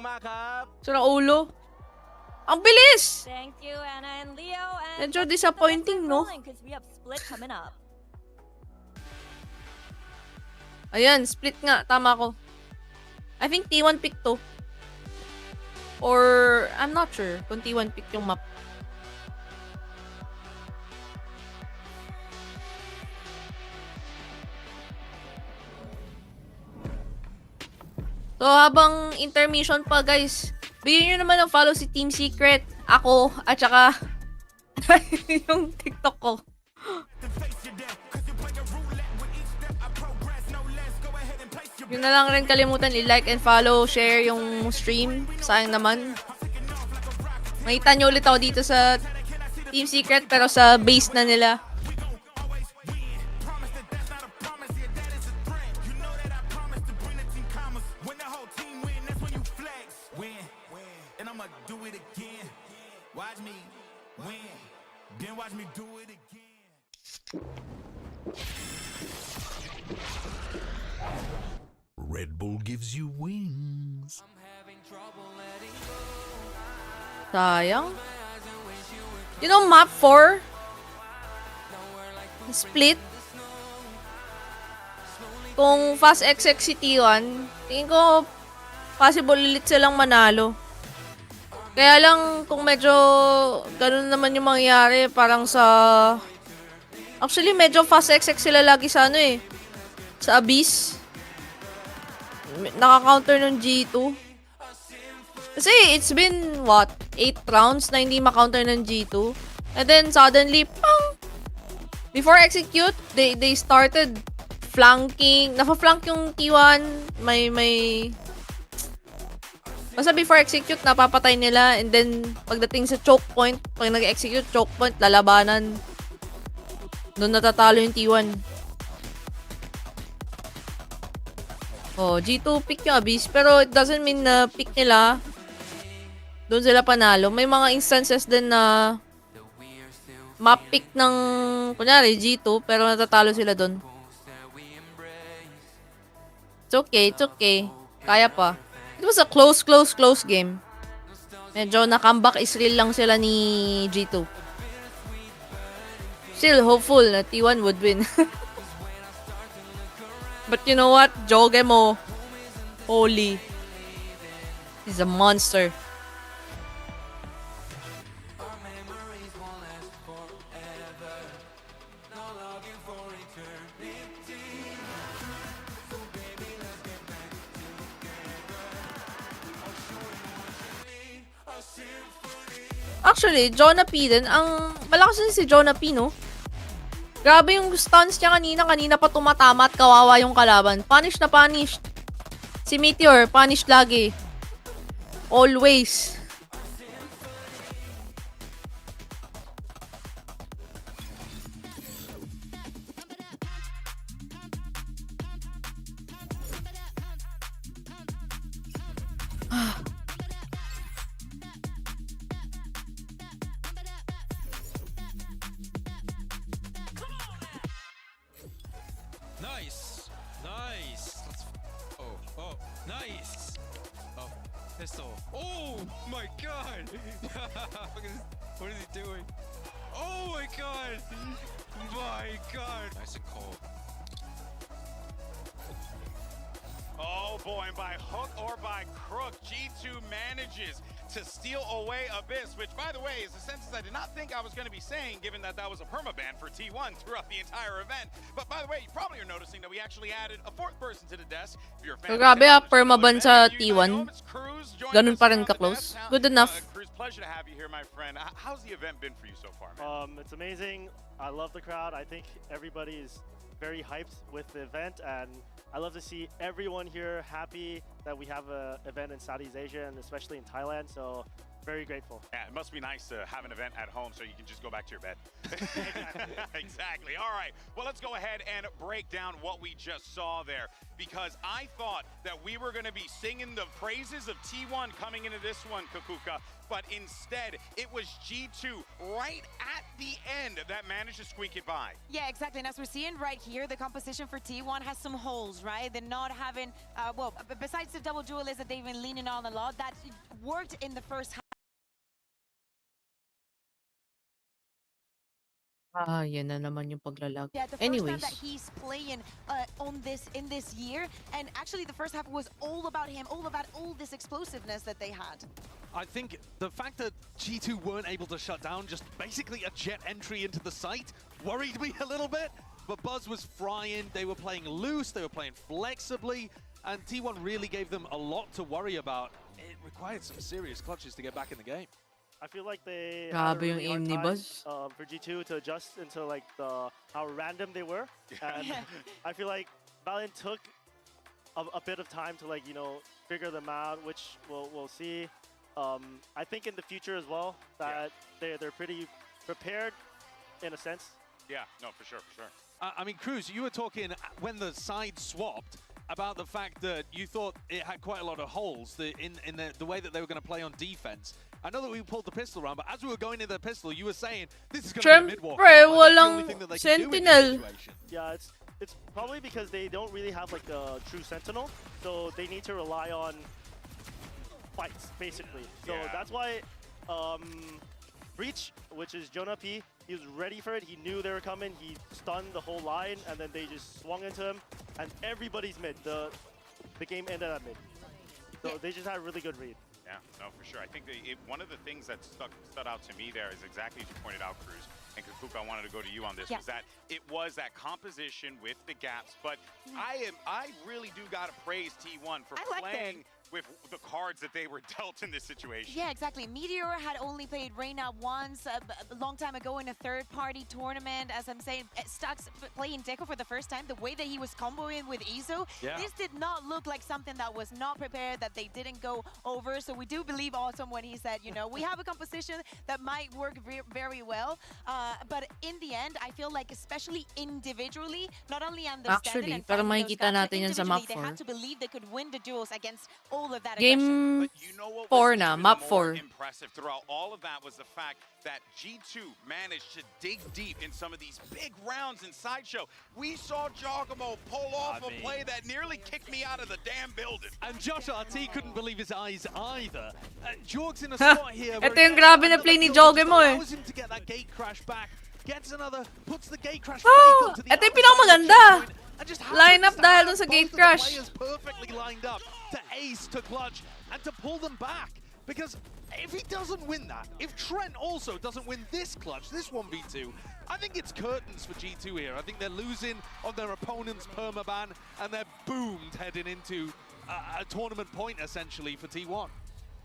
Sira ulo. Ang bilis! Thank you, Anna and Leo. And Medyo disappointing, no? Because we have split coming up. Ayan, split nga. Tama ko. I think T1 pick to. Or, I'm not sure kung T1 pick yung map. So, habang intermission pa, guys, bigyan nyo naman ng follow si Team Secret, ako, at saka yung TikTok ko. Yun na lang rin kalimutan i-like and follow, share yung stream. Sayang naman. Makita nyo ulit ako dito sa Team Secret pero sa base na nila. Red Bull gives you wings. Sayang. You know, map 4? Split? Kung fast XX si T1, tingin ko possible ulit silang manalo. Kaya lang, kung medyo ganun naman yung mangyari, parang sa... Actually, medyo fast XX sila lagi sa ano eh. Sa Abyss. Naka-counter ng G2. Kasi it's been, what, 8 rounds na hindi ma-counter ng G2. And then suddenly, pang! Before execute, they started flanking. Naka-flank yung T1. Basta before execute, napapatay nila. And then, pagdating sa choke point, pag nag-execute choke point, lalabanan. Doon natatalo yung T1. Oh, G2 pick yung Abyss, pero it doesn't mean na pick nila doon sila panalo. May mga instances din na ma-pick ng, kunyari, G2, pero natatalo sila doon. It's okay, it's okay. Kaya pa. It was a close game. Medyo na-comeback Israel lang sila ni G2. Still hopeful na T1 would win. But you know what? Joge mo. Holy. He's a monster. Actually, Jonah P din. Ang malakas din si Jonah P, no? Grabe yung stunts niya kanina. Kanina pa tumatama at kawawa yung kalaban. Punish na punish. Si Meteor, punish lagi. Always. Nice. Oh, nice. Oh, pistol. Oh my god. What is he doing? Oh my god. My god. Nice and cold. Oh boy, and by hook or by crook, G2 manages to steal away Abyss, which, by the way, is a sentence I did not think I was going to be saying, given that that was a permaban for T1 throughout the entire event. But by the way, you probably are noticing that we actually added a fourth person to the desk. If you're a fan So, grabe permaban sa T1. Ganun pa rin ka-close. Good enough. Cruz, pleasure to have you here, my friend. How's the event been for you so far, man? It's amazing. I love the crowd. I think everybody is very hyped with the event, and I love to see everyone here happy that we have an event in Southeast Asia and especially in Thailand. So very grateful. Yeah, it must be nice to have an event at home so you can just go back to your bed. Exactly. All right. Well, let's go ahead and break down what we just saw there, because I thought that we were going to be singing the praises of T1 coming into this one, Kakuka, but instead it was G2 right at the end that managed to squeak it by. Yeah, exactly. And as we're seeing right here, the composition for T1 has some holes, right? They're not having, well, besides the double duelist that they've been leaning on a lot, that worked in the first half. Yan na naman yung paglalag. Yeah, the first Anyways. time that he's playing in this year, and actually the first half was all about him, all about all this explosiveness that they had. I think the fact that G2 weren't able to shut down just basically a jet entry into the site worried me a little bit, but Buzz was frying, they were playing loose, they were playing flexibly, and T1 really gave them a lot to worry about. It required some serious clutches to get back in the game. I feel like they had a Grabe yung really aim hard ni time, Buzz. for G2 to adjust into like how random they were, and I feel like Valiant took a bit of time to figure them out, which we'll see. I think in the future as well that they're pretty prepared in a sense. Yeah, no, for sure. I mean, Cruz, you were talking when the side swapped about the fact that you thought it had quite a lot of holes in the way that they were going to play on defense. I know that we pulled the pistol round, but as we were going into the pistol, you were saying this is going to be a mid-walk. Walang sentinel. Yeah, it's probably because they don't really have like a true sentinel, so they need to rely on fights basically. So that's why Breach, which is Jonah P, he was ready for it. He knew they were coming. He stunned the whole line, and then they just swung into him, and everybody's mid. The game ended at mid. So they just had a really good read. Yeah, no, for sure. I think one of the things that stood out to me there is exactly as you pointed out, Cruz, and Kakuka, I wanted to go to you on this, was that it was that composition with the gaps. But I really do got to praise T1 for playing with the cards that they were dealt in this situation. Yeah, exactly. Meteor had only played Reyna once a long time ago in a third-party tournament. As I'm saying, Stux playing Deco for the first time, the way that he was comboing with Izu, this did not look like something that was not prepared, that they didn't go over. So we do believe Autumn when he said, you know, we have a composition that might work very well. But in the end, I feel like especially individually, not only understanding Actually, pero makikita natin yan sa map they 4. had to believe they could win the duels against all of that Game aggression. 4 na, map 4. Impressive throughout all of that was the fact that G2 managed to dig deep in some of these big rounds in Sideshow. We saw Jogamo pull off a play that nearly kicked me out of the damn building. And Josh RT couldn't believe his eyes either. Jorg's in a spot here. Ito yung grabe na play ni Jogamo eh. Allows him to get that gate crash back. Gets another, puts the gate crash Oh, onto the ito yung pinakamaganda. Line up dahil dun sa gate both of the crash. players perfectly lined up to ace, to clutch, and to pull them back. Because if he doesn't win that, if Trent also doesn't win this clutch, this 1v2, I think it's curtains for G2 here. I think they're losing on their opponent's permaban, and they're boomed heading into a tournament point, essentially, for T1.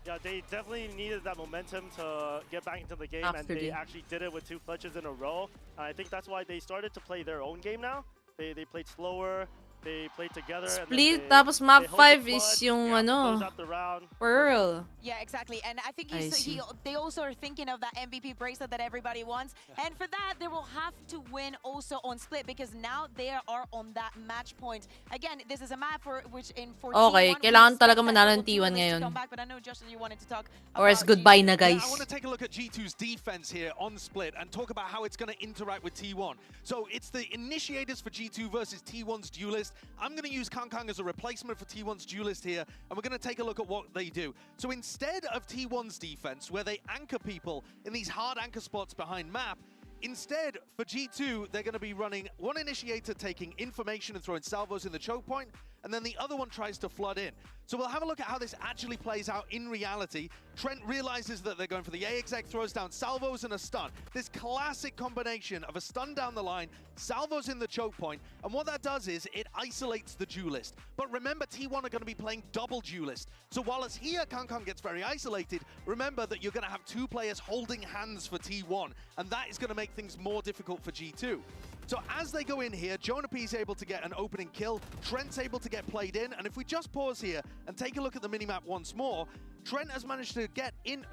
Yeah, they definitely needed that momentum to get back into the game, and they actually did it with 2 clutches in a row. I think that's why they started to play their own game now. They played slower, they played together. Split, and tapos map 5 is clutch, yung close out the round. Pearl. Yeah, exactly. And I think I see. they also are thinking of that MVP bracelet that everybody wants. And for that, they will have to win also on split, because now they are on that match point. Again, this is a map for which in 14 Okay, kailangan talaga manalo ng T1 ngayon. But I know, Josh, you wanted to talk Or else about goodbye na, G2. guys. I want to take a look at G2's defense here on split and talk about how it's going to interact with T1. So it's the initiators for G2 versus T1's duelist. I'm going to use Kang as a replacement for T1's duelist here, and we're going to take a look at what they do. So instead of T1's defense, where they anchor people in these hard anchor spots behind map, instead, for G2, they're going to be running one initiator taking information and throwing salvos in the choke point, and then the other one tries to flood in. So we'll have a look at how this actually plays out in reality. Trent realizes that they're going for the A exec, throws down salvos and a stun. This classic combination of a stun down the line, salvos in the choke point, and what that does is it isolates the duelist. But remember, T1 are going to be playing double duelist. So while as here, Kang gets very isolated, remember that you're going to have 2 players holding hands for T1, and that is going to make things more difficult for G2. So as they go in here, Jonah P is able to get an opening kill, Trent's able to get played in, and if we just pause here and take a look at the minimap once more, Trent has managed to get in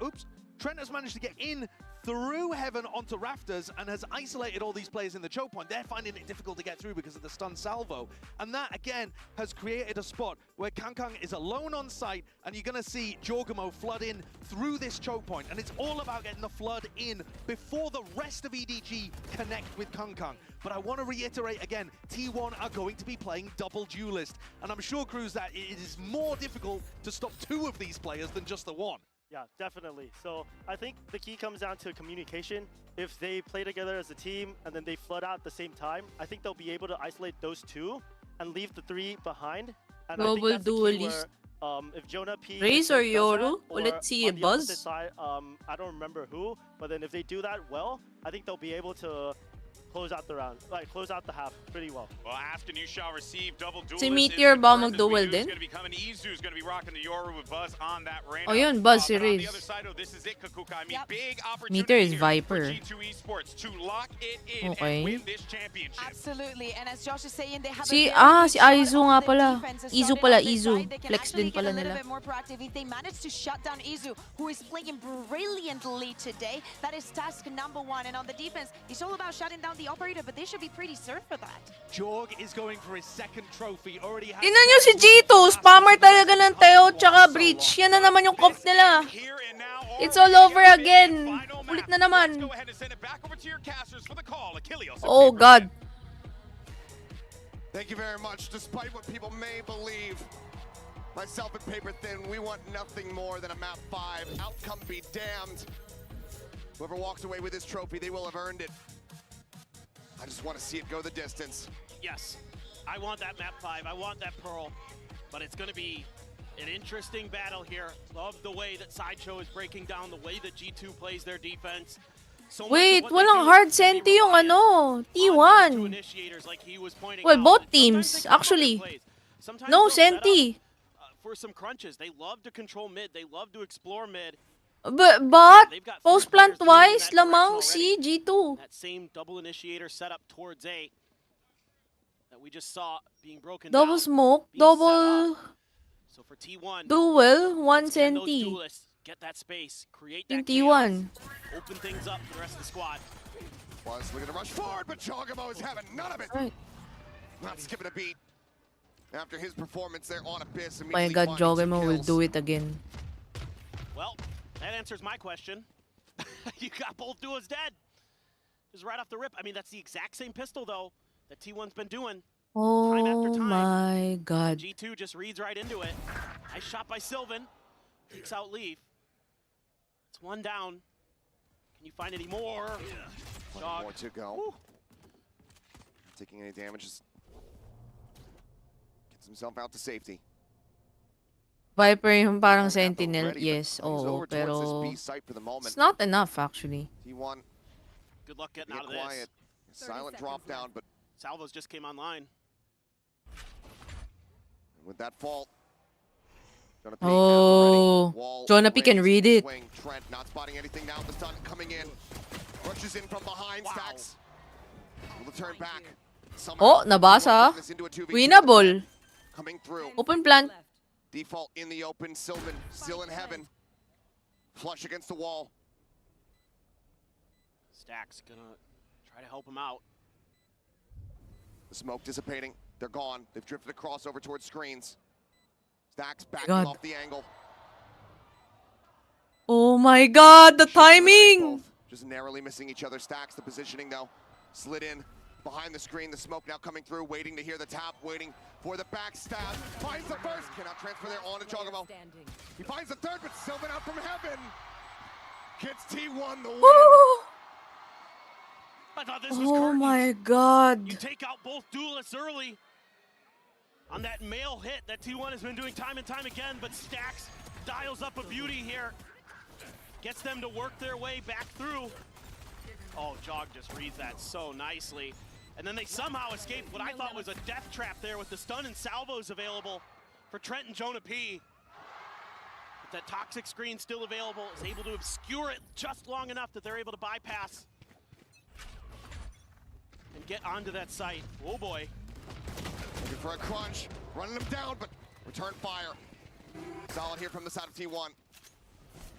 through Heaven onto Rafters and has isolated all these players in the choke point. They're finding it difficult to get through because of the stun salvo. And that, again, has created a spot where Kang is alone on site, and you're going to see Jorgamo flood in through this choke point. And it's all about getting the flood in before the rest of EDG connect with Kang. But I want to reiterate again, T1 are going to be playing double duelist. And I'm sure, Cruz, that it is more difficult to stop 2 of these players than just the 1. Yeah, definitely. So I think the key comes down to communication. If they play together as a team and then they flood out at the same time, I think they'll be able to isolate those 2 and leave the 3 behind. And I think that's the key where, if Jonah P Raze or Yoru? Ulit si Buzz? Side, I don't remember who, but then if they do that well, I think they'll be able to close out the round, like close out the half pretty well. Well, ask and you shall receive. Double duelist. Si Meteor ba mag-duel din? Going to be coming. Izu's going to be rocking the Yoru with Buzz on that rain. Oh, yun, Buzz si On the Raze. other side, this is it, Kakuka. I mean, big Meteor opportunity is here Viper. for G2 Esports to lock it in Okay. and win this championship. Absolutely, and as Josh is saying, they have Si a Izu nga pala. Izu pala, Izu. Flex din pala a little nila. bit more proactive. If they manage to shut down Izu, who is playing brilliantly today, that is task number 1. And on the defense, it's all about shutting down the operator, but they should be pretty served for that. Jorg is going for his second trophy. Already has Tingnan nyo si G2, spammer talaga ng Teo tsaka Breach. Yan na naman yung comp nila. It's all over again. Ulit na naman. Oh God. Thank you very much. Despite what people may believe, myself and Paper Thin, we want nothing more than a map 5. Outcome be damned. Whoever walks away with this trophy, they will have earned it. I just want to see it go the distance. Yes, I want that map 5. I want that Pearl, but it's going to be an interesting battle here. Love the way that Sideshow is breaking down, the way that G2 plays their defense. Wait, walang hard senti yung T1. Well, both teams, actually. No senti. for some crunches. They love to control mid. They love to explore mid. But They've got post three plant players moving in twice that lamang direction si G2. That same double initiator setup towards A that we just saw being broken Double down. smoke, being set up. double So for T1, duel, one can those senti. duelists get that space, create In that chaos, T1. open things up for the rest of the squad. Was looking to rush forward, but Jogamo is having none of it. Right. Not skipping a beat. After his performance there on Abyss, My immediately God, finding two Jogamo will kills. do it again. Well, that answers my question. You got both duos dead. Just right off the rip. I mean, that's the exact same pistol, though, that T1's been doing time after Oh time. my God. G2 just reads right into it. Nice shot by Sylvan. Takes out Leaf. It's one down. Can you find any more? One more to go. Woo. Taking any damages. Gets himself out to safety. Viper yung parang Not sentinel, ready, but yes, he's oo, over towards this pero B site for the moment. it's not enough actually. T1 Good luck getting get out of this. quiet. Silent drop down, but Salvos just came online. with that fault. Jonah P. Oh, Wall Jonah P can raised, read it. swing. Trent not spotting anything now. The stun coming in. Rushes in from behind. Stacks. Will turn back. Oh, nabasa. Winnable. Coming through. Open plant. Default in the open. Sylvan still in heaven. Flush against the wall. Stack's gonna try to help him out. The smoke dissipating. They're gone. They've drifted across over towards screens. Stacks backing God. off the angle. Oh my God, the timing. Both just narrowly missing each other. Stacks the positioning though. Slid in behind the screen. The smoke now coming through. Waiting to hear the tap. Waiting for the backstab. Finds the first. Cannot transfer there on to Jogamo. He finds the third, but Sylvan out from heaven. Gets T1 the win. I thought this was Oh curtains. my God. You take out both duelists early on that mail hit that T1 has been doing time and time again, but Stacks dials up a beauty here. Gets them to work their way back through. Oh, Jog just reads that so nicely. And then they somehow escaped what I thought was a death trap there with the stun and salvos available for Trent and Jonah P. But that toxic screen still available, is able to obscure it just long enough that they're able to bypass and get onto that site. Oh boy. Looking for a crunch. Running him down, but return fire. Solid here from the side of T1.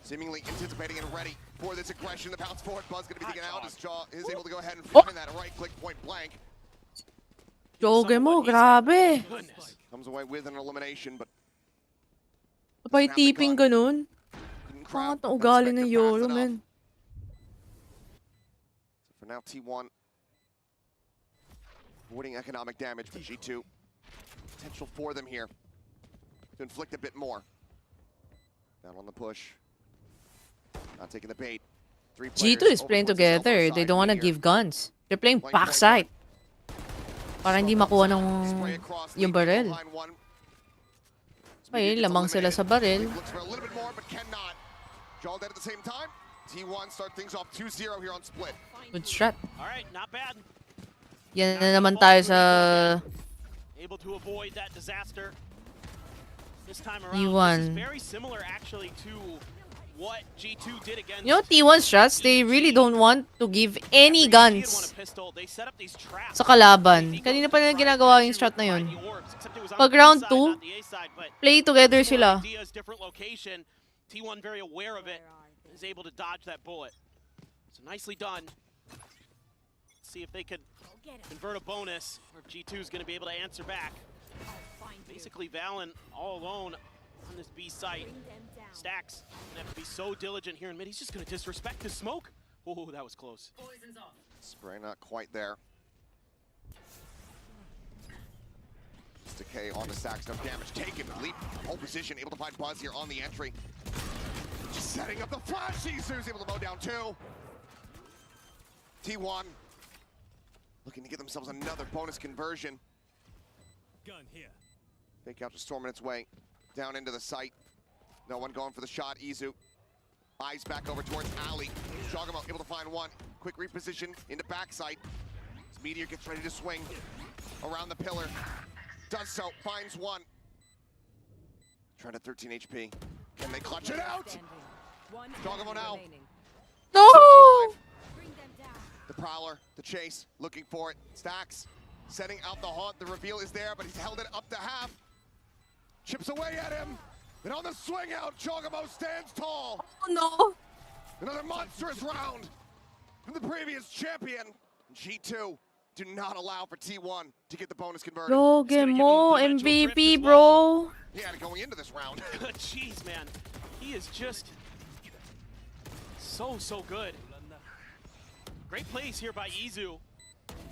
Seemingly anticipating and ready for this aggression. The bounce forward buzz going to be taken out as Jaw is able to go ahead and find that right click point blank. Jogamo, grabe. Comes away with an elimination, but Kapag tipping ganun. Pangat na ugali ng Yoro, man. for now T1 avoiding economic damage, but G2 potential for them here to inflict a bit more. Down on the push. Not taking the bait. G2 is playing together. They don't want to give guns. They're playing backside. Para hindi makuha ng yung barrel. Ay, lamang sila sa barrel. Looks for a little bit more, but cannot. Jaw dead at the same time. T1 start things off 2-0 here on split. Good strat. All right, not bad. Yan na naman tayo sa Able to avoid that disaster this time around. T1. This is very similar actually to what G2 did against. You know, T1 strats, they really don't want to give any guns sa kalaban. Kanina pa nila ginagawa yung strat na yun. Pag round 2, play together sila. Different location. T1 very aware of it. Is able to dodge that bullet. So nicely done. Let's see if they could convert a bonus, or if G2 is going to be able to answer back. Basically, Valen all alone on this B site. Stacks gonna have to be so diligent here in mid. He's just gonna disrespect his smoke. Oh, that was close. Spray not quite there. Decay on the Stacks, no damage taken. Leap, hold position, able to find Buzz here on the entry. Just setting up the flash. Isu's able to mow down two. T1 looking to get themselves another bonus conversion. Gun here. Fake out just storming its way down into the site. No one going for the shot. Izu eyes back over towards Ali. Jogamo able to find one. Quick reposition into backside. As Meteor gets ready to swing around the pillar. Does so, finds one. Trent at 13 HP. Can they clutch it out? Jogamo now. No! The Prowler, the chase, looking for it. Stacks, setting out the haunt. The reveal is there, but he's held it up to half. Chips away at him. And on the swing out, Jogamo stands tall. Oh no! Another monstrous round from the previous champion. G2 do not allow for T1 to get the bonus converted. Jogamo MVP, bro. He had it going into this round. Jeez, man. He is just so good. Great plays here by Izu.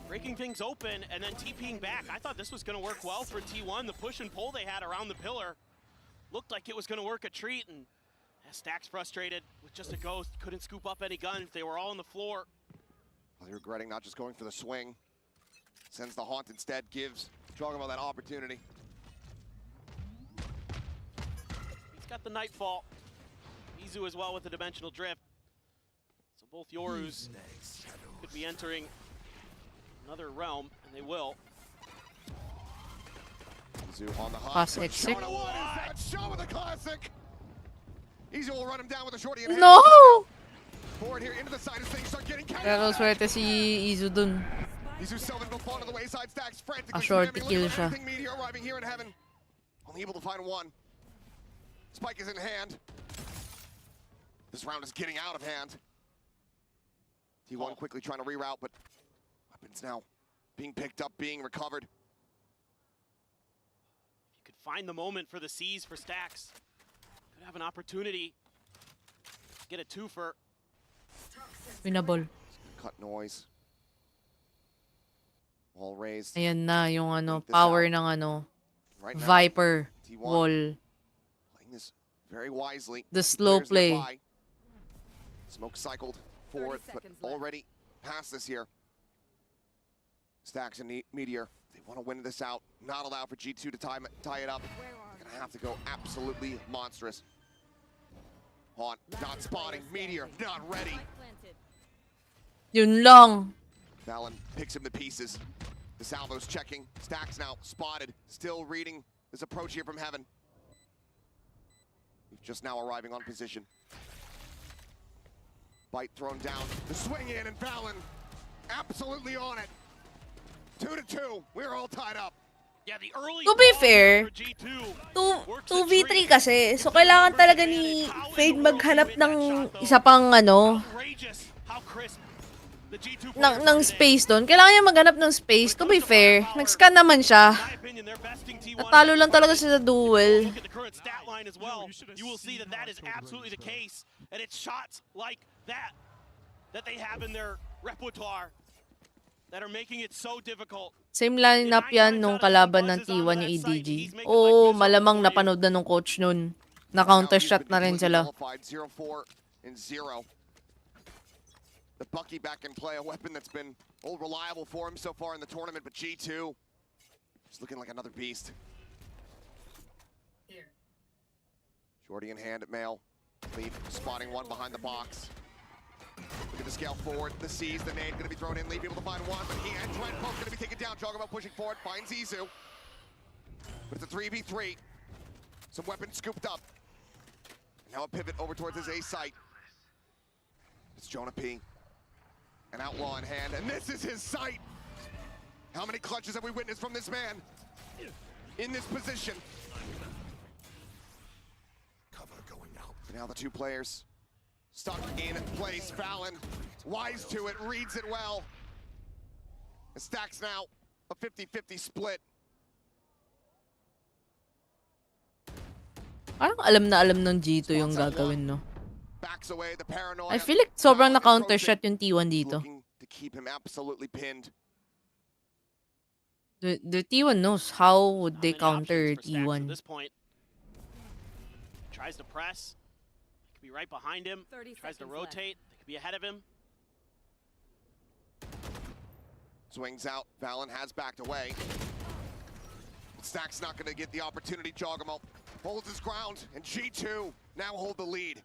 Breaking things open and then TPing back. I thought this was going to work well for T1. The push and pull they had around the pillar looked like it was going to work a treat. And Stack's frustrated with just a ghost. Couldn't scoop up any guns. They were all on the floor. Well, they're regretting not just going for the swing. Sends the haunt instead, gives Jogamo that opportunity. He's got the Nightfall. Izu as well with the Dimensional Drift. So both Yorus could be entering another realm, and they will. Izu on the hunt. Classic. Show with a classic. Izu will run him down with a shorty. No! Forward here into the side as things start getting Pero swerte si Izu dun. Izu Sylvan will fall to the wayside. Stacks frantically A short spamming, kill looking for siya. anything Meteor arriving here in heaven. Only able to find one. Spike is in hand. This round is getting out of hand. T1 quickly trying to reroute, but weapons now being picked up, being recovered. You could find the moment for the C's for Stacks. Could have an opportunity to get a twofer. Winnable. Cut noise. Wall raised. Ayan na yung ano, power ng ano, Right now, Viper T1 wall. playing this very wisely. The slow Players play. nearby. Smoke cycled forward, but already past this here. Stacks and Meteor, they want to win this out. Not allow for G2 to tie it up. They're gonna have to go absolutely monstrous. Haunt not spotting. Meteor not ready. Yun lang. Valen picks him to pieces. The salvo's checking. Stacks now spotted. Still reading this approach here from heaven. He's just now arriving on position. Bite thrown down. The swing in and Valen absolutely on it. 2-2. We're all tied up. Yeah, the early To be fair, 2v3 kasi. So, kailangan talaga ni Fade maghanap ng isa pang ano, ng space doon. Kailangan niya maghanap ng space. To be fair, nag-scan naman siya. Natalo lang talaga siya sa duel. Look at the current stat line as well. You will see that that is absolutely the case. And it's shots like that that they have in their repertoire that are making it so difficult. Same lineup yan nung kalaban ng T1 yung EDG. Oo, malamang napanood na nung coach nun. Na-counter shot na rin sila. 0-4 and 0. The Bucky back in play, a weapon that's been old reliable for him so far in the tournament, but G2 is looking like another beast. Shorty in hand at Mail. Lead spotting one behind the box. Look at the scale forward. The C's, the nade gonna be thrown in. Leave able to find one, but he and Trent both gonna be taken down. Jogamo pushing forward, finds Izu. But it's a 3v3. Some weapons scooped up. And now a pivot over towards his A site. It's Jonah P. An outlaw in hand, and this is his sight. How many clutches have we witnessed from this man in this position? Cover going out. Now the two players stuck in place. Valen, wise to it, reads it well. The Stacks now a 50-50 split. Parang alam na alam ng G2 yung gagawin, no? Backs away, the paranoia. I feel like sobrang na-counter shot yung T1 dito. Looking to keep him absolutely pinned. The T1 knows how would they counter At T1. this point, tries to press. They could be right behind him. Tries to rotate. They could be ahead of him. Swings out. Valen has backed away. Stacks not going to get the opportunity. Jogamo holds his ground, and G2 now hold the lead.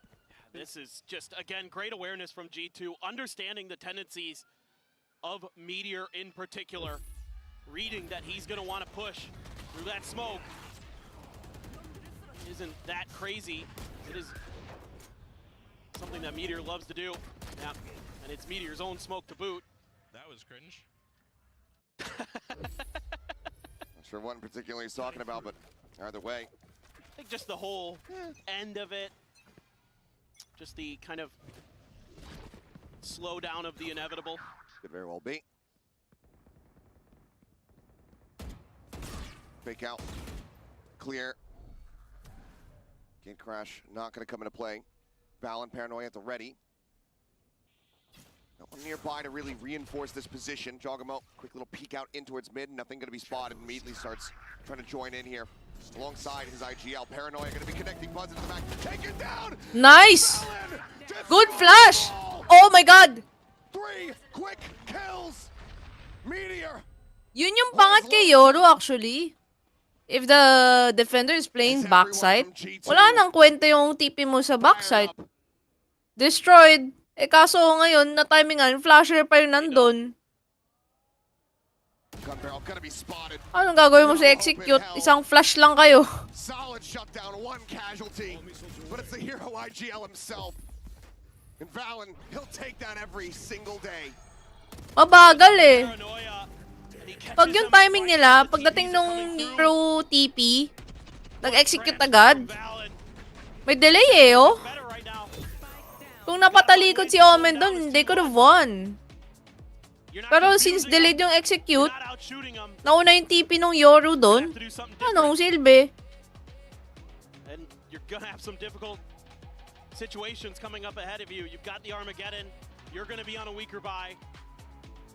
This is just, again, great awareness from G2, understanding the tendencies of Meteor in particular, reading that he's going to want to push through that smoke. isn't that crazy. It is something that Meteor loves to do. Yeah, and it's Meteor's own smoke to boot. That was cringe. Not sure what in particular he's talking about, but either way. I think just the whole end of it, just the kind of slow down of the inevitable. Could very well be. Fake out. Clear. Gate crash not going to come into play. Val and Paranoia at the ready. No one nearby to really reinforce this position. Jogamo, quick little peek out in towards mid. Nothing going to be spotted. Immediately starts trying to join in here. Alongside his IGL. Paranoia going to be connecting Buzz into the back. Take it down! Nice! Good flash! Oh my god! 3 quick kills! Meteor! Yun yung pangat kay Yoru actually. If the defender is playing backside, wala nang kwenta yung TP mo sa backside. Destroyed. Eh kaso ngayon, na-timingan, flasher pa yung nandun. Anong gagawin mo sa execute? Isang flash lang kayo. Solid shutdown, 1 casualty. But it's the hero IGL himself. And Valen, he'll take that every single day. Mabagal eh. Pag yung timing nila, pagdating nung Euro TP, nag-execute agad. May delay eh, oh. Kung napatalikod si Omen doon, they could have won. Pero since delayed yung execute, nauna yung TP nung Yoru doon, anong silbi? And you're gonna have some difficult situations coming up ahead of you. You've got the Armageddon. You're gonna be on a weaker buy.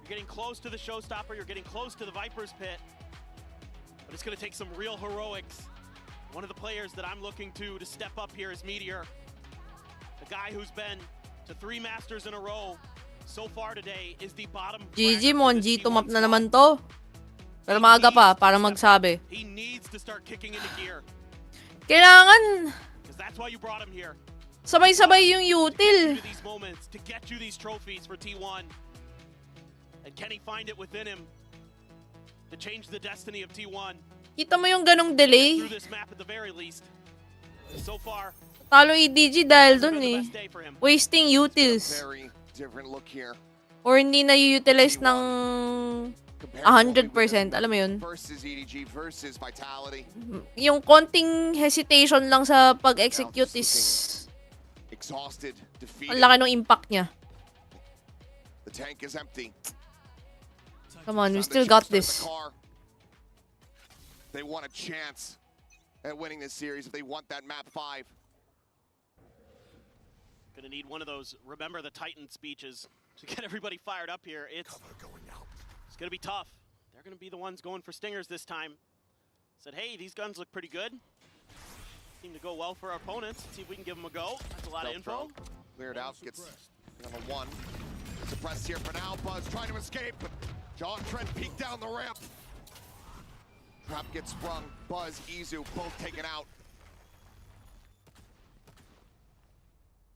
You're getting close to the showstopper. You're getting close to the Viper's pit. But it's gonna take some real heroics. One of the players that I'm looking to step up here is Meteor. The guy who's been to 3 Masters in a row so far today is the bottom. GG, Monji, tumap na naman to. Pero maaga pa, para magsabi. He needs to start kicking into gear. Kailangan Because that's why you brought him here. sabay-sabay yung util. These moments to get you these trophies for T1. And can he find it within him to change the destiny of T1? Kita mo yung ganong delay? Through this map at the very least. So far, Talo EDG dahil dun eh. Wasting utils. Very different look here. Or hindi na utilize ng 100%. Alam mo yun? Versus EDG versus Vitality. Yung konting hesitation lang sa pag-execute is Exhausted, defeated. ang laki ng impact niya. The tank is empty. Come on, we still got this. They want a chance at winning this series if they want that map 5. gonna need one of those remember the Titan speeches to get everybody fired up here. It's gonna be tough. They're gonna be the ones going for stingers this time. Said, hey, these guns look pretty good. Seem to go well for our opponents. Let's see if we can give them a go. That's a lot of info. Cleared out, gets number 1. Suppressed here for now. Buzz trying to escape, but John Trent peeked down the ramp. Trap gets sprung. Buzz, Izu, both taken out.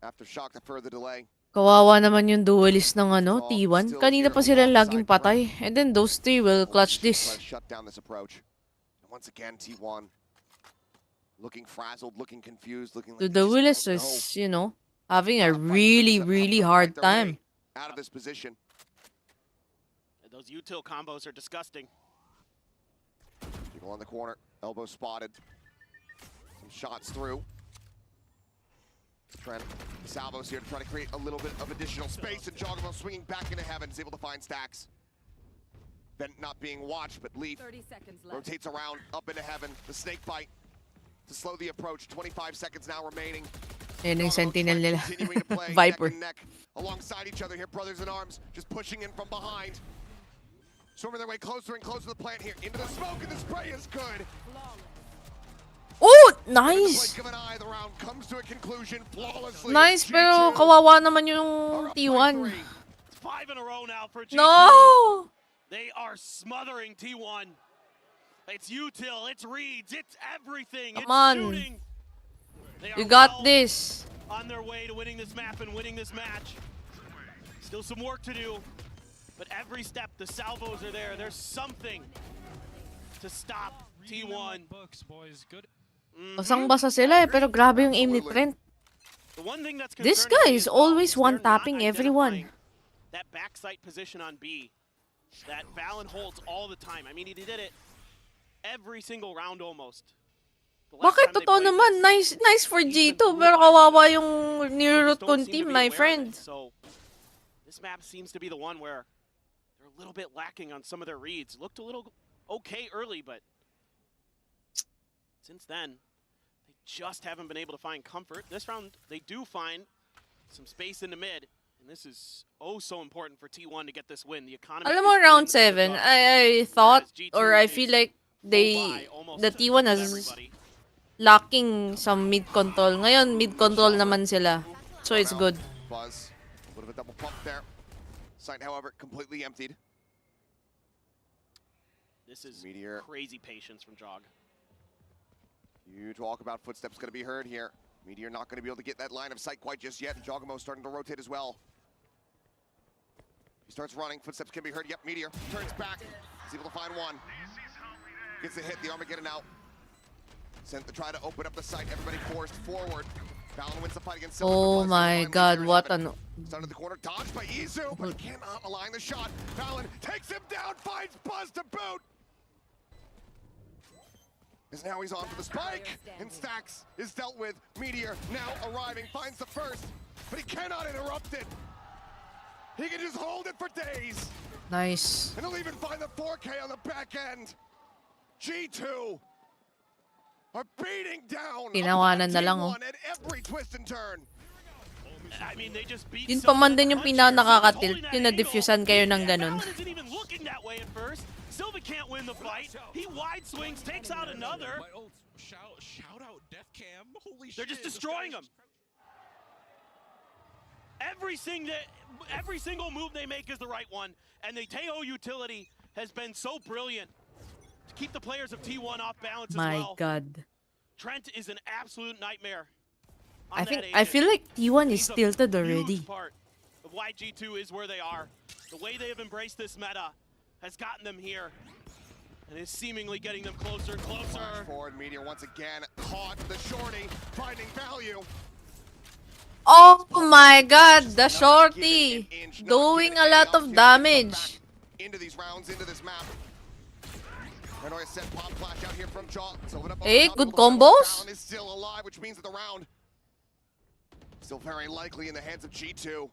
Aftershock to further delay. Kawawa naman yung duelist ng T1. Kanina pa sila laging patay. And then those 3 will clutch this. Shut down this approach. Once again, T1 looking frazzled, looking confused, looking like The duelist is, you know, having a really hard time. Out of this position. Those util combos are disgusting. People on the corner, elbow spotted. Some shots through. Trent, Salvo's here to try to create a little bit of additional space, and Jogamo swinging back into heaven is able to find stacks. Vent not being watched, but Leaf rotates around up into heaven. The snake bite to slow the approach. 25 seconds now remaining. Ayan yung sentinel nila. Viper. Neck alongside each other here, brothers in arms, just pushing in from behind. Swarming their way closer and closer to the plant here. Into the smoke, and the spray is good. Oh, nice! The eye, the round comes to a conclusion flawlessly. Nice, pero kawawa naman yung T1. 5 in a row now for G2. No! They are smothering T1. It's util, it's reads, it's everything. Come it's on. shooting. You got this. On their way to winning this map and winning this match. Still some work to do, but every step the salvos are there. There's something to stop T1. Books, boys. Good. Basang-basa sila pero grabe yung aim ni Trent. The one thing that's This concerning guy me is as well always is they're not one-tapping everyone. identifying that backside position on B that Valen holds all the time. I mean, he did it every single round almost. Bakit totoo naman? Nice for G2, pero kawawa yung nirurot kong team, my friend. So this map seems to be the one where they're a little bit lacking on some of their reads. Looked a little okay early, but since then, they just haven't been able to find comfort. This round, they do find some space in the mid, and this is oh so important for T1 to get this win. The economy. Alam mo, round 7, I thought, or I feel like the T1 has lacking some mid control. Ngayon, mid control naman sila. So it's good. Buzz, a bit of a double pump there. Site, however, completely emptied. This is Meteor. crazy patience from Jog. Huge walkabout footsteps going to be heard here. Meteor not going to be able to get that line of sight quite just yet, and Jogamo starting to rotate as well. He starts running, footsteps can be heard. Yep, Meteor turns back. He's able to find one. Gets the hit, the Armageddon out. Sent to try to open up the site, everybody forced forward. Valen wins the fight against Silver. Oh my god, what an... Started the corner, dodged by Izu, but cannot align the shot. Valen takes him down, finds Buzz to boot. As now he's on for the spike, and Stacks is dealt with. Meteor now arriving, finds the first, but he cannot interrupt it. He can just hold it for days. Nice. And he'll even find the 4K on the back end. G2 are beating down Tinawanan na lang, oh. at every twist and turn. I mean, they just beat Yun pa man din yung pinaka-nakakatilt, yung na-diffusean kayo ng ganun. Valen isn't even looking that way at first. Silva can't win the fight. He wide swings, takes out another. Shout out Def Cam. Holy They're just destroying him. Every single move they make is the right one, and the Teo utility has been so brilliant to keep the players of T1 off balance as well. My god. Trent is an absolute nightmare. I feel like T1 is tilted Huge already. part of why G2 is where they are. The way they have embraced this meta has gotten them here, and is seemingly getting them closer and closer. Flash forward, Meteor once again caught the shorty, finding value. Oh my god, the shorty doing a lot of damage. Into these rounds, into this map. Hanoi set pop flash out here from Jaw. Hey, good combos. Is still alive, which means that the round still very likely in the hands of G2.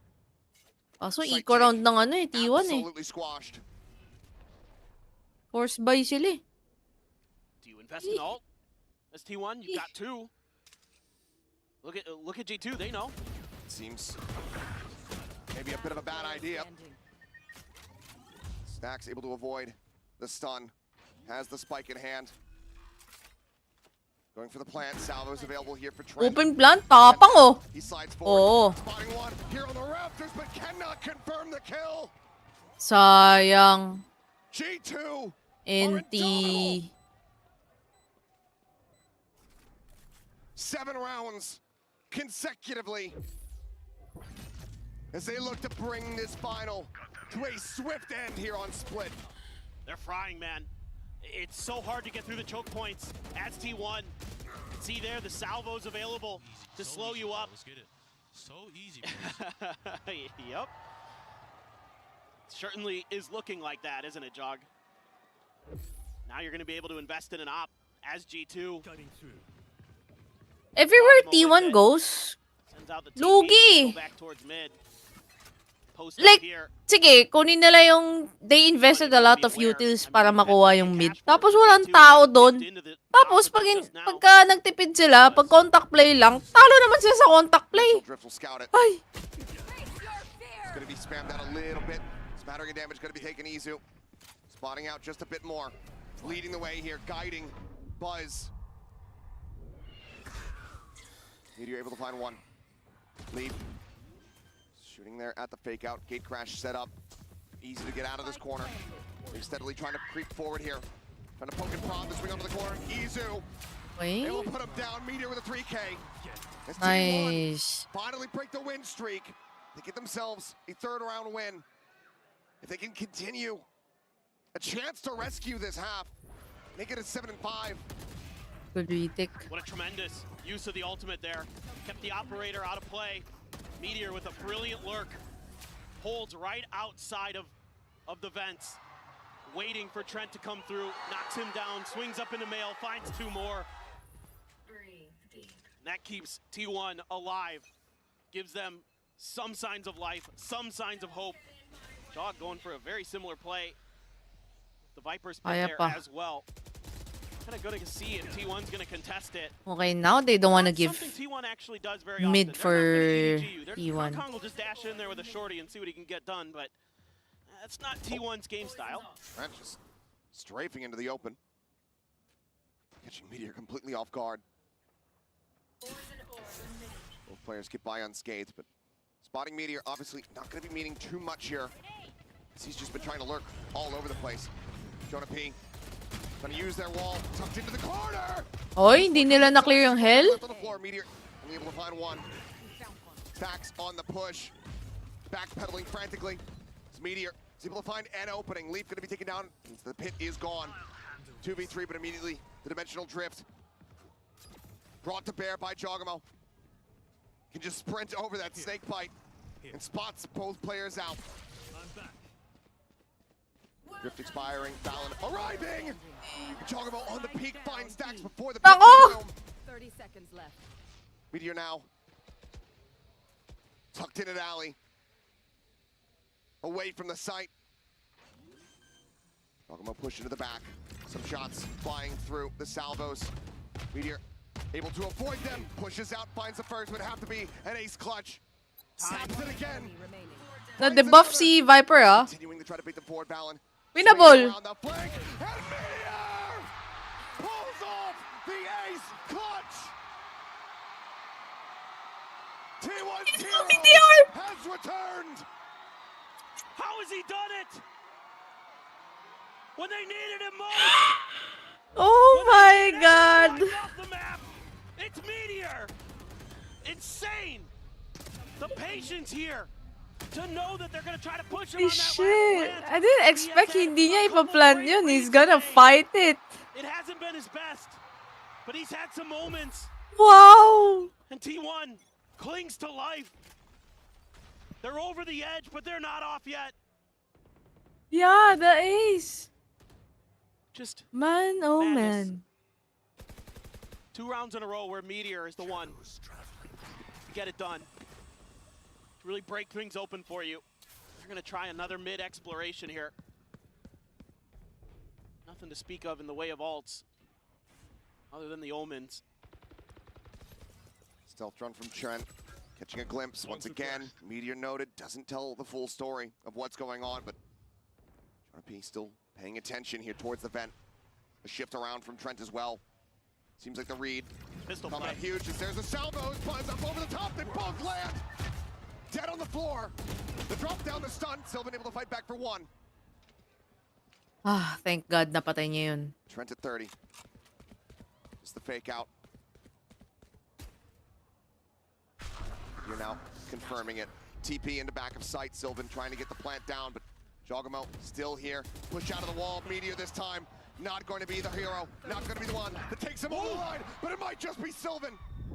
Kaso eco round ng ano eh, T1 eh. Absolutely squashed. Force buy sila eh. Do you invest in ult? As T1, you've got two. Look at G2, they know. Seems maybe a bit of a bad idea. Stacks able to avoid the stun. Has the spike in hand. Going for the plant. Salvo's available here for Trent. Open plant, tapang oh. He slides forward. Oh. Spotting one here on the rafters, but cannot confirm the kill. Sayang. G2. NT. 7 rounds consecutively as they look to bring this final to a swift end here on Split. They're frying, man. It's so hard to get through the choke points as T1. See there, the salvos available to slow you up. So easy. Yep. Certainly is looking like that, isn't it, Jog? Now you're going to be able to invest in an op as G2. Everywhere T1 goes, lugi. Like, sige, kunin nila yung they invested a lot of utils para makuha yung mid. Tapos walang tao doon. Tapos pagka nagtipid sila, pag contact play lang, talo naman sila sa contact play. Ay. It's going to be spammed out a little bit. Smattering of damage going to be taken Izu. Spotting out just a bit more. Leading the way here, guiding Buzz. Meteor able to find one. Lead. Shooting there at the fake out. Gate crash set up. Easy to get out of this corner. They're steadily trying to creep forward here. Trying to poke and prod the swing onto the corner. Izu. They will put him down. Meteor with a 3K. As Nice. T1 finally break the win streak. They get themselves a 3rd round win. If they can continue, a chance to rescue this half. Make it a 7-5. Good retake. What a tremendous use of the ultimate there. Kept the operator out of play. Meteor with a brilliant lurk. Holds right outside of the vents. Waiting for Trent to come through. Knocks him down. Swings up into mail. Finds two more. That keeps T1 alive. Gives them some signs of life. Some signs of hope. Jog going for a very similar play. The Vipers pick there as well. Kind of good to see if T1's going to contest it. Okay, now they don't want to give T1 actually does very mid often. for T1. T1. will just dash in there with a shorty and see what he can get done, but that's not T1's game style. Trent just strafing into the open. Catching Meteor completely off guard. Both players get by unscathed, but spotting Meteor obviously not going to be meaning too much here. He's just been trying to lurk all over the place. Jonah P. Gonna use their wall, tucked into the corner! Oy, hindi nila na-clear yung hell? On the floor, Meteor only able to find one. Stacks on the push. Backpedaling frantically. As Meteor is able to find an opening. Leaf gonna be taken down. The pit is gone. 2v3, but immediately the dimensional drift. Brought to bear by Jogamo. Can just sprint over that snake bite and spots both players out. Drift expiring, Balin arriving! Jogamo on the peak, finds Stacks before the pit. 30 seconds left. Meteor now tucked in at alley. Away from the site. Jogamo pushed into the back. Some shots flying through the salvos. Meteor able to avoid them. Pushes out, finds the first, would have to be an ace clutch. Taps it again. Na-debuff si Viper, ah. Continuing to try to beat the forward, Balin. Winnable! Around the flank, and Meteor pulls off the ace clutch! T1's hero has returned! How has he done it? When they needed him most! Oh my god! Off the map, it's Meteor! Insane! The patience here! To know that they're gonna try to push him on that Shit! I didn't expect hindi niya ipaplan yun. He's gonna fight it. It hasn't been his best, but he's had some moments. Wow! And T1 clings to life. They're over the edge, but they're not off yet. Yeah, the ace. Just man, oh madness. man. 2 rounds in a row where Meteor is the one to get it done. To really break things open for you. They're gonna try another mid exploration here. Nothing to speak of in the way of ults, other than the omens. Stealth run from Trent, catching a glimpse once again. Meteor noted, doesn't tell the full story of what's going on, but Jonah P still paying attention here towards the vent. A shift around from Trent as well. Seems like the read Pistol coming out huge as there's a salvo, buzz up over the top, they both land! Dead on the floor. The drop down, the stun, Sylvan able to fight back for one. Ah, thank God napatay niya yun. Trent at 30. Just the fake out. You're now confirming it. TP into back of sight. Sylvan trying to get the plant down, but Jogamo still here. Push out of the wall. Meteor this time. Not going to be the hero. Not going to be the one that takes him over the line, but it might just be Sylvan.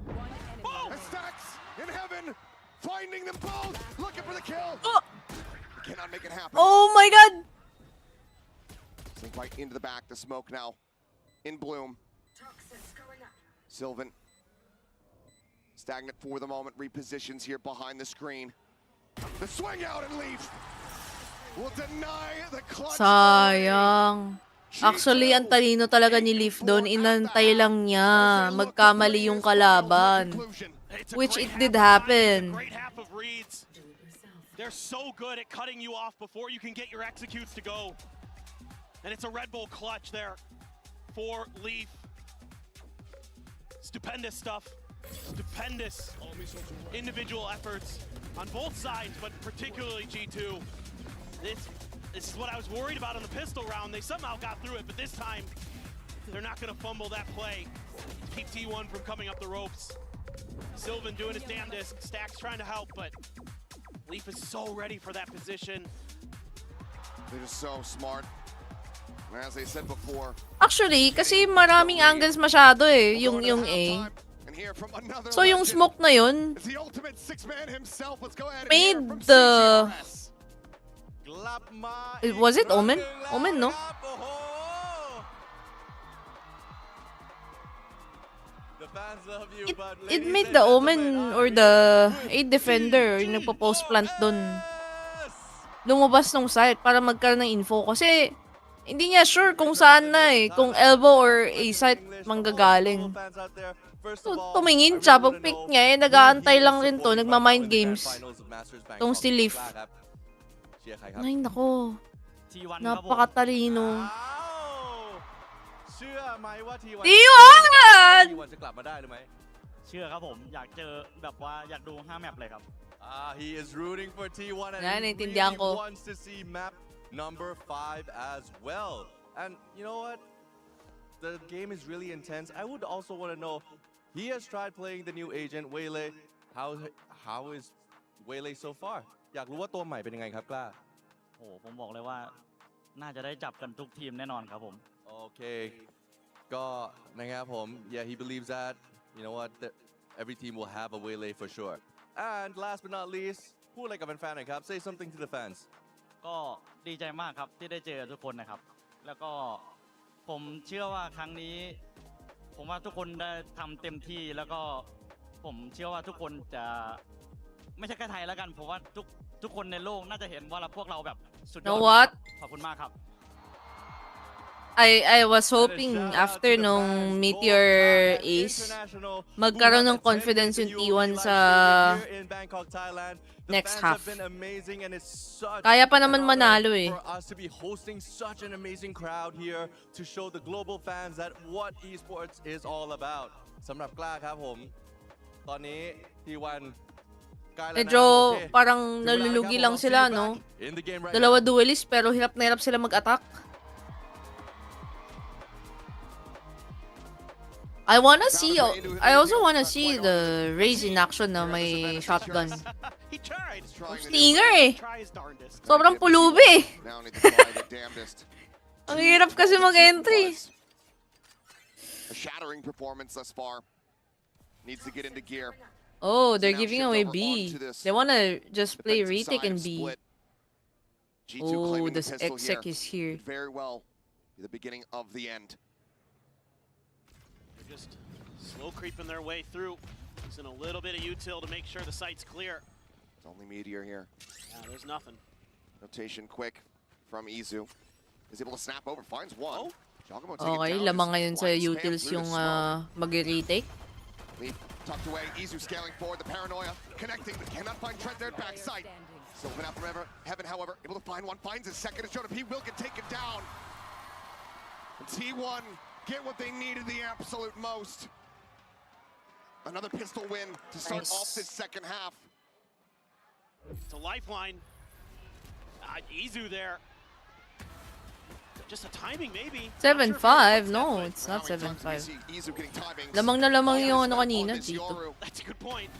And Stacks in heaven, finding them both, looking for the kill. Cannot make it happen. Oh my God! Sink right into the back. The smoke now in bloom. Sylvan stagnant for the moment. Repositions here behind the screen. The swing out and Leaf will deny the clutch. Sayang. Actually, ang talino talaga ni Leaf doon. Inantay lang niya. Magkamali yung kalaban. Which it did happen. Great half of reads. They're so good at cutting you off before you can get your executes to go. And it's a Red Bull clutch there for Leaf. Stupendous stuff. Stupendous individual efforts on both sides, but particularly G2. This is what I was worried about in the pistol round. They somehow got through it, but this time they're not going to fumble that play to keep T1 from coming up the ropes. Sylvan doing his damnedest. Stacks trying to help, but Leaf is so ready for that position. They're just so smart. As they said before, Actually, kasi maraming angles masyado eh, yung A. So yung smoke na yun made the... Was it Omen? Omen, no? It made the Omen or the 8 defender yung nagpo-post plant dun lumabas nung site para magkaroon ng info kasi hindi niya sure kung saan na eh, kung elbow or A site manggagaling. So, tumingin siya, pag-pick niya eh, nag-aantay lang rin to, nagma-mind games. Tong si Leaf. Ay, nako. Napakatalino. T1! จะกลับมาได้หรือไม่ เชื่อครับผมอยากเจอแบบว่าอยากดู5แมปเลยครับ He is rooting for T1 and Yan, he naintindihan really ko. wants to see map number 5 as well. And you know what? The game is really intense. I would also want to know, he has tried playing the new agent, Waylay. How is Waylay so far? อยากรู้ว่าตัวใหม่เป็นยังไงครับกล้า โอ้ผมบอกเลยว่าน่าจะได้จับกันทุกทีมแน่นอนครับผม Okay. ก็นะครับผม Yeah, he believes that. You know what? Every team will have a Waylay for sure. And last but not least, พูดอะไรกับแฟนๆหน่อยครับ Say something to the fans. ก็ดีใจมากครับที่ได้เจอทุกคนนะครับแล้วก็ผมเชื่อว่าครั้งนี้ผมว่าทุกคนได้ทำเต็มที่แล้วก็ผมเชื่อว่าทุกคนจะไม่ใช่แค่ไทยแล้วกันผมว่าทุกคนในโลกน่าจะเห็นว่าพวกเราแบบสุดยอด Know what? ขอบคุณมากครับ I was hoping after nung Meteor Ace, magkaroon ng confidence yung T1 sa next half. Kaya pa naman manalo eh. For us to be hosting such an amazing crowd here to show the global fans that what esports is all about. สำหรับกล้าครับผมตอนนี้ T1 medyo parang nalulugi lang sila, no? Dalawa duelist pero hirap na hirap sila mag-attack. I also wanna see the Raze in action na may shotgun. Stinger eh. Sobrang pulubi. Ang hirap kasi mag-entry. A shattering performance thus far. Needs to get into gear. Oh, they're giving away B. They wanna just play retake and B. Oh, this exec is here. Very well. The beginning of the end. They're just slow creeping their way through. Using a little bit of util to make sure the site's clear. It's only Meteor here. Yeah, there's nothing. Rotation quick from Izu. Is able to snap over, finds one. Okay, lamang ngayon sa utils yung mag-retake. Leaf tucked away, Izu scaling forward, the paranoia connecting, but cannot find Trent there at backside. Sylvan out from heaven, however, able to find one, finds his second, and showed up, he will get taken down. And T1 get what they needed the absolute most. Another pistol win to start off this second half. It's a lifeline. Izu there. Just a timing maybe. 7-5? No, it's not 7-5. Lamang na lamang yung ano kanina, G2.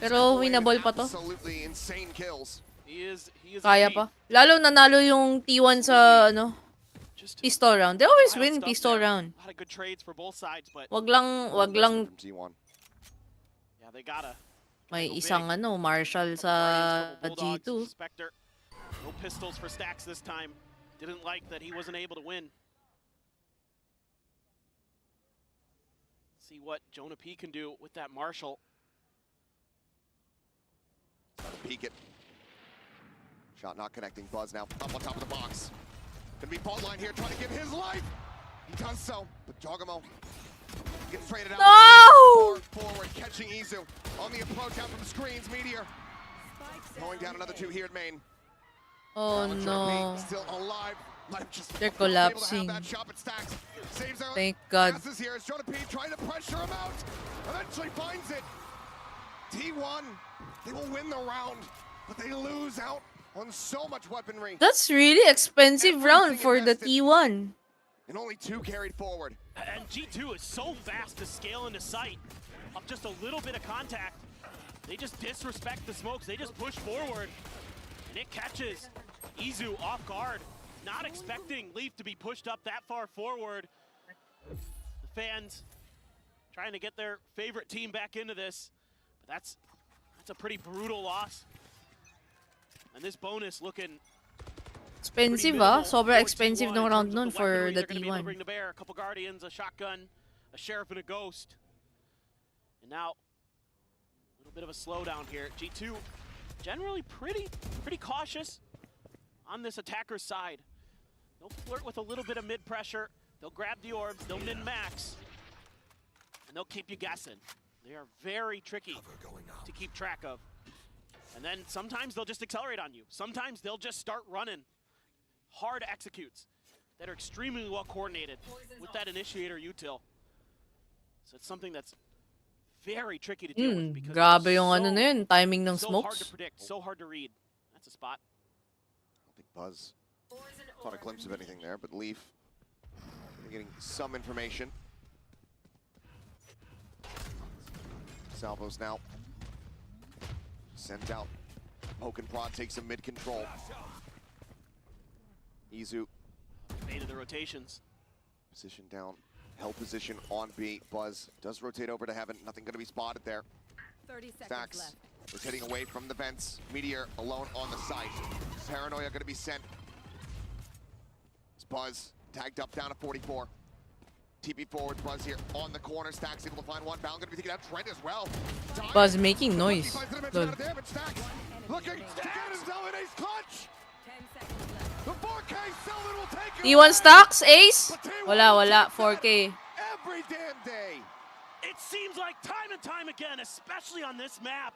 Pero winnable pa to. Kaya pa. Lalo nanalo yung T1 sa ano, pistol round. They always win pistol round. Wag lang Yeah, they gotta. may isang ano, Marshall sa G2. No pistols for Stacks this time. Didn't like that he wasn't able to win. See what Jonah P can do with that Marshall. Peek it. Shot not connecting. Buzz now up on top of the box. Gonna be fault line here, trying to give his life. He does so, but Dogamo gets traded out. No! Forward, catching Izu on the approach out from screens. Meteor going down another two here at main. Oh no. Still alive. They're collapsing. Thank God. Here is Jonah P trying to pressure him out. Eventually finds it. T1, they will win the round, but they lose out on so much weaponry. That's really expensive round for the T1. And only two carried forward. And G2 is so fast to scale into sight. Of just a little bit of contact, they just disrespect the smokes. They just push forward, and it catches Izu off guard. Not expecting Leaf to be pushed up that far forward. The fans trying to get their favorite team back into this. But that's a pretty brutal loss. And this bonus looking Expensive Sobra expensive ng round nun for the T1. Bring to bear a couple Guardians, a shotgun, a Sheriff, and a Ghost. And now, a little bit of a slowdown here. G2 generally pretty cautious on this attacker's side. They'll flirt with a little bit of mid pressure. They'll grab the orbs, they'll min-max, and they'll keep you guessing. They are very tricky to keep track of. And then sometimes they'll just accelerate on you. Sometimes they'll just start running hard executes that are extremely well coordinated with that initiator util. So it's something that's very tricky to deal with because Grabe yung ano na yun, timing ng so hard to smokes. predict, so hard to read. That's a spot. I don't think Buzz caught a glimpse of anything there, but Leaf getting some information. Salvos now sends out poke and prod, takes some mid control. Izu made of the rotations. Position down, held position on B. Buzz does rotate over to heaven. Nothing going to be spotted there. 30 seconds Stacks left. rotating away from the vents. Meteor alone on the site. Paranoia going to be sent. It's Buzz tagged up down to 44. TP forward, Buzz here on the corner. Stacks able to find one. Bound going to be taking out Trent as well. Buzz making noise. Lol. Looking to get himself an ace clutch. The 4K Selvin will take it. T1 stocks, ace? Wala, 4K. Every damn day. It seems like time and time again, especially on this map,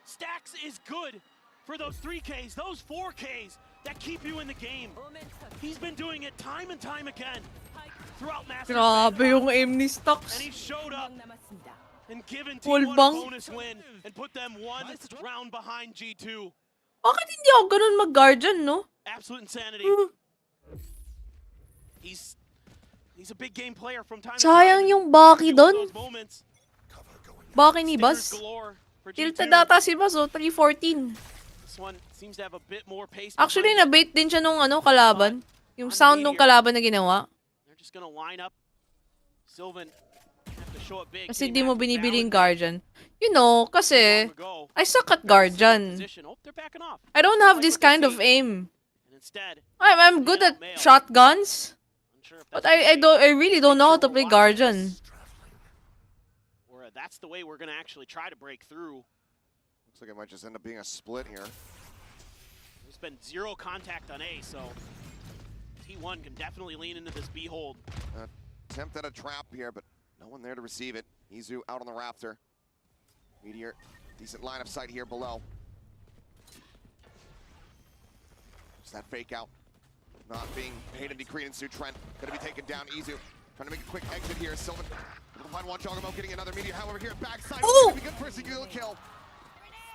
Stacks is good for those 3Ks, those 4Ks that keep you in the game. He's been doing it time and time again throughout Masters. Grabe yung aim ni Stocks. And he showed up and given Full T1 a bang. bonus win and put them one round behind G2. Bakit hindi ako ganun mag-guardian, no? Absolute insanity. He's a big game player from time to Sayang time. yung Baki doon. Those moments. Baki ni Buzz. Galore for Tilted G2. data si Buzz, 314. This one seems to have a bit more pace. Actually, behind it. na-bait din siya nung kalaban. Yung sound nung kalaban na ginawa. They're just gonna line up. Sylvan have to show up big. Kasi di mo binibiling Guardian. You know, kasi I suck at Guardian. Oh, they're backing off. I don't have this kind of aim. And instead, I'm good at shotguns. But I really don't know how to play Guardian. or that's the way we're gonna actually try to break through. Looks like it might just end up being a split here. There's been zero contact on A, so T1 can definitely lean into this B hold. Attempt at a trap here, but no one there to receive it. Izu out on the rafter. Meteor, decent line of sight here below. Just that fake out. Not being paid any credence to Trent. Gonna be taken down. Izu trying to make a quick exit here. Sylvan will find one Jogamo getting another Meteor. However, here backside, it's gonna be good for a single kill.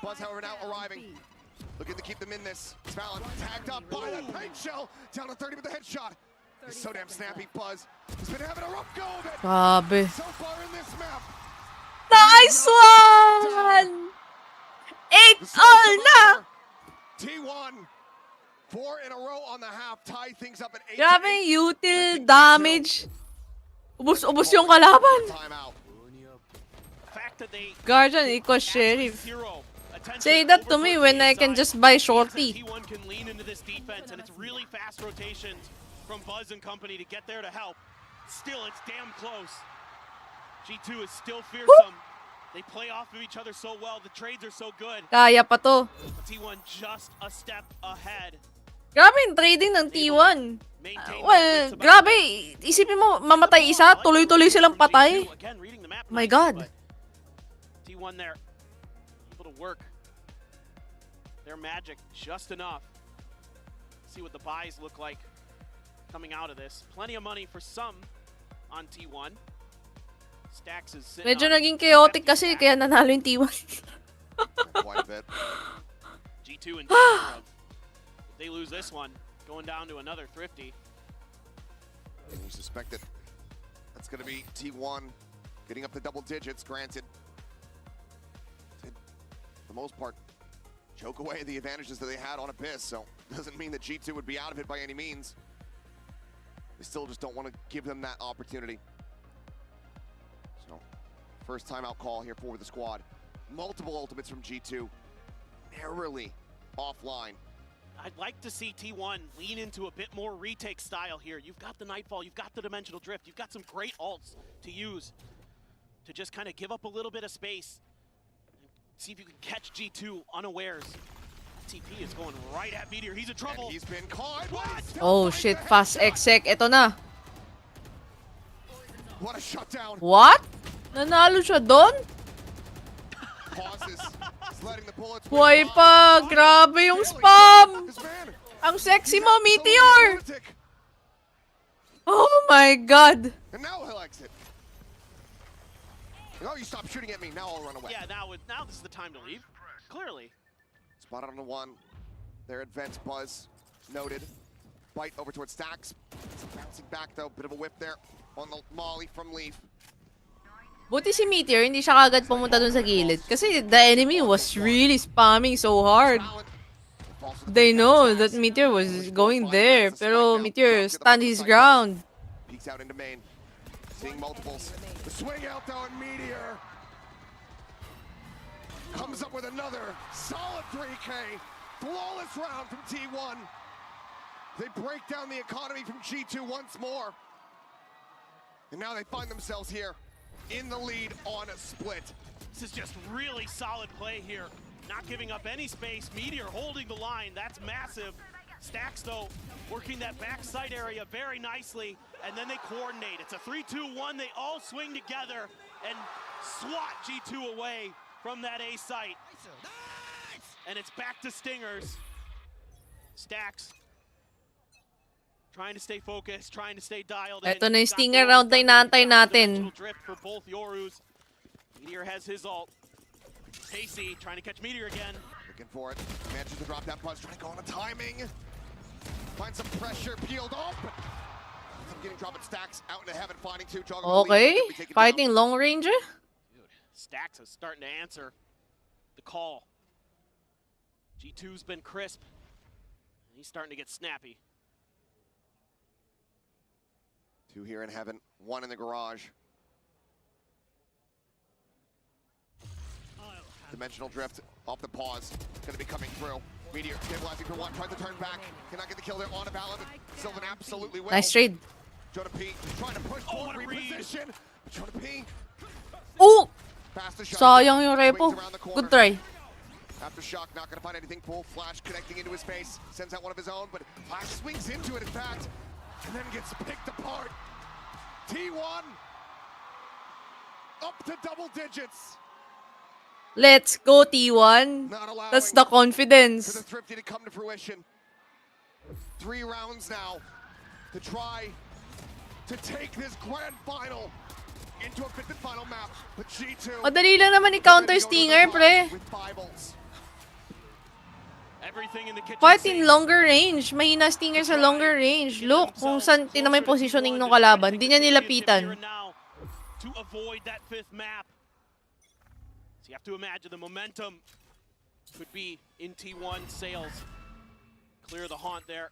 Buzz, however, now arriving. Looking to keep them in this. Svalin tagged up by that paint shell. Down to 30 with the headshot. He's so damn snappy. Buzz has been having a rough go of it. Grabe. So far in this map. Nice one! 8-all na! T1. 4 in a row on the half. Tie things up at 8. Grabe yung util damage. Ubus yung kalaban. Guardian equals Sheriff. Say that to me when I can just buy Shorty. T1 can lean into this defense, and it's really fast rotations from Buzz and company to get there to help. Still, it's damn close. G2 is still fearsome. They play off of each other so well. The trades are so good. Kaya pa to. T1 just a step ahead. Grabe yung trading ng T1. Well, grabe. Isipin mo, mamatay isa, tuloy-tuloy silang patay. My God. T1 there, able to work their magic just enough. See what the buys look like coming out of this. Plenty of money for some on T1. Stacks is sitting Medyo on naging chaotic kasi, kaya nanalo yung T1. Quite a bit. G2 in danger of, if they lose this one, going down to another thrifty. And you suspect that that's going to be T1 getting up to double digits, granted. Did, for the most part, choke away the advantages that they had on Abyss, so doesn't mean that G2 would be out of it by any means. They still just don't want to give them that opportunity. So, first timeout call here for the squad. Multiple ultimates from G2, narrowly offline. I'd like to see T1 lean into a bit more retake style here. You've got the Nightfall, you've got the Dimensional Drift, you've got some great ults to use to just kind of give up a little bit of space. See if you can catch G2 unawares. TP is going right at Meteor. He's in trouble. And he's been caught. What? Oh shit, fast exec. Ito na. What a shutdown. What? Nanalo siya doon? Pauses. Letting the bullets Buhay pa! Grabe yung spam! Ang sexy mo, Meteor! Oh my god! And now he'll exit. Oh, you stop shooting at me. Now I'll run away. Yeah, now this is the time to leave. Clearly. Spot on the one. There at Vents, Buzz. Noted. Bite over towards Stacks. Bouncing back though. Bit of a whip there on the molly from Leaf. Buti si Meteor, hindi siya kagad pumunta dun sa gilid. Kasi the enemy was really spamming so hard. They know that Meteor was going there. Pero Meteor stand his ground. Peeks out into main. Seeing multiples. The swing out though, and Meteor comes up with another solid 3K. Flawless round from T1. They break down the economy from G2 once more. And now they find themselves here in the lead on a split. This is just really solid play here. Not giving up any space. Meteor holding the line. That's massive. Stacks, though, working that backside area very nicely. And then they coordinate. It's a 3-2-1. They all swing together and swat G2 away from that A site. And it's back to Stingers. Stacks trying to stay focused, trying to stay dialed in. Ito na yung Stinger round na inaantay natin. Drift for both Yorus. Meteor has his ult. Casey trying to catch Meteor again. Looking for it. Manages to drop that Buzz. Trying to go on the timing. Find some pressure. Peeled off. I'm getting dropping Stacks out into heaven. Finding two. Okay. Fighting long range. Dude, Stacks is starting to answer the call. G2's been crisp. He's starting to get snappy. Two here in heaven, one in the garage. Dimensional drift off the pause. Gonna be coming through. Meteor stabilizing for one, tries to turn back. Cannot get the kill there on a ballad. Sylvan absolutely will. Nice trade. Jonah P trying to push forward, reposition. Jonah P. Oh! Fast to shot. Sayang yung repo. Good try. Aftershock not gonna find anything. Full flash connecting into his face. Sends out one of his own, but Flash swings into it in fact. And then gets picked apart. T1 up to double digits. Let's go, T1. That's the confidence. For the Thrifty to come to fruition. 3 rounds now to try to take this grand final into a fifth and final map. But G2. Madali lang naman i-counter Stinger, pre. With Bibles. Everything in the kitchen. Fight in longer range. Mahina Stinger sa longer range. Look, kung saan tinamay positioning ng kalaban. Hindi niya nilapitan. To avoid that fifth map. So you have to imagine the momentum could be in T1 sales. Clear the haunt there.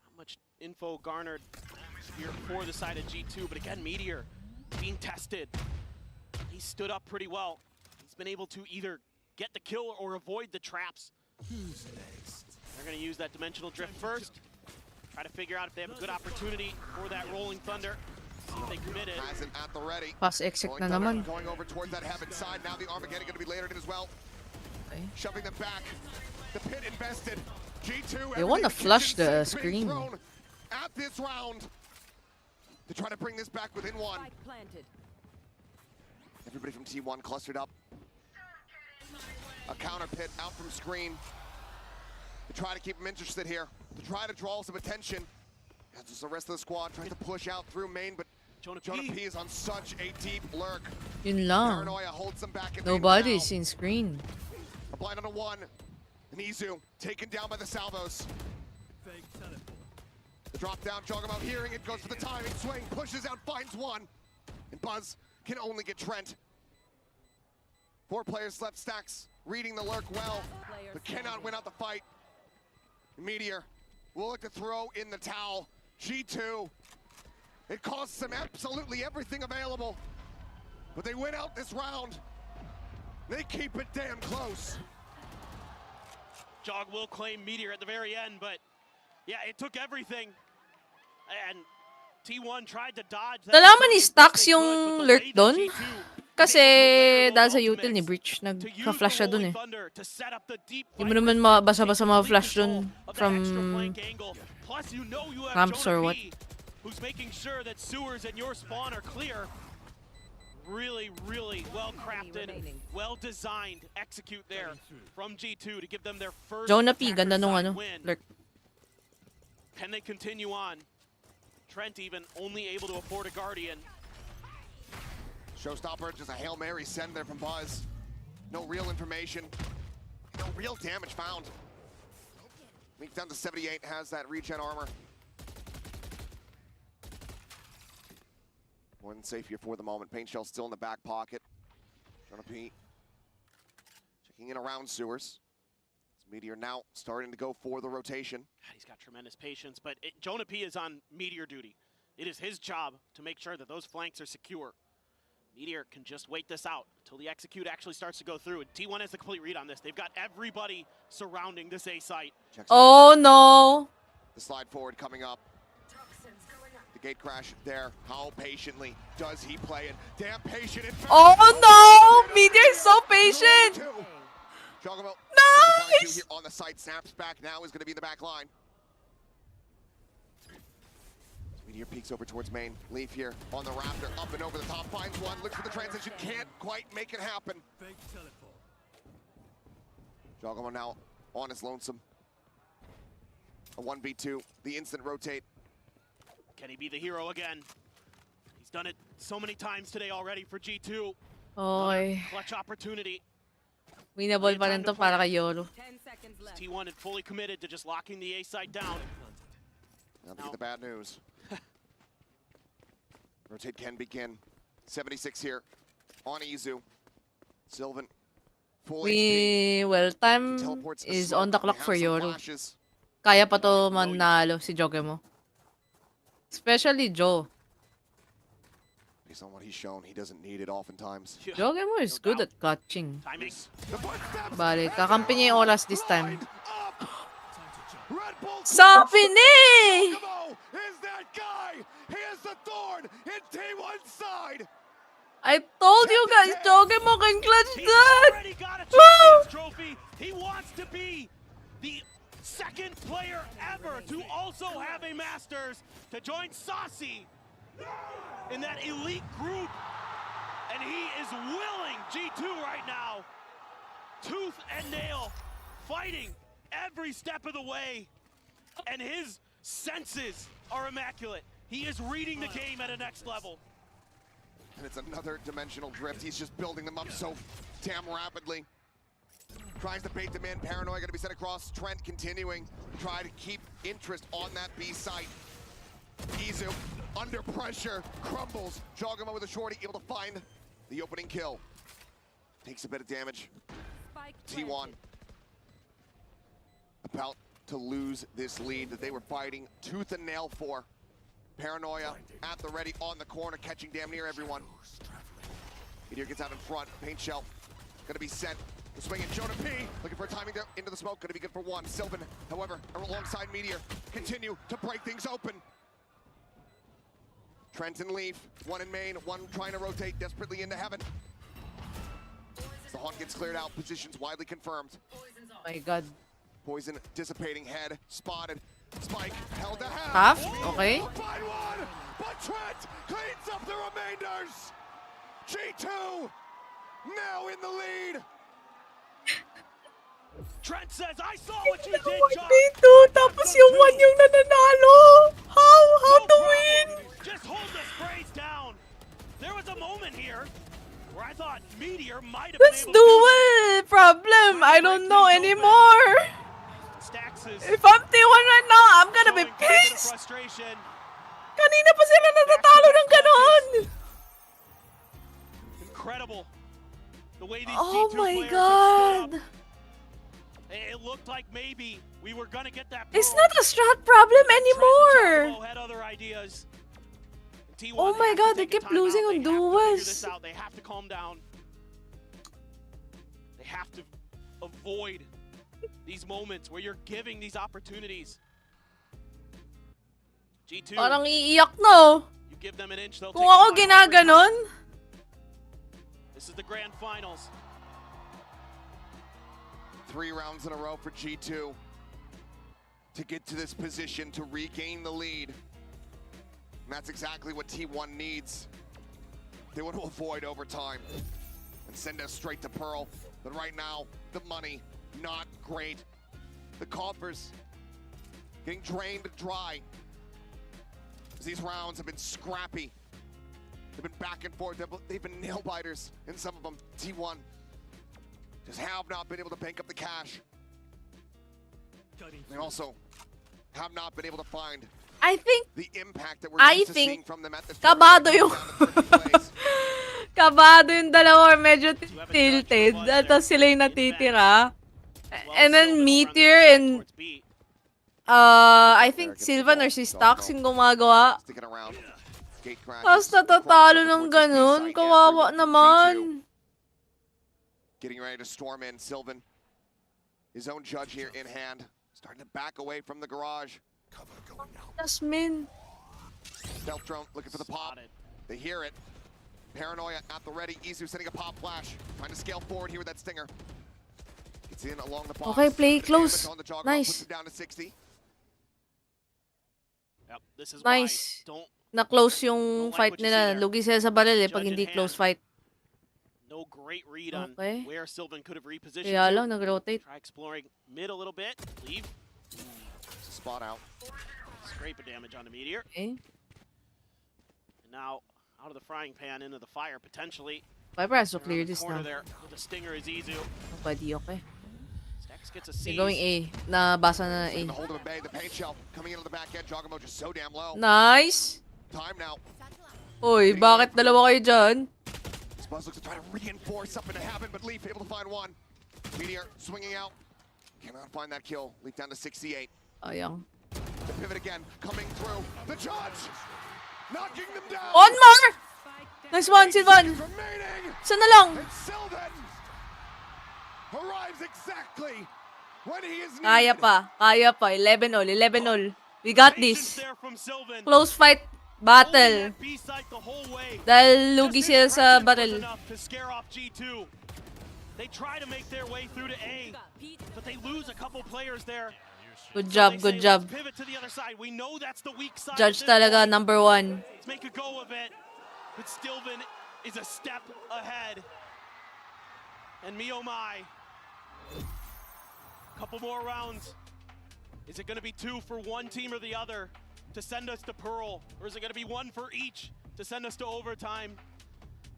Not much info garnered here for the side of G2, but again, Meteor being tested. He stood up pretty well. He's been able to either get the kill or avoid the traps. Who's next? They're going to use that Dimensional Drift first. Try to figure out if they have a good opportunity for that Rolling Thunder. See if they committed. Has it at the ready. Pass exec na naman. Going over towards that heaven side. Now the Armageddon going to be layered in as well. Okay. Shoving them back. The pit invested. G2. They want to flush the screen. At this round to try to bring this back within one. Everybody from T1 clustered up. A counter pit out from screen to try to keep them interested here, to try to draw some attention. As the rest of the squad trying to push out through main, but Jonah P is on such a deep lurk. Yun lang. Paranoia holds them back. Nobody's in screen. A blind on a one. Nizu taken down by the salvos. The drop down, Joggermouth hearing it, goes for the timing, swing, pushes out, finds one. And Buzz can only get Trent. 4 players left, Stacks reading the lurk well, but cannot win out the fight. Meteor will look to throw in the towel. G2, it costs them absolutely everything available, but they win out this round. They keep it damn close. Jog will claim Meteor at the very end, but yeah, it took everything. And T1 tried to dodge that. Nalaman ni Stax yung lurk doon? Kasi dahil sa util ni Breach, nagka-flash siya doon eh. Hindi mo naman basa-basa ma-flash doon from ramps or what. Who's making sure that sewers and your spawn are clear. Really, really well crafted, well designed execute there from G2 to give them their first Jonah P, ganda nung ano, win. lurk. Can they continue on? Trent even only able to afford a Guardian. Showstopper, just a Hail Mary send there from Buzz. No real information, no real damage found. Weak down to 78, has that regen armor. More than safe here for the moment. Paint Shell still in the back pocket. Jonah P checking in around sewers. Meteor now starting to go for the rotation. He's got tremendous patience, but Jonah P is on Meteor duty. It is his job to make sure that those flanks are secure. Meteor can just wait this out until the execute actually starts to go through. And T1 has the complete read on this. They've got everybody surrounding this A site. Oh no! The slide forward coming up. The gate crash there. How patiently does he play it? Damn patient. Oh no! Meteor is so patient! Nice! Here on the side, snaps back now, is going to be in the back line. Meteor peeks over towards main. Leaf here on the Raptor, up and over the top, finds one, looks for the transition, can't quite make it happen. Jogamo now on his lonesome. A 1v2, the instant rotate. Can he be the hero again? He's done it so many times today already for G2. Oy. Clutch opportunity. Winnable pa rin to para kay Yolo. T1 had fully committed to just locking the A side down. Now to get the bad news. Rotate can begin. 76 here on Izu. Sylvan, full HP. Well, time is on the clock for Yolo. Kaya pa to manalo si Jogemo. Especially Joe. Based on what he's shown, he doesn't need it oftentimes. Jogemo is good at catching. Bale, kakampi niya yung oras this time. Sabi ni! Is that guy? He is the thorn in T1's side. I told you guys, Jogemo can clutch that! Already got a Champions Trophy. He wants to be the second player ever to also have a Masters, to join Saucy in that elite group. And he is willing, G2 right now, tooth and nail, fighting every step of the way. And his senses are immaculate. He is reading the game at a next level. And it's another dimensional drift. He's just building them up so damn rapidly. Tries to bait them in. Paranoia going to be sent across. Trent continuing to try to keep interest on that B site. Izu under pressure, crumbles. Jogamo with a shorty, able to find the opening kill. Takes a bit of damage. T1 about to lose this lead that they were fighting tooth and nail for. Paranoia at the ready on the corner, catching damn near everyone. Meteor gets out in front. Paint Shell gonna be sent. The swing in Jonah P. Looking for a timing there into the smoke. Gonna be good for one. Sylvan, however, alongside Meteor, continue to break things open. Trent and Leaf, one in main, one trying to rotate desperately into heaven. As the Haunt gets cleared out, positions widely confirmed. Oh my god. Poison dissipating, head spotted. Spike held to half. Okay. Find one, but Trent cleans up the remainders. G2 now in the lead. Trent says, I saw what you did, John. Dito, tapos yung one yung nananalo. How to win? Just hold the sprays down. There was a moment here where I thought Meteor might have Let's been do able it. Problem, I don't know anymore. Staxes. If I'm T1 right now, I'm gonna be pissed. Kanina pa sila natatalo ng ganon. Incredible. The way these Oh G2 my players have stood god. up. It it looked like maybe we were gonna get that. It's not a strat problem anymore. Had other ideas. T1, Oh my god, they kept losing on duels. They have to calm down. They have to avoid these moments where you're giving these opportunities. G2. Parang iiyak no. You give them an inch, they'll Kung take ako a mile. ginaganon. This is the grand finals. 3 rounds in a row for G2 to get to this position to regain the lead. And that's exactly what T1 needs. They want to avoid overtime and send us straight to Pearl. But right now, the money, not great. The coffers getting drained dry. These rounds have been scrappy. They've been back and forth. They've been nail biters in some of them. T1 just have not been able to bank up the cash. They also have not been able to find I think the impact that we're used to seeing from them at the start. kabado yung kabado yung dalawa, medyo tilted. Tapos sila yung natitira. And then Meteor and I think Sylvan or si Stocks yung gumagawa. Tapos natatalo ng ganun. Kawawa naman. Getting ready to storm in. Sylvan, his own judge here in hand, starting to back away from the garage. Jasmine. Stealth drone looking for the pop. They hear it. Paranoia at the ready. Izu sending a pop flash. Trying to scale forward here with that stinger. Gets in along the box. Okay, play close. Nice. Down to 60. Yep, this is Nice. why Na-close yung fight nila. Lugi sila sa baril pag hindi close fight. no great read on Okay. where Sylvan could have repositioned. Kaya to. lang, nag-rotate. Try exploring mid a little bit. Leave. Spot out. Scrape of damage on the Meteor. Okay. And now out of the frying pan into the fire potentially. Viper has to clear Around the this corner now. there with the stinger is Izu. Pwede, okay. Stax gets a They're seize. going A. Nabasa na A. The hold of a bay, the paint shell coming into the back end. Jogamo just so damn low. Nice. Time now. Uy, bakit dalawa kayo dyan? Buzz looks to try to reinforce something to happen, but Leaf able to find one. Meteor swinging out. Cannot find that kill. Leaf down to 68. Ayang. The pivot again, coming through. The judge knocking them down. One more! Nice one, Sylvan. Isa na lang. And Sylvan arrives exactly when he is needed. Kaya pa. Kaya pa. 11-all. 11-all. We got this. Close fight battle. Dahil lugi sila sa barrel. They try to make their way through to A, but they lose a couple players there. Good job, good job. Pivot to the other side. We know that's the weak side. Judge talaga, number 1. Let's make a go of it. But Sylvan is a step ahead. And me oh my. Couple more rounds. Is it going to be 2 for one team or the other to send us to Pearl? Or is it going to be 1 for each to send us to overtime?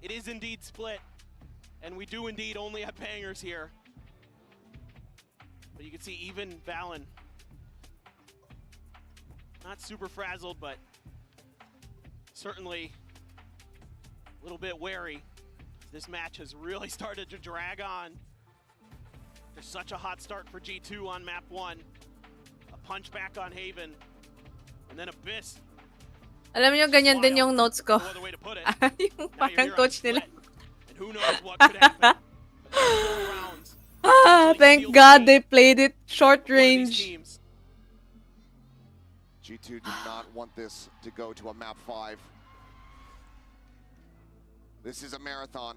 It is indeed split. And we do indeed only have bangers here. But you can see even Valen, not super frazzled, but certainly a little bit wary. This match has really started to drag on. There's such a hot start for G2 on map 1. A punch back on Haven. And then Abyss. Alam niyo, ganyan din yung notes ko. Yung parang coach nila. And who knows what could happen. Thank God they played it short range. G2 did not want this to go to a map 5. This is a marathon.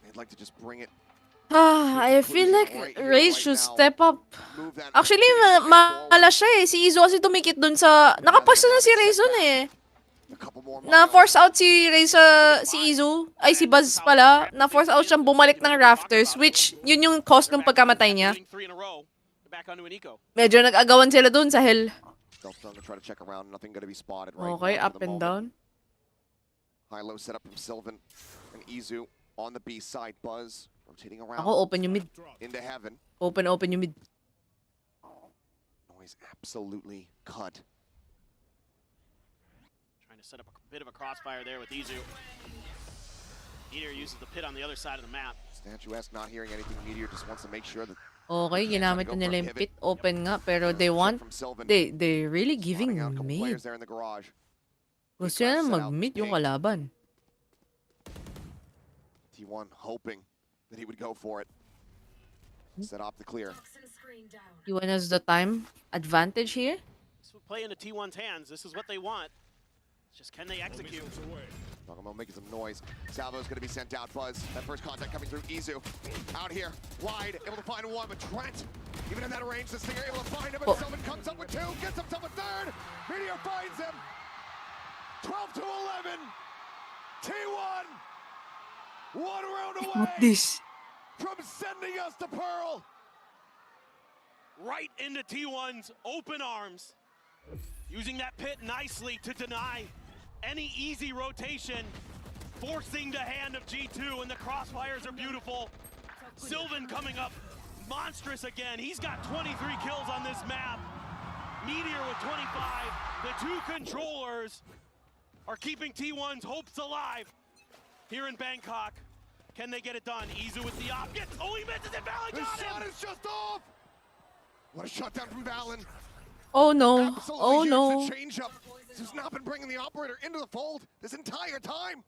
They'd like to just bring it. I feel like Raze should step up. Actually, mala siya eh. Si Izo kasi tumikit dun sa... Nakapwesto na si Raze dun eh. Na-force out si Raze si Izu. Ay, si Buzz pala. Na-force out siyang bumalik ng rafters, which yun yung cause ng pagkamatay niya. Medyo nag-agawan sila dun sa hell. Okay, up and down. High-low setup from Sylvan and Izu on the B side. Buzz rotating around. Ako, open yung mid. Into heaven. Open yung mid. Noise absolutely cut. Trying to set up a bit of a crossfire there with Izu. Meteor uses the pit on the other side of the map. Statuesque not hearing anything. Meteor just wants to make sure that Okay, ginamit na nila yung pit open nga, pero they really giving mid. players there in the garage. Gusto niya na mag-mid yung kalaban. T1 hoping that he would go for it. Set off the clear. T1 has the time advantage here. This would play into T1's hands. This is what they want. It's just can they execute? Talking about making some noise. Salvo's gonna be sent out. Buzz, that first contact coming through. Izu out here, wide, able to find one, but Trent, even in that range, the Stinger able to find him, and Sylvan comes up with two, gets himself a third. Meteor finds him. 12 to 11. T1, one round away What this? from sending us to Pearl. Right into T1's open arms. Using that pit nicely to deny any easy rotation, forcing the hand of G2, and the crossfires are beautiful. Sylvan coming up monstrous again. He's got 23 kills on this map. Meteor with 25. The two controllers are keeping T1's hopes alive here in Bangkok. Can they get it done? Izu with the op. Gets, oh, he misses it. Valen The got shot him. is just off. What a shutdown from Valen. Oh no. Absolutely Oh huge. no. The change-up has not been bringing the operator into the fold this entire time.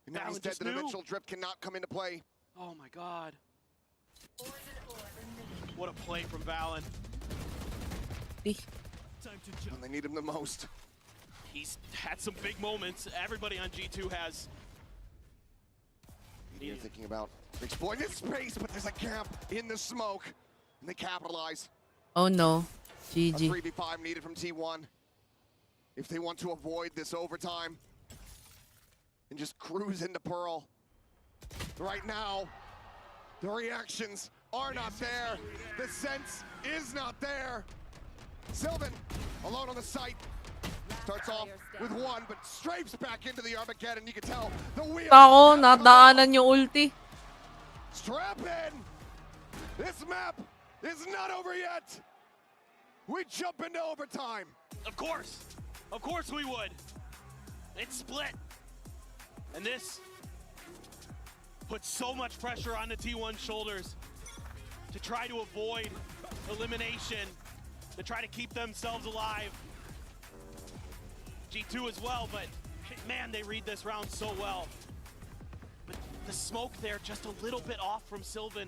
And now Valen he's dead. just The knew. dimensional drift cannot come into play. Oh my god. What a play from Valen. When they need him the most. He's had some big moments. Everybody on G2 has. Meteor thinking about exploiting this space, but there's a gap in the smoke. And they capitalize. Oh no. A GG. 3v5 needed from T1 if they want to avoid this overtime and just cruise into Pearl. Right now, the reactions are not there. The sense is not there. Sylvan, alone on the site, starts off with one, but strafes back into the Armageddon. You can tell the wheel. Ako, nadaanan yung ulti. Strap in. This map is not over yet. We jump into overtime. Of course we would. It's split. And this puts so much pressure on the T1 shoulders to try to avoid elimination, to try to keep themselves alive. G2 as well, but man, they read this round so well. But the smoke there just a little bit off from Sylvan.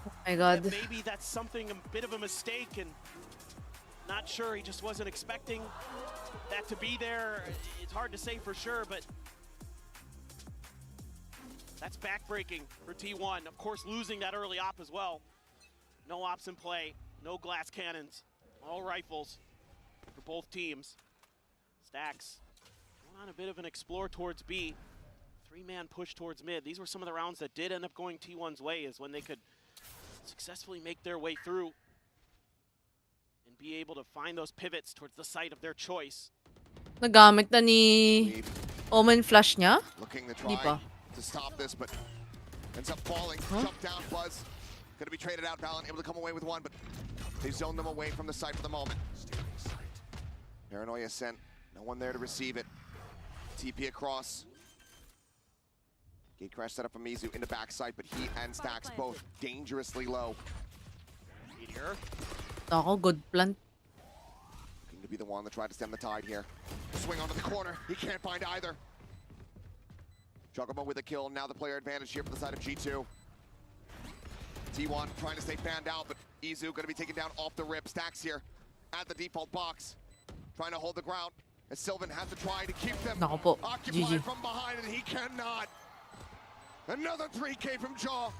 Oh my god. And maybe that's something, a bit of a mistake, and not sure, he just wasn't expecting that to be there. It's hard to say for sure, but that's backbreaking for T1. Of course, losing that early op as well. No ops in play, no glass cannons, all rifles for both teams. Stacks going on a bit of an explore towards B. Three-man push towards mid. These were some of the rounds that did end up going T1's way, is when they could successfully make their way through and be able to find those pivots towards the site of their choice. Nagamit na ni Omen flash niya? Looking to Di try pa. to stop this, but ends up falling. Jump down, Buzz. Gonna be traded out. Valen able to come away with one, but they zone them away from the site for the moment. Paranoia sent. No one there to receive it. TP across. Gate crash set up from Mizu into backside, but he and Stacks both dangerously low. Meteor. Ako, good plant. Looking to be the one to try to stem the tide here. Swing onto the corner. He can't find either. Juggamo with a kill. Now the player advantage here for the side of G2. T1 trying to stay fanned out, but Izu going to be taken down off the rip. Stacks here at the default box. Trying to hold the ground as Sylvan has to try to keep them Naku po. occupied GG. from behind, and he cannot. Another 3K from Jaw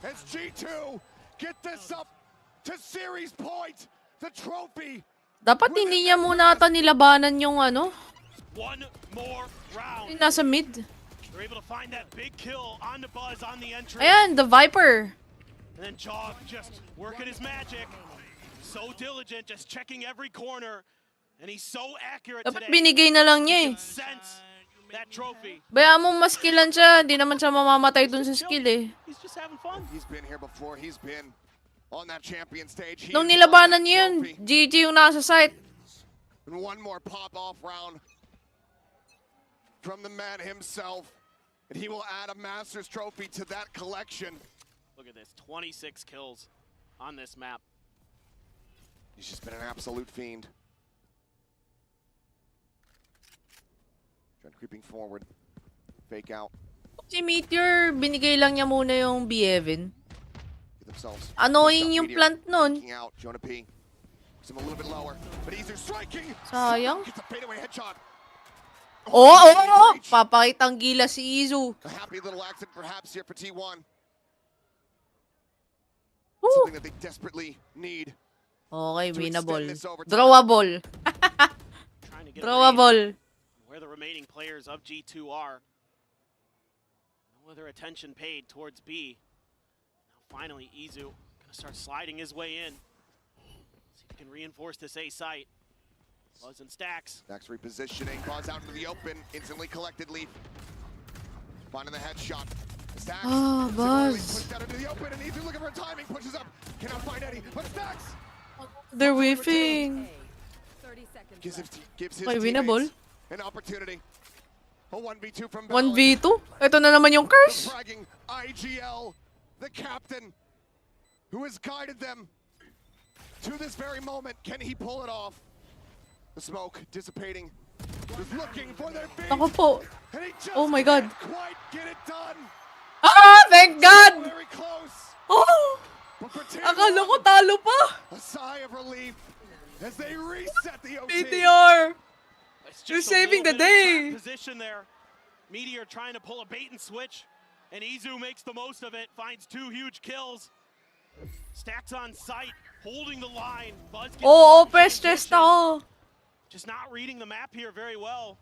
as G2 get this up to series point. The trophy. Dapat hindi niya muna ata nilabanan yung ano. One more round. Yung nasa mid. They're able to find that big kill on the Buzz on the entry. Ayan, the Viper. And then Jaw just working his magic. So diligent, just checking every corner. And he's so accurate Dapat today. binigay na lang niya eh. You can sense that trophy. Bayaan mo maskillan siya. Hindi naman siya mamamatay dun sa skill eh. He's just having fun. He's been here before. He's been on that champion stage. He Nung has nilabanan won niya that yun, trophy. GG yung nasa site. And one more pop-off round from the man himself. And he will add a Masters trophy to that collection. Look at this, 26 kills on this map. He's just been an absolute fiend. Trent creeping forward. Fake out. Si Meteor, binigay lang niya muna yung B-Evan. Themselves. Annoying yung plant nun. Out. Jonah P. Him a little bit lower, but he's striking. Sayang. Gets a fadeaway headshot. Oo! Papakitang gila si Izu. A happy little accident perhaps here for T1. Something that they desperately need. Okay, winnable. Drawable. Drawable. Where the remaining players of G2 are. No other attention paid towards B. Now finally, Izu gonna start sliding his way in. See if he can reinforce this A site. Buzz and Stacks. Stacks repositioning, Buzz out into the open, instantly collected Leaf. Finding the headshot. Stacks. Oh, Buzz. Pushed out into the open, and Izu looking for timing, pushes up. Cannot find Eddie, but Stacks. They're whiffing. Gives his winnable. teammates an opportunity. A 1v2 from 1v2? Ito na naman yung curse. The bragging IGL, the captain, who has guided them to this very moment. Can he pull it off? The smoke dissipating. Was looking for their feet. Ako po. And he just Oh my God. can't quite get it done. Ah! Thank God! Very close. Oh! But for T1, Akala ko talo pa. a sigh of relief as they reset the OT. Meteor! It's You're just a saving the little bit of a day. trap position there. Meteor trying to pull a bait and switch, and Izu makes the most of it, finds 2 huge kills. Stacks on sight, holding the line. Buzz gets Oo, the press-stressed ako. just not reading the map here very well.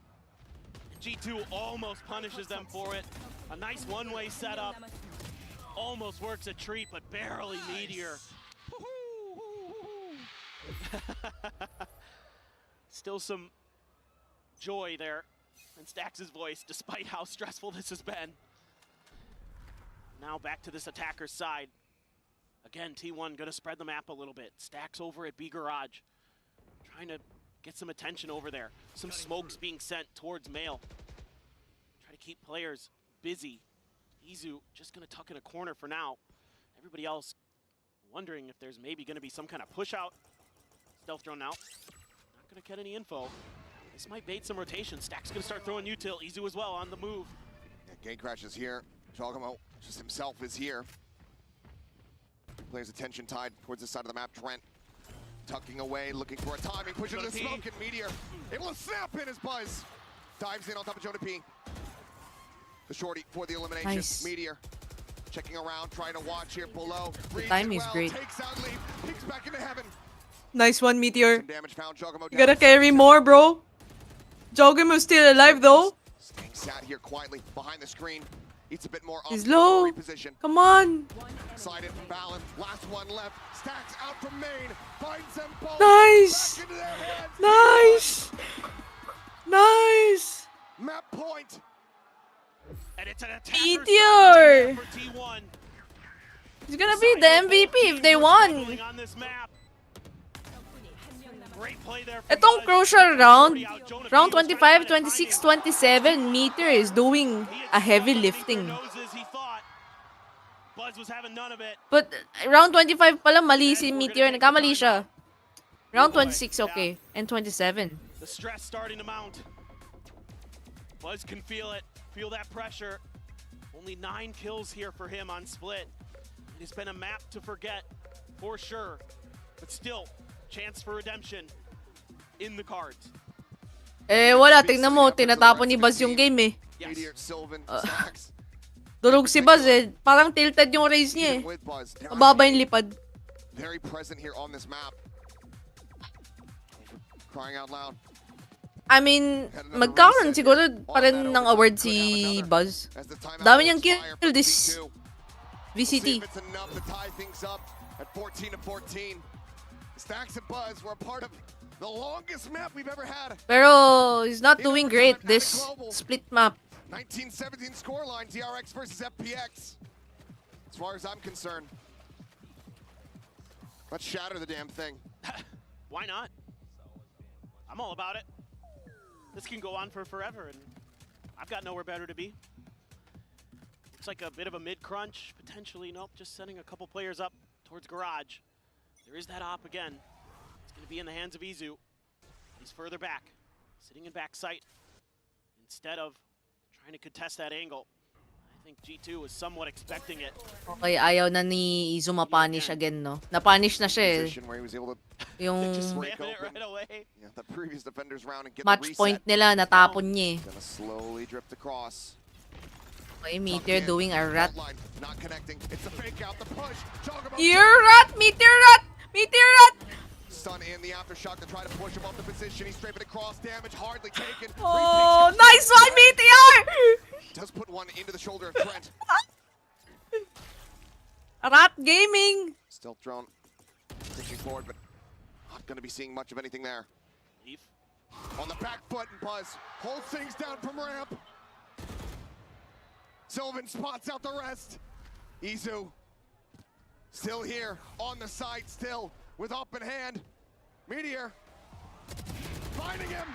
G2 almost punishes them for it. A nice one-way setup. Almost works a treat, but barely Meteor. Still some joy there in Stacks' voice, despite how stressful this has been. Now back to this attacker's side. Again, T1 gonna spread the map a little bit. Stacks over at B Garage, trying to get some attention over there. Some smokes being sent towards Mail. Try to keep players busy. Izu just gonna tuck in a corner for now. Everybody else wondering if there's maybe gonna be some kind of push out. Stealth drone out. Not gonna get any info. This might bait some rotation. Stacks gonna start throwing util. Izu as well on the move. Yeah, Gatecrash is here. Giacomo just himself is here. Players' attention tied towards the side of the map. Trent tucking away, looking for a timing, pushing the smoke, and Meteor able to snap in his Buzz. Dives in on top of Jonah P. The shorty for the elimination. Nice. Meteor checking around, trying to watch here below. The Reads time it is well, great. Takes out Leaf, peeks back into heaven. Nice one, Meteor. Some damage found. Giacomo You gotta down. carry more, bro. Giacomo's still alive, though. Staying sat here quietly behind the screen. Eats a bit more up. He's low. Reposition. Come on. Slided from Balin. Last one left. Stacks out from main. Finds them both. Nice. Back into their hands. Nice. Nice. Map point. And it's an attacker Meteor. for T1. He's gonna be the MVP if they won. On this map. Great play there. Itong crucial round, round 25, 26, 27, Meteor is doing a heavy lifting. Buzz was having none of it. But round 25 pala mali si Meteor, nagkamali siya. Round 26 okay, and 27. The stress starting to mount. Buzz can feel it, feel that pressure. Only 9 kills here for him on Split. It has been a map to forget, for sure. But still, chance for redemption in the cards. Eh wala, tingnan mo, tinatapon ni Buzz yung game eh. Meteor, Sylvan, Stacks. Durog si Buzz eh, parang tilted yung race niya eh. With Buzz. Mababa yung lipad. Very present here on this map. Crying out loud. I mean, magkakaroon siguro pa rin ng award si Buzz. Dami niyang kill this VCT. It's enough to tie things up at 14-14. Stacks and Buzz were a part of the longest map we've ever had. Pero he's not doing great this split map. 1917 scoreline, DRX versus FPX. As far as I'm concerned, let's shatter the damn thing. Why not? I'm all about it. This can go on for forever, and I've got nowhere better to be. Looks like a bit of a mid-crunch, potentially. Nope, just sending a couple players up towards garage. There is that op again. It's going to be in the hands of Izu. He's further back, sitting in back sight, instead of trying to contest that angle. I think G2 was somewhat expecting it. Okay, ayaw na ni Izu ma-punish again, no? Na-punish na siya eh. Where he was able to Yung just Spam it right away. Yeah, the previous defenders round and get match the reset. point nila, natapon niya eh. Gonna slowly drift across. Okay, Meteor doing a rat. Not connecting. It's a fake out, the push. You're rat! Meteor rat! Meteor rat! Stun in the aftershock to try to push him off the position. He's strafing across, damage hardly taken. Oh, nice one, Meteor! Does put one into the shoulder of Trent. Rat gaming! Stealth drone pushing forward, but not going to be seeing much of anything there. Leaf. On the back foot, and Buzz holds things down from ramp. Sylvan spots out the rest. Izu still here on the side, still with up in hand. Meteor finding him.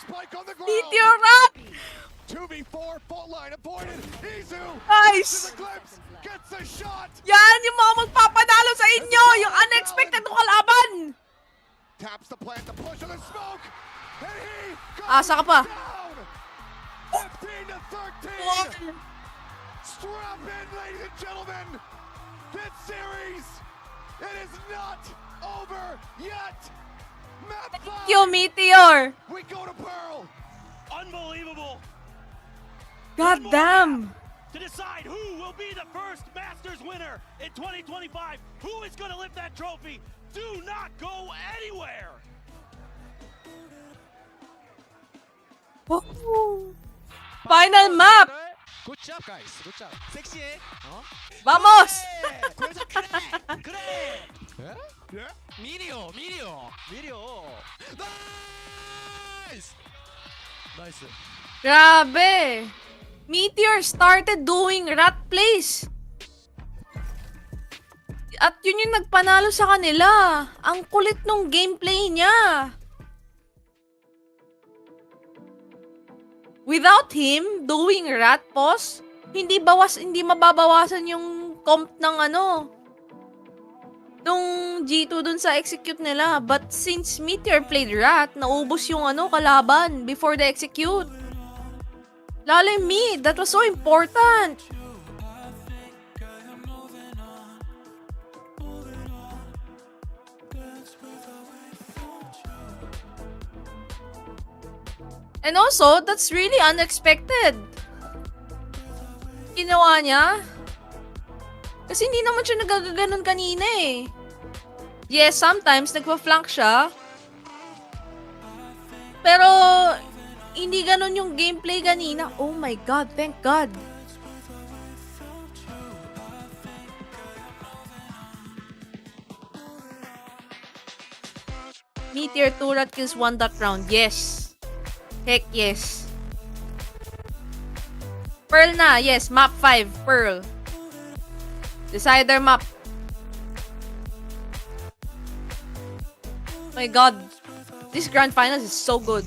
Spike on the ground. Meteor rat! 2v4, fault line avoided. Izu Nice! a glimpse, gets a shot. Yan yung mga magpapadalo sa inyo! Yung unexpected na kalaban! Taps the plant, the push of the smoke. And he Asa ka pa? down. 15 to 13. Strap in, ladies and gentlemen. This series, it is not over yet. Map 5. Yo, Meteor! We go to Pearl. Unbelievable. God damn! To decide who will be the first Masters winner in 2025. Who is going to lift that trophy? Do not go anywhere. Woo! Final map! Good job, guys. Good job. 섹시해. Vamos! 그래. 그래. 예? 미리오. 나이스. 나이스. Grabe! Meteor started doing rat plays. At yun yung nagpanalo sa kanila. Ang kulit nung gameplay niya. Without him doing rat pos, hindi mababawasan yung comp ng nung G2 dun sa execute nila. But since Meteor played rat, naubos yung kalaban before they execute. Lalo yung mid, that was so important. And also, that's really unexpected. Ginawa niya. Kasi hindi naman siya nagagaganon kanina eh. Yes, sometimes nagpa-flank siya. Pero, hindi ganon yung gameplay kanina. Oh my God, thank God. Meteor 2 rat kills 1 dot round. Yes. Heck yes. Pearl na. Yes, map 5. Pearl. Decider map. My God. This grand finals is so good.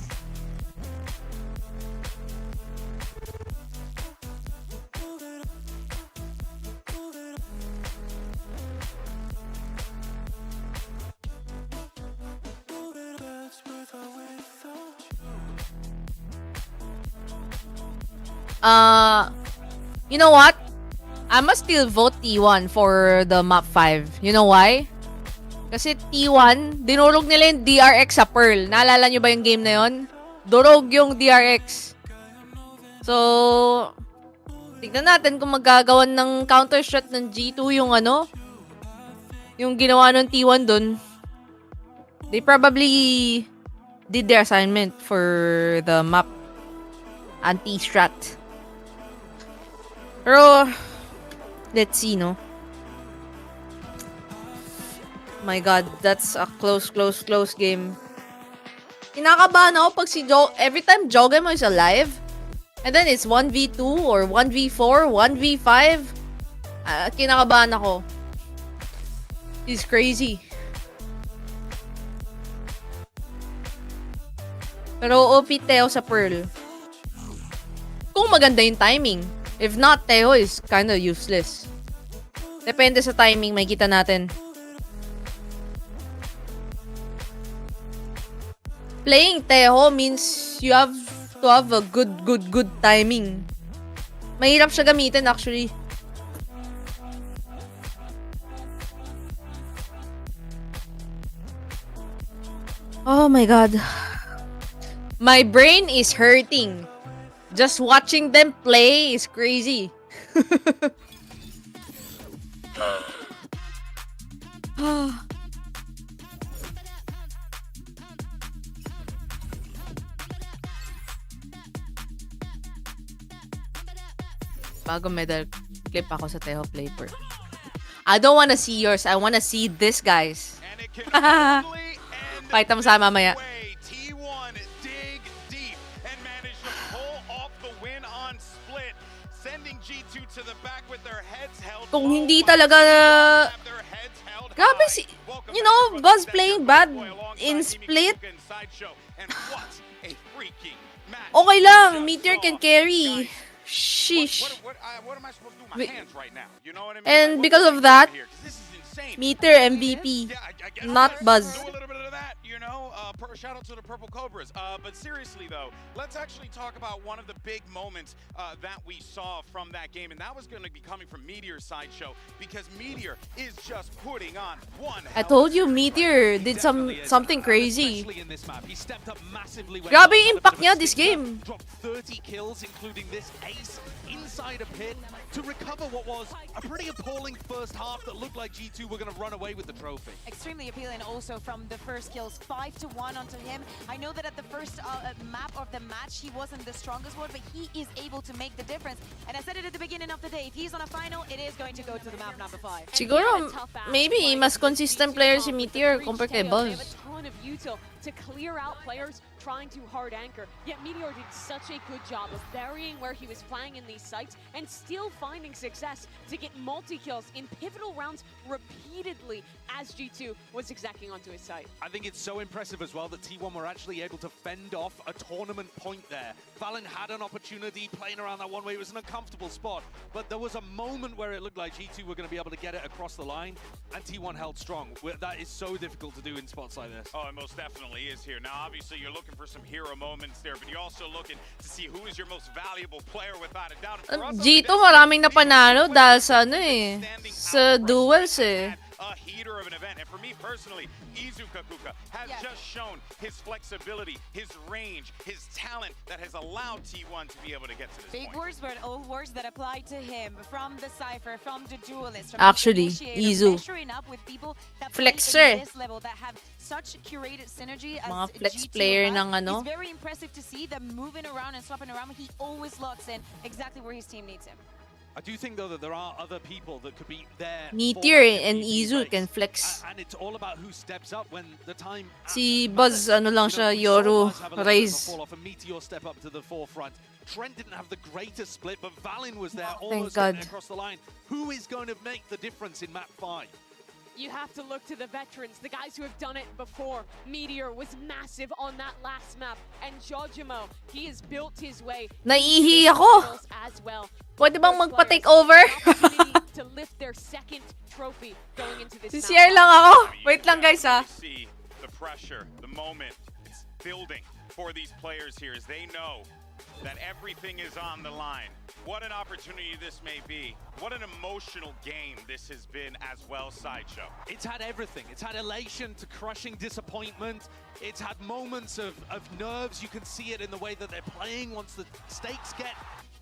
You know what? I must still vote T1 for the map 5. You know why? Kasi T1, dinurog nila yung DRX sa Pearl. Naalala nyo ba yung game na yun? Durog yung DRX. So, tignan natin kung magagawan ng counter shot ng G2 yung yung ginawa ng T1 dun. They probably did their assignment for the map anti-strat. Pero, let's see, no? My God, that's a close game. Kinakabahan ako pag every time Jogemo is alive, and then it's 1v2 or 1v4, 1v5, kinakabahan ako. He's crazy. Pero OP Teo sa Pearl. Kung maganda yung timing. If not, Teo is kind of useless. Depende sa timing, may kita natin. Playing Teo means you have to have a good timing. Mahirap siya gamitin actually. Oh my god. My brain is hurting. Just watching them play is crazy. Bago medal clip ako sa Teho Playper. I don't wanna see yours. I wanna see this, guys. Fight mo sa mamaya. T1 dig deep and managed to pull off the win on split, sending G2 to the back with their heads held. Kung hindi talaga grabe si, you know, Buzz playing bad in split. Okay lang, Meteor can carry. Sheesh. What am I supposed to do with my hands right now? You know what I mean? And because of that, Meteor MVP, not Buzz. Do a little bit of that, you know. Shout out to the Purple Cobras. But seriously though, let's actually talk about one of the big moments that we saw from that game, and that was going to be coming from Meteor's sideshow, because Meteor is just putting on one. I told you, Meteor did something crazy. Grabe yung impact niya this game. Dropped 30 kills, including this ace inside a pit to recover what was a pretty appalling first half that looked like G2 were going to run away with the trophy. Extremely appealing also from the first kills, 5-1 onto him. I know that at the first map of the match, he wasn't the strongest one, but he is able to make the difference. And I said it at the beginning of the day, if he's on a final, it is going to go to the map number 5. Siguro, maybe mas consistent player si Meteor compared kay Buzz. To clear out players trying to hard anchor. Yet Meteor did such a good job of varying where he was playing in these sites and still finding success to get multi-kills in pivotal rounds repeatedly as G2 was exacting onto his site. I think it's so impressive as well that T1 were actually able to fend off a tournament point there. Valen had an opportunity playing around that one way. It was an uncomfortable spot, but there was a moment where it looked like G2 were going to be able to get it across the line, and T1 held strong. That is so difficult to do in spots like this. Oh, it most definitely is here. Now, obviously, you're looking for some hero moments there, but you're also looking to see who is your most valuable player without a doubt. G2 maraming napanalo dahil sa ano eh, sa duels eh. A heater of an event, and for me personally, Izukakuka has just shown his flexibility, his range, his talent that has allowed T1 to be able to get to this Big point. words, but all words that apply to him from the Cypher, from the Duelist, from Actually, the Izu. measuring up with people that Flexer. play at this level, that have such curated synergy as Mga flex G2 player has. ng ano. It's very impressive to see them moving around and swapping around. He always locks in exactly where his team needs him. I do think, though, that there are other people that could be there. Meteor and Izu can flex. And it's all about who steps up when the time. Si Buzz, ano lang siya, Yoru, Raze. And Meteor step up to the forefront. Trent didn't have the greatest split, but Valen was there, Thank almost God. getting across the line. Who is going to make the difference in map 5? You have to look to the veterans, the guys who have done it before. Meteor was massive on that last map, and Jojimo, he has built his way. Naiihi ako. As well. Pwede bang magpa-take over? To lift their second trophy going into this Si CR lang ako. Wait lang guys ha. See the pressure, the moment, it's building for these players here as they know that everything is on the line. What an opportunity this may be. What an emotional game this has been as well, Sideshow. It's had everything. It's had elation to crushing disappointment. It's had moments of nerves. You can see it in the way that they're playing once the stakes get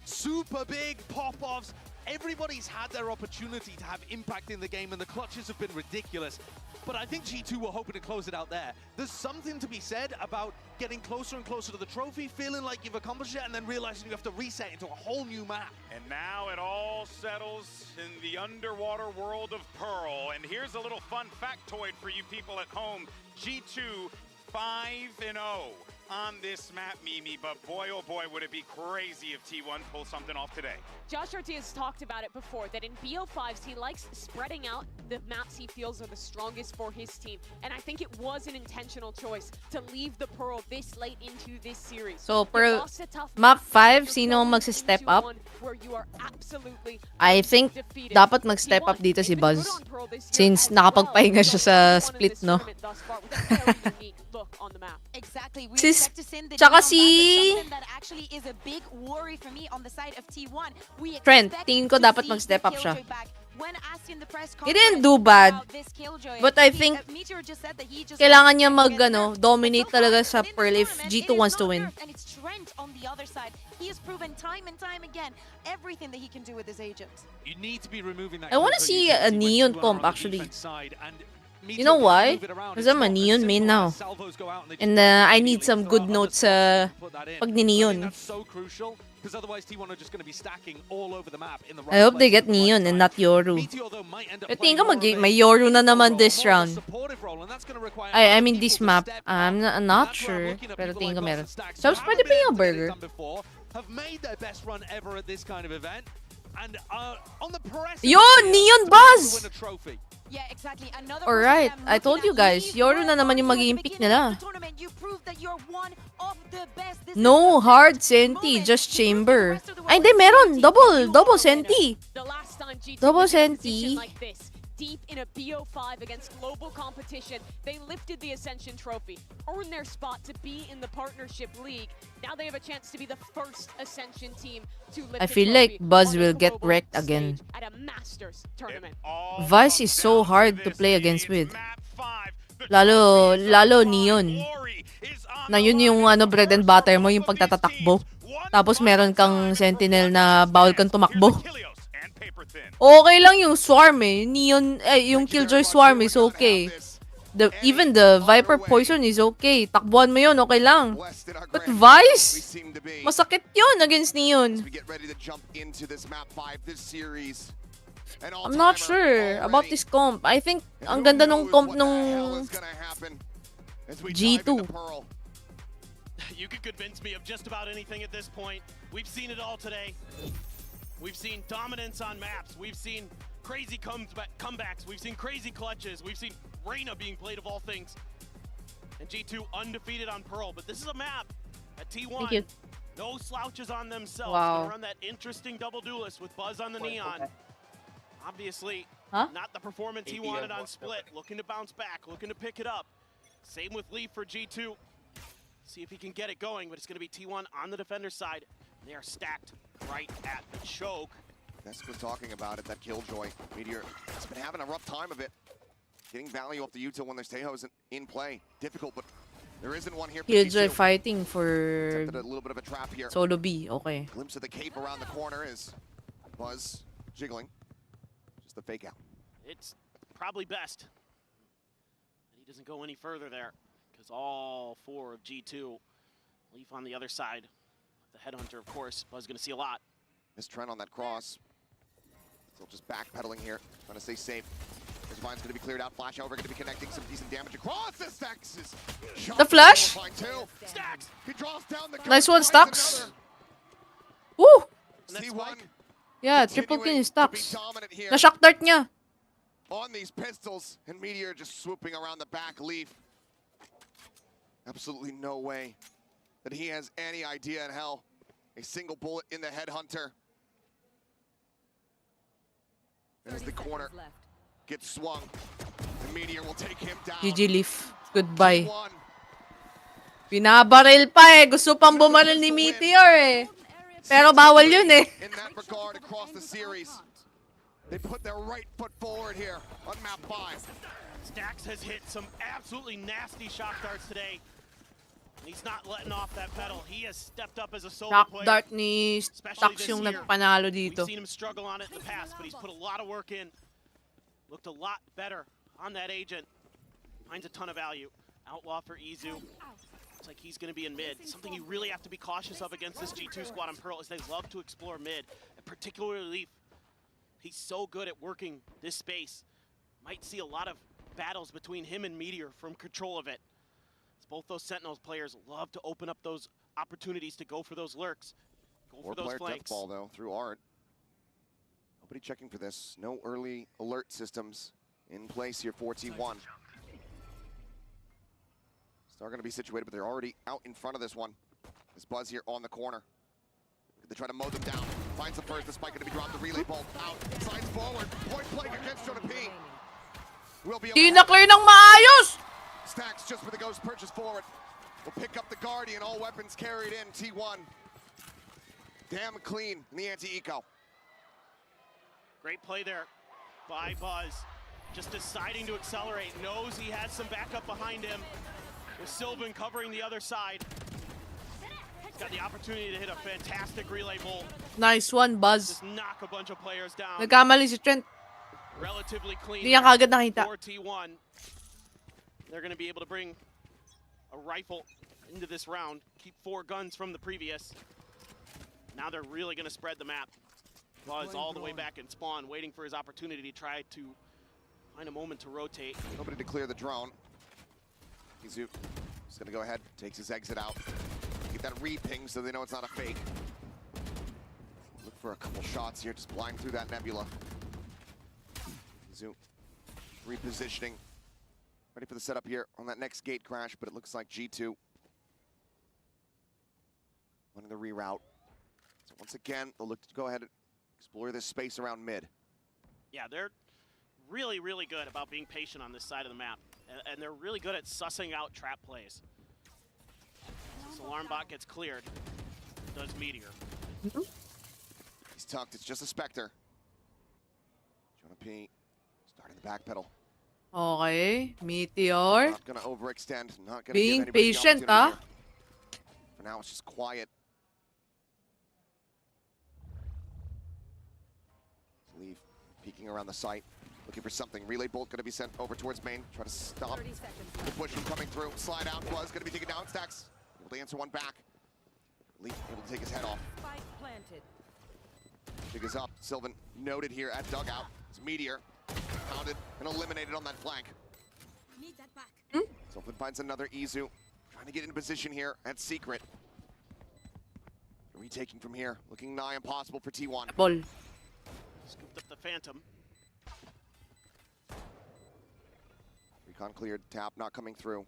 super big pop-offs. Everybody's had their opportunity to have impact in the game, and the clutches have been ridiculous. But I think G2 were hoping to close it out there. There's something to be said about getting closer and closer to the trophy, feeling like you've accomplished it, and then realizing you have to reset into a whole new map. And now it all settles in the underwater world of Pearl. And here's a little fun factoid for you people at home. G2 5-0 on this map, Mimi, but boy, oh boy, would it be crazy if T1 pulls something off today. Josh Ortiz talked about it before, that in BO5s, he likes spreading out the maps he feels are the strongest for his team. And I think it was an intentional choice to leave the Pearl this late into this series. So, Pearl, map 5, sino ang magsi-step up? I think dapat mag-step up dito si Buzz. Since nakapagpahinga siya sa split, no? Exactly. We Sis, expect to send the tsaka Neon si back, but something that actually is a big worry for me on the side of T1. We Trent, expect tingin ko to dapat see mag-step the up siya. Killjoy back. When asked in the press He didn't do conference bad. about this Killjoy, But I think Meteor just said that he just kailangan niya dominate talaga sa Pearl if G2 wants to win. and it's Trent on the other side. He has proven time and time again everything that he can do with his agent. You need to be removing that. I want to see a Neon comp actually. You know why? Because I'm a Neon main now. And I need some good notes pag ni-Neon. That's so crucial because otherwise T1 are just going to be stacking all over the map in the right I hope they place get Neon and not Yoru. I think may Yoru na naman this round. I mean this map. I'm not sure. Pero tingin ko meron. So, pwede pa yung burger. Have made their best run ever at this kind of event. And on the press, Neon Buzz! win a trophy. Yeah, exactly. Alright, I told you guys, Yoru na naman yung magiging pick nila. No hard Senti, just chamber. Ay, hindi, meron. Double Senti. Double Senti. Deep in a BO5 against global competition, they lifted the Ascension trophy, earned their spot to be in the Partnership League. Now they have a chance to be the first Ascension team to lift I feel like Buzz will get wrecked again. at a Masters tournament. Vice is so hard to play against with. Lalo Neon. Na yun yung bread and butter mo, yung pagtatatakbo. Tapos meron kang Sentinel na bawal kang tumakbo. Okay lang yung Swarm eh. Neon, yung Killjoy Swarm is okay. Even the Viper Poison is okay. Takbuhan mo yun, okay lang. But Vice? Masakit yun against Neon. I'm not sure about this comp. I think ang ganda nung comp nung G2. You can convince me of just about anything at this point. We've seen it all today. We've seen dominance on maps. We've seen crazy comebacks. We've seen crazy clutches. We've seen Reyna being played of all things. And G2 undefeated on Pearl. But this is a map at T1. No slouches on themselves. Wow. Gonna run that interesting double duelist with Buzz on the Neon. Obviously, not the performance he wanted on Split. Looking to bounce back, looking to pick it up. Same with Lee for G2. See if he can get it going, but it's going to be T1 on the defender side. They are stacked right at the choke. Desk was talking about it, that Killjoy. Meteor has been having a rough time of it. Getting value off the util when there's Tejo's in play. Difficult, but there isn't one here. Killjoy fighting for a little bit of a trap here. Solo B, okay. Glimpse of the cape around the corner is Buzz jiggling. Just the fake out. It's probably best that he doesn't go any further there, because all four of G2 Leaf on the other side. The headhunter, of course, Buzz going to see a lot. This Trent on that cross. Still just backpedaling here, trying to stay safe. His vine's going to be cleared out. Flash over, going to be connecting some decent damage across. The Stacks is the flash. Stacks. He draws down the nice one, Stacks. Woo! C1. Yeah, triple kill Stacks. Na shock dart niya. On these pistols, and Meteor just swooping around the back Leaf. Absolutely no way that he has any idea in hell. A single bullet in the headhunter. As the corner gets swung, the Meteor will take him down. GG Leaf. Goodbye. Pinabaril pa eh. Gusto pang bumaril ni Meteor eh. Pero bawal yun eh. In that regard, across the series, they put their right foot forward here on map 5. Stacks has hit some absolutely nasty shock darts today. He's not letting off that pedal. He has stepped up as a solo Shock player. dart ni Stacks yung nagpanalo dito. We've seen him struggle on it in the past, but he's put a lot of work in. Looked a lot better on that agent. Finds a ton of value. Outlaw for Izu. Looks like he's going to be in mid. Something you really have to be cautious of against this G2 squad on Pearl is they love to explore mid, and particularly Leaf. He's so good at working this space. Might see a lot of battles between him and Meteor from control of it. Both those Sentinels players love to open up those opportunities to go for those lurks. Go for those Four-player flanks. death ball, though, through Art. Nobody checking for this. No early alert systems in place here for T1. Star going to be situated, but they're already out in front of this one. This Buzz here on the corner. They try to mow them down. Finds the first. The spike going to be dropped. The relay bolt out. Slides forward. Point blank against Jonah P. Will be Di na-clear ng maayos! Stacks just with the ghost purchase forward. Will pick up the Guardian. All weapons carried in. T1. Damn clean in the anti-eco. Great play there by Buzz. Just deciding to accelerate. Knows he has some backup behind him. With Sylvan covering the other side. He's got the opportunity to hit a fantastic relay bolt. Nice one, Buzz. Just knock a bunch of players down. Nagkamali si Trent. Relatively clean. Di niya kagad nakita. For T1. They're going to be able to bring a rifle into this round. Keep 4 guns from the previous. Now they're really going to spread the map. Buzz all the way back in spawn, waiting for his opportunity to try to find a moment to rotate. Nobody to clear the drone. Kizu is going to go ahead, takes his exit out. Get that read ping so they know it's not a fake. Look for a couple shots here, just flying through that nebula. Kizu repositioning. Ready for the setup here on that next gate crash, but it looks like G2 wanting the reroute. So once again, they'll look to go ahead and explore this space around mid. Yeah, they're really, really good about being patient on this side of the map. And they're really good at sussing out trap plays. This alarm bot gets cleared. Does Meteor. He's tucked, it's just a Spectre. Jonah P starting the back pedal. Okay, Meteor. Not gonna overextend, not gonna Being give anybody patient, the opportunity ah. here. For now, it's just quiet. Leave, peeking around the site, looking for something. Relay bolt gonna be sent over towards main. Try to stop the push from coming through. Slide out, was gonna be taken down. Stacks able to answer one back. Leaf able to take his head off. Spike planted. Jig is up. Sylvan noted here at dugout. It's Meteor. Pounded and eliminated on that flank. Need that back. Sylvan finds another Izu. Trying to get into position here at Secret. Retaking from here. Looking nigh impossible for T1. Ball. Scooped up the Phantom. Recon cleared. Tap not coming through.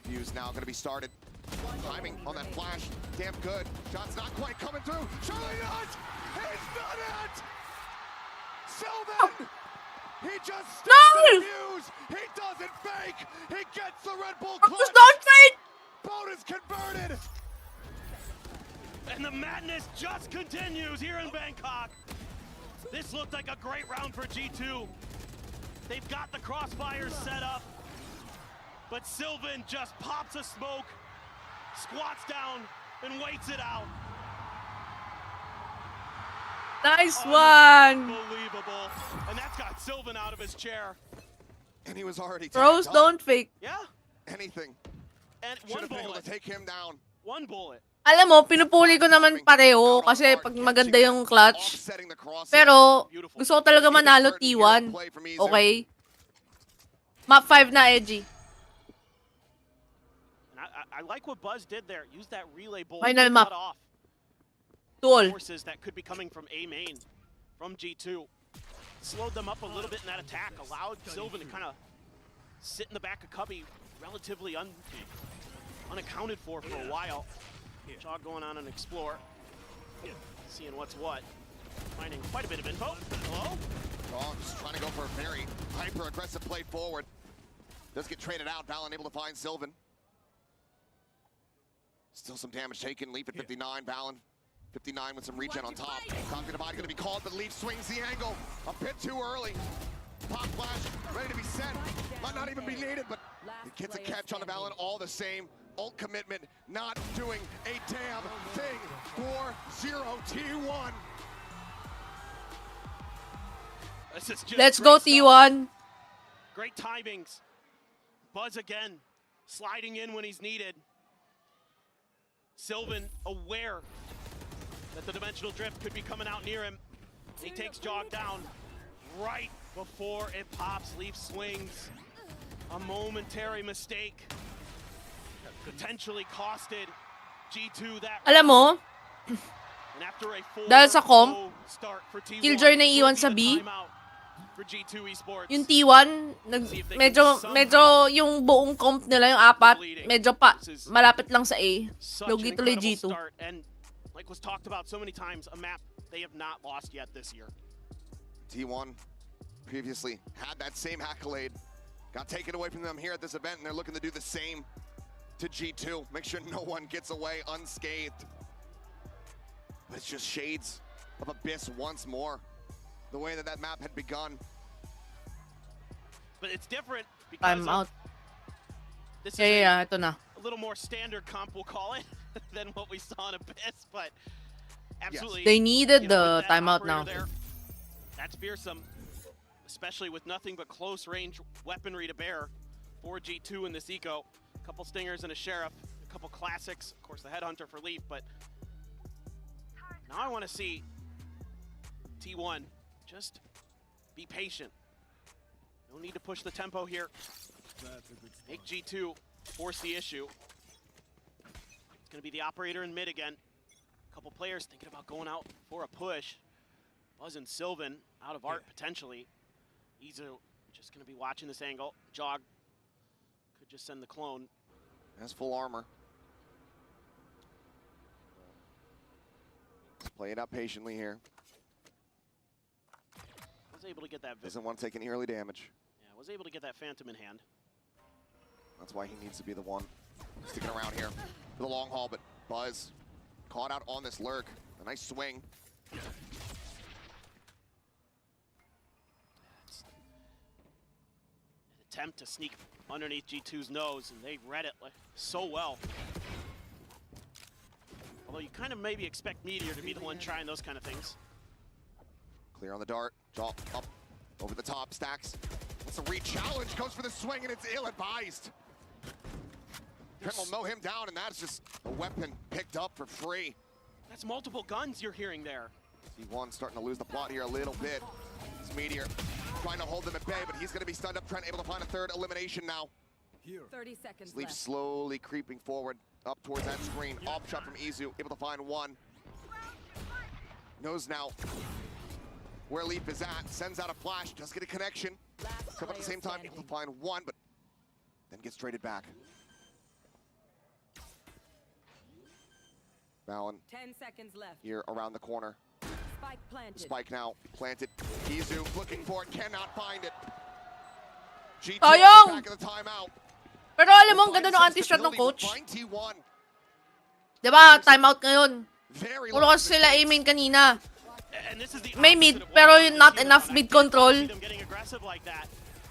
Fuse now going to be started. Timing on that flash. Damn good. Shot's not quite coming through. Surely not! He's not it! Sylvan! He just sticks to the fuse! He doesn't fake! He gets the Red Bull clutch! Don't fake! Bonus converted! And the madness just continues here in Bangkok. This looked like a great round for G2. They've got the crossfires set up. But Sylvan just pops a smoke, squats down, and waits it out. Nice one! Unbelievable. And that's got Sylvan out of his chair. And he was already Pros tagged up. don't fake. Yeah. Anything. And Should one have been able to bullet. take him down. One bullet. Alam mo, pinupuli ko naman pareho kasi pag maganda yung clutch. Pero, gusto ko talaga manalo T1. Okay? Map 5 na, Edgy. And I like what Buzz did there. Use that relay bolt Final to map. cut off Tool. forces that could be coming from A main, from G2. Slowed them up a little bit in that attack. Allowed Sylvan to kind of sit in the back of Cubby relatively unaccounted for a while. Jog going on and explore. Seeing what's what. Finding quite a bit of info. Hello? Oh, just trying to go for a very hyper-aggressive play forward. Does get traded out. Valen able to find Sylvan. Still some damage taken. Leaf at 59. Valen 59 with some regen on top. Conquer Divide going to be called, but Leaf swings the angle a bit too early. Pop flash ready to be sent. Might not even be needed, but it gets a catch on the Valen all the same. Ult commitment not doing a damn thing for 0 T1. This is just Let's go, great stuff. T1. Great timings. Buzz again, sliding in when he's needed. Sylvan aware that the dimensional drift could be coming out near him. He takes Jog down right before it pops. Leaf swings. A momentary mistake potentially costed G2 that Alam mo, round. And after a dahil sa comp, 4-0 start for T1, Killjoy na iwan sa will be B. the timeout for G2 Esports. Yung T1, medyo yung buong comp nila, yung apat, medyo malapit lang sa A. Logi tuloy G2. Start, and like was talked about so many times, a map they have not lost yet this year. T1 previously had that same accolade. Got taken away from them here at this event, and they're looking to do the same to G2. Make sure no one gets away unscathed. But it's just shades of Abyss once more. The way that map had begun. But it's different because I'm out. This is ito na. a little more standard comp, we'll call it, than what we saw in Abyss, but absolutely. They needed the timeout now. That's fearsome, especially with nothing but close range weaponry to bear for G2 in this eco. A couple stingers and a sheriff, a couple classics, of course the headhunter for Leaf, but now I want to see T1 just be patient. No need to push the tempo here. Make G2 force the issue. It's going to be the operator in mid again. A couple players thinking about going out for a push. Buzz and Sylvan out of art potentially. Izu just going to be watching this angle. Jog could just send the clone. Has full armor. Let's play it up patiently here. Was able to get that. Doesn't want to take any early damage. Yeah, was able to get that Phantom in hand. That's why he needs to be the one sticking around here for the long haul, but Buzz caught out on this lurk. A nice swing. Attempt to sneak underneath G2's nose, and they read it so well. Although you kind of maybe expect Meteor to be the one trying those kind of things. Clear on the dart, drop up over the top, stacks. What's a re-challenge, goes for the swing, and it's ill-advised. Trent will mow him down, and that's just a weapon picked up for free. That's multiple guns you're hearing there. T1 starting to lose the plot here a little bit. It's Meteor trying to hold them at bay, but he's going to be stunned up. Trent able to find a third elimination now. 30 seconds Leaf left. slowly creeping forward up towards that screen. Off shot from Izu, able to find one. Knows now where Leaf is at, sends out a flash, does get a connection. Come at the same time, able to find one, but then gets traded back. Valen 10 seconds left. here around the corner. Spike planted. Spike now planted. Izu looking for it, cannot find it. G2 Sayang! back in the timeout. Pero alam mo, ang ganda ng anti-shot ng coach. Diba, timeout ngayon. Puro kasi sila aiming kanina. May mid, pero not enough mid control.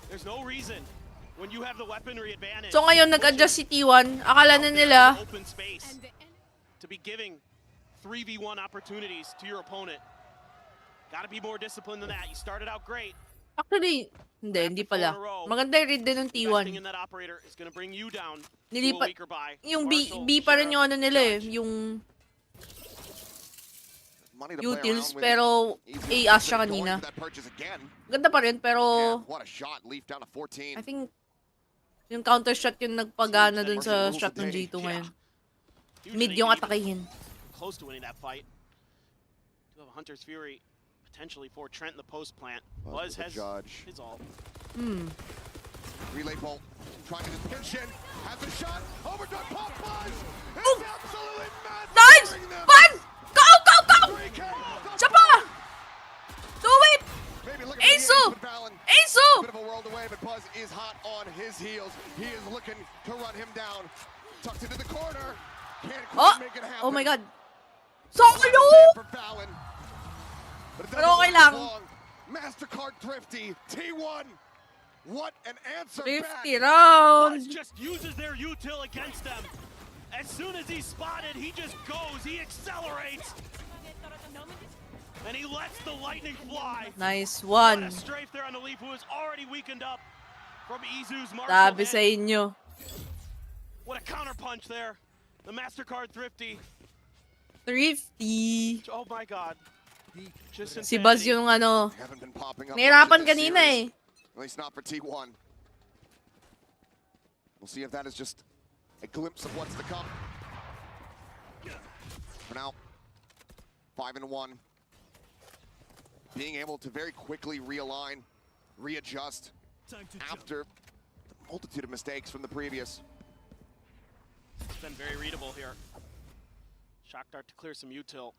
There's no reason when you have the weaponry advantage. So ngayon, nag-adjust si T1. Akala na nila, open space to be giving 3v1 opportunities to your opponent. Gotta be more disciplined than that. You started out great. actually, hindi pala. Maganda yung read din ng T1. In that operator is gonna bring you down Nilipat, to a weaker buy. yung B pa rin yung ano nila eh, yung utils, pero A-as siya kanina. Ganda pa rin, pero I think yung counter shot yung nagpagana dun sa shot ng G2 ngayon. Mid yung atakihin. Close to winning that fight. Do have a Hunter's Fury potentially for Trent in the post plant. Buzz has his ult. Relay bolt, trying to pinch in, has a shot, overdone, pop Buzz! It's absolutely massive! Nice! Buzz! Go, go, go! Chapa! Do it! Asu! Asu! Bit of a world away, but Buzz is hot on his heels. He is looking to run him down. Tucked into the corner. Can't quite make it happen. Oh my god. Solo! Pero okay lang. MasterCard Thrifty, T1. What an answer Thrifty round. Buzz just uses their util against them. As soon as he's spotted, he just goes, he accelerates. And he lets the lightning fly. Nice one. What a strafe there on the Leaf, who is already weakened up from Izu's martial Sabi hit. sa inyo. What a counterpunch there. The MasterCard Thrifty. Thrifty. Oh my god. Just Si Buzz yung ano, nahirapan kanina eh. At least not for T1. We'll see if that is just a glimpse of what's to come. For now, 5-1. Being able to very quickly realign, readjust after the multitude of mistakes from the previous. It's been very readable here. Shock dart to clear some util.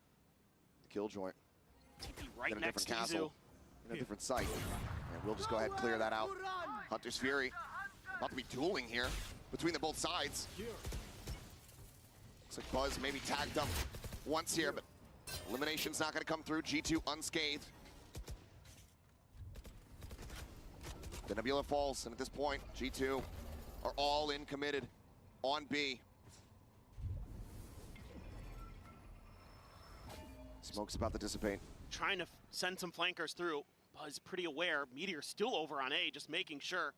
Kill joint. TP right in a next different to castle, in a different site. And we'll just go ahead and clear that out. Hunter's Fury. About to be dueling here between the both sides. Looks like Buzz maybe tagged up once here, but elimination's not going to come through. G2 unscathed. The Nebula falls, and at this point, G2 are all in committed on B. Smoke's about to dissipate. Trying to send some flankers through. Buzz pretty aware. Meteor still over on A, just making sure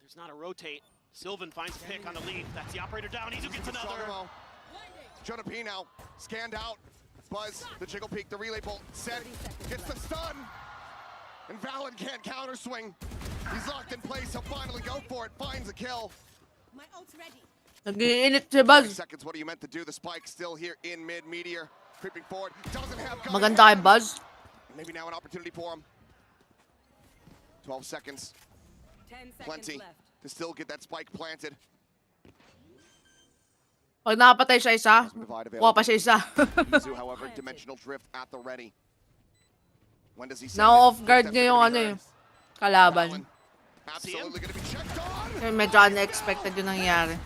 there's not a rotate. Sylvan finds a pick on the leaf. That's the operator down. Izu gets another. Jonah P now scanned out. Buzz, the jiggle peek, the relay bolt set, gets the stun. And Valen can't counter swing. He's locked in place. He'll finally go for it. Finds a kill. My ult's ready. Nag-iinit si Buzz. Seconds, what are you meant to do? The spike still here in mid. Meteor creeping forward. Doesn't have gun. Maganda kay Buzz. Maybe now an opportunity for him. 12 seconds. 10 seconds Plenty left. to still get that spike planted. Pag nakapatay siya isa, kuha pa siya isa. Izu, however, dimensional drift at the ready. When does he send Now it? off guard niya yung ano eh, kalaban. Absolutely gonna be checked on. Kasi medyo unexpected yung nangyari.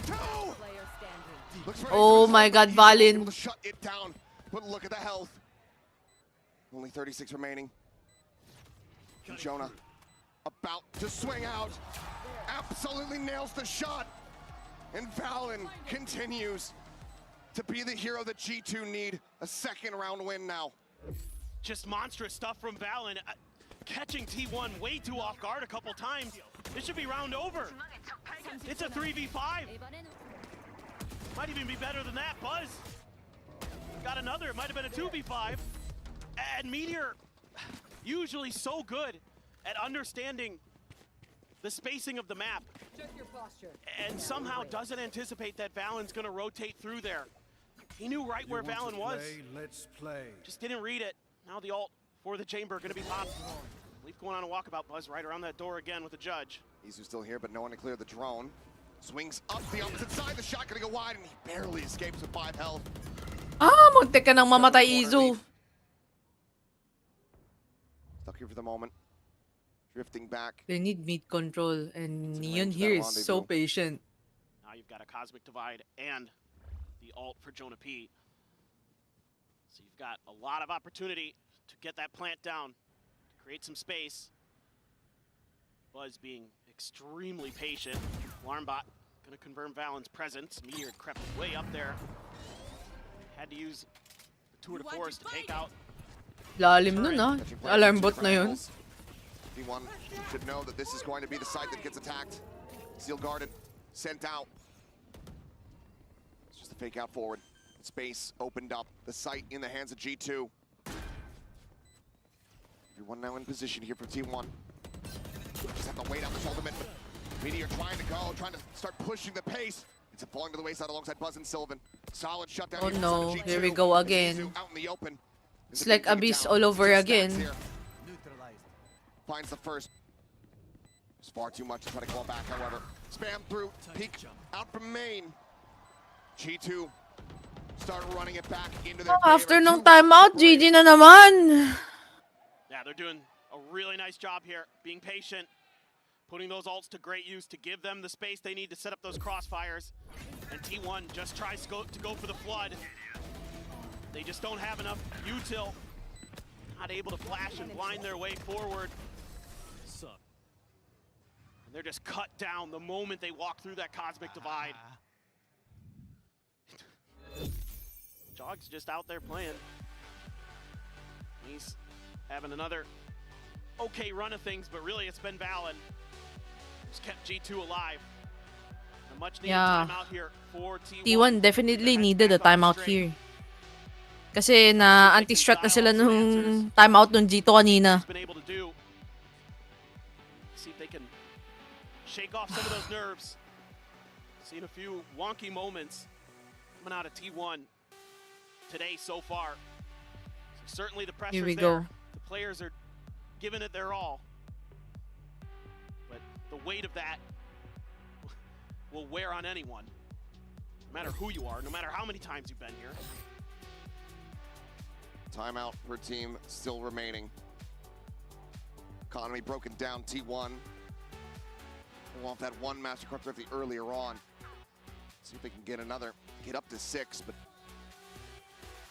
Oh my God, Valen. Able to shut it down, but look at the health. Only 36 remaining. And Jonah about to swing out. Absolutely nails the shot. And Valen continues to be the hero that G2 need. A second round win now. Just monstrous stuff from Valen. Catching T1 way too off guard a couple times. This should be round over. It's a 3v5. Might even be better than that. Buzz got another. It might have been a 2v5. And Meteor, usually so good at understanding the spacing of the map. Check your posture. And somehow doesn't anticipate that Valen's gonna rotate through there. He knew right where Valen was. Let's play. Just didn't read it. Now the ult for the chamber gonna be popped. Leaf going on a walkabout. Buzz right around that door again with the judge. Izu still here, but no one to clear the drone. Swings up the opposite side. The shot gonna go wide, and he barely escapes with 5 health. Ah, muntik ka nang mamatay, Izu. Stuck here for the moment. Drifting back. They need meat control, and Neon here is so patient. Now you've got a Cosmic Divide and the ult for Jonah P. So you've got a lot of opportunity to get that plant down, to create some space. Buzz being extremely patient. Alarmbot gonna confirm Valen's presence. Meteor crept way up there. Had to use the tour de force to take out. Lalim nun ah. Alarm bot na yun. T1 should know that this is going to be the site that gets attacked. Seal guarded, sent out. It's just a fake out forward. Space opened up. The site in the hands of G2. Everyone now in position here for T1. Just have to wait out this ultimate. Meteor trying to go, trying to start pushing the pace. It's falling to the wayside alongside Buzz and Sylvan. Solid shutdown. Oh no, here we go again. Out in the open. It's like Abyss all over again. Finds the first. It's far too much to try to claw back, however. Spam through, peek out from main. G2 start running it back into their After nung timeout, GG na naman. Yeah, they're doing a really nice job here, being patient, putting those ults to great use to give them the space they need to set up those crossfires. And T1 just tries to go for the flood. They just don't have enough util. Not able to flash and blind their way forward. And they're just cut down the moment they walk through that Cosmic Divide. Jog's just out there playing. He's having another okay run of things, but really it's been Valen who's kept G2 alive. A much needed timeout here for T1. T1 definitely needed a timeout here. Kasi na anti-strat na sila nung timeout nung G2 kanina. Been able to do. See if they can shake off some of those nerves. Seen a few wonky moments coming out of T1 today so far. So certainly the pressure's we there. go. The players are giving it their all. But the weight of that will wear on anyone. No matter who you are, no matter how many times you've been here. Timeout per team still remaining. Economy broken down, T1. Pull off that one Mastercard thrifty earlier on. See if they can get another, get up to 6, but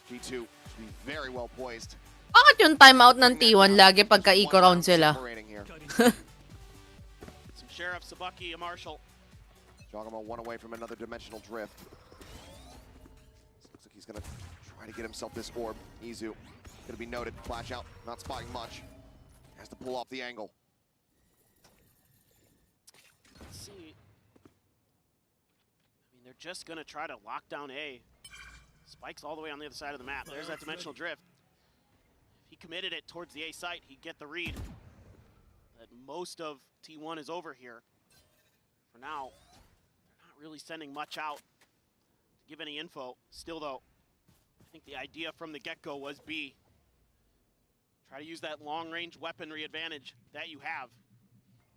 G2 should be very well poised. Bakit yung timeout ng T1 lagi pagka eco-round sila? Some Sheriff, Sabaki, a Marshall. Jogamo one away from another dimensional drift. Looks like he's gonna try to get himself this orb. Izu gonna be noted. Flash out, not spotting much. Has to pull off the angle. Let's see. I mean, they're just gonna try to lock down A. Spike's all the way on the other side of the map. There's that dimensional drift. If he committed it towards the A site, he'd get the read. That most of T1 is over here. For now, they're not really sending much out to give any info. Still though, I think the idea from the get-go was B. Try to use that long-range weaponry advantage that you have.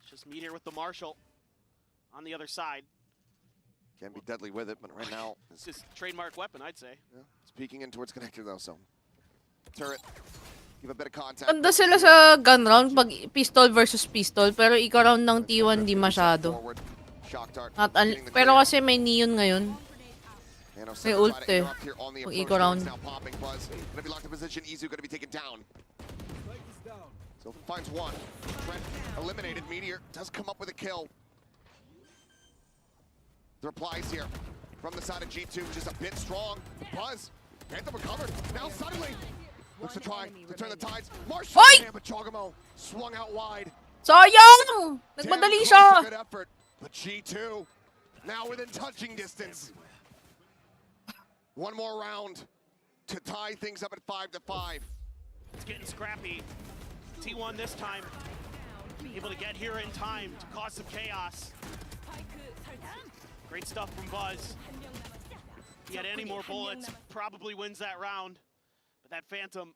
It's just Meteor with the Marshall on the other side. Can be deadly with it, but right now It's his trademark weapon, I'd say. Yeah, it's peeking in towards connector though, so turret. Give a bit of contact. Ganda sila sa gun round pag pistol versus pistol, pero eco-round ng T1 di masyado. Pero kasi may neon ngayon. May ult eh. Pag eco-round. Gonna be locked in position. Izu gonna be taken down. Sylvan finds one. Trent eliminated. Meteor does come up with a kill. The replies here from the side of G2, just a bit strong. Buzz, Phantom recovered. Now suddenly looks to try to turn the tides. Marshall, but Jogamo swung out wide. Sayang! Nagmadali siya! Good effort, but G2 now within touching distance. One more round to tie things up at 5-5. It's getting scrappy. T1 this time able to get here in time to cause some chaos. Great stuff from Buzz. If he had any more bullets, probably wins that round. But that Phantom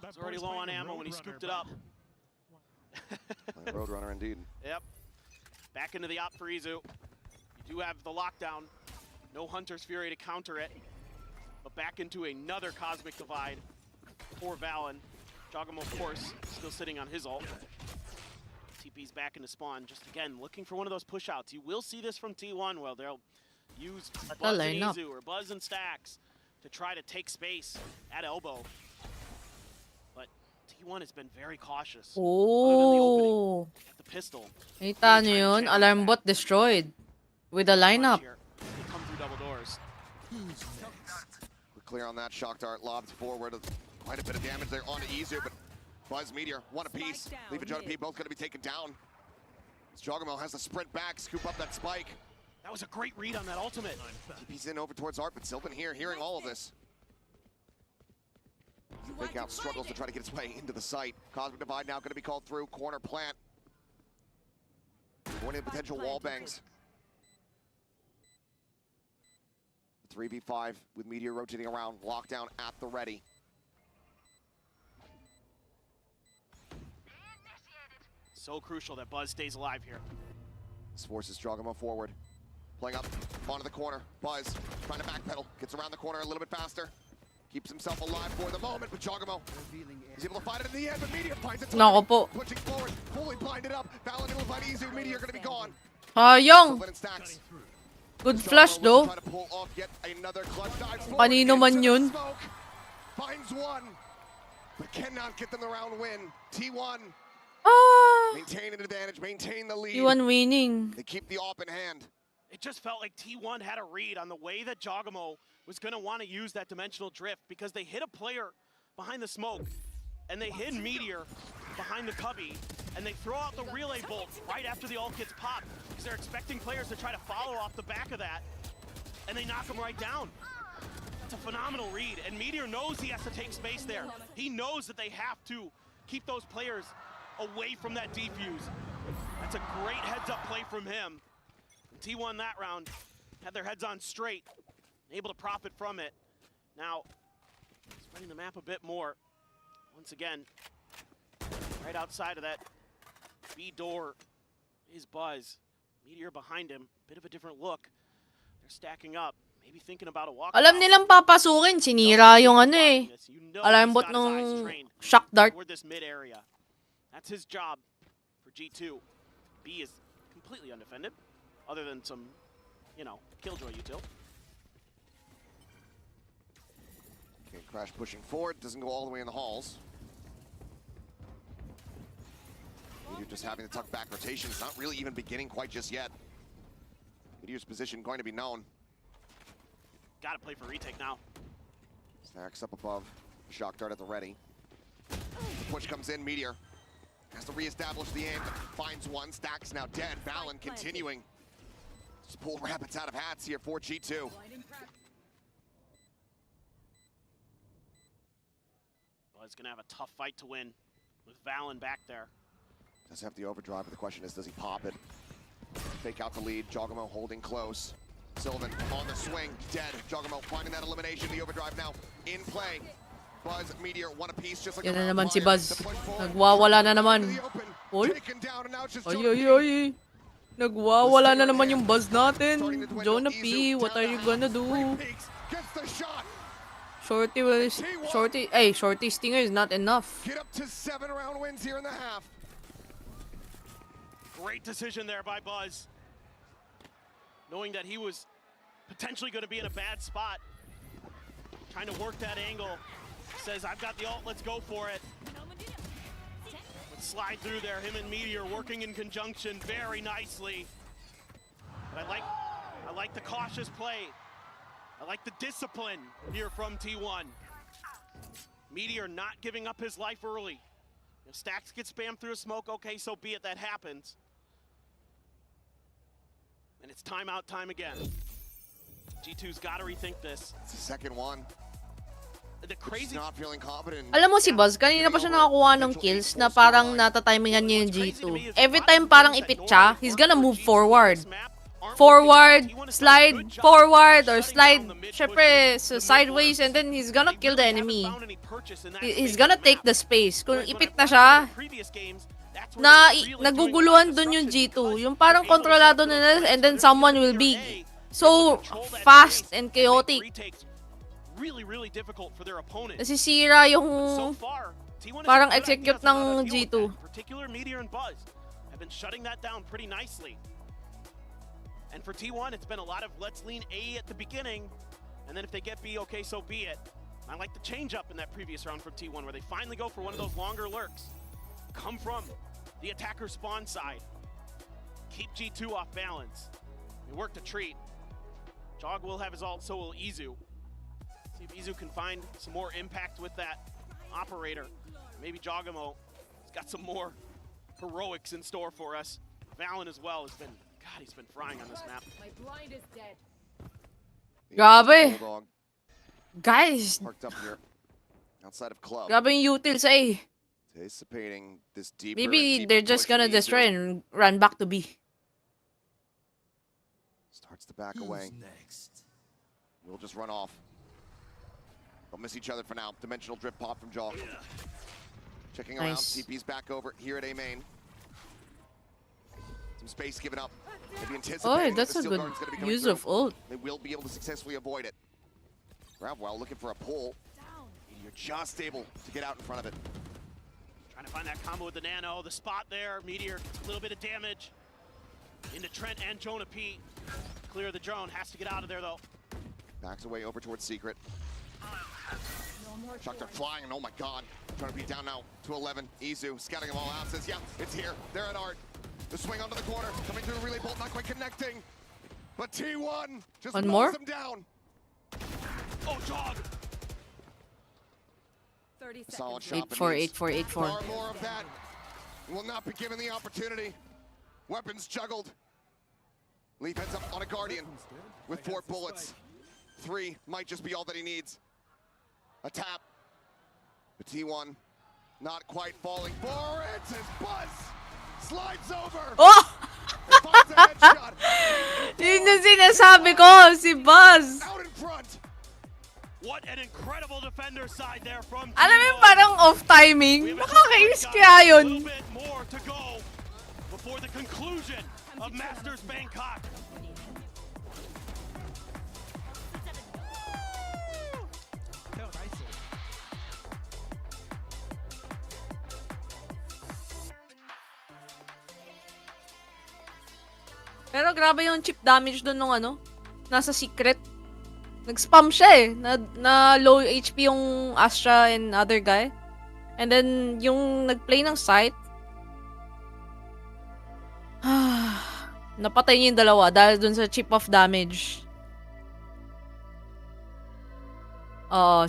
was already low on ammo when he scooped it up. Roadrunner indeed. Yep. Back into the op for Izu. You do have the lockdown. No Hunter's Fury to counter it. But back into another Cosmic Divide. Poor Valen. Jogamo, of course, still sitting on his ult. TP's back into spawn. Just again, looking for one of those push-outs. You will see this from T1, well, they'll use Buzz and Izu or Buzz and Stacks to try to take space at elbow. But T1 has been very cautious. Oh. The pistol. Kita nyo yun? Alarm bot destroyed. With a lineup. They come through double doors. We're clear on that. Shock dart lobbed forward. Quite a bit of damage there onto Izu, but Buzz, Meteor, one apiece. Leave and John P both going to be taken down. Jogamo has to sprint back, scoop up that spike. That was a great read on that ultimate. TP's in over towards Art, but Sylvan here, hearing all of this. Fake out struggles to try to get its way into the site. Cosmic Divide now going to be called through. Corner plant. Warning potential wall bangs. 3v5 with Meteor rotating around. Lockdown at the ready. So crucial that Buzz stays alive here. This forces Jogamo forward. Playing up onto the corner. Buzz trying to backpedal. Gets around the corner a little bit faster. Keeps himself alive for the moment, but Jogamo is able to find it in the end, but Meteor finds it. Nako po. Pushing forward, fully blinded up. Valen able to find Izu. Meteor going to be gone. Sayang! Good flash though. Kanino man yun? Finds one, but cannot get them the round win. T1 maintain an advantage, maintain the lead. T1 winning. They keep the op in hand. It just felt like T1 had a read on the way that Jogamo was going to want to use that dimensional drift because they hit a player behind the smoke and they hid Meteor behind the cubby and they throw out the relay bolt right after the ult gets popped because they're expecting players to try to follow off the back of that and they knock him right down. It's a phenomenal read and Meteor knows he has to take space there. He knows that they have to keep those players away from that defuse. That's a great heads-up play from him. T1 that round had their heads on straight, able to profit from it. Now, spreading the map a bit more. Once again, right outside of that B door is Buzz. Meteor behind him, bit of a different look. They're stacking up, maybe thinking about a walk. Alam nilang papasukin, sinira yung ano eh. Alambot nung shock dart. Toward this mid area. That's his job for G2. B is completely undefended, other than some, you know, killjoy util. Okay, Crash pushing forward, doesn't go all the way in the halls. Meteor just having to tuck back rotation. It's not really even beginning quite just yet. Meteor's position going to be known. Gotta play for retake now. Stacks up above. Shock dart at the ready. The push comes in. Meteor has to reestablish the aim. Finds one. Stacks now dead. Valen continuing. Just pull rabbits out of hats here for G2. Buzz gonna have a tough fight to win with Valen back there. Does have the overdrive, but the question is, does he pop it? Fake out the lead. Jogamo holding close. Sylvan on the swing, dead. Jogamo finding that elimination. The overdrive now in play. Buzz, Meteor, one apiece, just like Yan na naman si Buzz. Nagwawala na naman. Ol? Ay, ay, ay. Nagwawala na naman yung Buzz natin. Jonah P, what are you gonna do? Shorty stinger is not enough. Get up to 7 round wins here in the half. Great decision there by Buzz. Knowing that he was potentially going to be in a bad spot. Trying to work that angle. Says, I've got the ult, let's go for it. Let's slide through there. Him and Meteor working in conjunction very nicely. But I like the cautious play. I like the discipline here from T1. Meteor not giving up his life early. If Stacks get spammed through a smoke, okay, so be it, that happens. And it's timeout time again. G2's got to rethink this. It's the second one. The crazy. Not feeling confident. Alam mo si Buzz, kanina pa siya nakakuha ng kills na parang natatimingan niya yung G2. Every time parang ipit siya, he's gonna move forward. Forward, slide forward, or slide, syempre, so sideways, and then he's gonna kill the enemy. He's gonna take the space. Kung ipit na siya, naguguluhan dun yung G2. Yung parang kontrolado nila, and then someone will be so fast and chaotic. Really difficult for their opponent. Nasisira yung parang execute ng G2. Particular Meteor and Buzz have been shutting that down pretty nicely. And for T1, it's been a lot of let's lean A at the beginning, and then if they get B, okay, so be it. I like the change up in that previous round from T1, where they finally go for one of those longer lurks. Come from the attacker spawn side. Keep G2 off balance. They work the treat. Jog will have his ult, so will Izu. See if Izu can find some more impact with that operator. Maybe Jogamo has got some more heroics in store for us. Valen as well has been, God, he's been frying on this map. My blind is dead. Grabe. Guys. Parked up here outside of club. Grabe yung utils eh. Anticipating this deeper. Maybe they're just gonna destroy and run back to B. Starts to back away. Next? We'll just run off. They'll miss each other for now. Dimensional drip pop from Jaw. Checking around. Nice. TP's back over here at A main. Some space given up. Maybe Oh, anticipating that's that a the good Steel Guard's gonna be coming use through. of ult. They will be able to successfully avoid it. Gravwell looking for a pull. You're just able to get out in front of it. Trying to find that combo with the Nano. The spot there. Meteor, a little bit of damage. Into Trent and Jonah P. Clear the drone. Has to get out of there, though. Backs away over towards Secret. Shock dart flying, and oh my god. Trying to be down now to 11. Izu scouting them all out. Says, yeah, it's here. They're at Art. The swing onto the corner. Coming through, relay bolt, not quite connecting. But T1 just One mows more? them down. Oh, Jog! 30 seconds. Solid shot. 8-4, 8-4, 8-4. Far more of that. Will not be given the opportunity. Weapons juggled. Leaf heads up on a Guardian with 4 bullets. 3 might just be all that he needs. A tap. But T1 not quite falling for it as Buzz slides over. Oh! Finds a headshot. Yun yung sinasabi ko, si Buzz. What an incredible defender side there from Alam mo yung parang off timing? Nakakainis kaya yun. more to go before the conclusion of Masters Bangkok. Pero grabe yung chip damage doon nung ano, nasa secret. Nag-spam siya eh. Na low HP yung Astra and other guy. And then, yung nag-play ng site, napatay niya yung dalawa dahil dun sa chip of damage.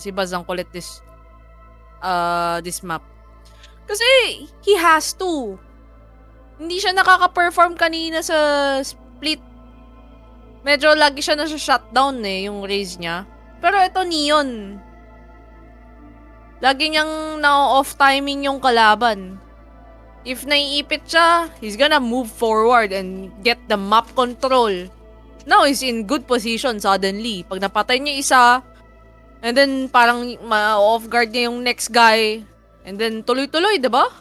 Si Buzz ang kulit this map. Kasi, he has to. Hindi siya nakaka-perform kanina sa split. Medyo lagi siya nasa shutdown eh, yung raise niya. Pero ito Neon. Lagi niyang na-off timing yung kalaban. If naiipit siya, he's gonna move forward and get the map control. Now he's in good position suddenly. Pag napatay niya isa, and then parang ma-off guard niya yung next guy. And then tuloy-tuloy, diba?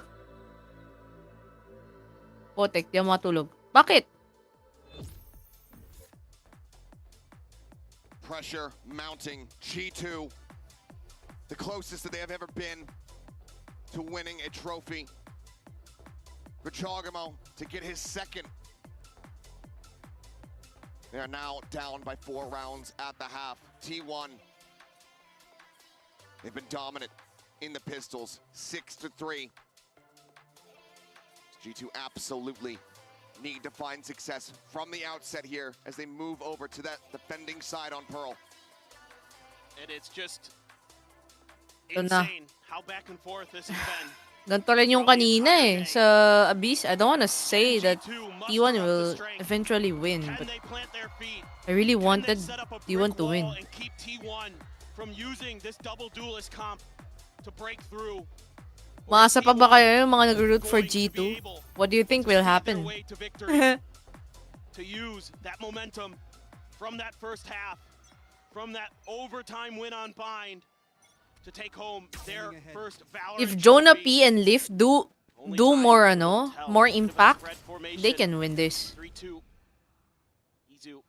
Potek, di matulog. Bakit? Pressure mounting. G2, the closest that they have ever been to winning a trophy. For Chogamo to get his second. They are now down by 4 rounds at the half. T1. They've been dominant in the pistols, 6-3. G2 absolutely need to find success from the outset here as they move over to that defending side on Pearl. And it's just Ito na. insane how back and forth this has been. Ganito rin yung kanina eh. Sa Abyss, I don't wanna say that T1 will eventually win. But I really wanted T1 to win. And keep T1 from using this double duelist comp to break through. Maasa pa ba kayo yung mga nag-root for G2? What do you think will happen? To use that momentum from that first half, from that overtime win on Bind, to take home their first Valorant If Jonah trophy. P and Lift do more more impact, they can win this. 3-2. Izu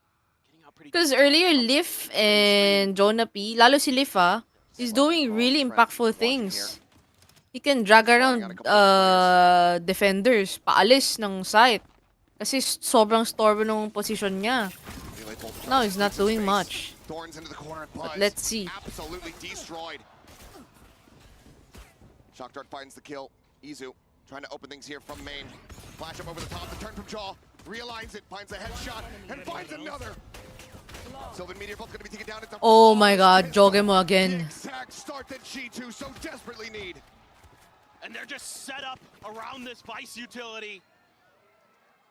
getting out pretty Because earlier Lift and Jonah P, lalo si Lift is doing really impactful things. He can drag around defenders paalis ng site. Kasi sobrang storbo ng position niya. Now he's not doing much. But let's see. Absolutely destroyed. Shock Dart finds the kill. Izu trying to open things here from main. Flash up over the top, the turn from Jaw. Realigns it, finds a headshot, and finds another. Sylvan Meteor both going to be taken down. Oh my god, joge mo again. Exact start that G2 so desperately need. And they're just set up around this Vice utility.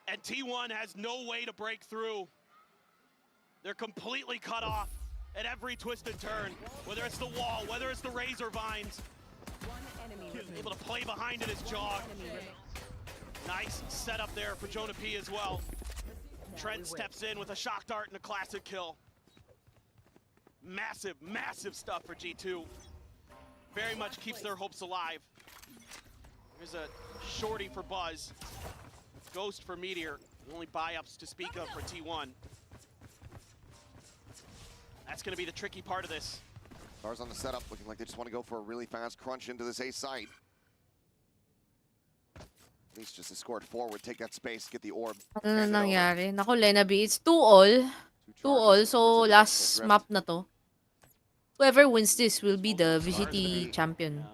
And T1 has no way to break through. They're completely cut off at every twist and turn. Whether it's the wall, whether it's the razor vines. Able to play behind it is Jog. Nice setup there for Jonah P as well. Trent steps in with a shock dart and a classic kill. Massive, massive stuff for G2. Very much keeps their hopes alive. Here's a shorty for Buzz. Ghost for Meteor. The only buy-ups to speak of for T1. That's going to be the tricky part of this. Stars on the setup, looking like they just want to go for a really fast crunch into this A site. At least just escort forward, take that space, get the orb. Ano na nangyari? Naku, Lena B, it's 2-all. 2-all, so last map na to. Whoever wins this will be the VCT champion.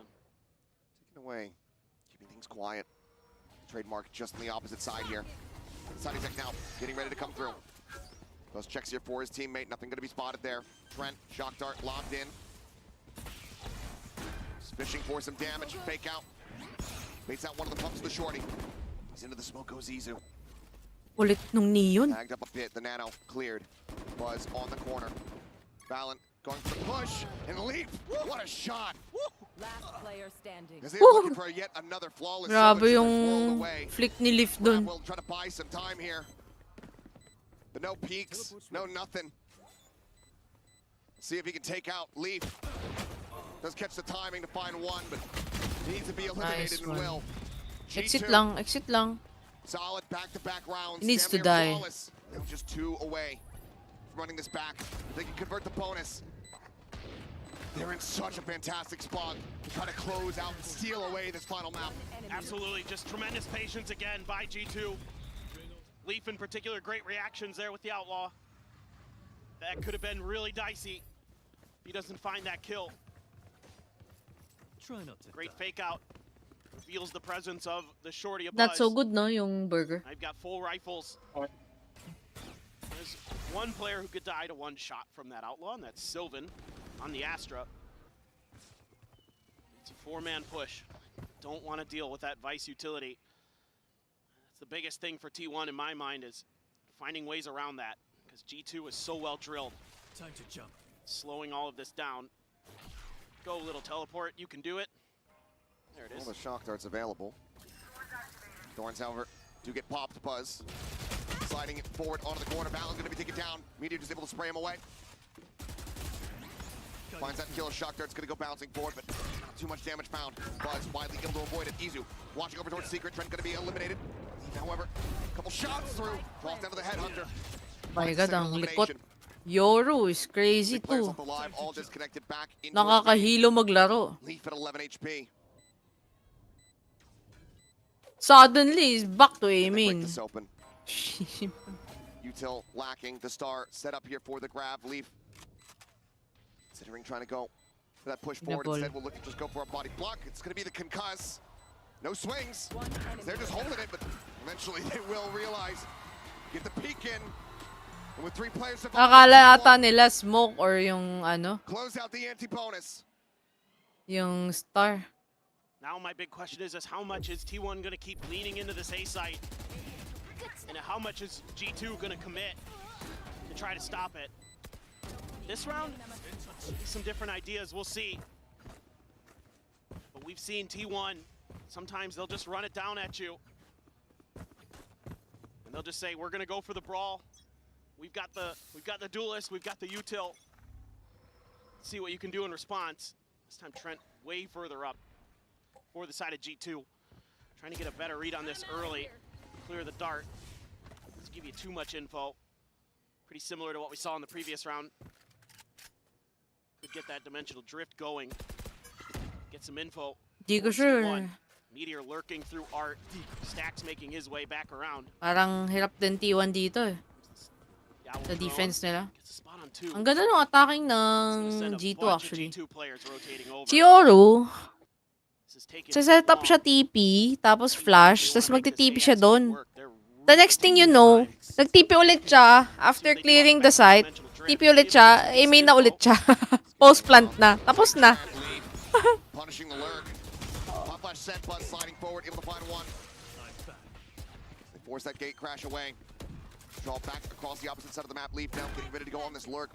Taken away, keeping things quiet. Trademark just on the opposite side here. Side tech now, getting ready to come through. Those checks here for his teammate, nothing going to be spotted there. Trent, shock dart, locked in. Just fishing for some damage, fake out. Baits out one of the pumps of the shorty. He's into the smoke, goes Izu. Ulit nung Neon. Tagged up a bit, the nano cleared. Buzz on the corner. Valen going for the push and leap. What a shot! Last player standing. As they're looking for yet another flawless Grabe sword, yung whirled away. flick ni Lift dun. We'll try to buy some time here. But no peeks, no nothing. See if he can take out Leaf. Does catch the timing to find one, but needs to be eliminated and will. Exit lang, exit lang. Solid back-to-back rounds. He needs to Damn die. near flawless. Now just 2 away from running this back. They can convert the bonus. They're in such a fantastic spot to try to close out and steal away this final map. Absolutely, just tremendous patience again by G2. Leaf in particular, great reactions there with the Outlaw. That could have been really dicey if he doesn't find that kill. Try not to. Great fake out. Reveals the presence of the shorty above. That's so good, no, yung burger. I've got full rifles. There's one player who could die to one shot from that Outlaw, and that's Sylvan on the Astra. It's a 4-man push. Don't want to deal with that Vice utility. That's the biggest thing for T1 in my mind, is finding ways around that, because G2 is so well drilled. Time to jump. Slowing all of this down. Go, little teleport. You can do it. There it is. All the shock darts available. Thorns, however, do get popped. Buzz sliding it forward onto the corner. Balin's going to be taken down. Meteor just able to spray him away. Finds that killer. Shock dart's going to go bouncing forward, but not too much damage found. Buzz widely able to avoid it. Izu watching over towards Secret. Trent going to be eliminated. However, a couple shots through. Falls down to the headhunter. My God, ang likot. Yoru is crazy too. All disconnected back into Nakakahilo maglaro. Leaf at 11 HP. Suddenly, he's back to aiming. This open. Util lacking. The star set up here for the grab. Leaf considering trying to go for that push forward. Instead, we'll look at just go for a body block. It's going to be the concuss. No swings. They're just holding it, but eventually they will realize. Get the peek in. And with 3 players surviving, Akala ata nila smoke or yung ano, close out the anti-bonus. yung star. Now my big question is how much is T1 going to keep leaning into this A site? And how much is G2 going to commit to try to stop it? This round, some different ideas, we'll see. But we've seen T1, sometimes they'll just run it down at you. And they'll just say, we're going to go for the brawl. We've got the duelist, we've got the util. See what you can do in response. This time Trent way further up for the side of G2. Trying to get a better read on this early. Clear the dart. Let's give you too much info. Pretty similar to what we saw in the previous round. Could get that dimensional drift going. Get some info. Di ko sure. Meteor lurking through art. Stacks making his way back around. Parang hirap din T1 dito eh. Sa defense nila. Ang ganda ng attacking ng G2 actually. Si Yoru, set up siya TP, tapos flash, tapos magti-TP siya doon. The next thing you know, nag-TP ulit siya after clearing the site. TP ulit siya, aiming na ulit siya. Post-plant na. Tapos na. Punishing the lurk. Pop flash set, Buzz sliding forward, able to find one. They force that gate crash away. Draw back across the opposite side of the map. Leaf now getting ready to go on this lurk.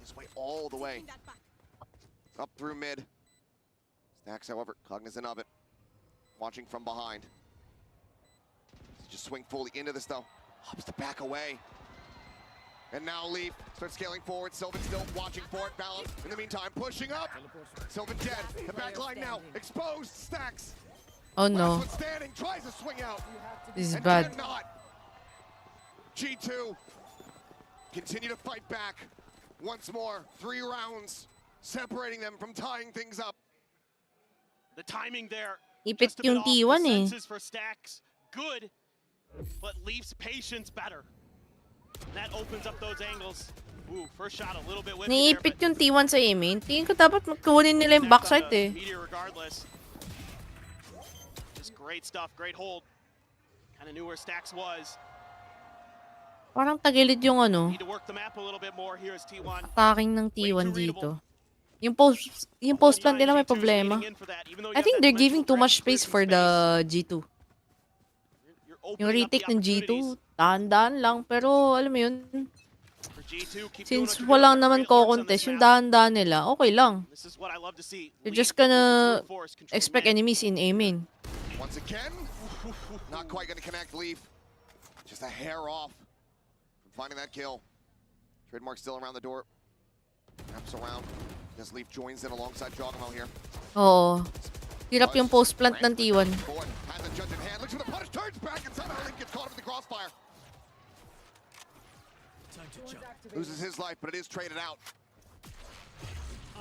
His way all the way. Up through mid. Stacks, however, cognizant of it. Watching from behind. Just swing fully into this though. Hops to back away. And now Leaf starts scaling forward. Sylvan still watching for it. Balance in the meantime, pushing up. Sylvan dead. The back line now exposed. Stacks. Oh no. Last one standing, tries to swing out. This is and bad. cannot. G2 continue to fight back once more. 3 rounds separating them from tying things up. The timing there. Ipit yung T1 eh. For Stacks, good, but Leaf's patience better. That opens up those angles. Ooh, first shot a little bit with Niipit yung T1 sa aiming. Tingin ko dapat magkunin nila yung backside eh. Meteor regardless. Just great stuff, great hold. Kind of knew where Stacks was. Parang tagilid yung ano, Need to work the map a little bit more. Here's T1. attacking ng T1 dito. Yung post plant nila may problema. I think they're giving too much space for the G2. Yung retake ng G2, dahan-dahan lang. Pero alam mo yun, since walang naman ko-contest, yung dahan-dahan nila, okay lang. You're just gonna expect enemies in aiming. Once again, not quite gonna connect Leaf. Just a hair off from finding that kill. Trademark still around the door. Wraps around. Just Leaf joins in alongside Jogamo here. Oo. Hirap yung post-plant ng T1. Has a judge in hand. Looks for the punish. Turns back and somehow Link gets caught up in the crossfire. Loses his life, but it is traded out.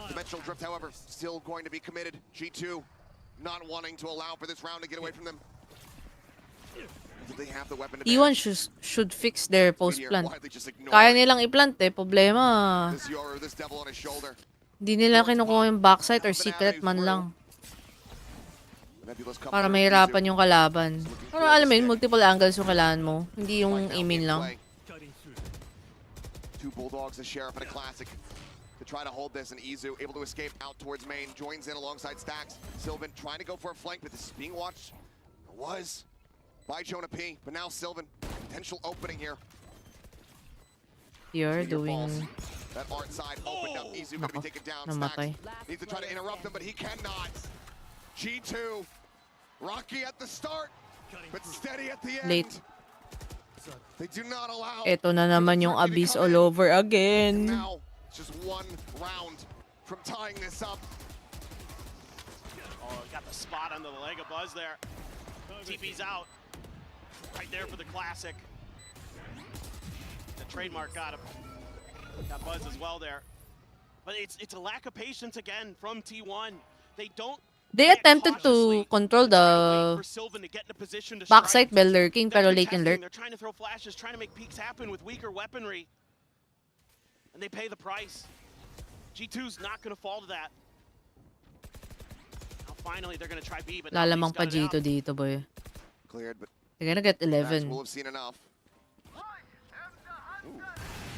Dimensional Drift, however, still going to be committed. G2 not wanting to allow for this round to get away from them. They have the weapon to T1 should fix their post-plant. Kaya nilang i-plant eh. Problema. This Yoru, this devil on his shoulder. Hindi nila kinukuha yung backside or secret man lang. Para mahirapan yung kalaban. Pero alam mo yun, multiple angles yung kailangan mo. Hindi yung aiming lang. Two Bulldogs, the Sheriff, and a Classic to try to hold this, and Izu able to escape out towards main, joins in alongside Stacks. Sylvan trying to go for a flank, but this is being watched. It was by Jonah P, but now Sylvan, potential opening here. You're doing... That art side opened up, Izu gonna be taken down. Stacks needs to try to interrupt him, but he cannot. G2, rocky at the start, but steady at the end. Late. They do not allow. Ito na naman yung Abyss all over again. Now, just one round from tying this up. Oh, got the spot under the leg of Buzz there. TP's out. Right there for the Classic. The Trademark got him. Got Buzz as well there. But it's a lack of patience again from T1. They attempted to control the backside by lurking, pero late in lurk. They're trying to throw flashes, trying to make peeks happen with weaker weaponry. And they pay the price. G2's not going to fall to that. Now finally they're going to try B, but Lalamang pa G2 dito, boy. Cleared, but they're gonna get 11. We'll have seen enough. Ooh,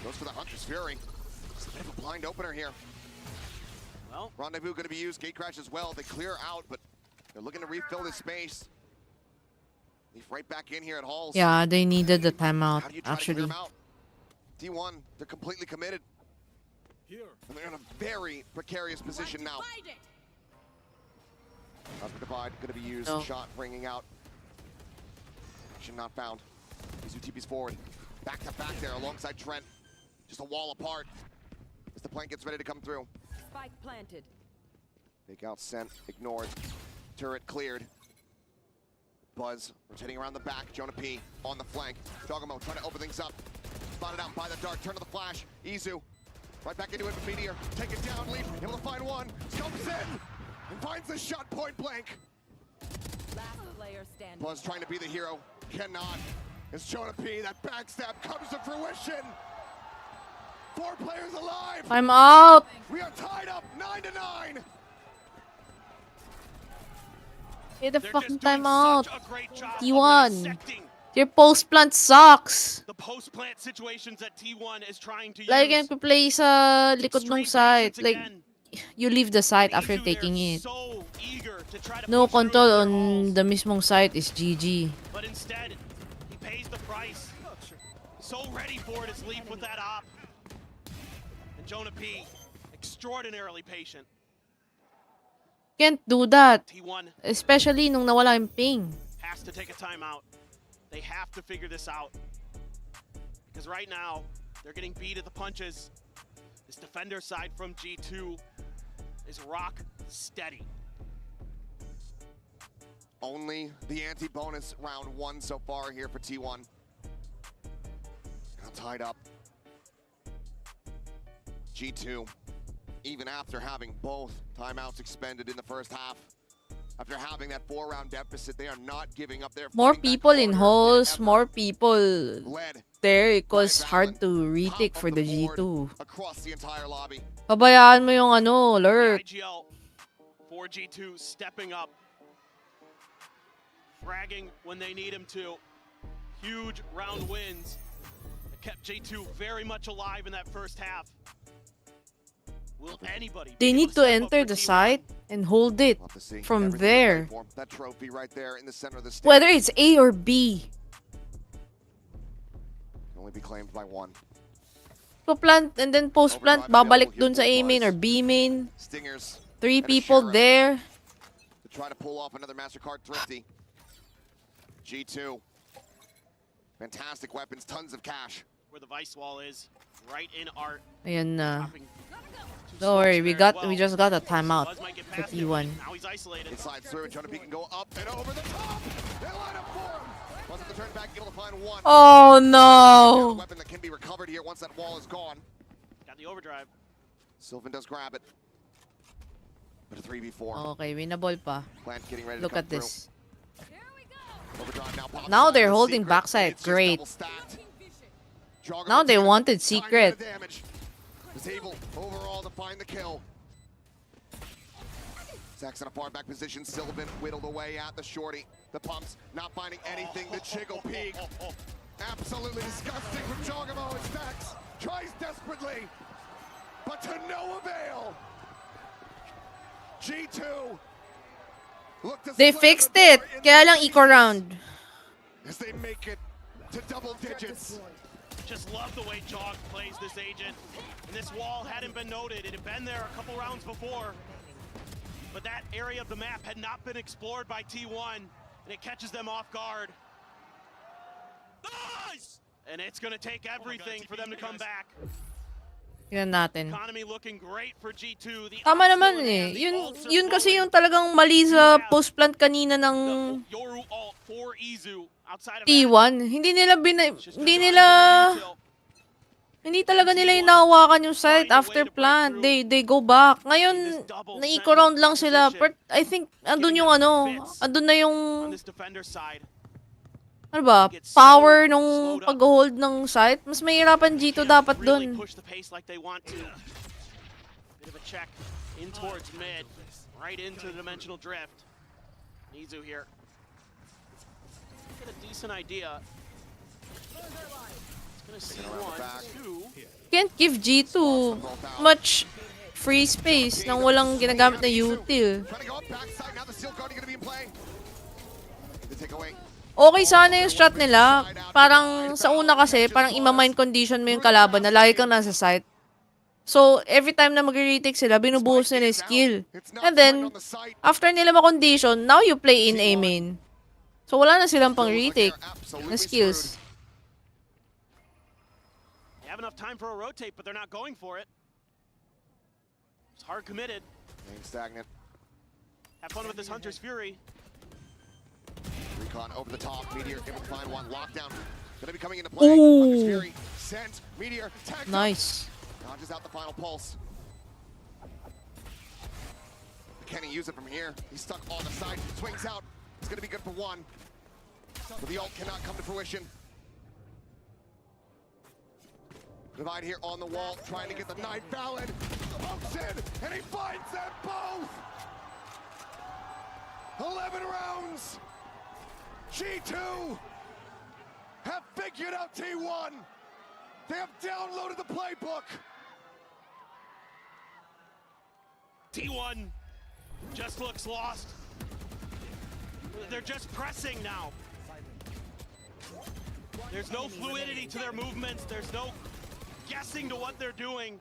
goes for the Hunter's Fury. It's a bit of a blind opener here. Well, Rendezvous going to be used. Gate crash as well. They clear out, but they're looking to refill this space. Leaf right back in here at Halls. Yeah, they needed the timeout, How do you try actually. to clear them out? T1, they're completely committed. And they're in a very precarious position now. Cosmic Divide going to be used. No. Shot bringing out. Action not found. Izu TP's forward. Back to back there alongside Trent. Just a wall apart as the plank gets ready to come through. Spike planted. Fake out sent, ignored. Turret cleared. Buzz rotating around the back. Jonah P on the flank. Jogamo trying to open things up. Spotted out by the dart. Turn to the flash. Izu right back into it with Meteor. Take it down. Leaf able to find one. Scopes in and finds the shot point blank. Last player standing. Buzz trying to be the hero. Cannot. As Jonah P, that backstab comes to fruition. 4 players alive. I'm out. We are tied up 9-9. Hey, the fucking timeout. T1. Your post plant sucks. The post plant situations that T1 is trying to use. Like, play sa likod ng site. Like, you leave the site after taking it. No control on the mismong site is GG. But instead, he pays the price. So ready for it is Leaf with that op. And Jonah P, extraordinarily patient. Can't do that. T1 Especially nung nawala yung ping. has to take a timeout. They have to figure this out. Because right now, they're getting beat at the punches. This defender side from G2 is rock steady. Only the anti-bonus round 1 so far here for T1. Now tied up. G2, even after having both timeouts expended in the first half, after having that 4-round deficit, they are not giving up their More people in halls, more people there equals hard to retake for the G2. across the entire lobby. Pabayaan mo yung lurk. IGL for G2 stepping up. Fragging when they need him to. Huge round wins. It kept G2 very much alive in that first half. Will anybody They need to enter the site and hold it from there. That trophy right there in the center of the stage Whether it's A or B. can only be claimed by one. Plant and then post plant, babalik dun sa A main or B main. Stingers 3 people there. to try to pull off another MasterCard Thrifty. G2. Fantastic weapons, tons of cash. where the vice wall is, right in art. Ayan na. Dropping Don't worry, we just got a timeout for T1. Now he's isolated. It slides through and trying to peek and go up and over the top. They line up for him. Wasn't the turn back able to find one. Oh no! Weapon that can be recovered here once that wall is gone. Got the overdrive. Sylvan does grab it. But a 3v4. Okay, winnable pa. Plant getting ready Look to come at this. Overdrive now pops Now out. they're The holding secret, backside. it's just Great. double stacked. Juggernaut's Now they here, wanted trying to secret. get the damage. Was able overall to find the kill. Zach's in a far back position. Sylvan whittled away at the shorty. The pumps not finding anything. The jiggle peak. Absolutely disgusting from Jogamo and Stacks. Tries desperately, but to no avail. G2. Look to They slam fixed the door it. in Kaya their lang eco round. as they make it to double digits. Just love the way Jog plays this agent. And this wall hadn't been noted. It had been there a couple rounds before. But that area of the map had not been explored by T1. And it catches them off guard. Nice! And it's going to take everything for them to come back. Tingnan natin. Economy looking great for G2. The Tama naman eh. Yun kasi yung talagang mali sa post-plant kanina ng Yoru ult for Izu outside of T1. Hindi talaga nila inahawakan yung site after plant. They go back. Ngayon, na-eco round lang sila. But I think andun yung andun na yung on this defender side. ano ba, power nung pag-hold ng site. Mas mahirapan G2 dapat Really dun. push the pace like they want to. Bit of a check in towards mid, right into the dimensional drift. Nizu here. Get a decent idea. It's gonna see one, two. Can't give G2 much free space nang walang ginagamit na util. Trying to go up backside. Now the Steel Guardian going to be in play. The takeaway. Okay sana yung strat nila. Parang sa una kasi, parang ima-mind condition mo yung kalaban na lagi kang nasa site. So, every time na mag-retake sila, binubuhos nila yung skill. And then, after nila ma-condition, now you play in A main. So, wala na silang pang retake na skills. They have enough time for a rotate, but they're not going for it. It's hard committed. Staying stagnant. Have fun with this Hunter's Fury. Recon over the top. Meteor able to find one. Lockdown. Gonna be coming into play. Hunter's Fury. Sent. Meteor. Tagged Nice. up. Dodges out the final pulse. Can he use it from here? He's stuck on the side. Swings out. It's gonna be good for one. But the ult cannot come to fruition. Divide here on the wall. Trying to get the knife valid. Hooks in. And he finds them both. 11 rounds. G2 have figured out T1. They have downloaded the playbook. T1 just looks lost. They're just pressing now. There's no fluidity to their movements. There's no guessing to what they're doing.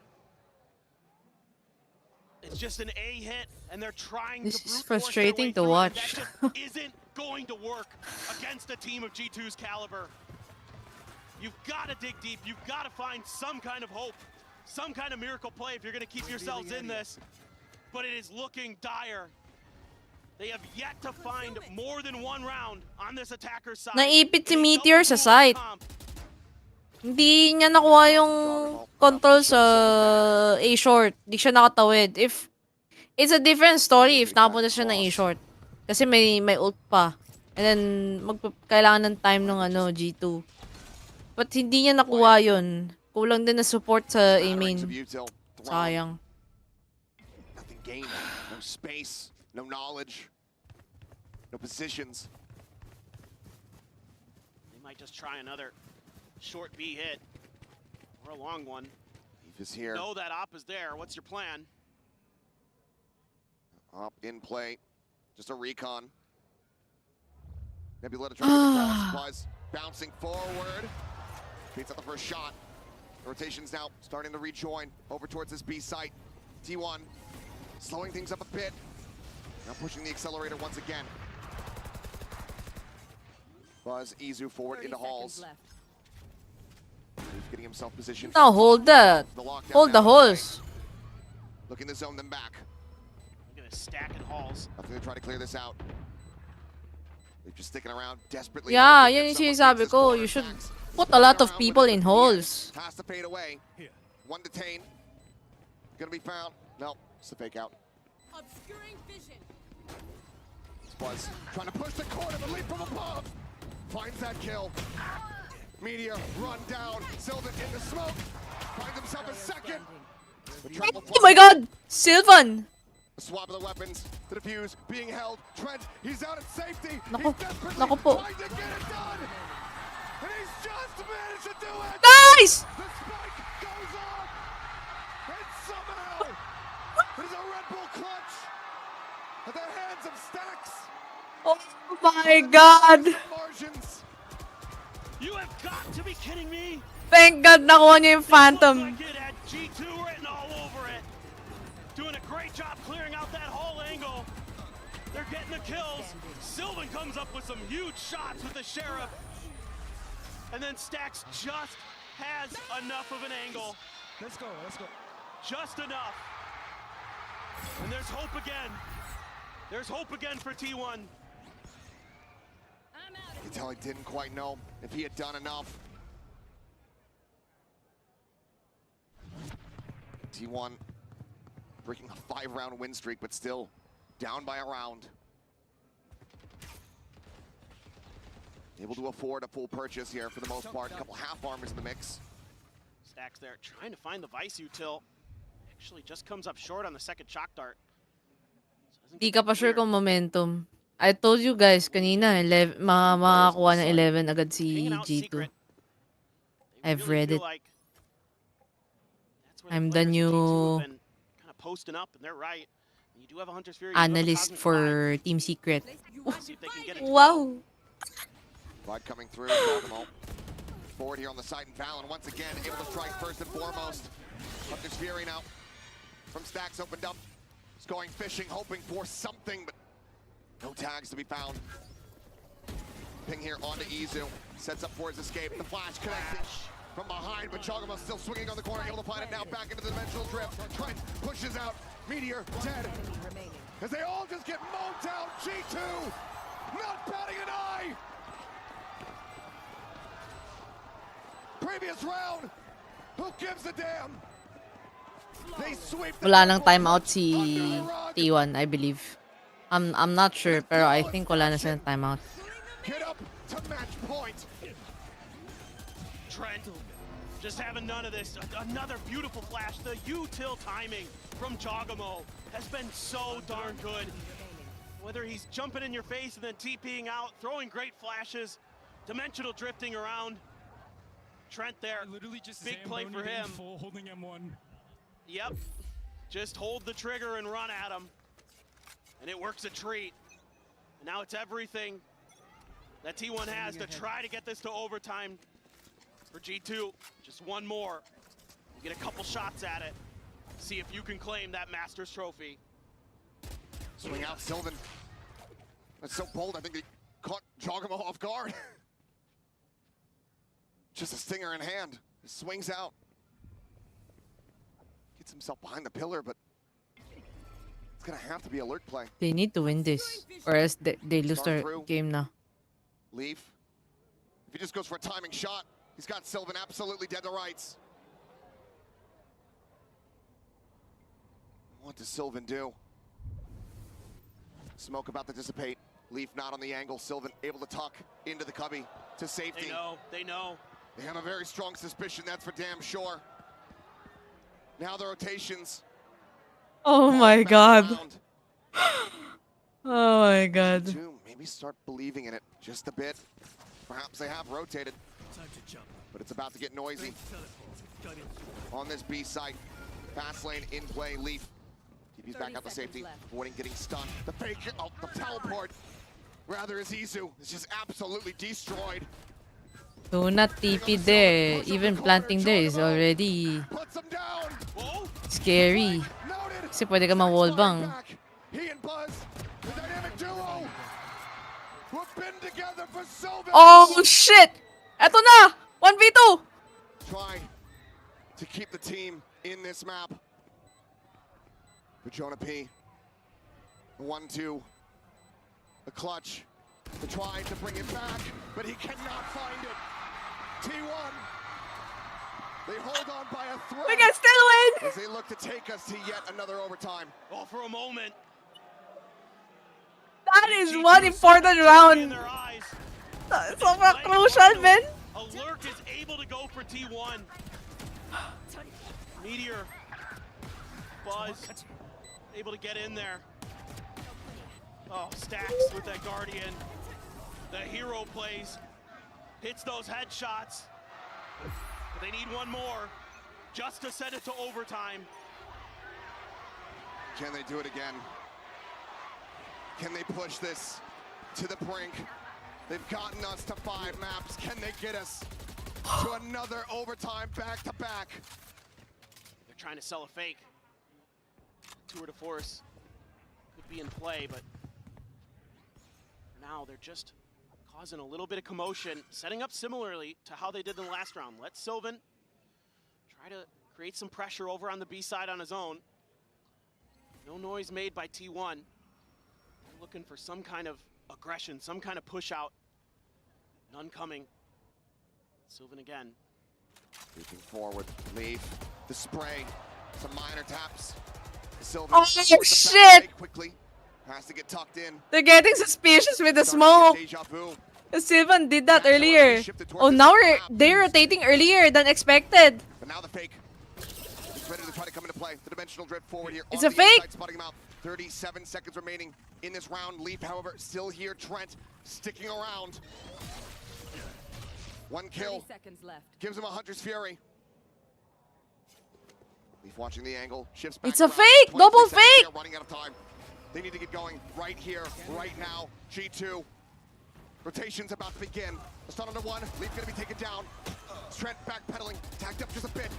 It's just an A hit, and they're trying This to is brute frustrating to force their way watch. through it. That just isn't going to work against a team of G2's caliber. You've got to dig deep. You've got to find some kind of hope, some kind of miracle play if you're going to keep yourselves in this. But it is looking dire. They have yet to find more than one round on this attacker's side. Naipit si Meteor sa site. Hindi niya nakuha yung control sa A-short. Hindi siya nakatawid. It's a different story if nakapunta siya ng A-short. Kasi may ult pa. And then, kailangan ng time ng G2. But hindi niya nakuha yun. Kulang din na support sa A-main. Sayang. Nothing gained. No space. No knowledge. No positions. They might just try another short B hit. Or a long one. Eve is here. Know that op is there. What's your plan? Up in play. Just a recon. Nebula trying to get the supplies. Bouncing forward. Beats out the first shot. The rotation's now starting to rejoin over towards this B site. T1 slowing things up a bit. Now pushing the accelerator once again. Buzz Izu forward into halls. He's getting himself positioned. No, hold the holes. Looking to zone them back. Look at this stack in halls. Nothing to try to clear this out. They're just sticking around desperately. Yeah, yan yung sinasabi ko. You should put a lot of people in holes. Has to fade away. One detained. Gonna be found. No, it's the fake out. Obscuring vision. Buzz trying to push the corner, but leap from above. Finds that kill. Meteor run down. Sylvan in the smoke. Finds himself a second. Oh my god! Sylvan! A swap of the weapons. The defuse being held. Trent, he's out at safety. Naku, He's desperately naku po. trying to get it done. And he's just managed to do it. Guys! The spike goes off. And somehow it is a Red Bull clutch at the hands of Stacks. Oh my god! Margins. You have got to be kidding me! Thank god nakuha niya yung Phantom. Like it had G2 written all over it. Doing a great job clearing out that whole angle. They're getting the kills. Sylvan comes up with some huge shots with the Sheriff. And then Stacks just has enough of an angle. Let's go. Just enough. And there's hope again. There's hope again for T1. You can tell he didn't quite know if he had done enough. T1 breaking a 5-round win streak, but still down by a round. Able to afford a full purchase here for the most part. A couple half armors in the mix. Stacks there trying to find the Vice util. Actually just comes up short on the second shock dart. Di ka pa sure kung momentum. I told you guys kanina, makakuha ng 11 agad si G2. I've read it. I'm the new Posting up, and they're right. You do have a Hunter's Fury. analyst for Team Secret. See if they can get it. Wow! Blood coming through. Giacomo forward here on the side, and Valen once again able to strike first and foremost. Hunter's Fury now from Stacks opened up. He's going fishing, hoping for something, but no tags to be found. Ping here onto Izu. Sets up for his escape. The flash connected from behind, but Giacomo still swinging on the corner, able to find it now back into the dimensional drift. Trent pushes out. Meteor dead. As they all just get mowed down. G2 not batting an eye. Previous round. Who gives a damn? They sweep. Wala nang timeout si T1, I believe. I'm not sure, pero I think wala na silang timeout. Get up to match point. Trent just having none of this. Another beautiful flash. The util timing from Giacomo has been so darn good. Whether he's jumping in your face and then TPing out, throwing great flashes, dimensional drifting around. Trent there, Literally just big play for him. Holding M1. Yep, just hold the trigger and run at him. And it works a treat. And now it's everything that T1 has to try to get this to overtime. For G2, just one more. You get a couple shots at it. See if you can claim that Masters trophy. Swing out Sylvan. That's so bold, I think they caught Giacomo off guard. Just a stinger in hand. He swings out. Gets himself behind the pillar, but it's gonna have to be alert play. They need to win this, or else they lose their game now. Leaf. If he just goes for a timing shot, he's got Sylvan absolutely dead to rights. What does Sylvan do? Smoke about to dissipate. Leaf not on the angle. Sylvan able to tuck into the cubby to safety. They know, they know. They have a very strong suspicion, that's for damn sure. Now the rotations. Oh my god. Oh my god. Maybe start believing in it just a bit. Perhaps they have rotated. Time to jump. But it's about to get noisy. On this B site. Fast lane in play, Leaf. TP's back out to safety. Avoiding getting stunned. The fake, oh, the teleport. Rather is Izu. It's just absolutely destroyed. Do not TP there. Even planting there is already scary. Kasi pwede ka ma-wallbang. He and Buzz, the dynamic duo, who have been together for so very Oh shit! Eto na! 1v2! try to keep the team in this map. For Jonah P. 1-2. The clutch. To try to bring it back, but he cannot find it. T1. They hold on by a thread. We can still win! As they look to take us to yet another overtime. Oh, for a moment. That is one important round. Sobrang crucial, man. Alert is able to go for T1. Meteor. Buzz. Able to get in there. Oh, Stacks with that Guardian. The hero plays. Hits those headshots. But they need one more just to send it to overtime. Can they do it again? Can they push this to the brink? They've gotten us to 5 maps. Can they get us to another overtime back-to-back? They're trying to sell a fake. Tour de force could be in play, but now they're just causing a little bit of commotion, setting up similarly to how they did in the last round. Let Sylvan try to create some pressure over on the B side on his own. No noise made by T1. Looking for some kind of aggression, some kind of push out. None coming. Sylvan again. Reaching forward, leave, the spray, some minor taps. Sylvan Oh shit! quickly. Has to get tucked in. They're getting suspicious with the smoke. Sylvan did that earlier. Oh, now they're rotating earlier than expected. But now the fake. He's ready to try to come into play. The dimensional drift forward here. It's on a the fake. inside, spotting him out. 37 seconds remaining in this round. Leaf, however, still here. Trent sticking around. 1 kill. 30 seconds left. Gives him a Hunter's Fury. Leaf watching the angle. Shifts back It's a around. fake! 23 Double seconds fake! here, running out of time. They need to get going right here, right now. G2. Rotation's about to begin. A stun on the 1. Leaf gonna be taken down. Trent backpedaling, tacked up just a bit.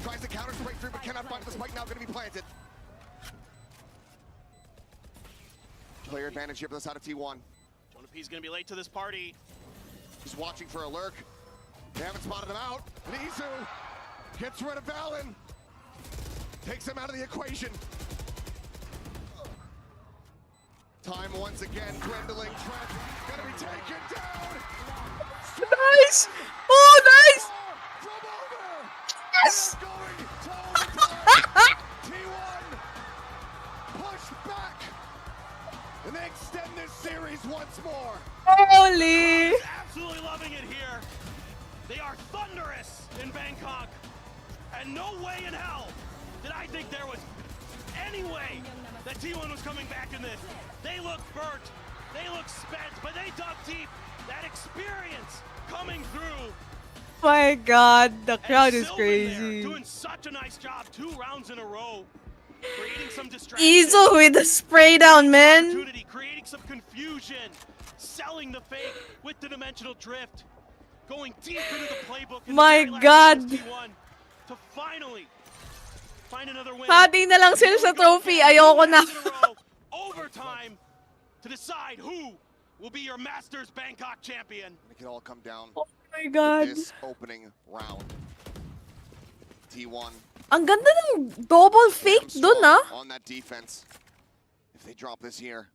Tries to counter straight through, but cannot find it. The spike now gonna be planted. Player advantage here for the side of T1. Jonah P's gonna be late to this party. He's watching for a lurk. They haven't spotted him out. Nizu gets rid of Valen. Takes him out of the equation. Time once again dwindling. Trent gonna be taken down. Nice! Oh, nice! Yes! T1 push back, and they extend this series once more. Holy! Absolutely loving it here. They are thunderous in Bangkok. And no way in hell did I think there was any way that T1 was coming back in this. They look burnt, they look spent, but they dug deep. That experience coming through. My god, the crowd is Sylvan crazy. there, doing such a nice job, 2 rounds in a row. Creating some distraction. Izo with the spray down, man. Opportunity, creating some confusion. Selling the fake with the dimensional drift. Going deep into the playbook. In My the very last God. round of T1 to finally find another win. Hati na lang sila sa trophy. Ayoko na. Overtime to decide who will be your Masters Bangkok champion. It can all come down. Oh my god. This opening round. T1 Ang ganda ng double fake dun, ah. on that defense. If they drop this here,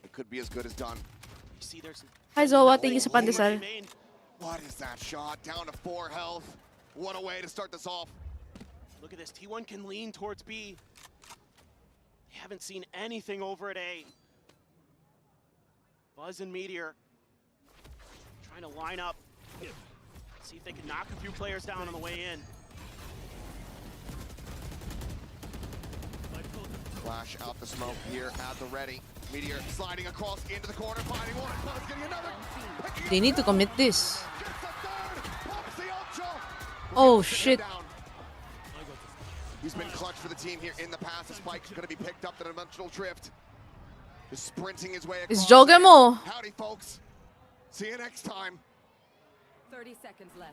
it could be as good as done. You see, there's Hi Zoa, thank you sa pandesal. What is that shot? Down to 4 health. What a way to start this off. Look at this. T1 can lean towards B. They haven't seen anything over at A. Buzz and Meteor trying to line up. See if they can knock a few players down on the way in. Flash out the smoke here at the ready. Meteor sliding across into the corner, finding one. Buzz getting another. They need to commit this. Oh shit. He's been clutch for the team here in the past. The spike's going to be picked up. The dimensional drift. Just sprinting his way across. It's Jogamo. Howdy, folks. See you next time. 30 seconds left.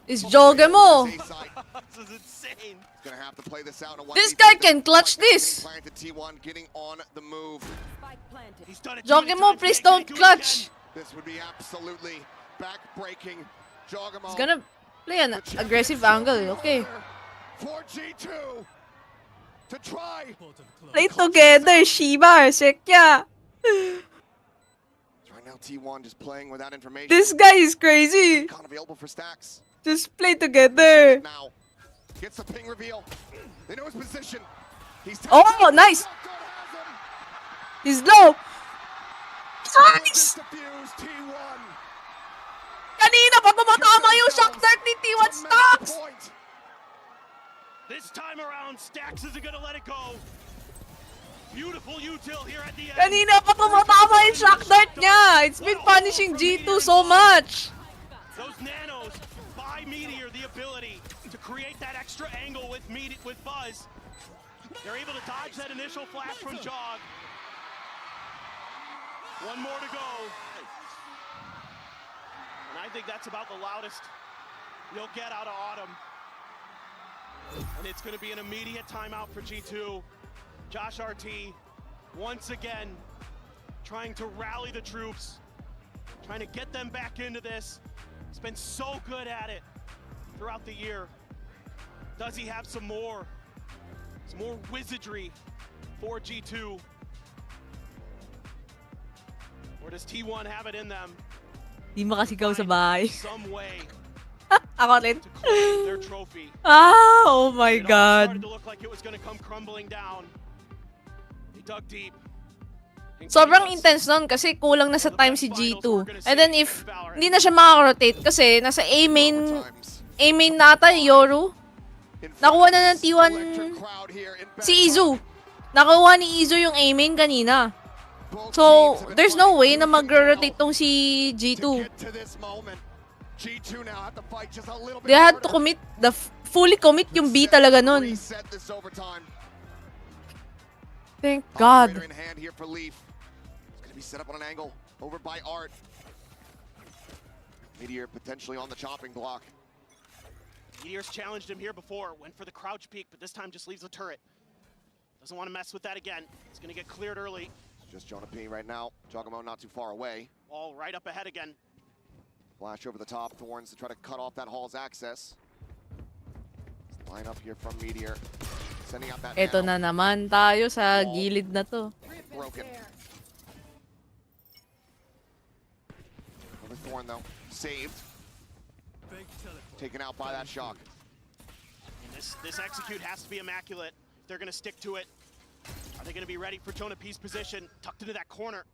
It's Jogamo. This is insane. Gonna have to play this out. This guy can clutch this. T1 getting on the move. He's done it. Jogamo, please don't clutch. This would be absolutely back-breaking. Jogamo. He's gonna Play an aggressive angle, okay. For G2 to try. Play together, Shiba, Shekya. Right now, T1 just playing without information. This guy is crazy. Not available for stacks. Just play together. Now gets the ping reveal. They know his position. He's oh, nice. He's low. Nice. Kanina pa tumatama yung shock dart ni T1 Stacks. This time around, Stacks isn't gonna let it go. Beautiful util here at the end. Kanina pa tumatama yung shock dart niya. It's been punishing G2 so much. Those nanos buy Meteor the ability to create that extra angle with Buzz. They're able to dodge that initial flash from Jog. One more to go. And I think that's about the loudest you'll get out of Autumn. And it's going to be an immediate timeout for G2. Josh RT, once again, trying to rally the troops, trying to get them back into this. He's been so good at it throughout the year. Does he have some more wizardry for G2? Or does T1 have it in them? Di makasigaw sa bahay. Some way Ako rin. to claim their trophy. Oh my It all God. started to look like it was going to come crumbling down. They dug deep. Sobrang intense nun kasi kulang na sa time si G2. And then if hindi na siya makaka-rotate kasi nasa A main nata Yoru. Nakuha na ng T1 si Izu. Nakuha ni Izu yung A main kanina. So, there's no way na mag-rotate tong si G2. They had to commit, fully commit yung B talaga nun. Thank God. Be set up on an angle over by Art. Meteor potentially on the chopping block. Meteor's challenged him here before, went for the crouch peek, but this time just leaves the turret. Doesn't want to mess with that again. It's going to get cleared early. Just Jonah P right now. Jogamo not too far away. All right up ahead again. Flash over the top. Thorns to try to cut off that Hall's access. Line up here from Meteor. Sending out that Eto na naman tayo sa gilid na to. Broken. Another Thorn though. Saved. Taken out by that shock. And this execute has to be immaculate. They're going to stick to it. Are they going to be ready for Jonah P's position? Tucked into that corner.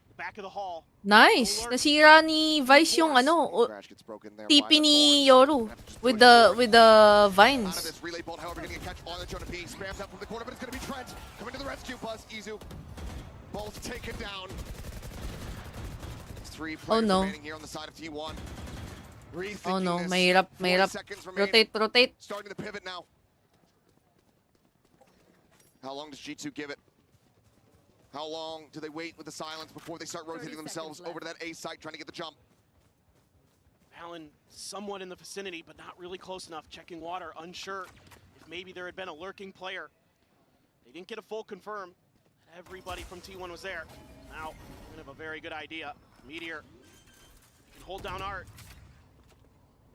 The back of the hall. Nice. Nasira ni Vice yung TP ni Yoru with the vines. Relay bolt, however, going to catch on the Jonah P. Spams out from the corner, but it's going to be Trent. Coming to the rescue, Buzz, Izu. Both taken down. Three players remaining here on the side of T1. Oh no, mahirap. Rotate. Starting to pivot now. How long does G2 give it? How long do they wait with the silence before they start rotating themselves over to that A site, trying to get the jump? Allen somewhat in the vicinity, but not really close enough. Checking water, unsure if maybe there had been a lurking player. They didn't get a full confirm. Everybody from T1 was there. Now, we have a very good idea. Meteor can hold down Art.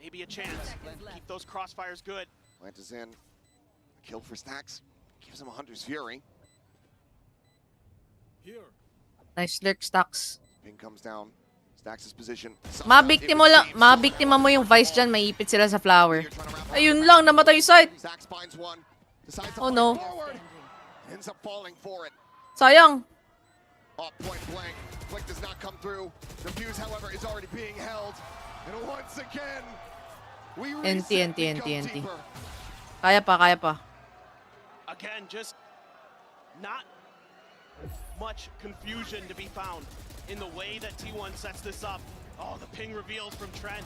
Maybe a chance. Keep those crossfires good. Plant is in. Kill for Stacks. Gives him a Hunter's Fury. Nice lurk, Stacks. Ping comes down. Stacks' position. Mabiktima mo yung Vice dyan, maiipit sila sa flower. Ayun lang, namatay yung site. Oh no. Ends up falling for it. Sayang. Off point blank. Flick does not come through. The fuse, however, is already being held. And once again, we NT. Kaya pa. Again, just not much confusion to be found in the way that T1 sets this up. Oh, the ping reveals from Trent.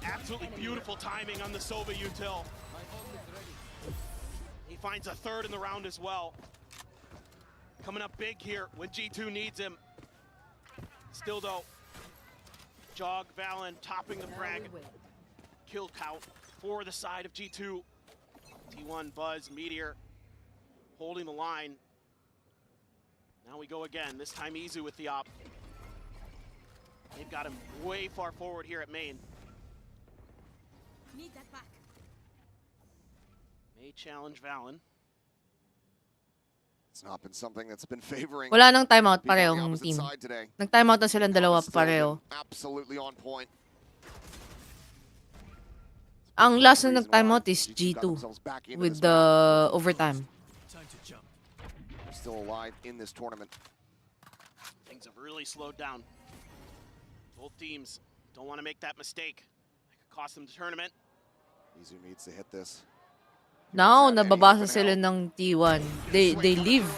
Absolutely beautiful timing on the Sova util. He finds a third in the round as well. Coming up big here when G2 needs him. Still though, Jog, Valen topping the frag. Kill count for the side of G2. T1, Buzz, Meteor holding the line. Now we go again, this time Izu with the op. They've got him way far forward here at main. May challenge Valen. It's not been something that's been favoring. Wala nang timeout people on the parehong opposite team. side today. Nag-timeout na silang dalawa pareho. Absolutely on point. Ang last na nag-timeout is G2 with the overtime. They're still alive in this tournament. Things have really slowed down. Both teams don't want to make that mistake. It could cost them the tournament. Izu needs to hit this. Now, nababasa sila ng T1. They leave.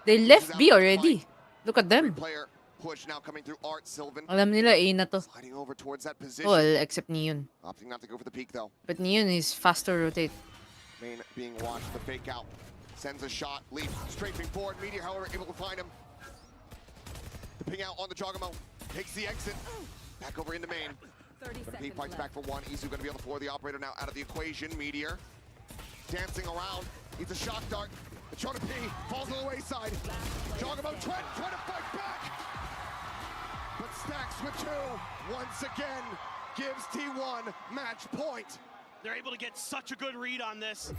They left B already. Look at them. Push now coming through Art Sylvan. Alam nila A na to. Sliding over towards that position. Well, except Neon. Opting not to go for the peak though. But Neon is faster rotate. Main being watched, the fake out. Sends a shot, leap, strafing forward. Meteor, however, able to find him. The ping out on the Jogamo. Takes the exit. Back over into main. But he fights back for one. Izu going to be on the floor. The operator now out of the equation. Meteor dancing around. Needs a shock dart. The Chona P falls on the wayside. Jogamo trying to fight back. But Stacks with two. Once again gives T1 match point. They're able to get such a good read on this.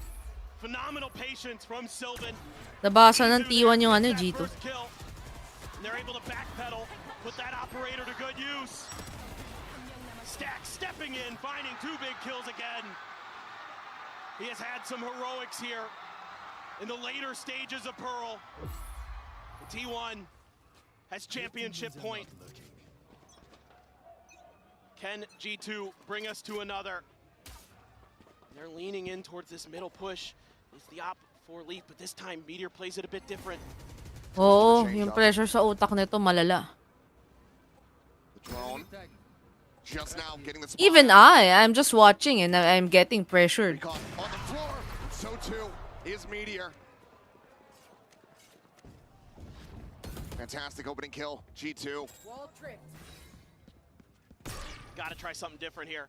Phenomenal patience from Sylvan. Nabasa ng T1 yung ano, G2. Kill. And they're able to backpedal, put that operator to good use. Stack stepping in, finding two big kills again. He has had some heroics here in the later stages of Pearl. T1 has championship point. Can G2 bring us to another? They're leaning in towards this middle push. It's the op for Leaf, but this time Meteor plays it a bit different. Oo, yung pressure sa utak nito malala. The drone. Just now getting the spot. Even I'm just watching and I'm getting pressured. On the floor. So too is Meteor. Fantastic opening kill. G2. Wall tripped. Gotta try something different here.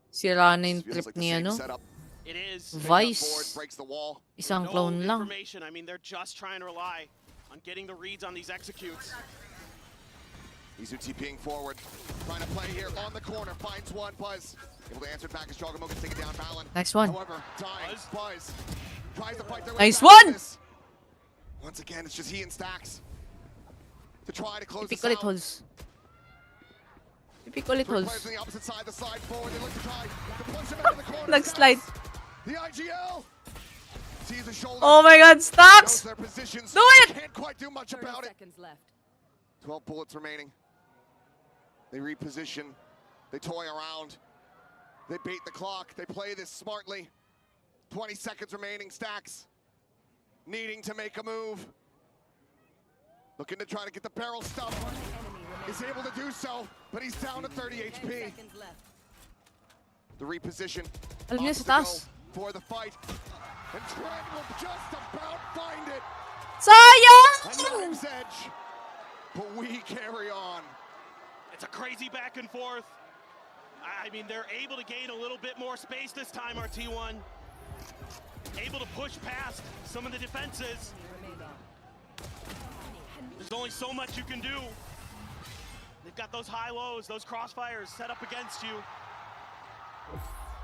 Sira na yung trip niya, no? It is. Vice. Breaks the wall. Isang clone lang. Information. I mean, they're just trying to rely on getting the reads on these executes. Izu TPing forward. Trying to play here on the corner. Finds one. Buzz. Able to answer it back as Jogamo can take it down. Valen. Nice one. However, dying. Buzz. Tries to fight their way Nice back one! to this. Once again, it's just he and Stacks. To try to close Typical this it out. holds. Typical it Three holds. players on the opposite side, the slide forward. They look to try to push him out of the corner. Nag-slide. The IGL sees the shoulder. Oh my god, Stacks! Knows their positions. Do it! Can't quite do much about it. 12 bullets remaining. They reposition. They toy around. They bait the clock. They play this smartly. 20 seconds remaining. Stacks needing to make a move. Looking to try to get the barrel stuff. Is able to do so, but he's down to 30 HP. The reposition. Alam niya Opts sa to taas. go for the fight. And Trent will just about find it. Sayang! A knife's edge. But we carry on. It's a crazy back and forth. I mean, they're able to gain a little bit more space this time, our T1. Able to push past some of the defenses. There's only so much you can do. They've got those high-lows, those crossfires set up against you.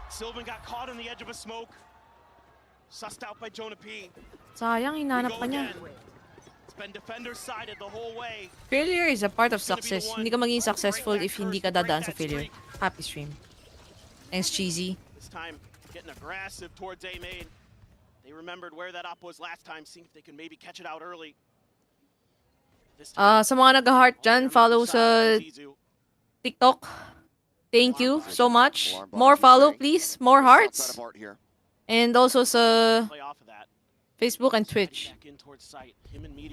Sylvan got caught on the edge of a smoke. Sussed out by Jonah P. Sayang, hinanap pa niya. It's been defender-sided the whole way. Failure is a part of success. Hindi ka maging successful if hindi ka dadaan sa failure. Happy stream. Thanks, Cheesy. This time, getting aggressive towards A main. They remembered where that up was last time, seeing if they can maybe catch it out early. Sa mga nag-heart dyan, follow sa TikTok. Thank you so much. More follow, please. More hearts. And also sa Facebook and Twitch.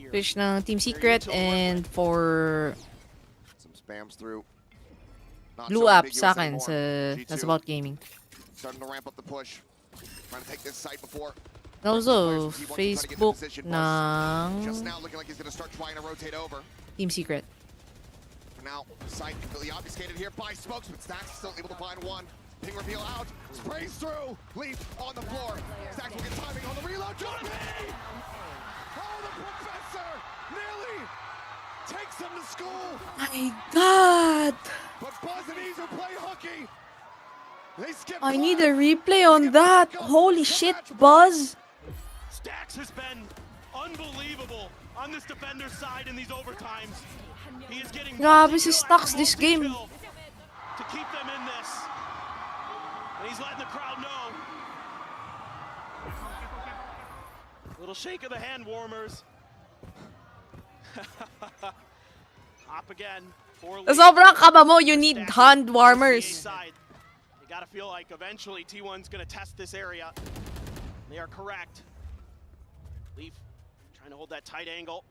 Twitch ng Team Secret and for Some spams through. Not Blue so app ambiguous sa akin anymore. sa G2 That's About Gaming. starting to ramp up the push. Trying to take this site before. And also, T1 can try to get the Facebook position. ng Just now looking like he's going to start trying to rotate over. Team Secret. For now, site completely obfuscated here by Smokes, but Stacks still able to find one. Ping reveal out, sprays through, Leaf on the floor. Stacks will get timing on the reload. Jump! Oh, the professor nearly takes him to school. My God! But Buzz and Izu play hooky. I need a replay on that. Holy shit, Buzz. Stax has been unbelievable on this defender's side in these overtimes. He is getting Grabe si Stax this game. to keep them in this. And he's letting the crowd know. Little shake of the hand warmers. Up again. Sobrang kaba mo, you need hand warmers. Side. They gotta feel like eventually T1's gonna test this area. They are correct. Leaf trying to hold that tight angle.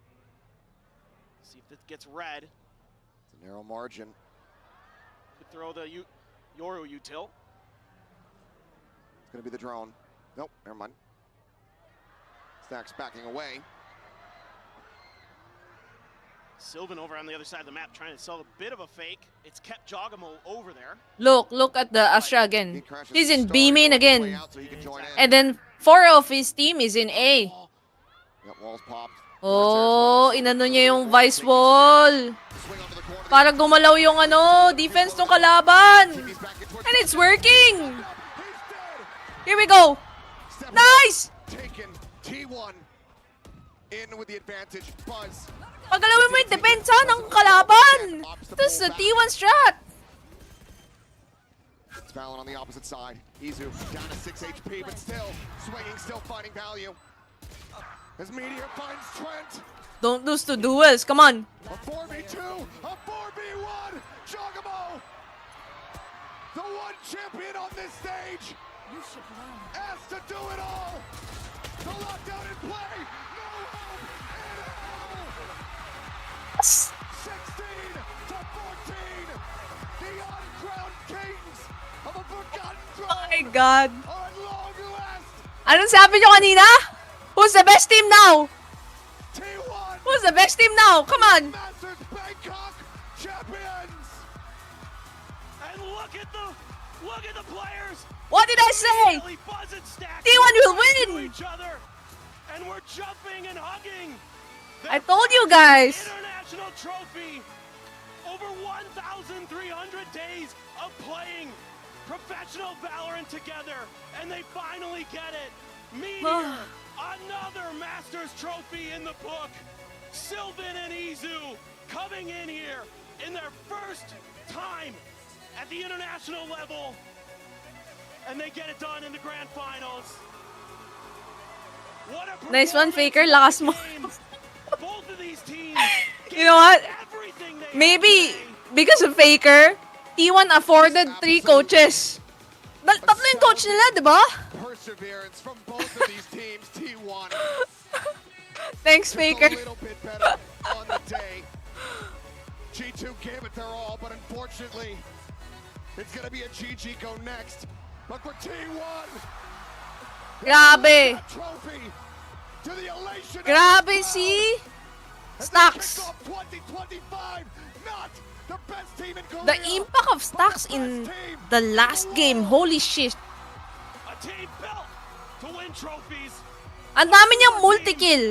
See if it gets red. It's a narrow margin. Could throw the Yoru util. It's gonna be the drone. Nope, never mind. Stax backing away. Sylvan over on the other side of the map trying to sell a bit of a fake. It's kept Jogamo over there. Look at the Astra again. He's in B main again. And then 4 of his team is in A. Yep, walls popped. Oh, inano niya yung vice wall. Para gumalaw yung defense ng kalaban. And it's working. Here we go. Nice! Taken. T1 in with the advantage. Buzz. Pagalawin mo yung depensa ng kalaban. This is a T1 strat. It's Valen on the opposite side. Izu down to 6 HP, but still swinging, still finding value. As Meteor finds Trent. Don't lose to duels. Come on. A 4v2, a 4v1. Jogamo, the one champion on this stage, asked to do it all. The lockdown in play. No hope at all. 16 to 14. The uncrowned kings of a forgotten throne. Oh my God. Are at long last. Anong sabi nyo kanina? Who's the best team now? T1. Who's the best team now? Come on. Masters Bangkok champions. And look at the players. What did I say? Really Buzz and Stax T1 will to win. each other, and we're jumping and hugging. I told you guys. International trophy. Over 1,300 days of playing professional Valorant together, and they finally get it. Meteor, another Masters trophy in the book. Sylvan and Izu coming in here in their first time at the international level, and they get it done in the grand finals. What a Nice one, Faker. Lakas mo. Both of these teams. You know what? Maybe because of Faker, T1 afforded 3 coaches. Tatlo yung coach nila, di ba? Perseverance from both of these teams. T1. Thanks, Just Faker. a little bit better on the day. G2 gave it their all, but unfortunately, it's gonna be a GG go next. But for T1, Grabe. trophy to the elation. Grabe si Stax. 2025, not the best team in Korea. The impact of Stax in the last game. Holy shit. A team built to win trophies. Ang dami niyang multi-kill.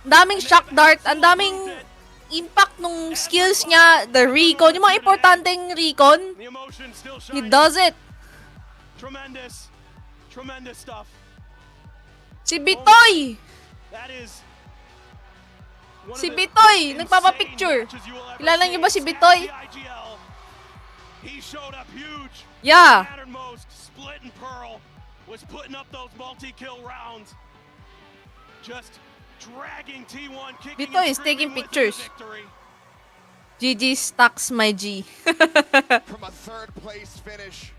Ang daming shock dart. Ang daming impact nung skills niya. The recon. Yung mga importanteng recon. The emotion still He shining. does it. Tremendous stuff. Si Bitoy. That is Si Bitoy. Nagpapapicture. Kilala niyo ba si Bitoy? He showed up huge. Yeah. Mattered most. Split and Pearl was putting up those multi-kill rounds. Just dragging T1, kicking Bitoy and is taking screaming with pictures. the victory. GG Stax, my G. From a third place finish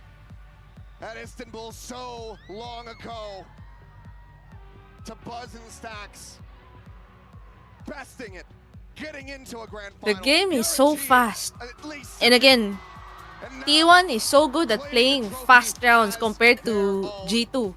at Istanbul so long ago to Buzz and Stax besting it, getting into a grand The final. game is so fast. At least And again, T1 is so good at playing fast rounds compared to G2.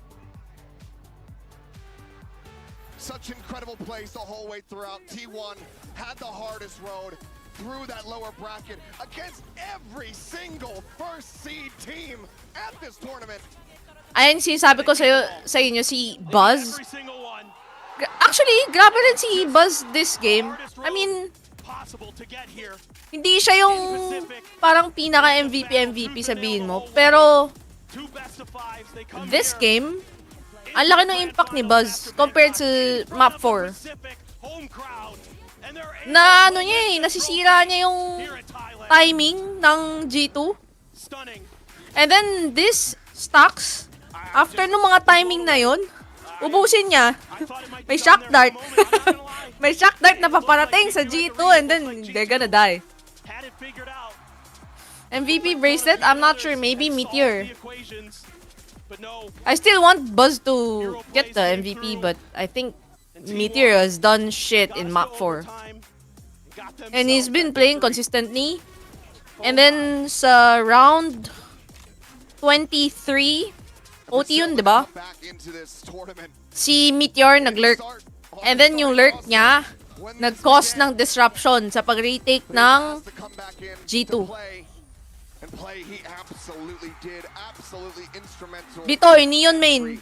such incredible plays the whole way throughout. T1 had the hardest road through that lower bracket against every single first seed team at this tournament. Ayan sinasabi ko sa inyo si Buzz. Actually, grabe rin si Buzz this game. I mean, hindi siya yung parang pinaka MVP sabihin mo. Pero Two best of fives. They come This here. game, ang laki ng impact ni Buzz compared to Map 4. Na ano niya nasisira niya yung timing ng G2. And then this stocks, after nung mga timing na yon, ubusin niya. May shock dart. May shock dart na paparating sa G2 and then they're gonna die. MVP bracelet? I'm not sure. Maybe Meteor. I still want Buzz to get the MVP, but I think Meteor has done shit in Map 4. And he's been playing consistently. And then sa round 23, OT yun, diba? Si Meteor nag-lurk. And then yung lurk niya, nag-cause ng disruption sa pag-retake ng G2. Bitoy, Neon main.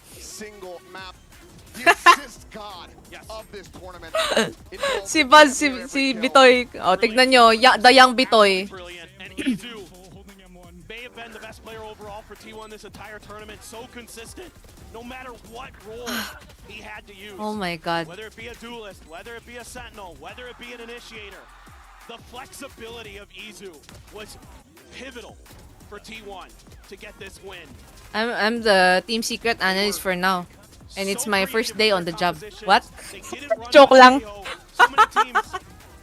Si Buzz, si Bitoy. Oh, tignan nyo, the young Bitoy. May have been the best player overall for T1 this entire tournament. So consistent, no matter what role he had to use. Oh my god. Whether it be a duelist, whether it be a sentinel, whether it be an initiator, the flexibility of Izu was pivotal for T1 to get this win. I'm the team secret analyst for now. And it's my first day on the job. What? Joke lang. So many teams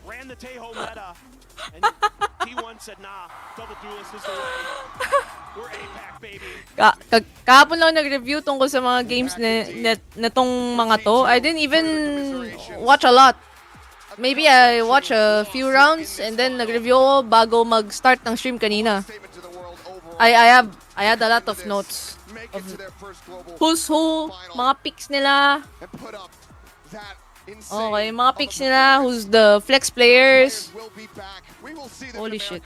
ran the Tejo meta, and T1 said, nah, double duelist is the way. We're APAC, baby. Kahapon lang nag-review tungkol sa mga games na tong mga to. I didn't even watch a lot. Maybe I watch a few rounds and then nag-review ako bago mag-start ng stream kanina. I had a lot of notes of who's who, mga picks nila. Okay, mga picks nila, who's the flex players. Holy shit.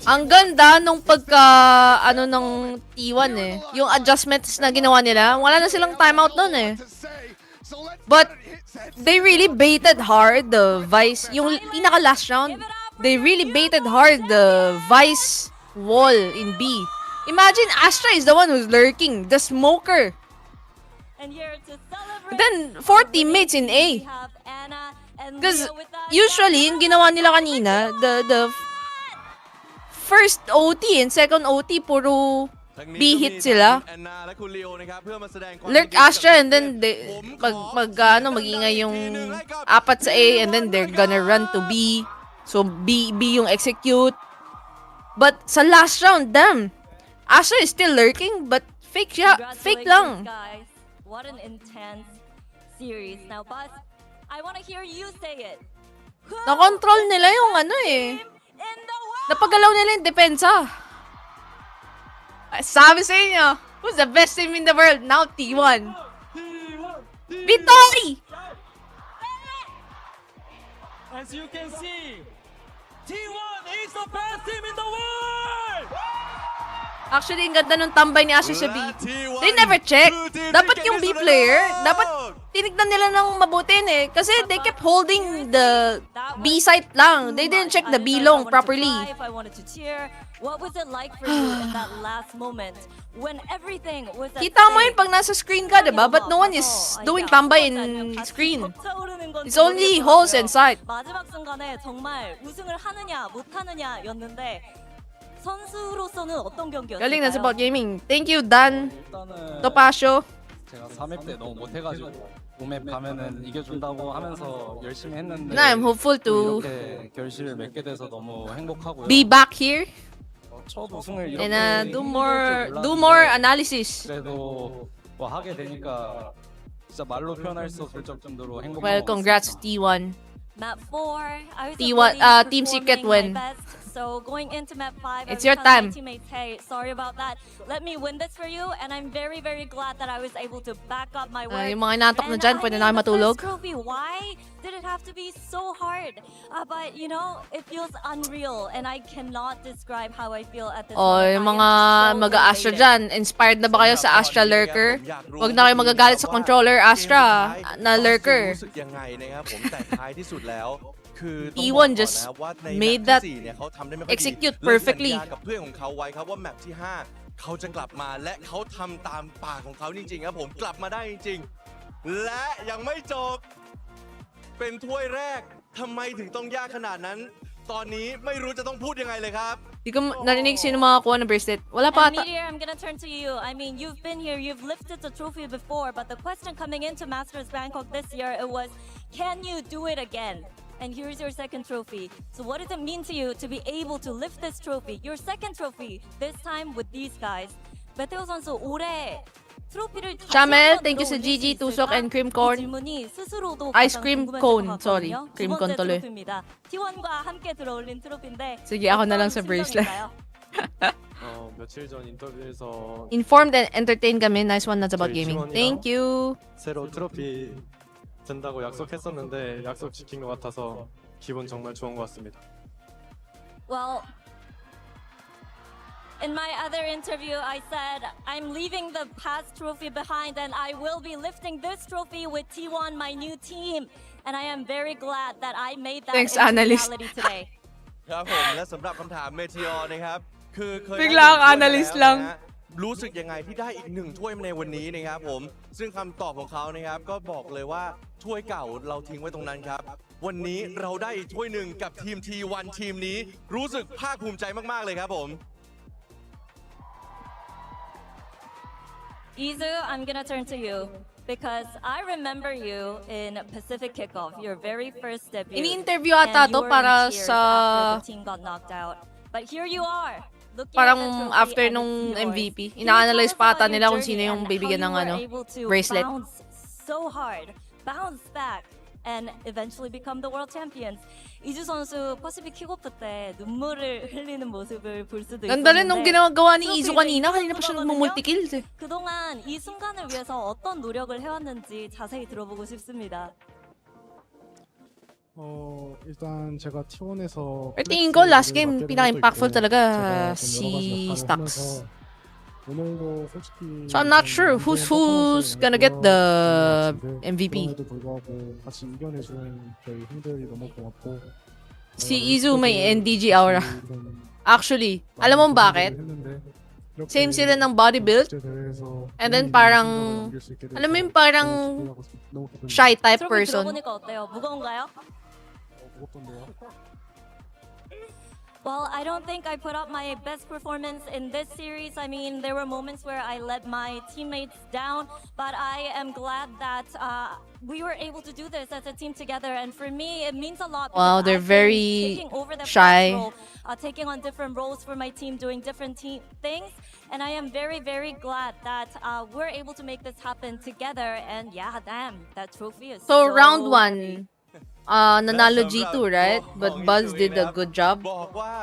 Ang ganda nung ano ng T1 eh. Yung adjustments na ginawa nila, wala na silang timeout nun eh. But they really baited hard the Vice, yung pinaka last round, they really baited hard the Vice wall in B. Imagine Astra is the one who's lurking, the smoker. Then 4 teammates in A. Because usually, yung ginawa nila kanina, the first OT and second OT, puro B hit sila. Lurk Astra and then mag-ingay yung apat sa A and then they're gonna run to B. So B yung execute. But sa last round, damn, Astra is still lurking but fake lang. Guys. What an intense series. Now, Buzz, I want to hear you say it. Na-control nila yung ano eh. Napagalaw nila yung depensa. Sabi sa inyo, who's the best team in the world? Now T1. Bitoy! As you can see, T1 is the best team in the world! Actually, ang ganda nung tambay ni Asher sa B. They never check. Dapat yung B player, dapat tinignan nila ng mabuti eh. Kasi they kept holding the B site lang. They didn't check the B long properly. What was it like for you in that last moment when everything was at Kita mo yun pag nasa screen ka, diba? But no one is doing tambay in screen. It's only holes and site. 마지막 순간에 정말 우승을 하느냐 못 하느냐였는데 선수로서는 어떤 경기였을까요? Galing na sa About Gaming. Thank you, Dan. Topacio. 제가 3맵 때 너무 못해가지고 5맵 가면은 이겨준다고 하면서 열심히 했는데 No, I'm hopeful to 이렇게 결실을 맺게 돼서 너무 행복하고요. be back here 첫 우승을 이렇게 and do 힘들 줄 more 몰랐는데 analysis. 그래도 뭐 하게 되니까 진짜 말로 표현할 수 없을 정도로 행복한 Well, 것 congrats to T1. Map 4, I was T1, really Team Secret performing win. my best. So going into map 5, It's I was your telling time. my teammates, hey, sorry about that. Let me win this for you, and I'm very, very glad that I was able to back up my word. Yung mga inaantok na dyan, pwede na kayo matulog. The first trophy, why did it have to be so hard? But you know, it feels unreal, and I cannot describe how I feel at this Oh, moment. yung mga mag-Astra dyan, inspired na ba kayo sa Astra Lurker? Huwag na kayo magagalit sa controller Astra na Lurker. รู้สึกยังไงนะครับผมแต่ท้ายที่สุดแล้ว คือต้อง T1 บอกก่อน just นะครับว่าใน made แม that ตช์ที่4เนี่ยเขาทำได้ไม่ค่อยดี execute และสัญ perfectly ญากับเพื่อนของเขาไว้ครับว่าแมตช์ที่ 5 เขาจะกลับมาและเขาทำตามปากของเขาจริงๆครับผมกลับมาได้จริงๆและยังไม่จบเป็นถ้วยแรกทำไมถึงต้องยากขนาดนั้น ตอนนี้ไม่รู้จะต้องพูดยังไงเลยครับ Di ko narinig sino makakuha ng bracelet. Wala pa And ata. Meteor, I'm gonna turn to you. I mean, you've been here, you've lifted the trophy before, but the question coming into Masters Bangkok this year, it was, can you do it again? And here's your second trophy. So what does it mean to you to be able to lift this trophy? Your second trophy, this time with these guys. 메테오 선수 올해 트로피를 Chamel, thank you sa GG, Tusok, and Cream Corn. 질문이 스스로도 Ice cream 가장 궁금했을 cone, 것 sorry. 같거든요. Cream 두 cone 번째 tuloy. 트로피입니다. T1과 함께 들어올린 트로피인데 Sige, ako na lang sa 어떤 bracelet. 심정일까요? 며칠 전 인터뷰에서 Informed and entertained kami. Nice one, Nuts About 저희 Gaming. 팀원이랑 Thank you. 새로 트로피 든다고 약속했었는데 약속 지킨 것 같아서 기분 정말 좋은 것 같습니다. Well, in my other interview, I said I'm leaving the past trophy behind and I will be lifting this trophy with T1, my new team. And I am very glad that I made that Thanks, into analyst. reality today. ครับผมและสำหรับคำถามเมทีออนะครับคือเคยได้ Biglang 1 ถ้วยมา analyst แล้ว lang นะฮะรู้สึกยังไงที่ได้อีก1ถ้วยในวันนี้นะครับผมซึ่งคำตอบของเขานะครับก็บอกเลยว่าถ้วยเก่าเราทิ้งไว้ตรงนั้นครับวันนี้เราได้อีกถ้วยหนึ่งกับทีม T1 ทีมนี้รู้สึกภาคภูมิใจมากๆเลยครับผม Izu, I'm gonna turn to you because I remember you in Pacific Kickoff, your very first debut. Ini-interview ata and you to were in para tears sa... after the team got knocked out. But here you are. looking at the Parang trophy after and nung it's yours. MVP, Can you ina-analyze tell us pa ata about nila your kung sino journey yung and bibigyan how ng you were ano, able to bracelet. bounce so hard, bounce back, and eventually become the world champions. 이주 선수 퍼시픽 킥오프 때 눈물을 흘리는 모습을 볼 수도 Ganda rin nung 있었는데 ginagawa ni Izu 트로피를 kanina pa siya 이끌어가거든요. nagmumultikills eh. 그동안 이 순간을 위해서 어떤 노력을 해왔는지 자세히 들어보고 싶습니다. 일단 제가 T1에서 Pero tingin ko last game pinaka-impactful talaga si Stax. 오늘도 솔직히 So I'm not sure who's gonna get the MVP. 그럼에도 불구하고 같이 이겨내준 저희 형들이 너무 고맙고 Si Izu may NDG aura. Actually, alam mo bakit? Same sila ng body build. And then parang, alam mo yung parang shy type 트로피 person. 들어보니까 어때요? 무거운가요? Well, I don't think I put up my best performance in this series. I mean, there were moments where I let my teammates down, but I am glad that we were able to do this as a team together. And for me, it means a lot. Wow, because they're I've been very taking over the shy. role, taking on different roles for my team, doing different things. And I am very, very glad that we're able to make this happen together. And yeah, damn, that trophy is So so round pretty. 1, nanalo G2, right? But Buzz did a good job. บอกว่า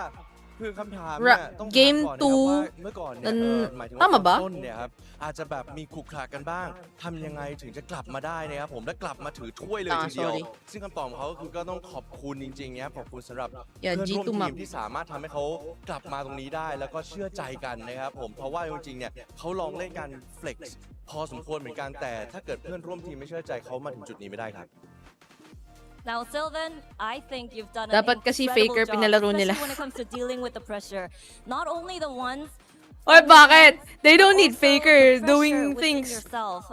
คือคำถามเนี่ยต้องถาม Game ก่อนนะครับว่า 2 เมื่อก่อนเนี่ยหมายถึง tama ว่า ba? ต้นเนี่ยครับอาจจะแบบมีขรุขระกันบ้างทำยังไงถึงจะกลับมาได้นะครับผมและกลับมาถือถ้วยเลยทีเดียว sorry ซึ่งคำตอบของเขาก็คือก็ต้องขอบคุณจริงๆนะครับขอบคุณสำหรับ Yeah, เพื่อนร่วม G2 ที map มที่สามารถทำให้เขากลับมาตรงนี้ได้ แล้วก็เชื่อใจกันนะครับผมเพราะว่าจริงๆเนี่ยเขาลองเล่นการ flex พอสมควรเหมือนกันแต่ถ้าเกิดเพื่อนร่วมทีมไม่เชื่อใจเขามาถึงจุดนี้ไม่ได้ครับ Now, Sylvan, I think you've done Dapat an kasi incredible faker job, pinalaro especially nila. when it comes to dealing with the pressure. Not only the ones Oy, bakit? They don't need also Faker the doing pressure things. within yourself.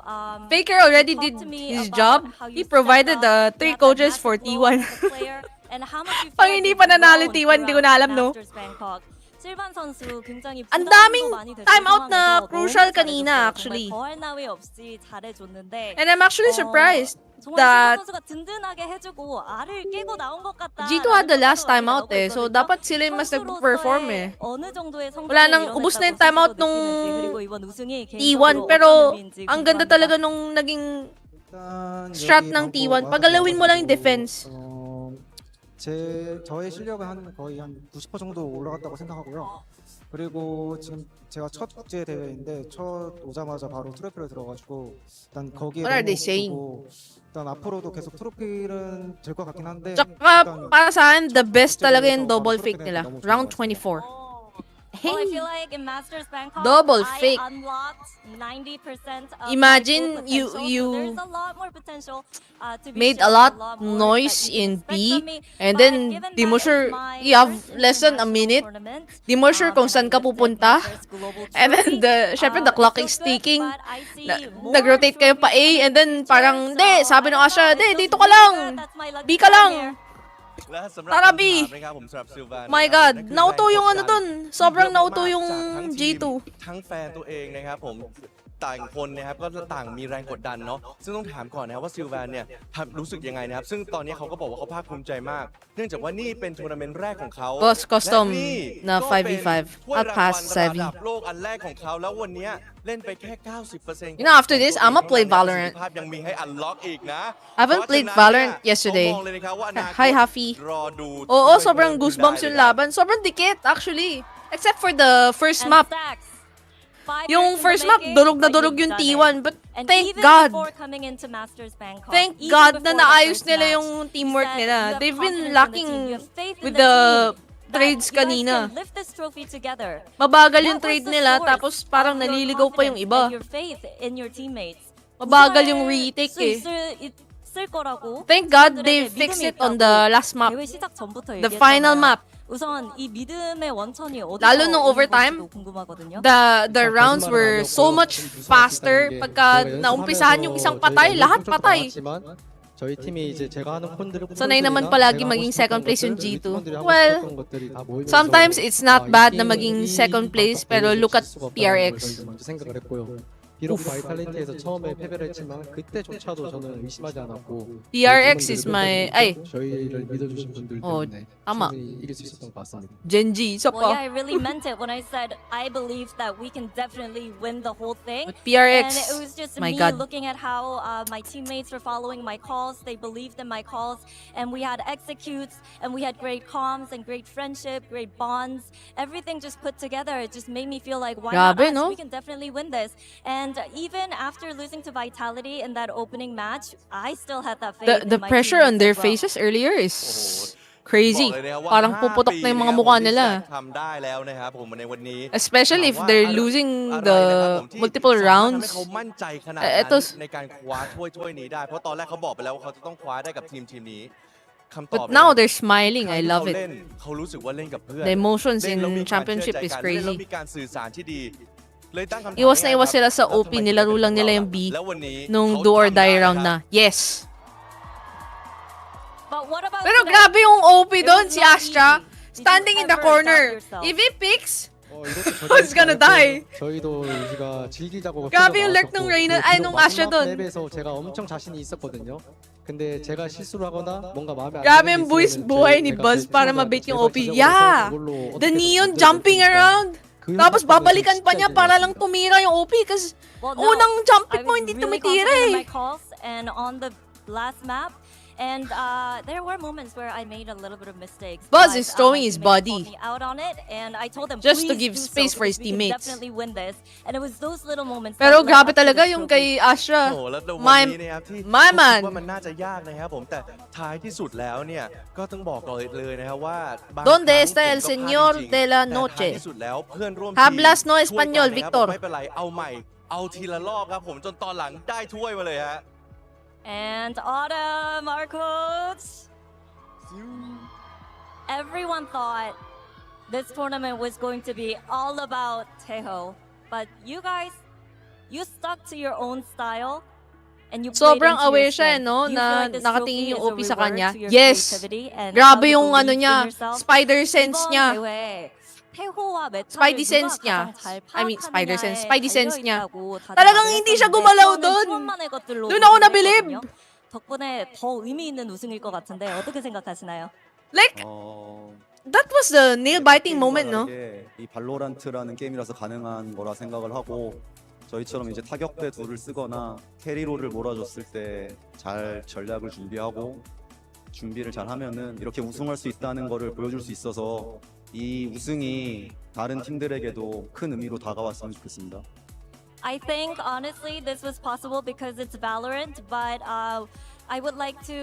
Faker already talk did to me his about job. how you He stepped provided up, the you 3 have that coaches for massive role T1. as a player, and how much you feel Pag like hindi you've pa nanalo grown T1, hindi ko na throughout alam, no? Masters Bangkok. 실반 선수 굉장히 Ang 부담도 daming 많이 됐을 timeout na 상황에서 crucial 너무 kanina, 잘해줬어요. actually. 정말 더할 나위 없이 잘해줬는데 And I'm actually surprised 정말 that 실반 선수가 든든하게 해주고 알을 깨고 나온 것 같다. G2 had the last timeout eh. So, dapat sila yung mas nag-perform eh. 어느 정도의 Wala nang, ubos na yung timeout nung T1. Pero, ang ganda talaga nung naging strat ng T1. Pagalawin mo lang yung defense. 저의 실력은 거의 한 90% 정도 올라갔다고 생각하고요. 그리고 지금 제가 첫 국제 대회인데 첫 오자마자 바로 트로피를 들어가지고 일단 거기에 What are they 너무 saying? 기쁘고 일단 앞으로도 계속 트로피는 될 것 같긴 한데 Tsaka, para sa akin, the best talaga yung double fake nila. Round 24. Well, I feel like in Masters Bangkok, Double I fake. unlocked 90% of Imagine my full you- potential, you so there's a lot more potential to be made a shown, lot more noise that you can in expect B, from me. and But then given di mo that sure, it's my you have first less than a international minute, tournament, di mo sure kung and saan I ka lifted pupunta, my first global and then trophy, syempre the it clock feels is good, ticking, but I see more nag-rotate kayo pa A, trophies and then coming in parang, future, hindi, so sabi I ng don't Asha, know, hindi, it feels dito ka really lang, good. That's my lucky B ka charm lang. here. และสำหรับ Tara, คำ B ถามนะครับผมสำหรับซิลวา My นะครับ God, นั่นคือ nauto แรง yung ก ano ด dun. ที่ Sobrang เยอะ nauto มากๆ yung จากทั้งทีม G2. ทั้งแฟนตัวเองนะครับผมต่างคนนะครับก็ต่างมีแรงกดดันเนาะซึ่งต้องถามก่อนนะครับว่าซิลวานเนี่ยรู้สึกยังไงนะครับซึ่งตอนนี้เขาก็บอกว่าเขาภาคภูมิใจมาก เนื่องจากว่านี่เป็นทัวร์นาเมนต์แรกของเขา Boss custom และนี่ na ก็เป็น 5v5 ถ้วย I'll ราง pass วัล Savvy. ระดับโลกอันแรกของเขาแล้ววันนี้เล่นไปแค่ 90% You know, after this, I'ma play Valorant. ภาพยังมีให้อันล็อกอีกนะ I haven't played Valorant yesterday. เขามองเลยนะครับว่าอนาคต Hi, Huffy. รอดู Oo, sobrang goosebumps yung laban. Sobrang dikit, actually. Except for the first And map. stacks. 5 Yung years in first the map, making, durog na but durog you've yung done it. T1. But And thank even God. before coming into Masters Bangkok, Thank even God before na the naayos first nila match, yung teamwork you said nila. you have They've been confidence in the lacking team, you have faith in with the the team, that trades you guys kanina. can lift this trophy together. Mabagal yung What was trade the nila, source tapos parang of your naliligaw pa yung confidence iba. and your faith in your teammates? Mabagal yung 우승할 retake 수 eh. 있을 거라고 Thank God 사람들에게 they 믿음이 fixed it 있다고 on the last map. 대회 시작 전부터 The final 얘기했잖아요. map. 우선 이 믿음의 원천이 어디서 Lalo nung 오는 overtime, 건지도 궁금하거든요. the rounds were so much faster. Pagka naumpisahan yung isang patay, lahat patay. 저희 팀이 이제 제가 하는 콘들을 Sanay naman palagi maging second place yung G2. Well, sometimes it's not bad na maging second place, pero look at PRX. 먼저 생각을 했고요. 비록 바이탈리티에서 처음에 패배를 했지만 그때조차도 저는 의심하지 않았고 PRX is my ay. 저희를 믿어주신 분들 때문에 tama. 충분히 이길 수 있었던 것 같습니다. Genji, isa Well, yeah, pa. I really meant it when I said I believe that we can definitely win the whole thing. But PRX, and it was just my me God. looking at how my teammates were following my calls. They believed in my calls, and we had executes, and we had great comms and great friendship, great bonds. Everything just put together. It just made me feel like, why not Grabe, us? no? We can definitely win this. And even after losing to Vitality in that opening match, I still had that faith. The in my pressure on teammates their as well. faces earlier is crazy. บอกเลยนะครับว่า Parang 5 puputok na yung mga mukha nila. ทำได้แล้วนะครับผมในวันนี้ Especially if they're losing อะไร the นะครับผมที่ multiple สามารถทำ rounds. ให้เขามั่นใจขนาด Eh, นั้น etos- ในการคว้าถ้วยนี้ได้ เพราะตอนแรกเขาบอกไปแล้วว่าเขาจะต้องคว้าได้กับทีมนี้คำตอบ But now they're smiling. I ครั้งที่ love เขา it. เล่นเขารู้สึกว่าเล่นกับเพื่อน The emotions เล่น in แล้วมีความ championship เชื่อ is ใจกันเล่นแล้ว crazy. มีการสื่อสารที่ดีเลยตั้งคำถาม Iwas na iwas ง่ายๆ sila sa แล้ว OP. ทำไม Nilaro ถึง lang เป็น nila เรา yung B แล้ววันนี้ nung เขา do or ทำได้ die round นะ na. Yes. But what about Pero today? grabe yung OP It doon, was si not Astra. easy. Did you Standing in the ever corner. doubt yourself? If he picks, 이것도 who's gonna die? 저희도 우리가 즐기자고 Grabe yung lurk nung Reyna, ay nung Astra doon. 맵에서 제가 엄청 자신이 있었거든요. 근데 제가 실수를 하거나 뭔가 마음에 안 Grabe 드는 yung 게 buwis 있으면은 buhay 저희- ni 제가 Buzz 제 para 팀원들한테 mabait yung 제발 OP. 지적을 Yeah! 해서 그걸로 The 어떻게든 neon 만들어야 jumping 되니까 around. 그 Tapos 생각 때문에 babalikan pa 진짜 niya para lang tumira yung OP kasi Well, no, unang jumping I mo was hindi really tumitira confident in eh. my calls and on the last map. And there were moments where I made a little bit of mistakes. Buzz but, is throwing my his teammates body. called me out on it, and I told them Just to "Please give do space so, for his because we can teammates. definitely win this. And it was those little moments. Pero that led grabe up to talaga this yung trophy. kay Astra. โอ้โหแล้ววัน My นี้นะครับที่ my ผมคิด man. ว่ามันน่าจะยากนะครับผมแต่ท้ายที่สุดแล้วเนี่ยก็ต้องบอกก่อนเลยนะครับว่าบาง Donde ครั้ง está el ผมก็พลาด señor จริงๆ de la แต่ท้าย noche? ที่สุดแล้วเพื่อนร่วมทีม Hablas no ช่วยกัน español, นะครับ Victor. ไม่เป็นไรเอาใหม่เอาทีละรอบครับผมจนตอนหลังได้ถ้วยมาเลยฮะ And Autumn, our coach. Everyone thought this tournament was going to be all about Teho, but you guys, you stuck to your own style. And you played Sobrang into your aware siya, strength. no, Do you na feel like this nakatingin trophy yung is a OP sa reward kanya? to your Yes. creativity and how Grabe you yung ano believed in niya, yourself? spider sense 이번 niya. 대회 태호와 메타를 Spidey 누가 sense niya. 가장 잘 I mean, spider sense. 파악하느냐에 Spidey sense niya. 달려있다고 다들 Talagang 말을 hindi siya 했었는데 gumalaw 저는 doon. 처음만의 것들로 Doon ako 우승을 nabilib. 했거든요. 덕분에 더 의미 있는 우승일 것 같은데 어떻게 생각하시나요? Like, that was the nail-biting moment, no? 이 발로란트라는 게임이라서 가능한 거라 생각을 하고 저희처럼 이제 타격대 둘을 쓰거나 캐리롤을 몰아줬을 때 잘 전략을 준비하고 준비를 잘 하면은 이렇게 우승할 수 있다는 거를 보여줄 수 있어서 이 우승이 다른 팀들에게도 큰 의미로 다가왔으면 좋겠습니다. I think honestly this was possible because it's Valorant, but I would like to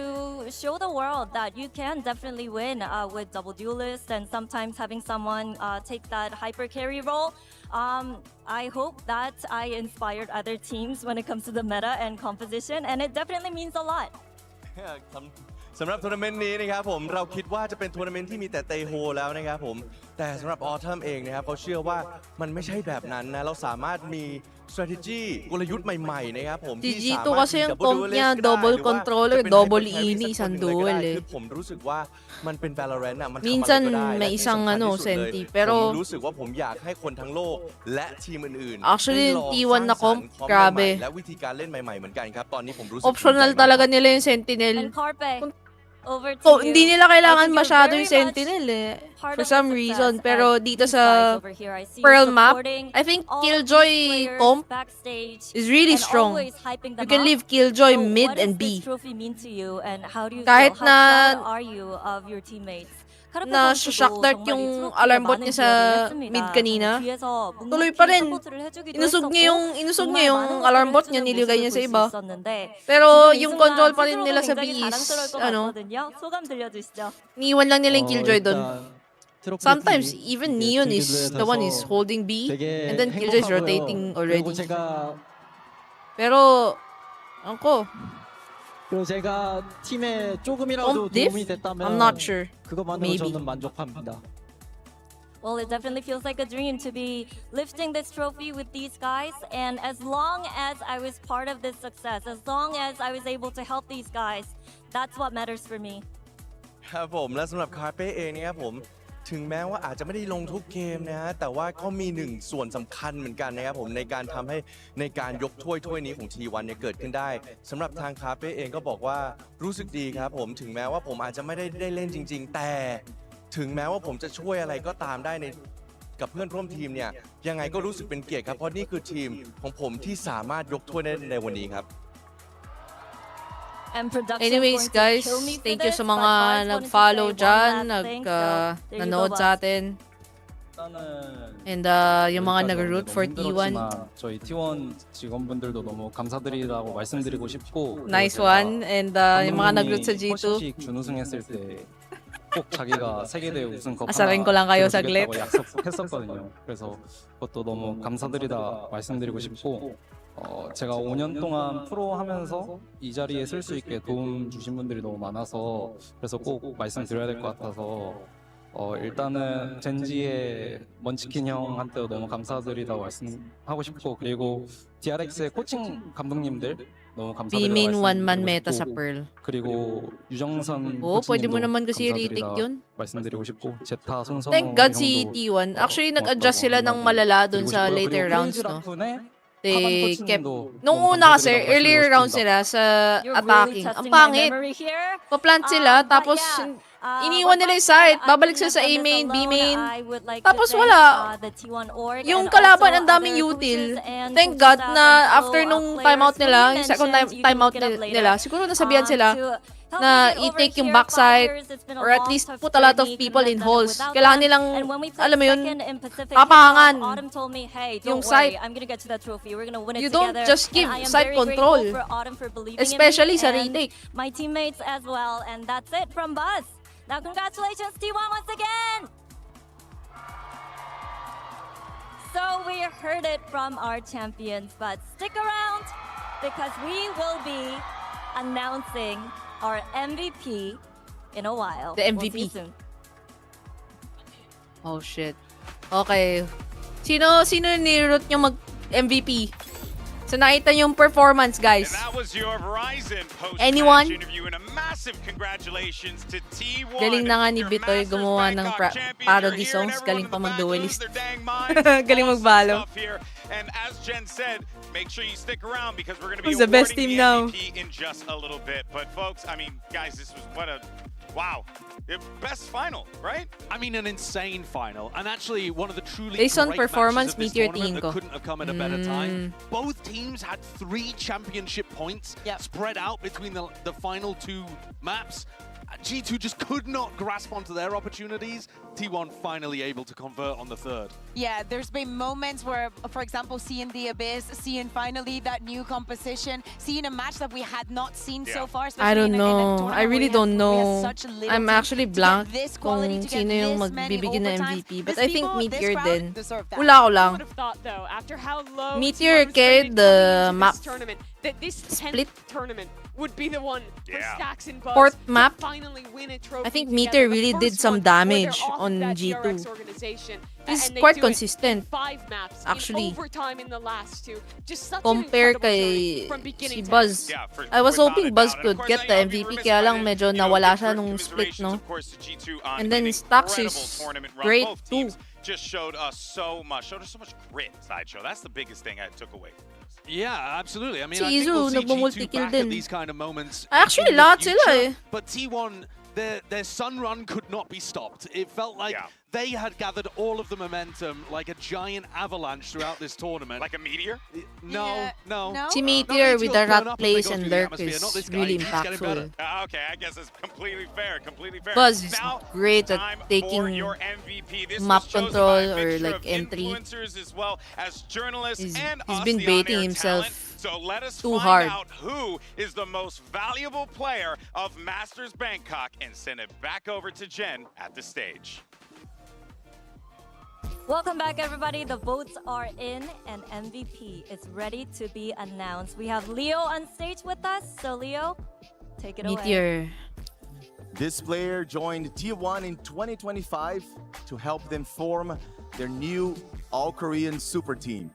show the world that you can definitely win with double duelists and sometimes having someone take that hyper carry role. I hope that I inspired other teams when it comes to the meta and composition, and it definitely means a lot. สำหรับทัวร์นาเมนต์นี้นะครับผมเราคิดว่าจะเป็นทัวร์นาเมนต์ที่มีแต่เตโฮแล้วนะครับผมแต่สำหรับออทัมเองนะครับเขาเชื่อว่ามันไม่ใช่แบบนั้นนะเราสามารถมี strategy กลยุทธ์ใหม่ๆนะครับผม Si G2 kasi yung comp niya, double controller, double ini, isang duel eh. คือผมรู้สึกว่ามันเป็น Valorant อ่ะมันทำอะไร Minsan ก็ได้ may isang และที่สำคัญที่สุด senti เลย pero ผมรู้สึกว่าผมอยากให้คนทั้งโลกและทีมอื่นๆ Actually, ได้ลอง T1 na สร้างสรรค์ comp, ความ grabe. ใหม่ๆและวิธีการเล่นใหม่ๆเหมือนกันครับตอนนี้ผมรู้สึก Optional talaga nila yung Sentinel. And Carpe, over to Oh, you. hindi nila kailangan I think you're masyado very yung much Sentinel eh. part For of the some success reason. of Pero dito these guys sa over here. I see you Pearl map, supporting I think all Killjoy these players comp backstage is really and strong. always hyping them You can up. leave Killjoy So mid what and does this B. trophy mean to you, and how do you Kahit feel? How na- proud are you of your teammates? Na shock dart yung alarm bot niya sa mid kanina. Tuloy pa rin. Inusog niya yung alarm bot niya, nilagay niya sa iba. Pero yung control pa rin nila sa B is, niiwan lang nila yung Killjoy doon. Sometimes, even Neon is the one is holding B, and then Killjoy is rotating already. Pero, ako, 그리고 제가 팀에 조금이라도 comp diff? 도움이 됐다면 I'm not sure. 그것만으로 Maybe. 저는 만족합니다. Well, it definitely feels like a dream to be lifting this trophy with these guys. And as long as I was part of this success, as long as I was able to help these guys, that's what matters for me. ครับผมและสำหรับคาเป้เองนะครับผมถึงแม้ว่าอาจจะไม่ได้ลงทุกเกมนะฮะแต่ว่าก็มีหนึ่งส่วนสำคัญเหมือนกันนะครับผมในการทำให้ในการยกถ้วยนี้ของ T1 เนี่ยเกิดขึ้นได้สำหรับทางคาเป้เองก็บอกว่ารู้สึกดีครับผมถึงแม้ว่าผมอาจจะไม่ได้เล่นจริง ๆ แต่ถึงแม้ว่าผมจะช่วยอะไรก็ตามได้ในกับเพื่อนร่วมทีมเนี่ยยังไงก็รู้สึกเป็นเกียรติครับเพราะนี่คือทีมของผมที่สามารถยกถ้วยได้ในวันนี้ครับ And production anyways going to guys, kill me for thank you this, sa but mga Boss wanted to nag-follow say one dyan, last thing, so there you go, nanood sa Boss. atin. And yung mga nag-root for T1. 저희 T1 직원분들도 너무 감사드리라고 말씀드리고 싶고 Nice 그리고 제가 one. And yung mga nag-root sa G2. 퍼시픽 준우승했을 때 꼭 자기가 세계대회 우승컵 아사rin ko lang kayo saglit. 들어주겠다고 약속했었거든요. 그래서 그것도 너무 감사드리다 말씀드리고 싶고 제가 5년 동안 프로 하면서 이 자리에 쓸 수 있게 도움 주신 분들이 너무 많아서 그래서 꼭 말씀드려야 될 것 같아서 일단은 젠지의 먼치킨 형한테도 너무 감사드리다고 말씀하고 싶고 그리고 DRX의 코칭 감독님들 너무 감사드리다고 B-main one-man 말씀드리고 meta sa 싶고 Pearl. 그리고 유정선 Oo, pwede mo 코치님도 naman kasi retake 감사드리다 yun. 말씀드리고 싶고 제타 손선호 Thank God si 형도 T1. Actually, nag-adjust sila ng malala dun sa later rounds, no? They kept... Nung una kasi, earlier rounds nila sa You're really attacking. Ang testing my pangit. memory here. Pa-plant sila, But tapos yeah, iniwan nila yung site. Babalik sila sa A main, B main. I would like Tapos to thank, wala. the T1 org Yung and kalaban also ang daming other util. coaches and Thank coaching God staff na and after fellow, nung players. timeout When nila, you yung second mentioned, you can timeout look it up later. nila, siguro nasabihan sila To help na me get over i-take yung here, backside 5 years, it's been a or at long, least tough put a lot of journey, people couldn't in have done it holes. without Kailangan them. nilang, And when we played alam mo yun, second in Pacific papahangan Hip-Hop, Autumn told me, hey, yung don't worry, site. I'm gonna get to that trophy. We're gonna win it You don't together. just give And I am site very control. grateful for Autumn for believing Especially in me sa and retake. my teammates as well. And that's it from Buzz. Now, congratulations, T1, once again. So we heard it from our champions, but stick around because we will be announcing our MVP in a while. The We'll see you MVP. soon. Oh shit. Okay. Sino ni-root nyo mag-MVP? So nakita yung performance, guys. That was your Verizon Anyone? post-match interview, and a massive congratulations to T1. Galing na nga ni your Bitoy Masters gumawa ng Bangkok champion. parody You're here, songs. and Galing everyone pa in the back mag-duelist. loses their dang mind. Galing Awesome magbalo. stuff here. And as Jen said, make sure you stick around because we're going to be Who's the best awarding team the now? MVP in just a little bit. But folks, I mean, guys, this was what a wow. Best final, right? I mean, an insane final, and actually one of the truly Based on great performance, matches of this Meteor tournament tingin that ko. couldn't have come at a better time. Both teams had 3 championship points spread out between the final 2 maps. G2 just could not grasp onto their opportunities. T1 finally able to convert on the third. Yeah, there's been moments where, for example, seeing the Abyss, seeing finally that new composition, seeing a match that we had not seen so far. I don't know. I really don't know. I'm actually to blank get this kung quality, to get sino yung this many magbibigyan ng overtimes. MVP. But These I think people, this Meteor crowd din. deserve that. Wala ko I lang. would have thought, though, after how low Meteor T1 carried traded the coming into map this tournament, that this split. 10th tournament would be the one for Stacks and Buzz Fourth to map. finally win a trophy I think together. Meteor The really did first some one where they're damage off on that G2. DRX organization, He's and they quite do it in consistent. 5 maps Actually. in overtime in the last 2. Just such Compare an incredible journey kay from beginning si to Buzz. end. I was hoping Buzz could get the MVP, kaya lang medyo nawala siya nung split, no? And then Stacks is great too. Just showed us so much grit, Sideshow. That's the biggest thing I took away. Yeah, absolutely. I mean, Si I think Izu we'll see G2 nagmumulti-kill back at din. these kind of moments. Actually, in the lahat sila future. eh. But T1, their sun run could not be stopped. It felt like they had gathered all of the momentum like a giant avalanche throughout this tournament. Like a meteor? No. Si Meteor with the burn rat up and they plays go and through the lurk atmosphere, is not this guy. really He keeps getting better. impactful. Okay, I guess it's completely fair. Buzz is Now, great at time for taking your MVP. This map was chosen control by a or mixture like of entry. influencers as well as journalists and He's us, been the baiting on-air himself talent. So let us too find hard. out who is the most valuable player of Masters Bangkok and send it back over to Jen at the stage. Welcome back, everybody. The votes are in, and MVP is ready to be announced. We have Leo on stage with us. So, Leo, take it away. Meteor. This player joined T1 in 2025 to help them form their new all-Korean super team.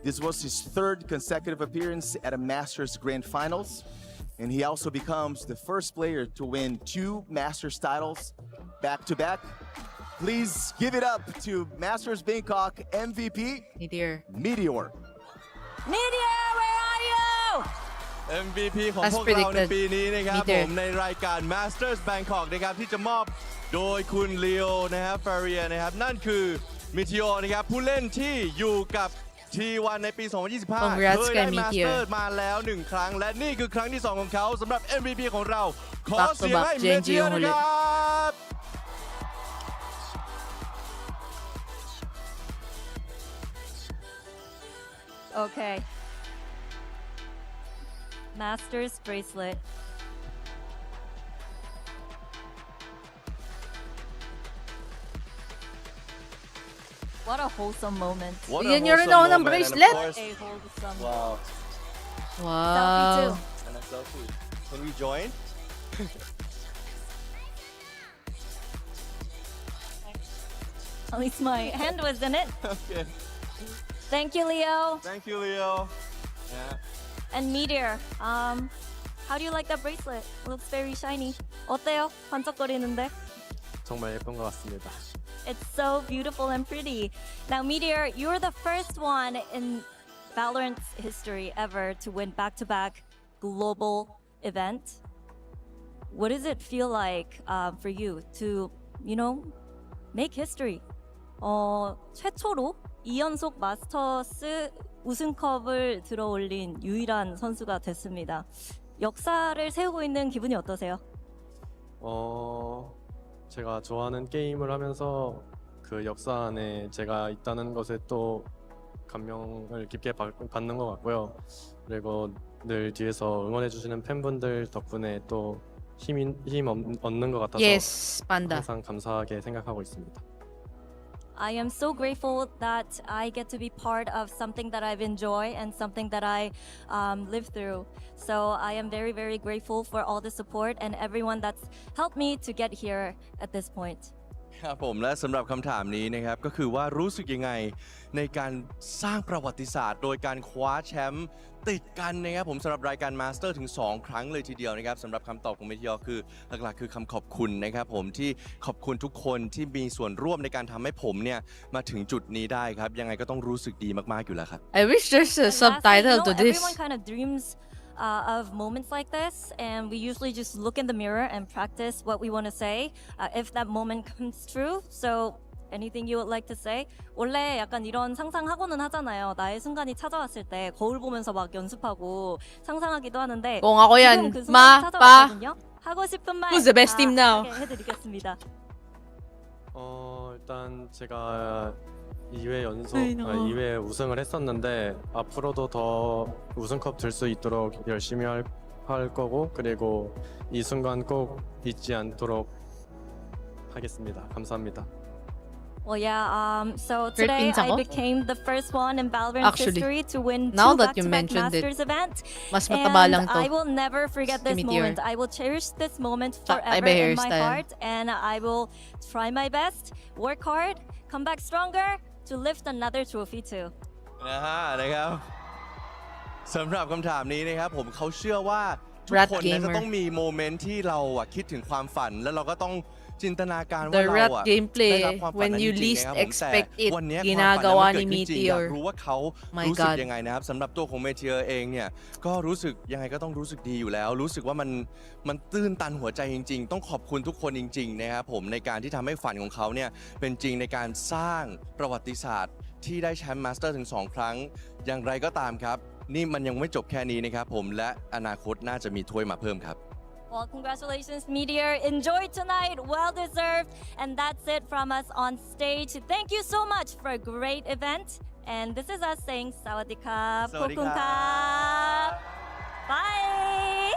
This was his third consecutive appearance at a Masters Grand Finals, and he also becomes the first player to win 2 Masters titles back-to-back. Please give it up to Masters Bangkok MVP, Meteor. Meteor. Meteor, where are you? MVP ของ As พวกเราใน predicted. ปีนี้นะครับ Meteor. ผมในรายการ Masters Bangkok นะครับที่จะมอบโดยคุณลีโอนะครับฟาเรียนะครับนั่นคือ Meteor นะครับผู้เล่นที่อยู่กับ T1 ในปี 2025 Congrats เคยได้ kay Meteor. Masters มาแล้ว1ครั้งและนี่คือครั้งที่ 2 ของเขาสำหรับ MVP ของเราขอ Back to เสียง back ให้ JNG Meteor yung นะ huli. ครับ Okay. Master's bracelet. What a wholesome moment. What a Bigyan nyo rin wholesome ako ng moment, and of bracelet. course- A wholesome. Wow. Selfie too. And a selfie. Can we join? At least my hand was in it. Okay. Thank you, Leo. Thank you, Leo. Yeah. And Meteor, how do you like that bracelet? It looks very shiny. 어때요? 반짝거리는데? 정말 예쁜 것 같습니다. It's so beautiful and pretty. Now, Meteor, you're the first one in Valorant's history ever to win back-to-back global event. What does it feel like for you to, make history? 최초로 2연속 마스터스 우승컵을 들어올린 유일한 선수가 됐습니다. 역사를 세우고 있는 기분이 어떠세요? 제가 좋아하는 게임을 하면서 그 역사 안에 제가 있다는 것에 또 감명을 깊게 받는 것 같고요. 그리고 늘 뒤에서 응원해 주시는 팬분들 덕분에 또 힘 얻는 것 같아서 Yes, Panda. 항상 감사하게 생각하고 있습니다. I am so grateful that I get to be part of something that I've enjoyed and something that I lived through. So I am very, very grateful for all the support and everyone that's helped me to get here at this point. ครับผมและสำหรับคำถามนี้นะครับก็คือว่ารู้สึกยังไงในการสร้างประวัติศาสตร์โดยการคว้าแชมป์ติดกันนะครับผมสำหรับรายการมาสเตอร์ถึง2ครั้งเลยทีเดียวนะครับสำหรับคำตอบของเมทิออคือหลักๆคือคำขอบคุณนะครับผมที่ขอบคุณทุกคนที่มีส่วนร่วมในการทำให้ผมเนี่ยมาถึงจุดนี้ได้ครับยังไงก็ต้องรู้สึกดีมากๆอยู่แล้วครับ I wish there's a subtitle to this. Everyone kind of dreams of moments like this, and we usually just look in the mirror and practice what we want to say if that moment comes true. So anything you would like to say? 원래 약간 이런 상상하고는 하잖아요. 나의 순간이 찾아왔을 때 거울 보면서 막 연습하고 상상하기도 하는데 kung ako yan, 지금 그 순간이 ma, pa, 찾아왔거든요. 하고 싶은 말 Who's the best team now? 하게 해드리겠습니다. 일단 제가 2회 연속, I know. 2회 우승을 했었는데 앞으로도 더 우승컵 들 수 있도록 열심히 할 거고 그리고 이 순간 꼭 잊지 않도록 하겠습니다. 감사합니다. Well, yeah. So Great today things I ako. became the first one in Valorant Actually, history to win now two that you back-to-back mentioned it, Masters event. mas mataba lang And to. I will never forget this Meteor. moment. I will cherish this moment Tsaka forever iba in my hairstyle. heart, and I will try my best, work hard, come back stronger to lift another trophy too. นะครับสำหรับคำถามนี้นะครับผมเขาเชื่อว่าทุก Rat คนเนี่ยจะ gamer ต้องมีโมเมนต์ที่เราอะคิดถึงความฝันแล้วเราก็ต้องจินตนาการว่า The เรา rat อะ gameplay ได้รับความฝัน when นั้น you จริง least ๆนะครับผมแต่ expect it วันนี้ความฝันนั้น ginagawa มันเกิ ni ดขึ้นจริงอยาก Meteor รู้ว่าเขา My รู้สึก God ยังไงนะครับสำหรับตัวของเมเทียเองเนี่ยก็รู้สึกยังไงก็ต้องรู้สึกดีอยู่แล้ว รู้สึกว่ามันตื้นตันหัวใจจริง ๆ ต้องขอบคุณทุกคนจริงๆนะครับผมในการที่ทำให้ฝันของเขาเนี่ยเป็นจริงในการสร้างประวัติศาสตร์ที่ได้แชมป์มาสเตอร์ถึง 2 ครั้งอย่างไรก็ตามครับนี่มันยังไม่จบแค่นี้นะครับผมและอนาคตน่าจะมีถ้วยมาเพิ่มครับ Well, congratulations, Meteor. Enjoy tonight. Well deserved. And that's it from us on stage. Thank you so much for a great event. And this is us saying Sawadee Krap. Sawadee Kokung Krap. Bye.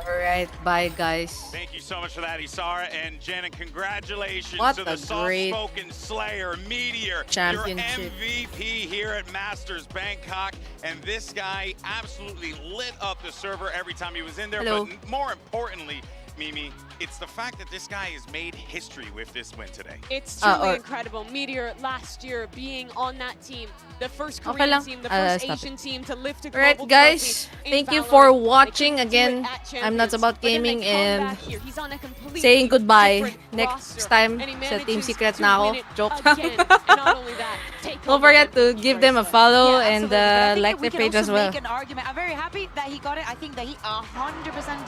Alright, bye guys. Thank you so much for that, Isara and Jen, and congratulations What to a the great soft-spoken Slayer, Meteor, championship. your MVP here at Masters Bangkok. And this guy absolutely lit up the server every time he was in there. Hello. But more importantly, Mimi, it's the fact that this guy has made history with this win today. It's truly incredible. Meteor last year being on that team, the first Okay Korean lang. team, the first Stop Asian team to lift a Alright global guys, trophy in thank you Valorant. for They watching couldn't do it again. at I'm Nuts Champions, About but then they Gaming come and back here. He's on a completely saying goodbye. different Next roster, time and he sa Team manages Secret to na ako. win it Joke. again. And not only that, take Don't over forget the to give them a follow Yeah, and absolutely. But I think like that we the can page as also well. make an argument. I'm very happy that he got it. I think that he 100%